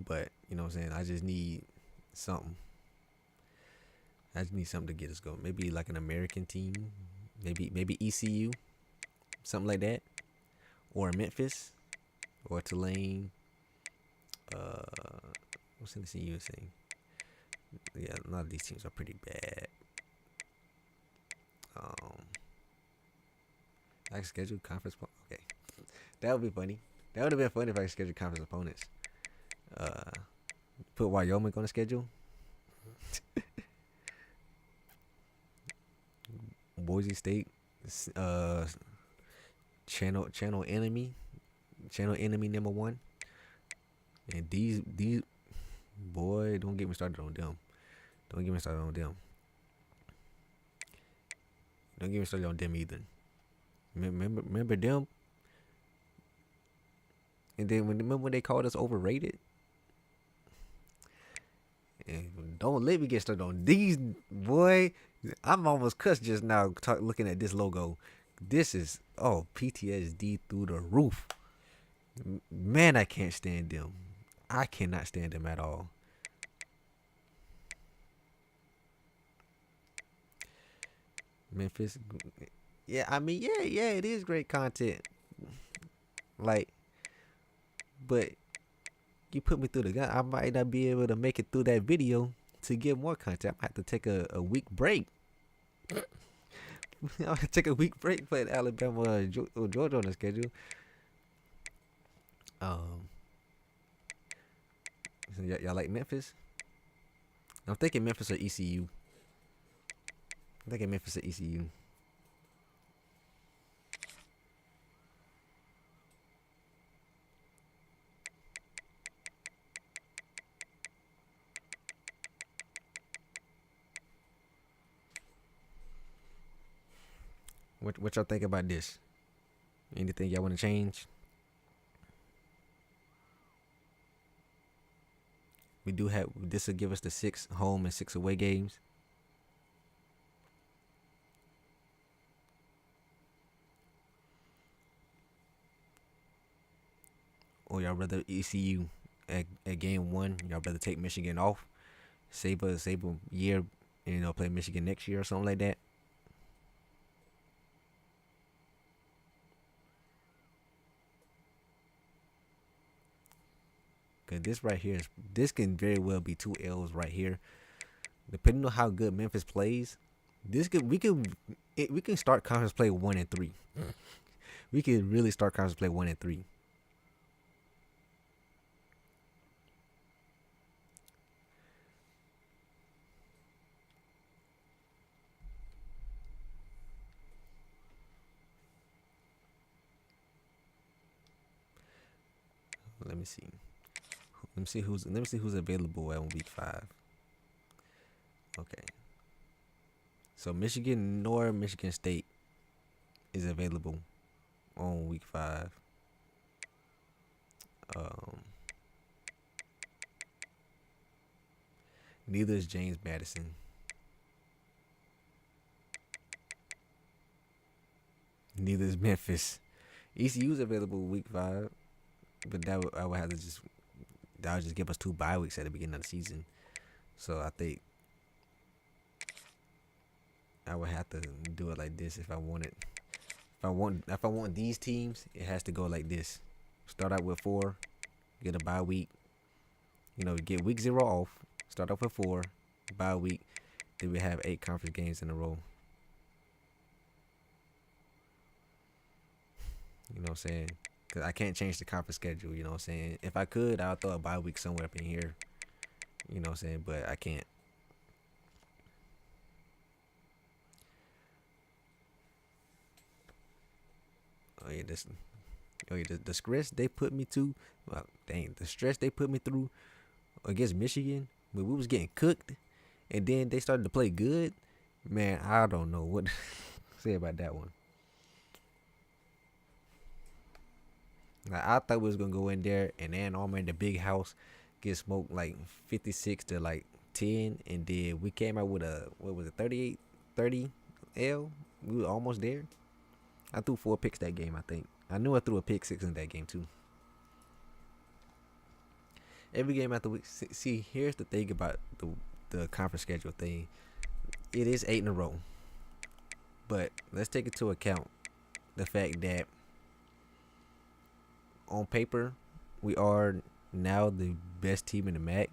But you know, what I'm saying, I just need something. I just need something to get us going. Maybe like an American team, maybe ECU, something like that, or Memphis, or Tulane. What's in the ECU saying? Yeah, a lot of these teams are pretty bad. I can schedule conference. Okay, that would be funny. That would have been funny if I could schedule conference opponents. Put Wyoming on the schedule. Boise State. Channel enemy number 1. And these boy, don't get me started on them. Don't get me started on them. Don't get me started on them either. Remember them? And then remember when they called us overrated? And don't let me get started on these, boy. I'm almost cussed just now looking at this logo. This is PTSD through the roof. Man, I can't stand them. I cannot stand them at all. Memphis, yeah, I mean, yeah, it is great content. Like, but you put me through the gun, I might not be able to make it through that video to get more content. I might have to take a week break. I might take a week break playing Alabama or Georgia on the schedule. So y'all like Memphis? I'm thinking Memphis or ECU. I'm thinking Memphis or ECU. What y'all think about this? Anything y'all want to change? We do have, this will give us the 6 home and 6 away games. Or y'all rather ECU at game 1? Y'all rather take Michigan off, save a year, and play Michigan next year or something like that? Cause this right here this can very well be 2 L's right here, depending on how good Memphis plays. We can start conference play 1-3. We can really start conference play 1-3. Let me see. Let me see who's available on week 5. Okay. So Michigan nor Michigan State is available on week 5. Neither is James Madison. Neither is Memphis. ECU is available week 5, but I would have to that would just give us 2 bye weeks at the beginning of the season. So I think I would have to do it like this if I want it. If I want these teams, it has to go like this. Start out with 4, get a bye week. Get week 0 off. Start off with 4, bye week. Then we have 8 conference games in a row. You know what I'm saying? Because I can't change the conference schedule. You know what I'm saying? If I could, I'll throw a bye week somewhere up in here. You know what I'm saying? But I can't. The stress they put me to, the stress they put me through against Michigan when we was getting cooked, and then they started to play good. Man, I don't know what to say about that one. I thought we was gonna go in there and Ann Arbor in the big house get smoked like 56-10, and then we came out with a 38-30 L. We were almost there. I threw 4 picks that game, I think. I knew I threw a pick 6 in that game too. Every game after week. See, here's the thing about the conference schedule thing. It is 8 in a row, but let's take into account the fact that on paper we are now the best team in the MAC,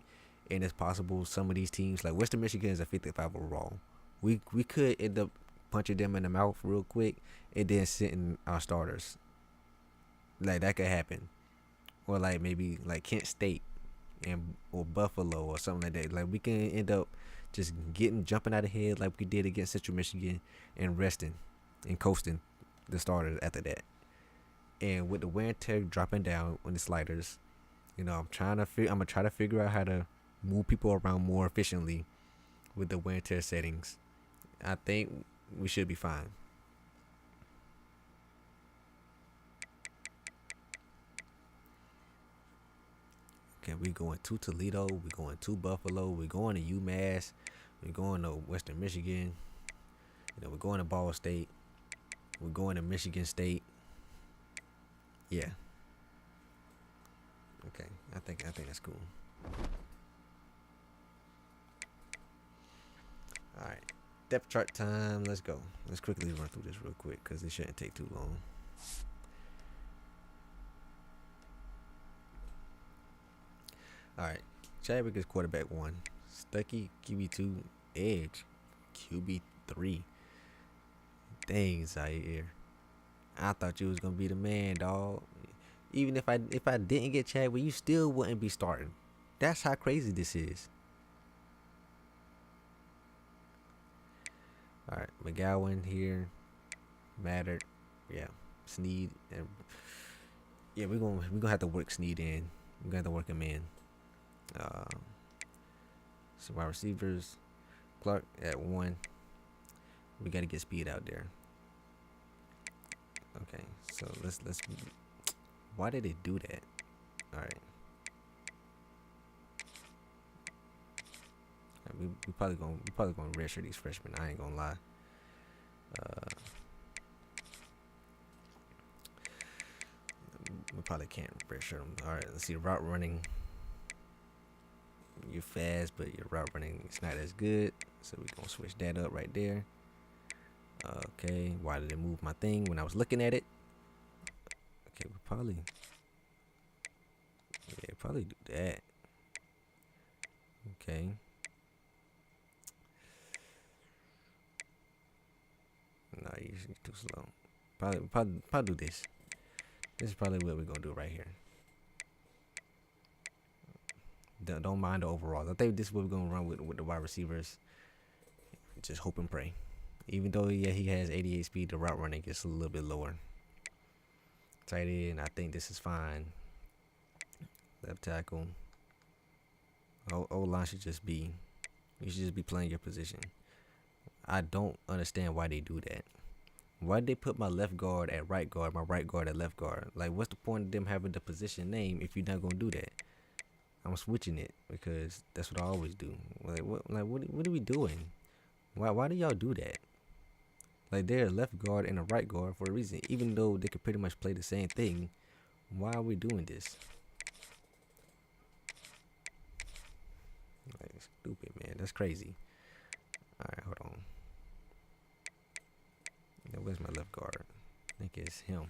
and it's possible some of these teams like Western Michigan is a 55 overall. We could end up punching them in the mouth real quick and then sitting our starters. Like that could happen, or like maybe like Kent State or Buffalo or something like that. Like we can end up just jumping out ahead like we did against Central Michigan and resting and coasting the starters after that. And with the wear and tear dropping down on the sliders, I'm gonna try to figure out how to move people around more efficiently with the wear and tear settings. I think we should be fine. Okay, we're going to Toledo. We're going to Buffalo. We're going to UMass. We're going to Western Michigan. We're going to Ball State. We're going to Michigan State. Yeah. Okay, I think that's cool. All right, depth chart time. Let's go. Let's quickly run through this real quick because it shouldn't take too long. All right. Chadwick is quarterback 1. Stuckey, QB2. Edge, QB3. Dang, Izayah. I thought you was gonna be the man, dog. Even if I didn't get Chadwick, you still wouldn't be starting. That's how crazy this is. All right, McGowan here. Mattered. Yeah. Sneed. And yeah, we're gonna have to work Sneed in. We're gonna have to work him in. So wide receivers, Clark at 1. We gotta get speed out there. Okay, so let's. Why did it do that? All right. We probably gonna redshirt these freshmen. I ain't gonna lie. We probably can't redshirt them. All right, let's see route running. You're fast, but your route running is not as good. So we're gonna switch that up right there. Okay, why did it move my thing when I was looking at it? Okay, we probably do that. Okay. No, you're too slow. Probably do this. This is probably what we're gonna do right here. Don't mind the overalls. I think this is what we're gonna run with the wide receivers. Just hope and pray. Even though he has 88 speed, the route running gets a little bit lower. Tight end, I think this is fine. Left tackle. O-line should just be. You should just be playing your position. I don't understand why they do that. Why did they put my left guard at right guard, my right guard at left guard? Like, what's the point of them having the position name if you're not gonna do that? I'm switching it because that's what I always do. Like, what are we doing? Why do y'all do that? Like, they're a left guard and a right guard for a reason. Even though they could pretty much play the same thing, why are we doing this? Like, stupid, man. That's crazy. All right, hold on. Yeah, where's my left guard? I think it's him.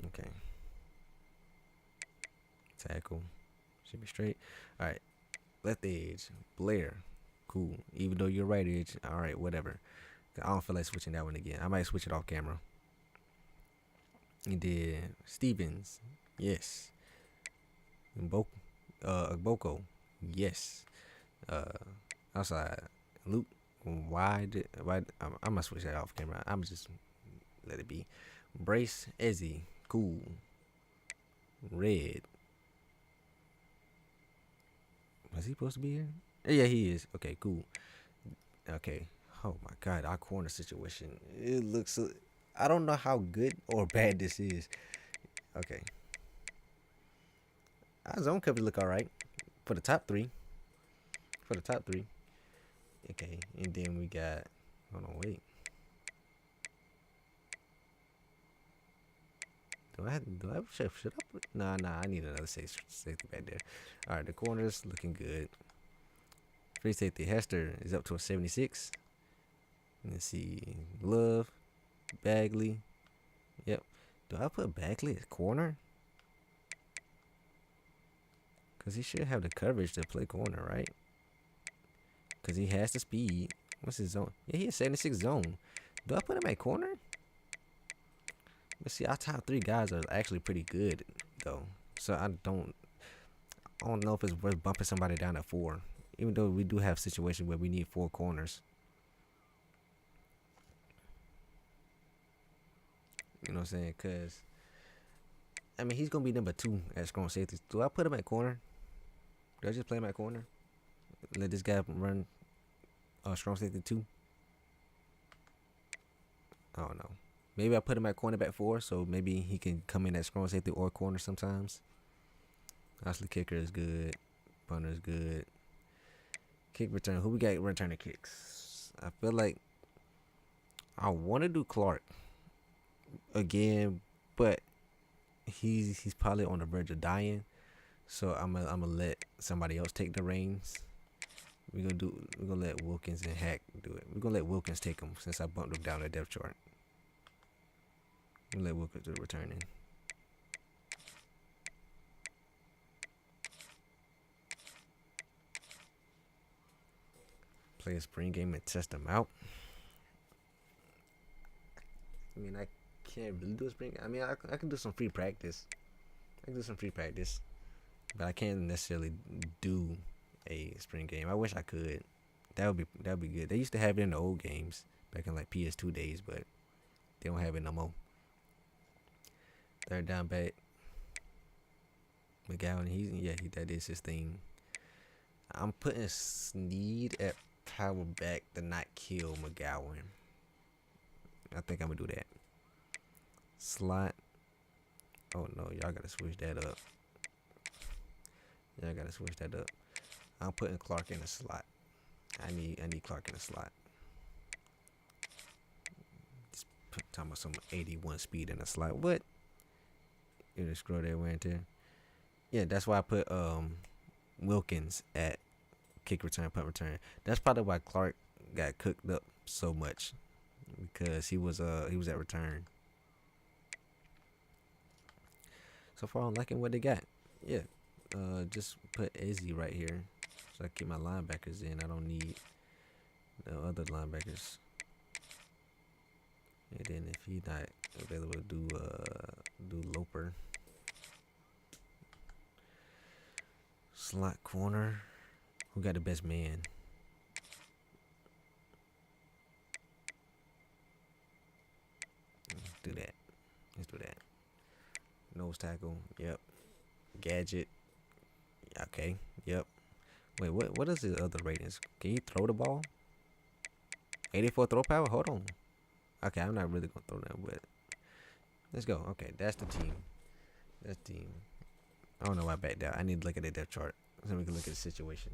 Okay. Tackle. Should be straight. All right. Left edge. Blair. Cool. Even though you're right edge. All right, whatever. I don't feel like switching that one again. I might switch it off camera. And then Stevens. Yes. Boko. Yes. Outside. Luke. Why I'm gonna switch that off camera. I'm just let it be. Brace. Ezzy. Cool. Red. Was he supposed to be here? Yeah, he is. Okay, cool. Okay. Oh my God, our corner situation. It looks. I don't know how good or bad this is. Okay. Our zone coverage look all right for the top 3. Okay, and then we got. Hold on, wait. Should I put? Nah. I need another safety back there. All right, the corners looking good. Free safety Hester is up to a 76. Let's see, Love, Bagley. Yep. Do I put Bagley at corner? Cause he should have the coverage to play corner, right? Cause he has the speed. What's his zone? Yeah, he has 76 zone. Do I put him at corner? But see, our top 3 guys are actually pretty good though. So I don't know if it's worth bumping somebody down at 4. Even though we do have situations where we need 4 corners. You know what I'm saying? Cause I mean, he's gonna be number 2 at strong safety. Do I put him at corner? Do I just play him at corner? Let this guy run strong safety 2? I don't know. Maybe I put him at cornerback 4, so maybe he can come in at strong safety or corner sometimes. Obviously, kicker is good. Punter is good. Kick return. Who we got returning kicks? I feel like I want to do Clark again, but he's probably on the verge of dying. So I'm gonna let somebody else take the reins. We're gonna let Wilkins and Hack do it. We're gonna let Wilkins take him since I bumped him down the depth chart. We'll let Wilkins do the returning. Play a spring game and test them out. I mean, I can't really do a spring. I mean, I can do some free practice. But I can't necessarily do a spring game. I wish I could. That would be good. They used to have it in the old games back in like PS2 days, but they don't have it no more. Third down back. McGowan, that is his thing. I'm putting Snead at power back to not kill McGowan. I think I'm gonna do that. Slot. Oh no, y'all gotta switch that up. I'm putting Clark in the slot. I need Clark in the slot. Just talking about some 81 speed in the slot. What? You just scroll that way into. Yeah, that's why I put Wilkins at kick return, punt return. That's probably why Clark got cooked up so much, because he was at return. So far, I'm liking what they got. Yeah, just put Izzy right here, so I keep my linebackers in. I don't need no other linebackers. And then if he's not available, do Loper. Slot corner. Who got the best man? Let's do that. Nose tackle. Yep. Gadget. Okay. Yep. Wait, what is the other ratings? Can you throw the ball? 84 throw power? Hold on. Okay, I'm not really gonna throw that, but let's go. Okay, that's the team. I don't know why I backed out. I need to look at the depth chart so we can look at the situation.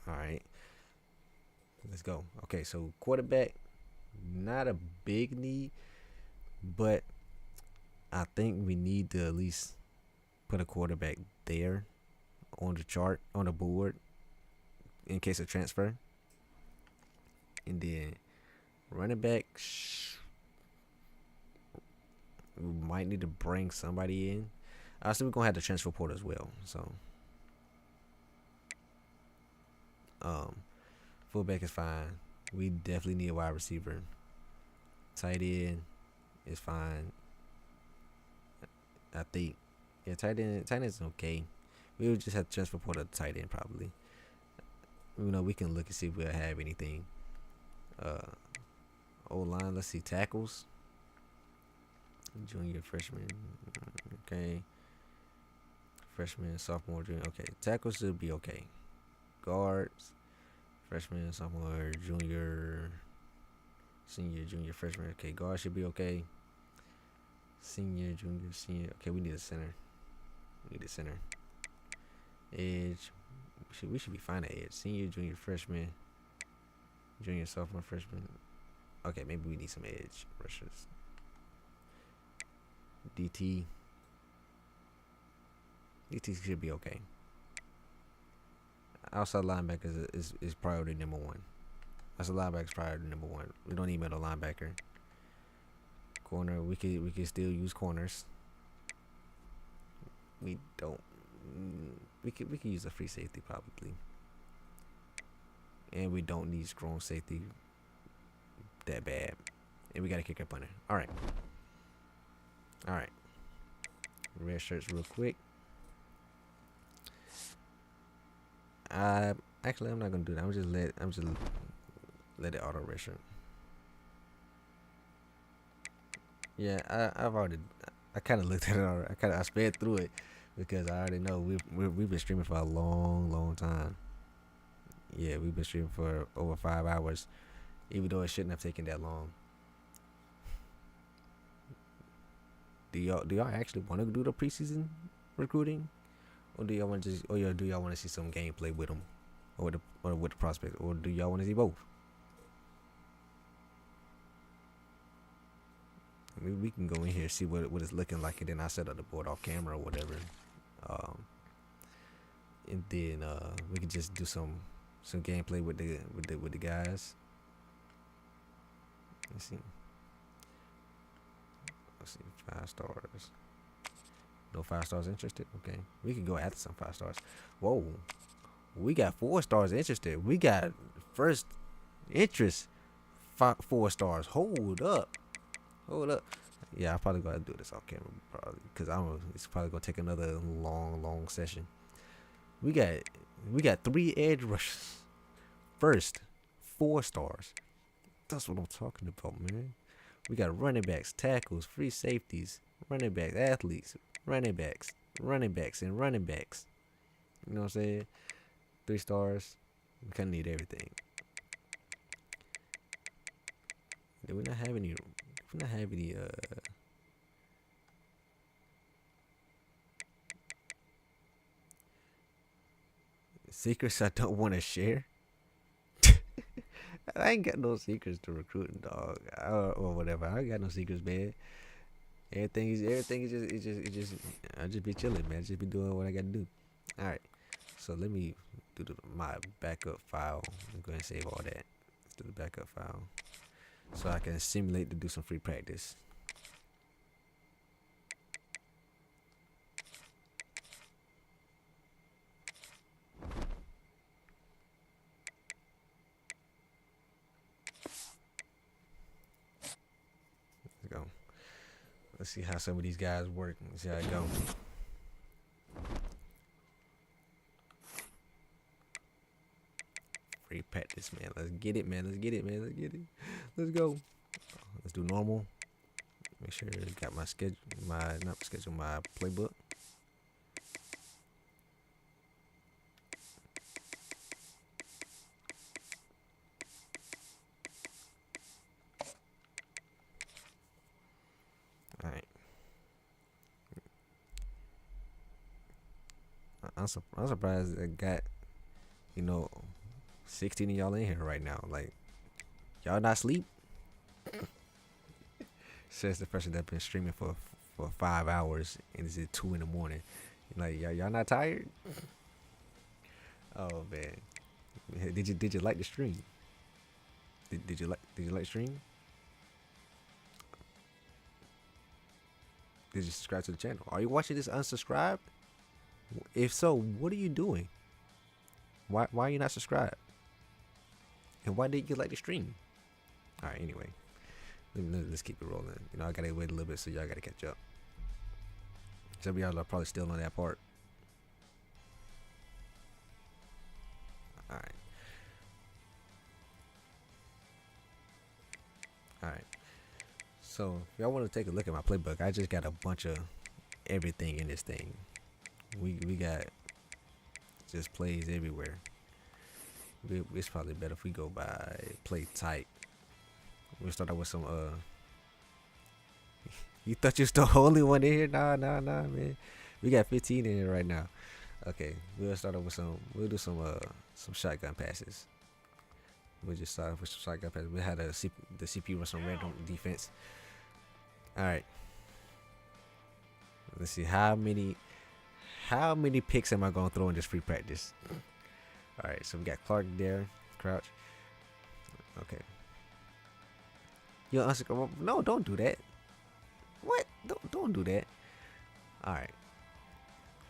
All right, let's go. Okay, so quarterback, not a big need, but I think we need to at least put a quarterback there on the chart, on the board, in case of transfer. And then running back, we might need to bring somebody in. So we're gonna have the transfer portal as well. So fullback is fine. We definitely need a wide receiver. Tight end is fine. I think. Yeah, tight end is okay. We would just have to transfer portal to tight end probably. You know, we can look and see if we'll have anything. O-line, let's see, tackles. Junior, freshman. Okay. Freshman, sophomore, junior. Okay, tackles should be okay. Guards, freshman, sophomore, junior, senior, junior, freshman. Okay, guards should be okay. Senior, junior, senior. Okay, we need a center. Edge. We should be fine at edge. Senior, junior, freshman, junior, sophomore, freshman. Okay, maybe we need some edge rushers. DT should be okay. Outside linebacker is priority number one. Outside linebacker is priority number one. We don't need middle linebacker. Corner, we could still use corners. We could use a free safety probably. And we don't need strong safety that bad. And we got to kick our punter. All right. Red shirts real quick. Actually, I'm not gonna do that. I'm just let it auto red shirt. Yeah, I kind of looked at it already. I sped through it because I already know we've been streaming for a long time. Yeah, we've been streaming for over 5 hours, even though it shouldn't have taken that long. Do y'all actually want to do the preseason recruiting, or do y'all want to do y'all want to see some gameplay with them, or with the prospects, or do y'all want to see both? we can go in here, see what it's looking like, and then I set up the board off camera or whatever. And then we can just do some gameplay with the guys. Let's see. 5 stars. No 5 stars interested. Okay, we can go after some 5 stars. Whoa, we got 4 stars interested. We got first interest 4 stars. Hold up. Yeah, I'll probably go ahead and do this off camera probably, because it's probably gonna take another long session. We got 3 edge rushes. First 4 stars. That's what I'm talking about, man. We got running backs, tackles, free safeties, running backs, athletes, running backs, and running backs. You know what I'm saying? 3 stars. We kind of need everything. Do we not have any? Secrets I don't want to share? I ain't got no secrets to recruiting, dog. Or whatever. I ain't got no secrets, man. Everything is just. I just be chilling, man. Just be doing what I gotta do. All right. So let me do my backup file. I'm going to save all that. Let's do the backup file, so I can simulate to do some free practice. Let's go. Let's see how some of these guys work. Let's see how it goes. Free practice, man. Let's get it, man. Let's go. Let's do normal. Make sure I got my schedule, my playbook. All right. I'm surprised I got, 16 of y'all in here right now. Like, y'all not sleep? Says the person that been streaming for 5 hours and it's at 2 in the morning. Like, y'all not tired? Oh man, did you like the stream? Did you like the stream? Did you subscribe to the channel? Are you watching this unsubscribed? If so, what are you doing? Why are you not subscribed? And why didn't you like the stream? All right, anyway, let's keep it rolling. I gotta wait a little bit, so y'all gotta catch up. Some of y'all are probably still on that part. All right. So if y'all want to take a look at my playbook, I just got a bunch of everything in this thing. We got just plays everywhere. It's probably better if we go by play type. We'll start out with some You thought you was the only one in here? Nah, man. We got 15 in here right now. Okay, we'll start off with we'll do some shotgun passes. We'll just start off with some shotgun passes. We had the CPU run some random defense. All right. Let's see how many picks am I gonna throw in this free practice? All right, so we got Clark there, crouch. Okay. No, don't do that. What? Don't do that. All right.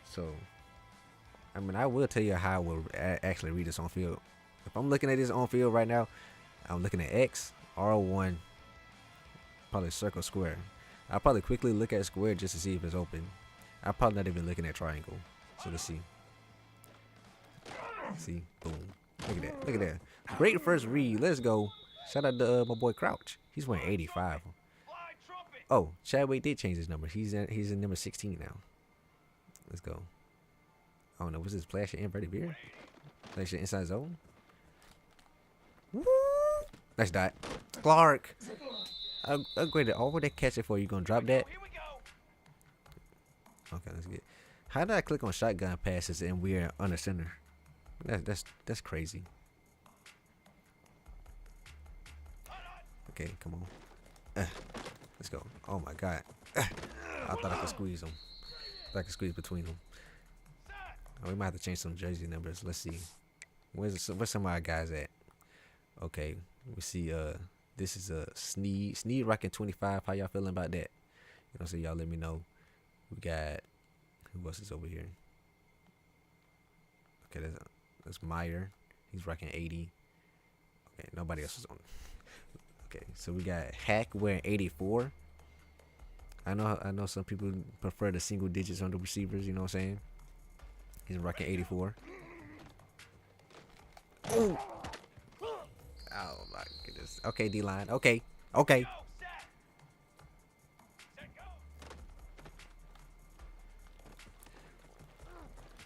So, I will tell you how I will actually read this on field. If I'm looking at this on field right now, I'm looking at X, R1, probably circle, square. I'll probably quickly look at square just to see if it's open. I'm probably not even looking at triangle. So let's see. See, boom. Look at that. Great first read. Let's go. Shout out to my boy Crouch. He's wearing 85. Oh, Chadwick did change his number. He's in number 16 now. Let's go. I don't know. Was this flash inverted beer? Flash inside zone? Woo! Nice dot. Clark. I'm going to over that catch it for you. Gonna drop that? Okay, let's get. How did I click on shotgun passes and we're under center? That's crazy. Okay, come on. Let's go. Oh my God. I thought I could squeeze them. I could squeeze between them. Oh, we might have to change some jersey numbers. Let's see. Where's some of our guys at? Okay, we see. This is a Sneed rocking 25. How y'all feeling about that? You know, so y'all let me know. We got who else is over here? Okay, that's Meyer. He's rocking 80. Okay, nobody else is on. Okay, so we got Hack wearing 84. I know some people prefer the single digits on the receivers. You know what I'm saying? He's rocking 84. Oh. Oh my goodness. Okay, D-line. Okay. Okay.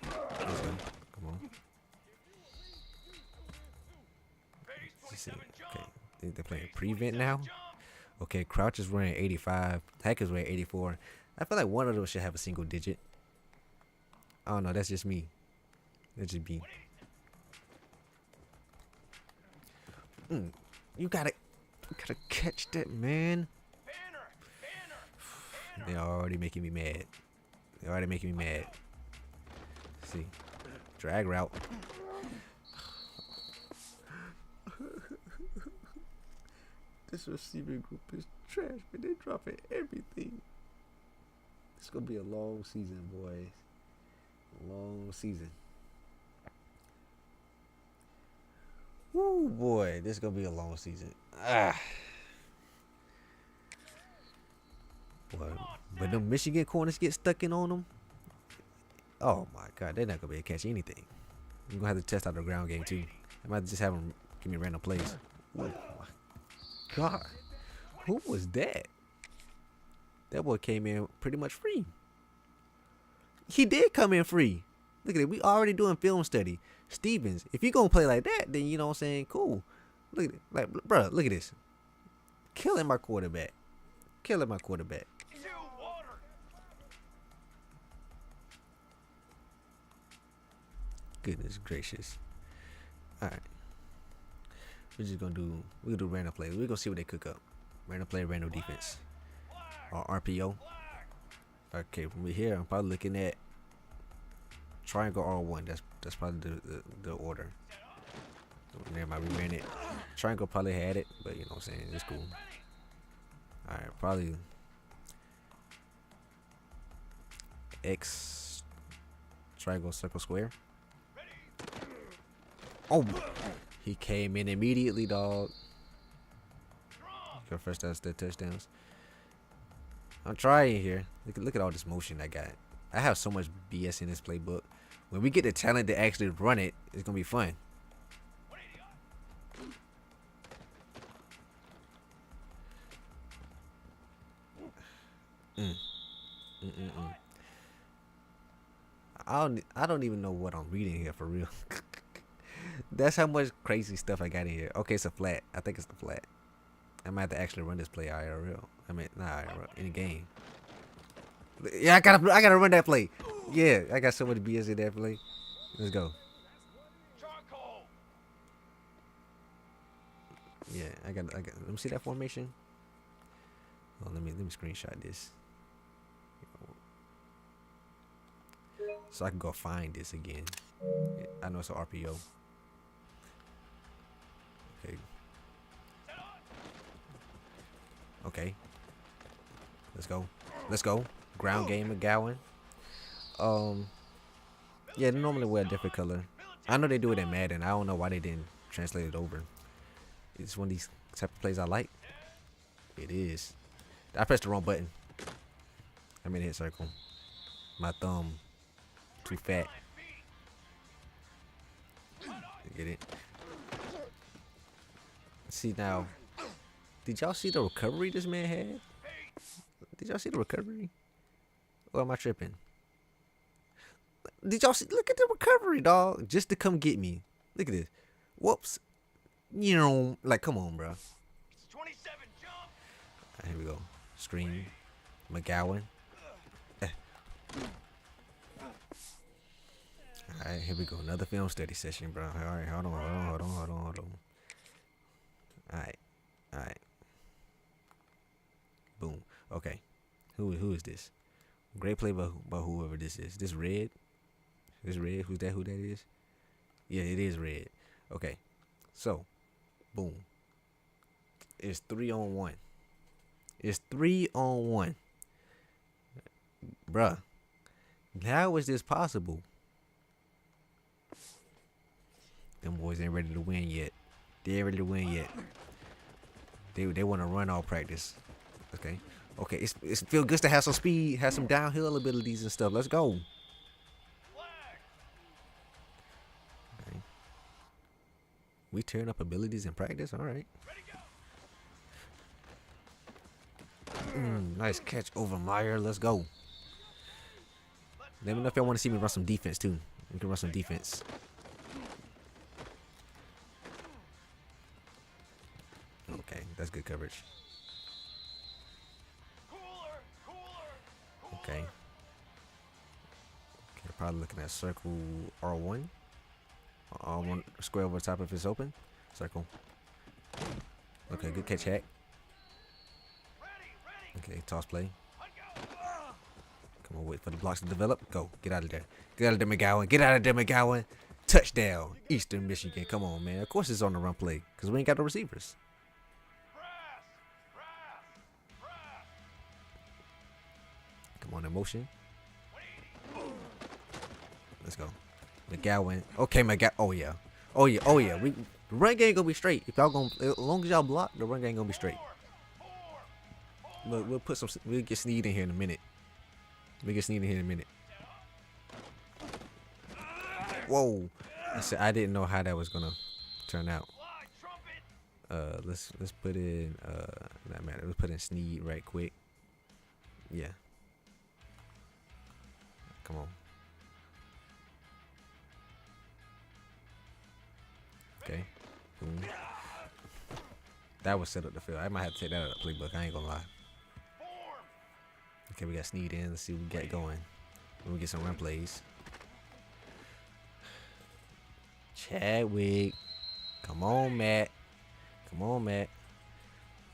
Come on. Okay. They're playing prevent now. Okay, Crouch is wearing 85. Hack is wearing 84. I feel like one of them should have a single digit. Oh no, that's just me. That's just me. You gotta catch that, man. They're already making me mad. Let's see, drag route. This receiving group is trash, but they dropping everything. It's gonna be a long season, boys. Long season. Woo, boy, this is gonna be a long season. Boy, but the Michigan corners get stuck in on them. Oh my God, they're not gonna be able to catch anything. We're gonna have to test out the ground game too. I might just have them give me random plays. Oh my God, who was that? That boy came in pretty much free. He did come in free. Look at it. We already doing film study. Stevens, if you gonna play like that, then you know what I'm saying, cool. Look at it. Like, bro, look at this. Killing my quarterback. Goodness gracious. Alright. We're gonna do random plays. We're gonna see what they cook up. Random play, random defense. Or RPO. Okay, from here I'm probably looking at triangle R1. That's probably the order. Never mind, we ran it. Triangle probably had it, but you know what I'm saying, it's cool. Alright, probably X, triangle, circle, square. Oh, he came in immediately, dog. Go first down, touchdowns. I'm trying here. Look at all this motion I got. I have so much BS in this playbook. When we get the talent to actually run it, it's gonna be fun. I don't even know what I'm reading here for real. That's how much crazy stuff I got in here. Okay, it's a flat. I think it's the flat. I might have to actually run this play IRL. I mean, not IRL, in the game. Yeah, I gotta run that play. Yeah, I got so much BS in that play. Let's go. Yeah, I got. Let me see that formation. Oh, let me screenshot this. So I can go find this again. I know it's an RPO. Okay. Okay. Let's go. Ground game McGowan. Yeah, they normally wear a different color. I know they do it in Madden. I don't know why they didn't translate it over. It's one of these type of plays I like. It is. I pressed the wrong button. I'm in hit circle. My thumb too fat. Get it? See now. Did y'all see the recovery this man had? Did y'all see the recovery? Or am I tripping? Did y'all see? Look at the recovery, dog. Just to come get me. Look at this. Whoops. You know, like, come on, bro. Right, here we go. Screen. McGowan. Alright, here we go. Another film study session, bro. Alright, hold on. Alright. Boom. Who is this? Great play by whoever this is. This red. This red. Who's that? Who that is? Yeah, it is red. Okay. So, boom. It's 3-on-1. It's 3-on-1. Bruh. How is this possible? Them boys ain't ready to win yet. They ain't ready to win yet. They want to run all practice. Okay. Okay. It's feel good to have some speed, have some downhill abilities and stuff. Let's go. Okay. We tearing up abilities in practice. All right. Nice catch over Meyer. Let's go. Let me know if y'all want to see me run some defense too. We can run some defense. Okay, that's good coverage. Okay. Okay, probably looking at circle R1. R1 square over top if it's open. Circle. Okay, good catch, hack. Okay, toss play. Come on, wait for the blocks to develop. Go, get out of there. Get out of there, McGowan. Get out of there, McGowan. Touchdown, Eastern Michigan. Come on, man. Of course it's on the run play because we ain't got no receivers. Come on, in motion. Let's go. McGowan. Okay, McGowan. Oh, yeah. Oh, yeah. Oh, yeah. The run game gonna be straight. If y'all gonna, as long as y'all block, the run game gonna be straight. Look, we'll get Sneed in here in a minute. Whoa. I didn't know how that was gonna turn out. Let's put in that matter. Let's put in Sneed right quick. Yeah. Come on. Okay. Boom. That was set up the field. I might have to take that out of the playbook. I ain't gonna lie. Okay, we got Sneed in. Let's see what we got going. Let me get some run plays. Chadwick. Come on, Matt. Come on, Matt.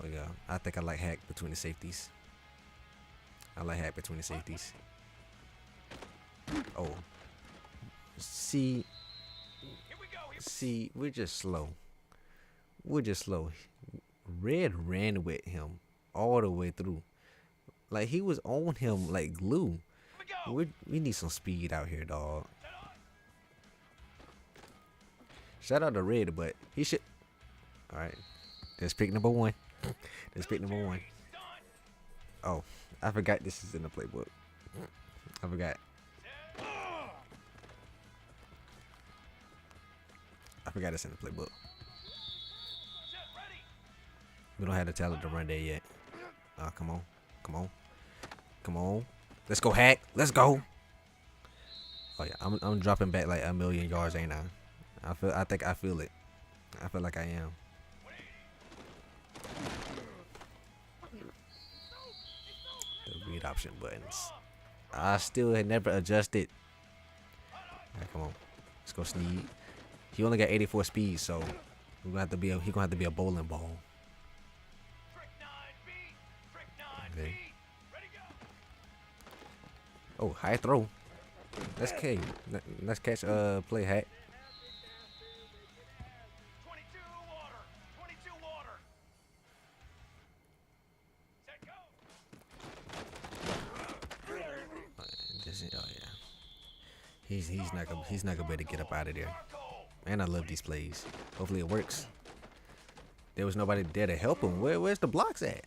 Oh, yeah. I think I like hack between the safeties. Oh. See, we're just slow. Red ran with him all the way through. Like, he was on him like glue. We need some speed out here, dog. Shout out to Red, but he should. All right. That's pick number one. Oh, I forgot this is in the playbook. I forgot it's in the playbook. We don't have the talent to run there yet. Come on. Let's go, hack. Let's go. Oh yeah, I'm dropping back like 1,000,000 yards, ain't I? I think I feel it. I feel like I am. The read option buttons. I still had never adjusted. Alright, come on. Let's go Sneed. He only got 84 speed, so he gonna have to be a bowling ball. Okay. Oh, high throw. That's K. Let's catch play hack. Oh yeah. He's not gonna be able to get up out of there. And I love these plays. Hopefully it works. There was nobody there to help him. Where's the blocks at?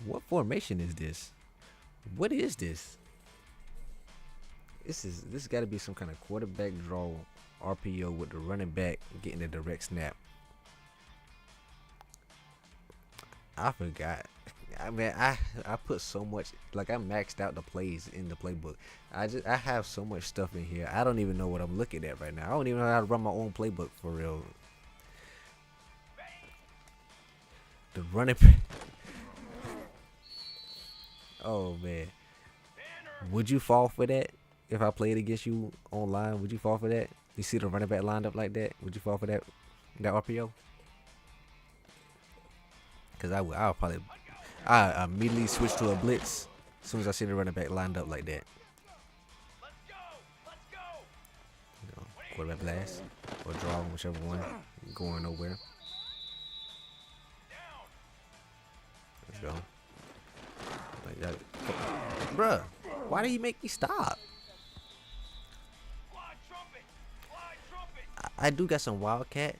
What formation is this? What is this? This got to be some kind of quarterback draw RPO with the running back getting the direct snap. I forgot. I mean, I put so much, like I maxed out the plays in the playbook. I have so much stuff in here. I don't even know what I'm looking at right now. I don't even know how to run my own playbook for real. The running back. Oh man, would you fall for that if I played against you online? Would you fall for that? You see the running back lined up like that? Would you fall for that RPO? Cause I'll probably I immediately switch to a blitz as soon as I see the running back lined up like that. You know, quarterback blast or draw, whichever one. Going nowhere. Let's go. Bruh, why did he make me stop? I do got some Wildcat.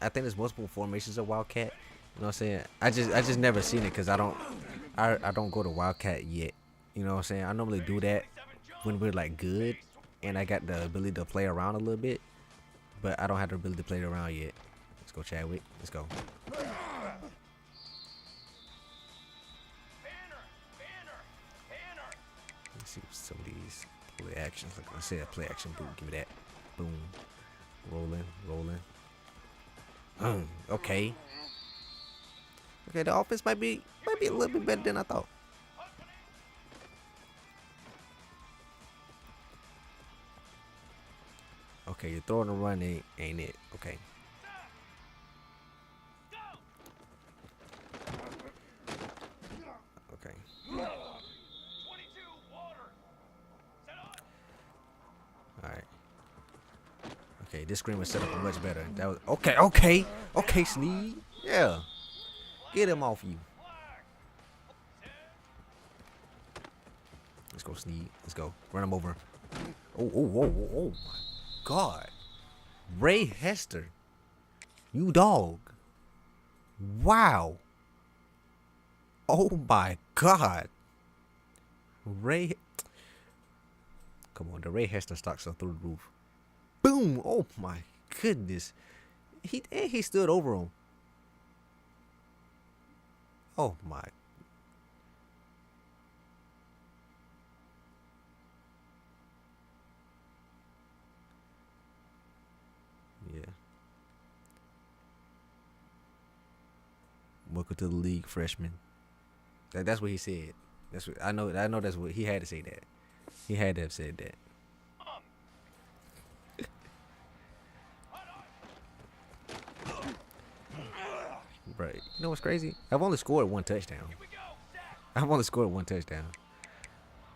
I think there's multiple formations of Wildcat. You know what I'm saying? I just never seen it because I don't go to Wildcat yet. You know what I'm saying? I normally do that when we're like good and I got the ability to play around a little bit, but I don't have the ability to play around yet. Let's go, Chadwick. Let's go. Let's see some of these play actions. Like I said, play action boot. Give me that. Boom. Rolling, rolling. Okay. Okay, the offense might be a little bit better than I thought. Okay, you're throwing a run, ain't it? Okay. Okay. Alright. Okay, this screen was set up much better. That was okay, Sneed. Yeah. Get him off you. Let's go, Sneed. Let's go. Run him over. Oh my God. Ray Hester. You dog. Wow. Oh my God. Ray. Come on, the Ray Hester stocks are through the roof. Boom. Oh my goodness. He stood over him. Oh my. Yeah. Welcome to the league, freshman. That's what he said. That's what I know. That's what he had to say. That he had to have said that. Right. You know what's crazy? I've only scored one touchdown.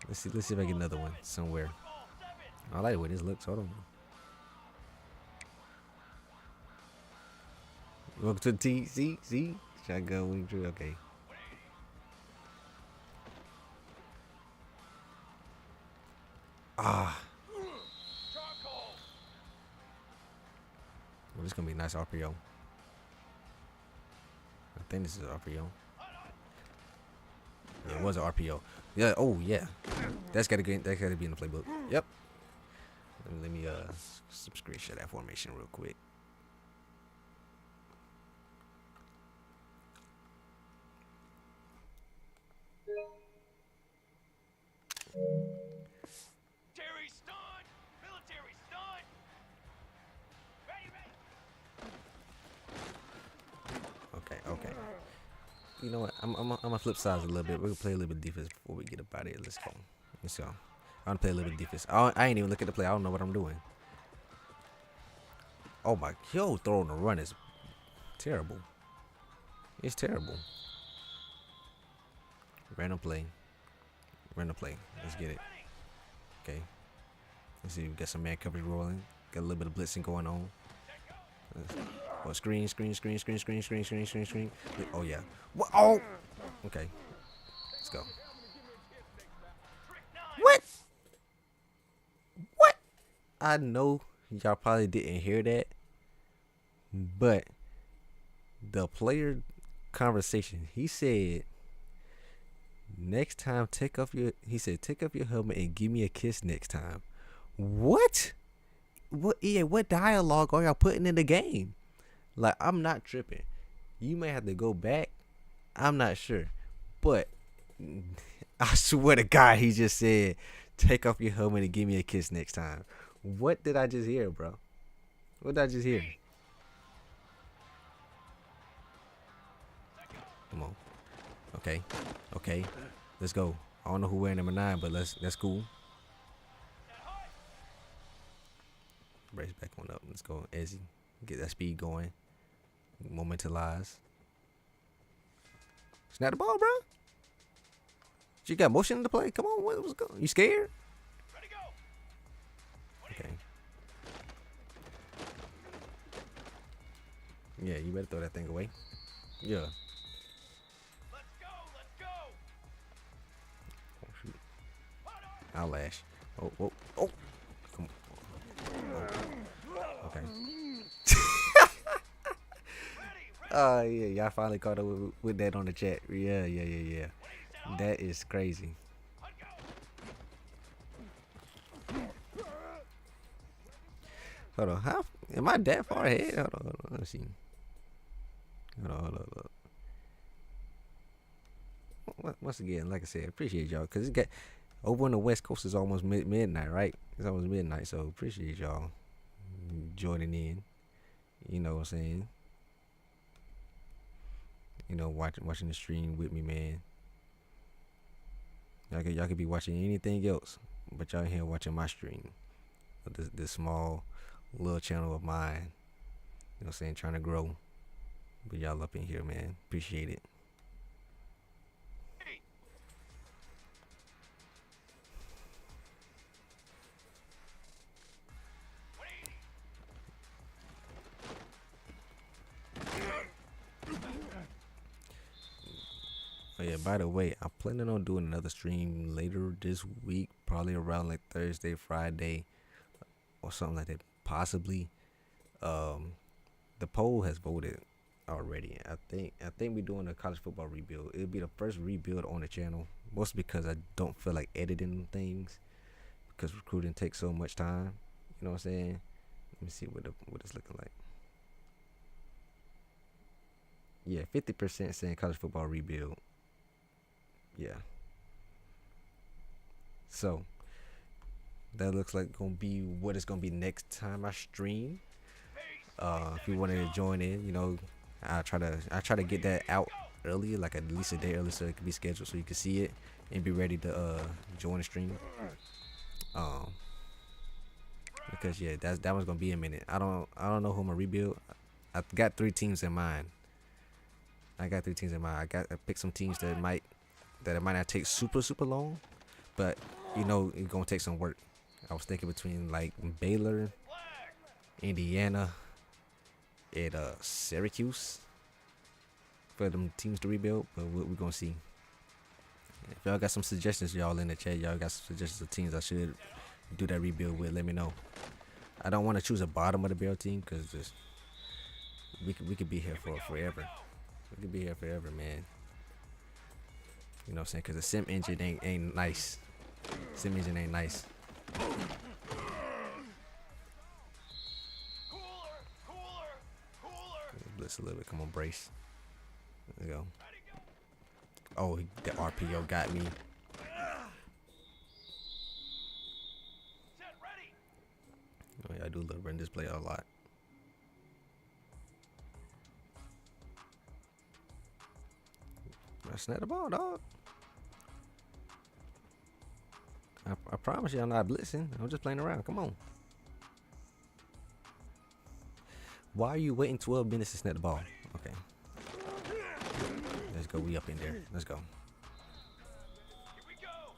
Let's see if I get another one somewhere. I like the way this looks. Hold on. Welcome to the T. See? Shotgun wing tree. Okay. Well, this is gonna be a nice RPO. I think this is an RPO. Yeah, it was an RPO. Yeah. Oh yeah. That's gotta be in the playbook. Yep. Let me some screenshot that formation real quick. Okay. You know what? I'm gonna flip sides a little bit. We're gonna play a little bit of defense before we get up out of here. Let's go. I'm gonna play a little bit of defense. I ain't even look at the play. I don't know what I'm doing. Oh my, throwing a run is terrible. It's terrible. Random play. Let's get it. Okay. Let's see. We got some man coverage rolling. Got a little bit of blitzing going on. Oh, screen. Oh yeah. What? Oh. Okay. Let's go. What? I know y'all probably didn't hear that, but the player conversation, he said, next time take off your helmet and give me a kiss next time. What? What dialogue are y'all putting in the game? Like, I'm not tripping. You may have to go back. I'm not sure. But I swear to God, he just said, take off your helmet and give me a kiss next time. What did I just hear, bro? What did I just hear? Come on. Okay. Let's go. I don't know who wearing number 9, but that's cool. Brace back on up. Let's go, Izzy. Get that speed going. Momentalize. Snap the ball, bro. You got motion in the play. Come on, what's going? You scared? Ready, go. Okay. Yeah, you better throw that thing away. Yeah. Let's go. Let's go. Oh, shoot. I'll lash. Oh, oh, oh. Come on. Oh. Okay. Oh, yeah, y'all finally caught up with that on the chat. Yeah. That is crazy. Hold on, how am I that far ahead? Hold on, let's see. Hold on. Once again, like I said, appreciate y'all because it got over on the West Coast is almost midnight, right? It's almost midnight, so appreciate y'all joining in. You know what I'm saying? You know, watching the stream with me, man. Y'all could be watching anything else, but y'all here watching my stream. This small little channel of mine. You know what I'm saying? Trying to grow. But y'all up in here, man. Appreciate it. Oh yeah, by the way, I'm planning on doing another stream later this week, probably around like Thursday, Friday, or something like that, possibly. The poll has voted already. I think we're doing a college football rebuild. It'll be the first rebuild on the channel, mostly because I don't feel like editing things because recruiting takes so much time. You know what I'm saying? Let me see what it's looking like. Yeah, 50% saying college football rebuild. Yeah. So that looks like gonna be what it's gonna be next time I stream. If you wanted to join in, you know, I try to get that out early, like at least a day early, so it can be scheduled so you can see it and be ready to join the stream. Because yeah, that one's gonna be a minute. I don't know who I'm gonna rebuild. I got 3 teams in mind. I picked some teams that it might not take super long, but you know it's gonna take some work. I was thinking between like Baylor, Indiana, and Syracuse for them teams to rebuild, but we're gonna see. If y'all got some suggestions, y'all in the chat, y'all got some suggestions of teams I should do that rebuild with, let me know. I don't want to choose a bottom of the barrel team because we could be here for forever. We could be here forever, man. You know what I'm saying? Because the sim engine ain't nice. Sim engine ain't nice. Blitz a little bit. Come on, brace. There we go. Oh, the RPO got me. Oh, yeah, I do love running this play a lot. I snap the ball, dog. I promise you I'm not blitzing. I'm just playing around. Come on. Why are you waiting 12 minutes to snap the ball? Okay. Let's go. We up in there. Let's go. Here we go.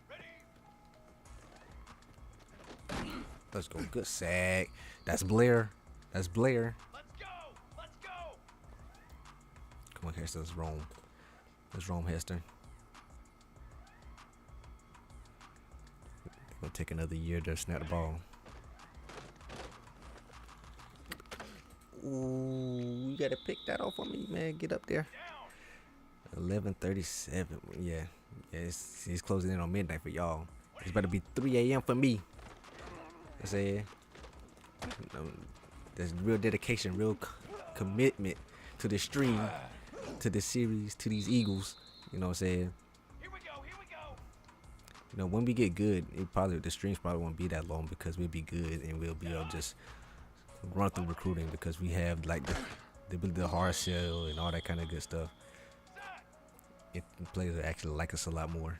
Ready. Let's go. Good sack. That's Blair. That's Blair. Let's go. Let's go. Come on, Hester. Let's roam. Let's roam, Hester. Gonna take another year to snap the ball. Ooh, you gotta pick that off for me, man. Get up there. 11:37. Yeah, it's closing in on midnight for y'all. It's about to be 3 a.m. for me. I say, there's real dedication, real commitment to the stream, to this series, to these Eagles. You know what I'm saying? You know, when we get good, the streams probably won't be that long because we'll be good and we'll be able to just run through recruiting because we have like the hard sell and all that kind of good stuff. If the players actually like us a lot more.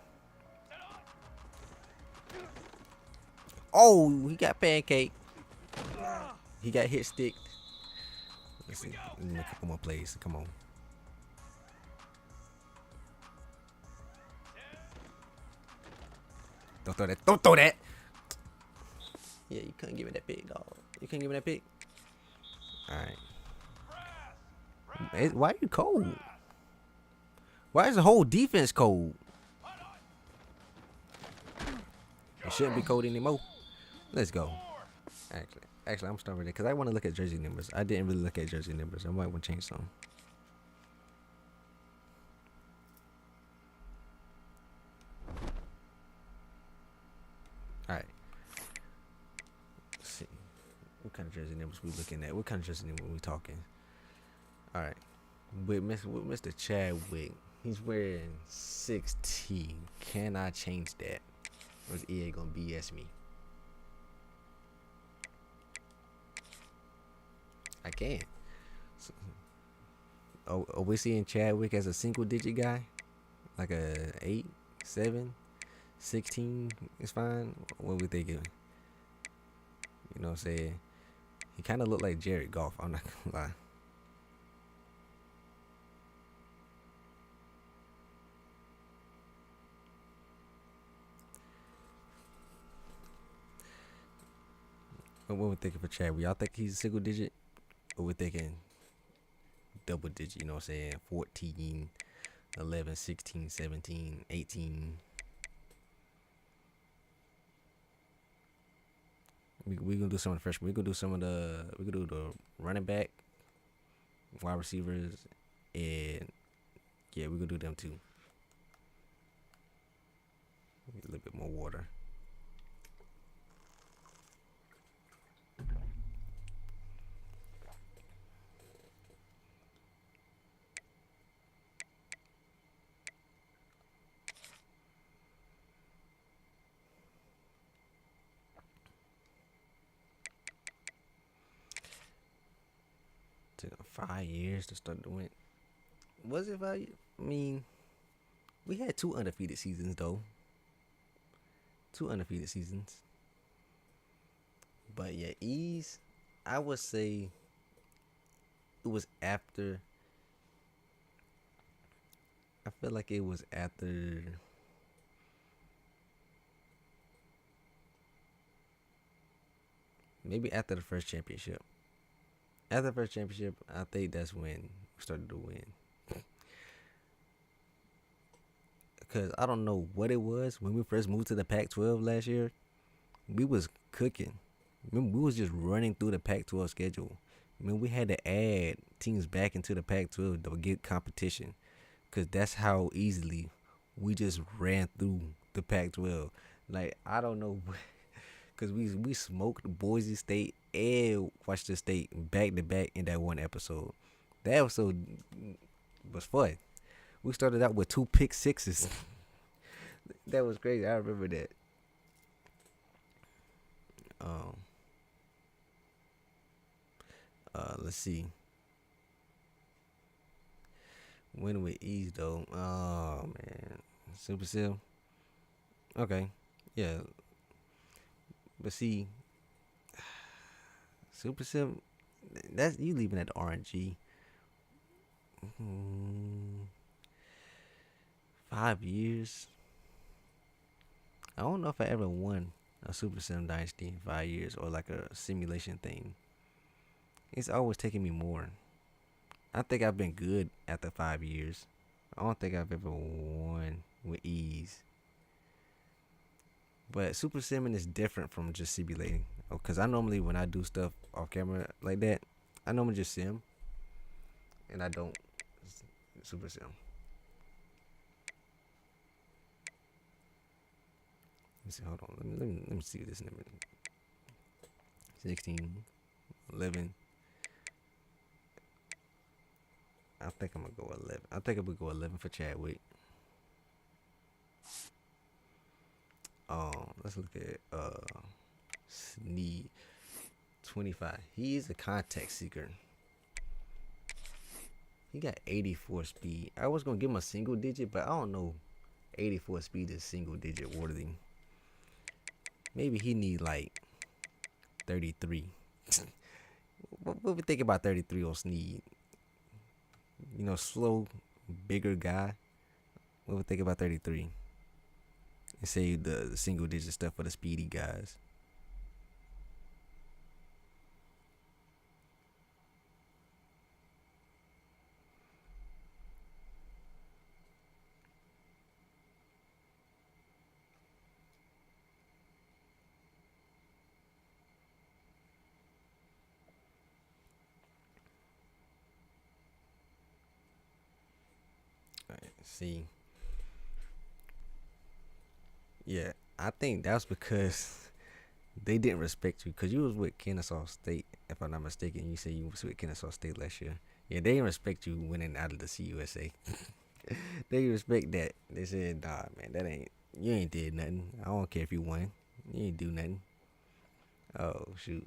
Oh, he got pancake. He got hit sticked. Let's see. A couple more plays. Come on. Don't throw that. Don't throw that. Yeah, you couldn't give me that pick, dog. You couldn't give me that pick. All right. Why are you cold? Why is the whole defense cold? It shouldn't be cold anymore. Let's go. Actually, I'm starting because I want to look at jersey numbers. I didn't really look at jersey numbers. I might want to change some. All right. Let's see. What kind of jersey numbers we looking at? What kind of jersey numbers we talking? All right. With Mr. Chadwick, he's wearing 16. Can I change that? Or is EA gonna BS me? I can. So, are we seeing Chadwick as a single digit guy? Like a 8, 7, 16 is fine? What we thinking? You know what I'm saying? He kind of looked like Jared Goff. I'm not gonna lie. What we're thinking for Chad? Y'all think he's a single digit? Or we're thinking double digit, you know what I'm saying? 14, 11, 16, 17, 18. We gonna do some of the freshmen. We gonna do the running back, wide receivers, and yeah, we gonna do them too. Get a little bit more water. Took 5 years to start doing it. Was it 5 years? I mean, we had 2 undefeated seasons though. 2 undefeated seasons. But yeah, ease, I would say it was after. I feel like it was after. Maybe after the first championship. After the first championship, I think that's when we started to win. Because I don't know what it was. When we first moved to the Pac-12 last year, we was cooking. Remember, we was just running through the Pac-12 schedule. I mean, we had to add teams back into the Pac-12 to get competition. Because that's how easily we just ran through the Pac-12. Like, I don't know. Because we smoked Boise State and Washington State back to back in that one episode. That episode was fun. We started out with 2 pick sixes. That was crazy. I remember that. Let's see. When we ease though. Oh man. Super Sim. Okay. Yeah. But see, Super Sim, that's you leaving at the RNG. 5 years. I don't know if I ever won a Super Sim Dynasty in 5 years or like a simulation thing. It's always taking me more. I think I've been good after 5 years. I don't think I've ever won with ease. But super simming is different from just simulating. Because I normally, when I do stuff off camera like that, I normally just sim. And I don't super sim. Let me see, hold on. Let me see this number. 16, 11. I think I'm going to go 11. I think I'm going to go 11 for Chadwick. Let's look at Sneed 25. He is a contact seeker. He got 84 speed. I was gonna give him a single digit, but I don't know. 84 speed is single digit worthy. Maybe he need like 33. What we think about 33 on Sneed? You know, slow, bigger guy. What we think about 33? And say the single digit stuff for the speedy guys. All right, see. Yeah, I think that's because they didn't respect you because you was with Kennesaw State, if I'm not mistaken. You said you was with Kennesaw State last year. Yeah, they didn't respect you winning out of the CUSA. They respect that. They said, nah, man, that ain't, you ain't did nothing. I don't care if you won. You ain't do nothing. Oh, shoot.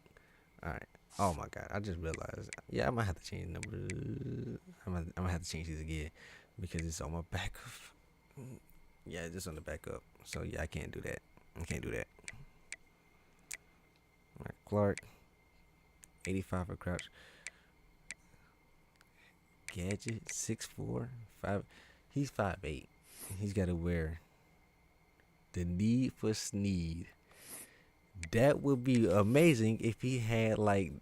All right. Oh, my God. I just realized. Yeah, I might have to change the number. I'm gonna have to change these again because it's on my back. Yeah, it's just on the backup. So, yeah, I can't do that. I can't do that. All right, Clark. 85 for Crouch. Gadget. 6'4". 5. He's 5'8". He's got to wear the Need for Sneed. That would be amazing if he had like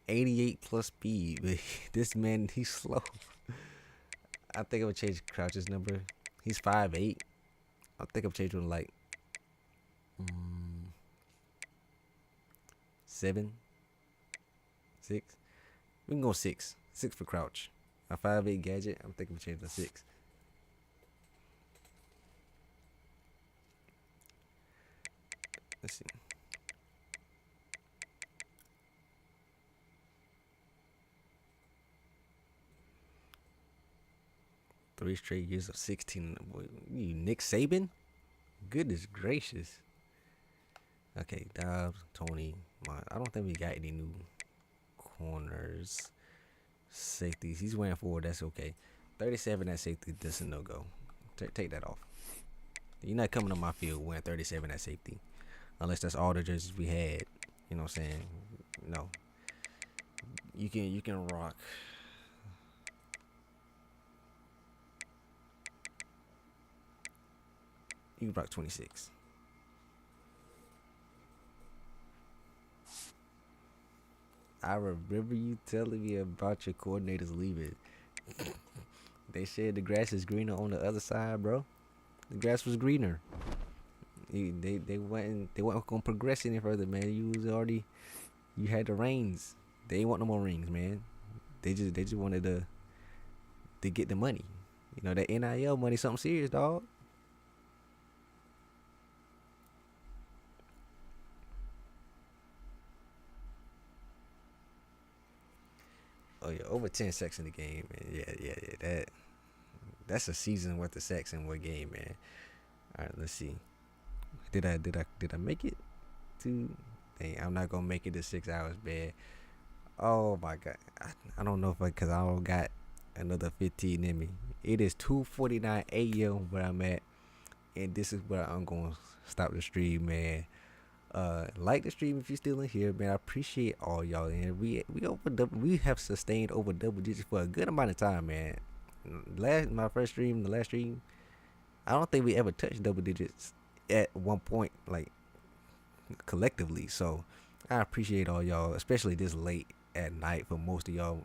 88 plus speed. But this man, he's slow. I think I would change Crouch's number. He's 5'8". I think I'm changing to like 7, 6. We can go 6. 6 for Crouch. A 5'8" Gadget. I'm thinking I'm changing to 6. Let's see. Three straight years of 16. You Nick Saban? Goodness gracious. Okay, Dobbs, Tony. I don't think we got any new corners. Safeties. He's wearing 4. That's okay. 37 at safety. That's a no-go. Take that off. You're not coming on my field wearing 37 at safety. Unless that's all the jerseys we had. You know what I'm saying? No. You can rock. You can rock 26. I remember you telling me about your coordinators leaving. They said the grass is greener on the other side, bro. The grass was greener. They weren't gonna progress any further, man. You had the reins. They ain't want no more rings, man. They just wanted to get the money. You know, that NIL money, something serious, dog. Oh yeah, over 10 sacks in the game, man. Yeah. That's a season worth of sacks in one game, man. All right, let's see. Did I make it to? Dang, I'm not gonna make it to 6 hours, man. Oh my God, I don't know because I don't got another 15 in me. It is 2:49 a.m. where I'm at, and this is where I'm gonna stop the stream, man. Like the stream if you're still in here, man. I appreciate all y'all in here. We have sustained over double digits for a good amount of time, man. My first stream, the last stream, I don't think we ever touched double digits at one point, like collectively. So I appreciate all y'all, especially this late at night for most of y'all.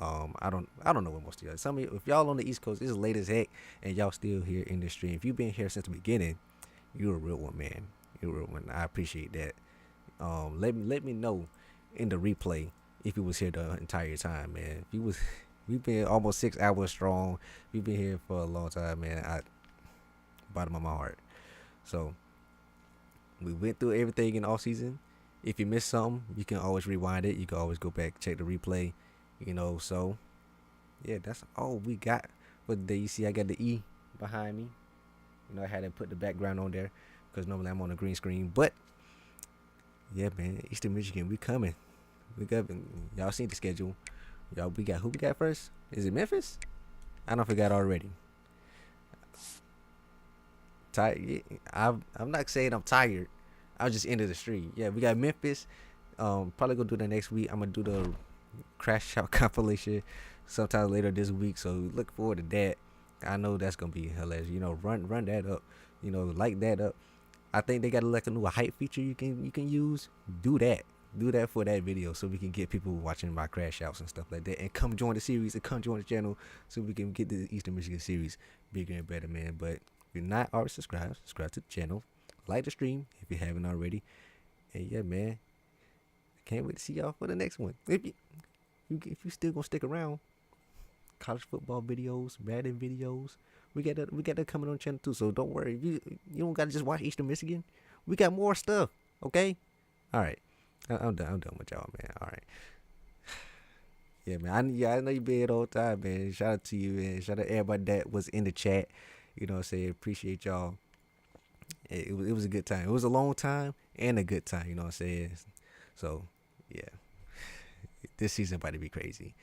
I don't know what most of y'all. Some of you, if y'all on the East Coast, it's late as heck, and y'all still here in the stream. If you've been here since the beginning, you're a real one, man. You're a real one. I appreciate that. Let me know in the replay if you was here the entire time, man. If you was, we've been almost 6 hours strong. We've been here for a long time, man. Bottom of my heart. So we went through everything in off season. If you missed something, you can always rewind it. You can always go back, check the replay. You know, so yeah, that's all we got for the day. You see, I got the E behind me. You know, I had to put the background on there because normally I'm on a green screen. But yeah, man, Eastern Michigan, we coming. We coming. Y'all seen the schedule. Y'all, we got who we got first? Is it Memphis? I don't forgot already. I'm not saying I'm tired. I was just into the street. Yeah, we got Memphis. Probably gonna do that next week. I'm gonna do the crash out compilation sometime later this week. So look forward to that. I know that's gonna be hilarious. Run that up. Like that up. I think they got like a new hype feature you can use. Do that. Do that for that video so we can get people watching my crash outs and stuff like that. And come join the series and come join the channel so we can get the Eastern Michigan series bigger and better, man. But if you're not already subscribed to the channel. Like the stream if you haven't already. And yeah, man. I can't wait to see y'all for the next one. If you still gonna stick around, college football videos, Madden videos. We got that coming on the channel too. So don't worry. You don't gotta just watch Eastern Michigan. We got more stuff. Okay. All right. I'm done with y'all, man. All right. Yeah, man. I know you been here the whole time, man. Shout out to you, man. Shout out to everybody that was in the chat. You know what I'm saying? Appreciate y'all. It was a good time. It was a long time and a good time. You know what I'm saying? So, yeah. This season about to be crazy.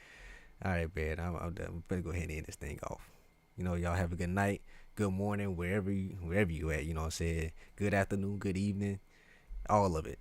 All right, man. I'm done. We better go ahead and end this thing off. Y'all have a good night, good morning, wherever you at. You know what I'm saying? Good afternoon, good evening, all of it.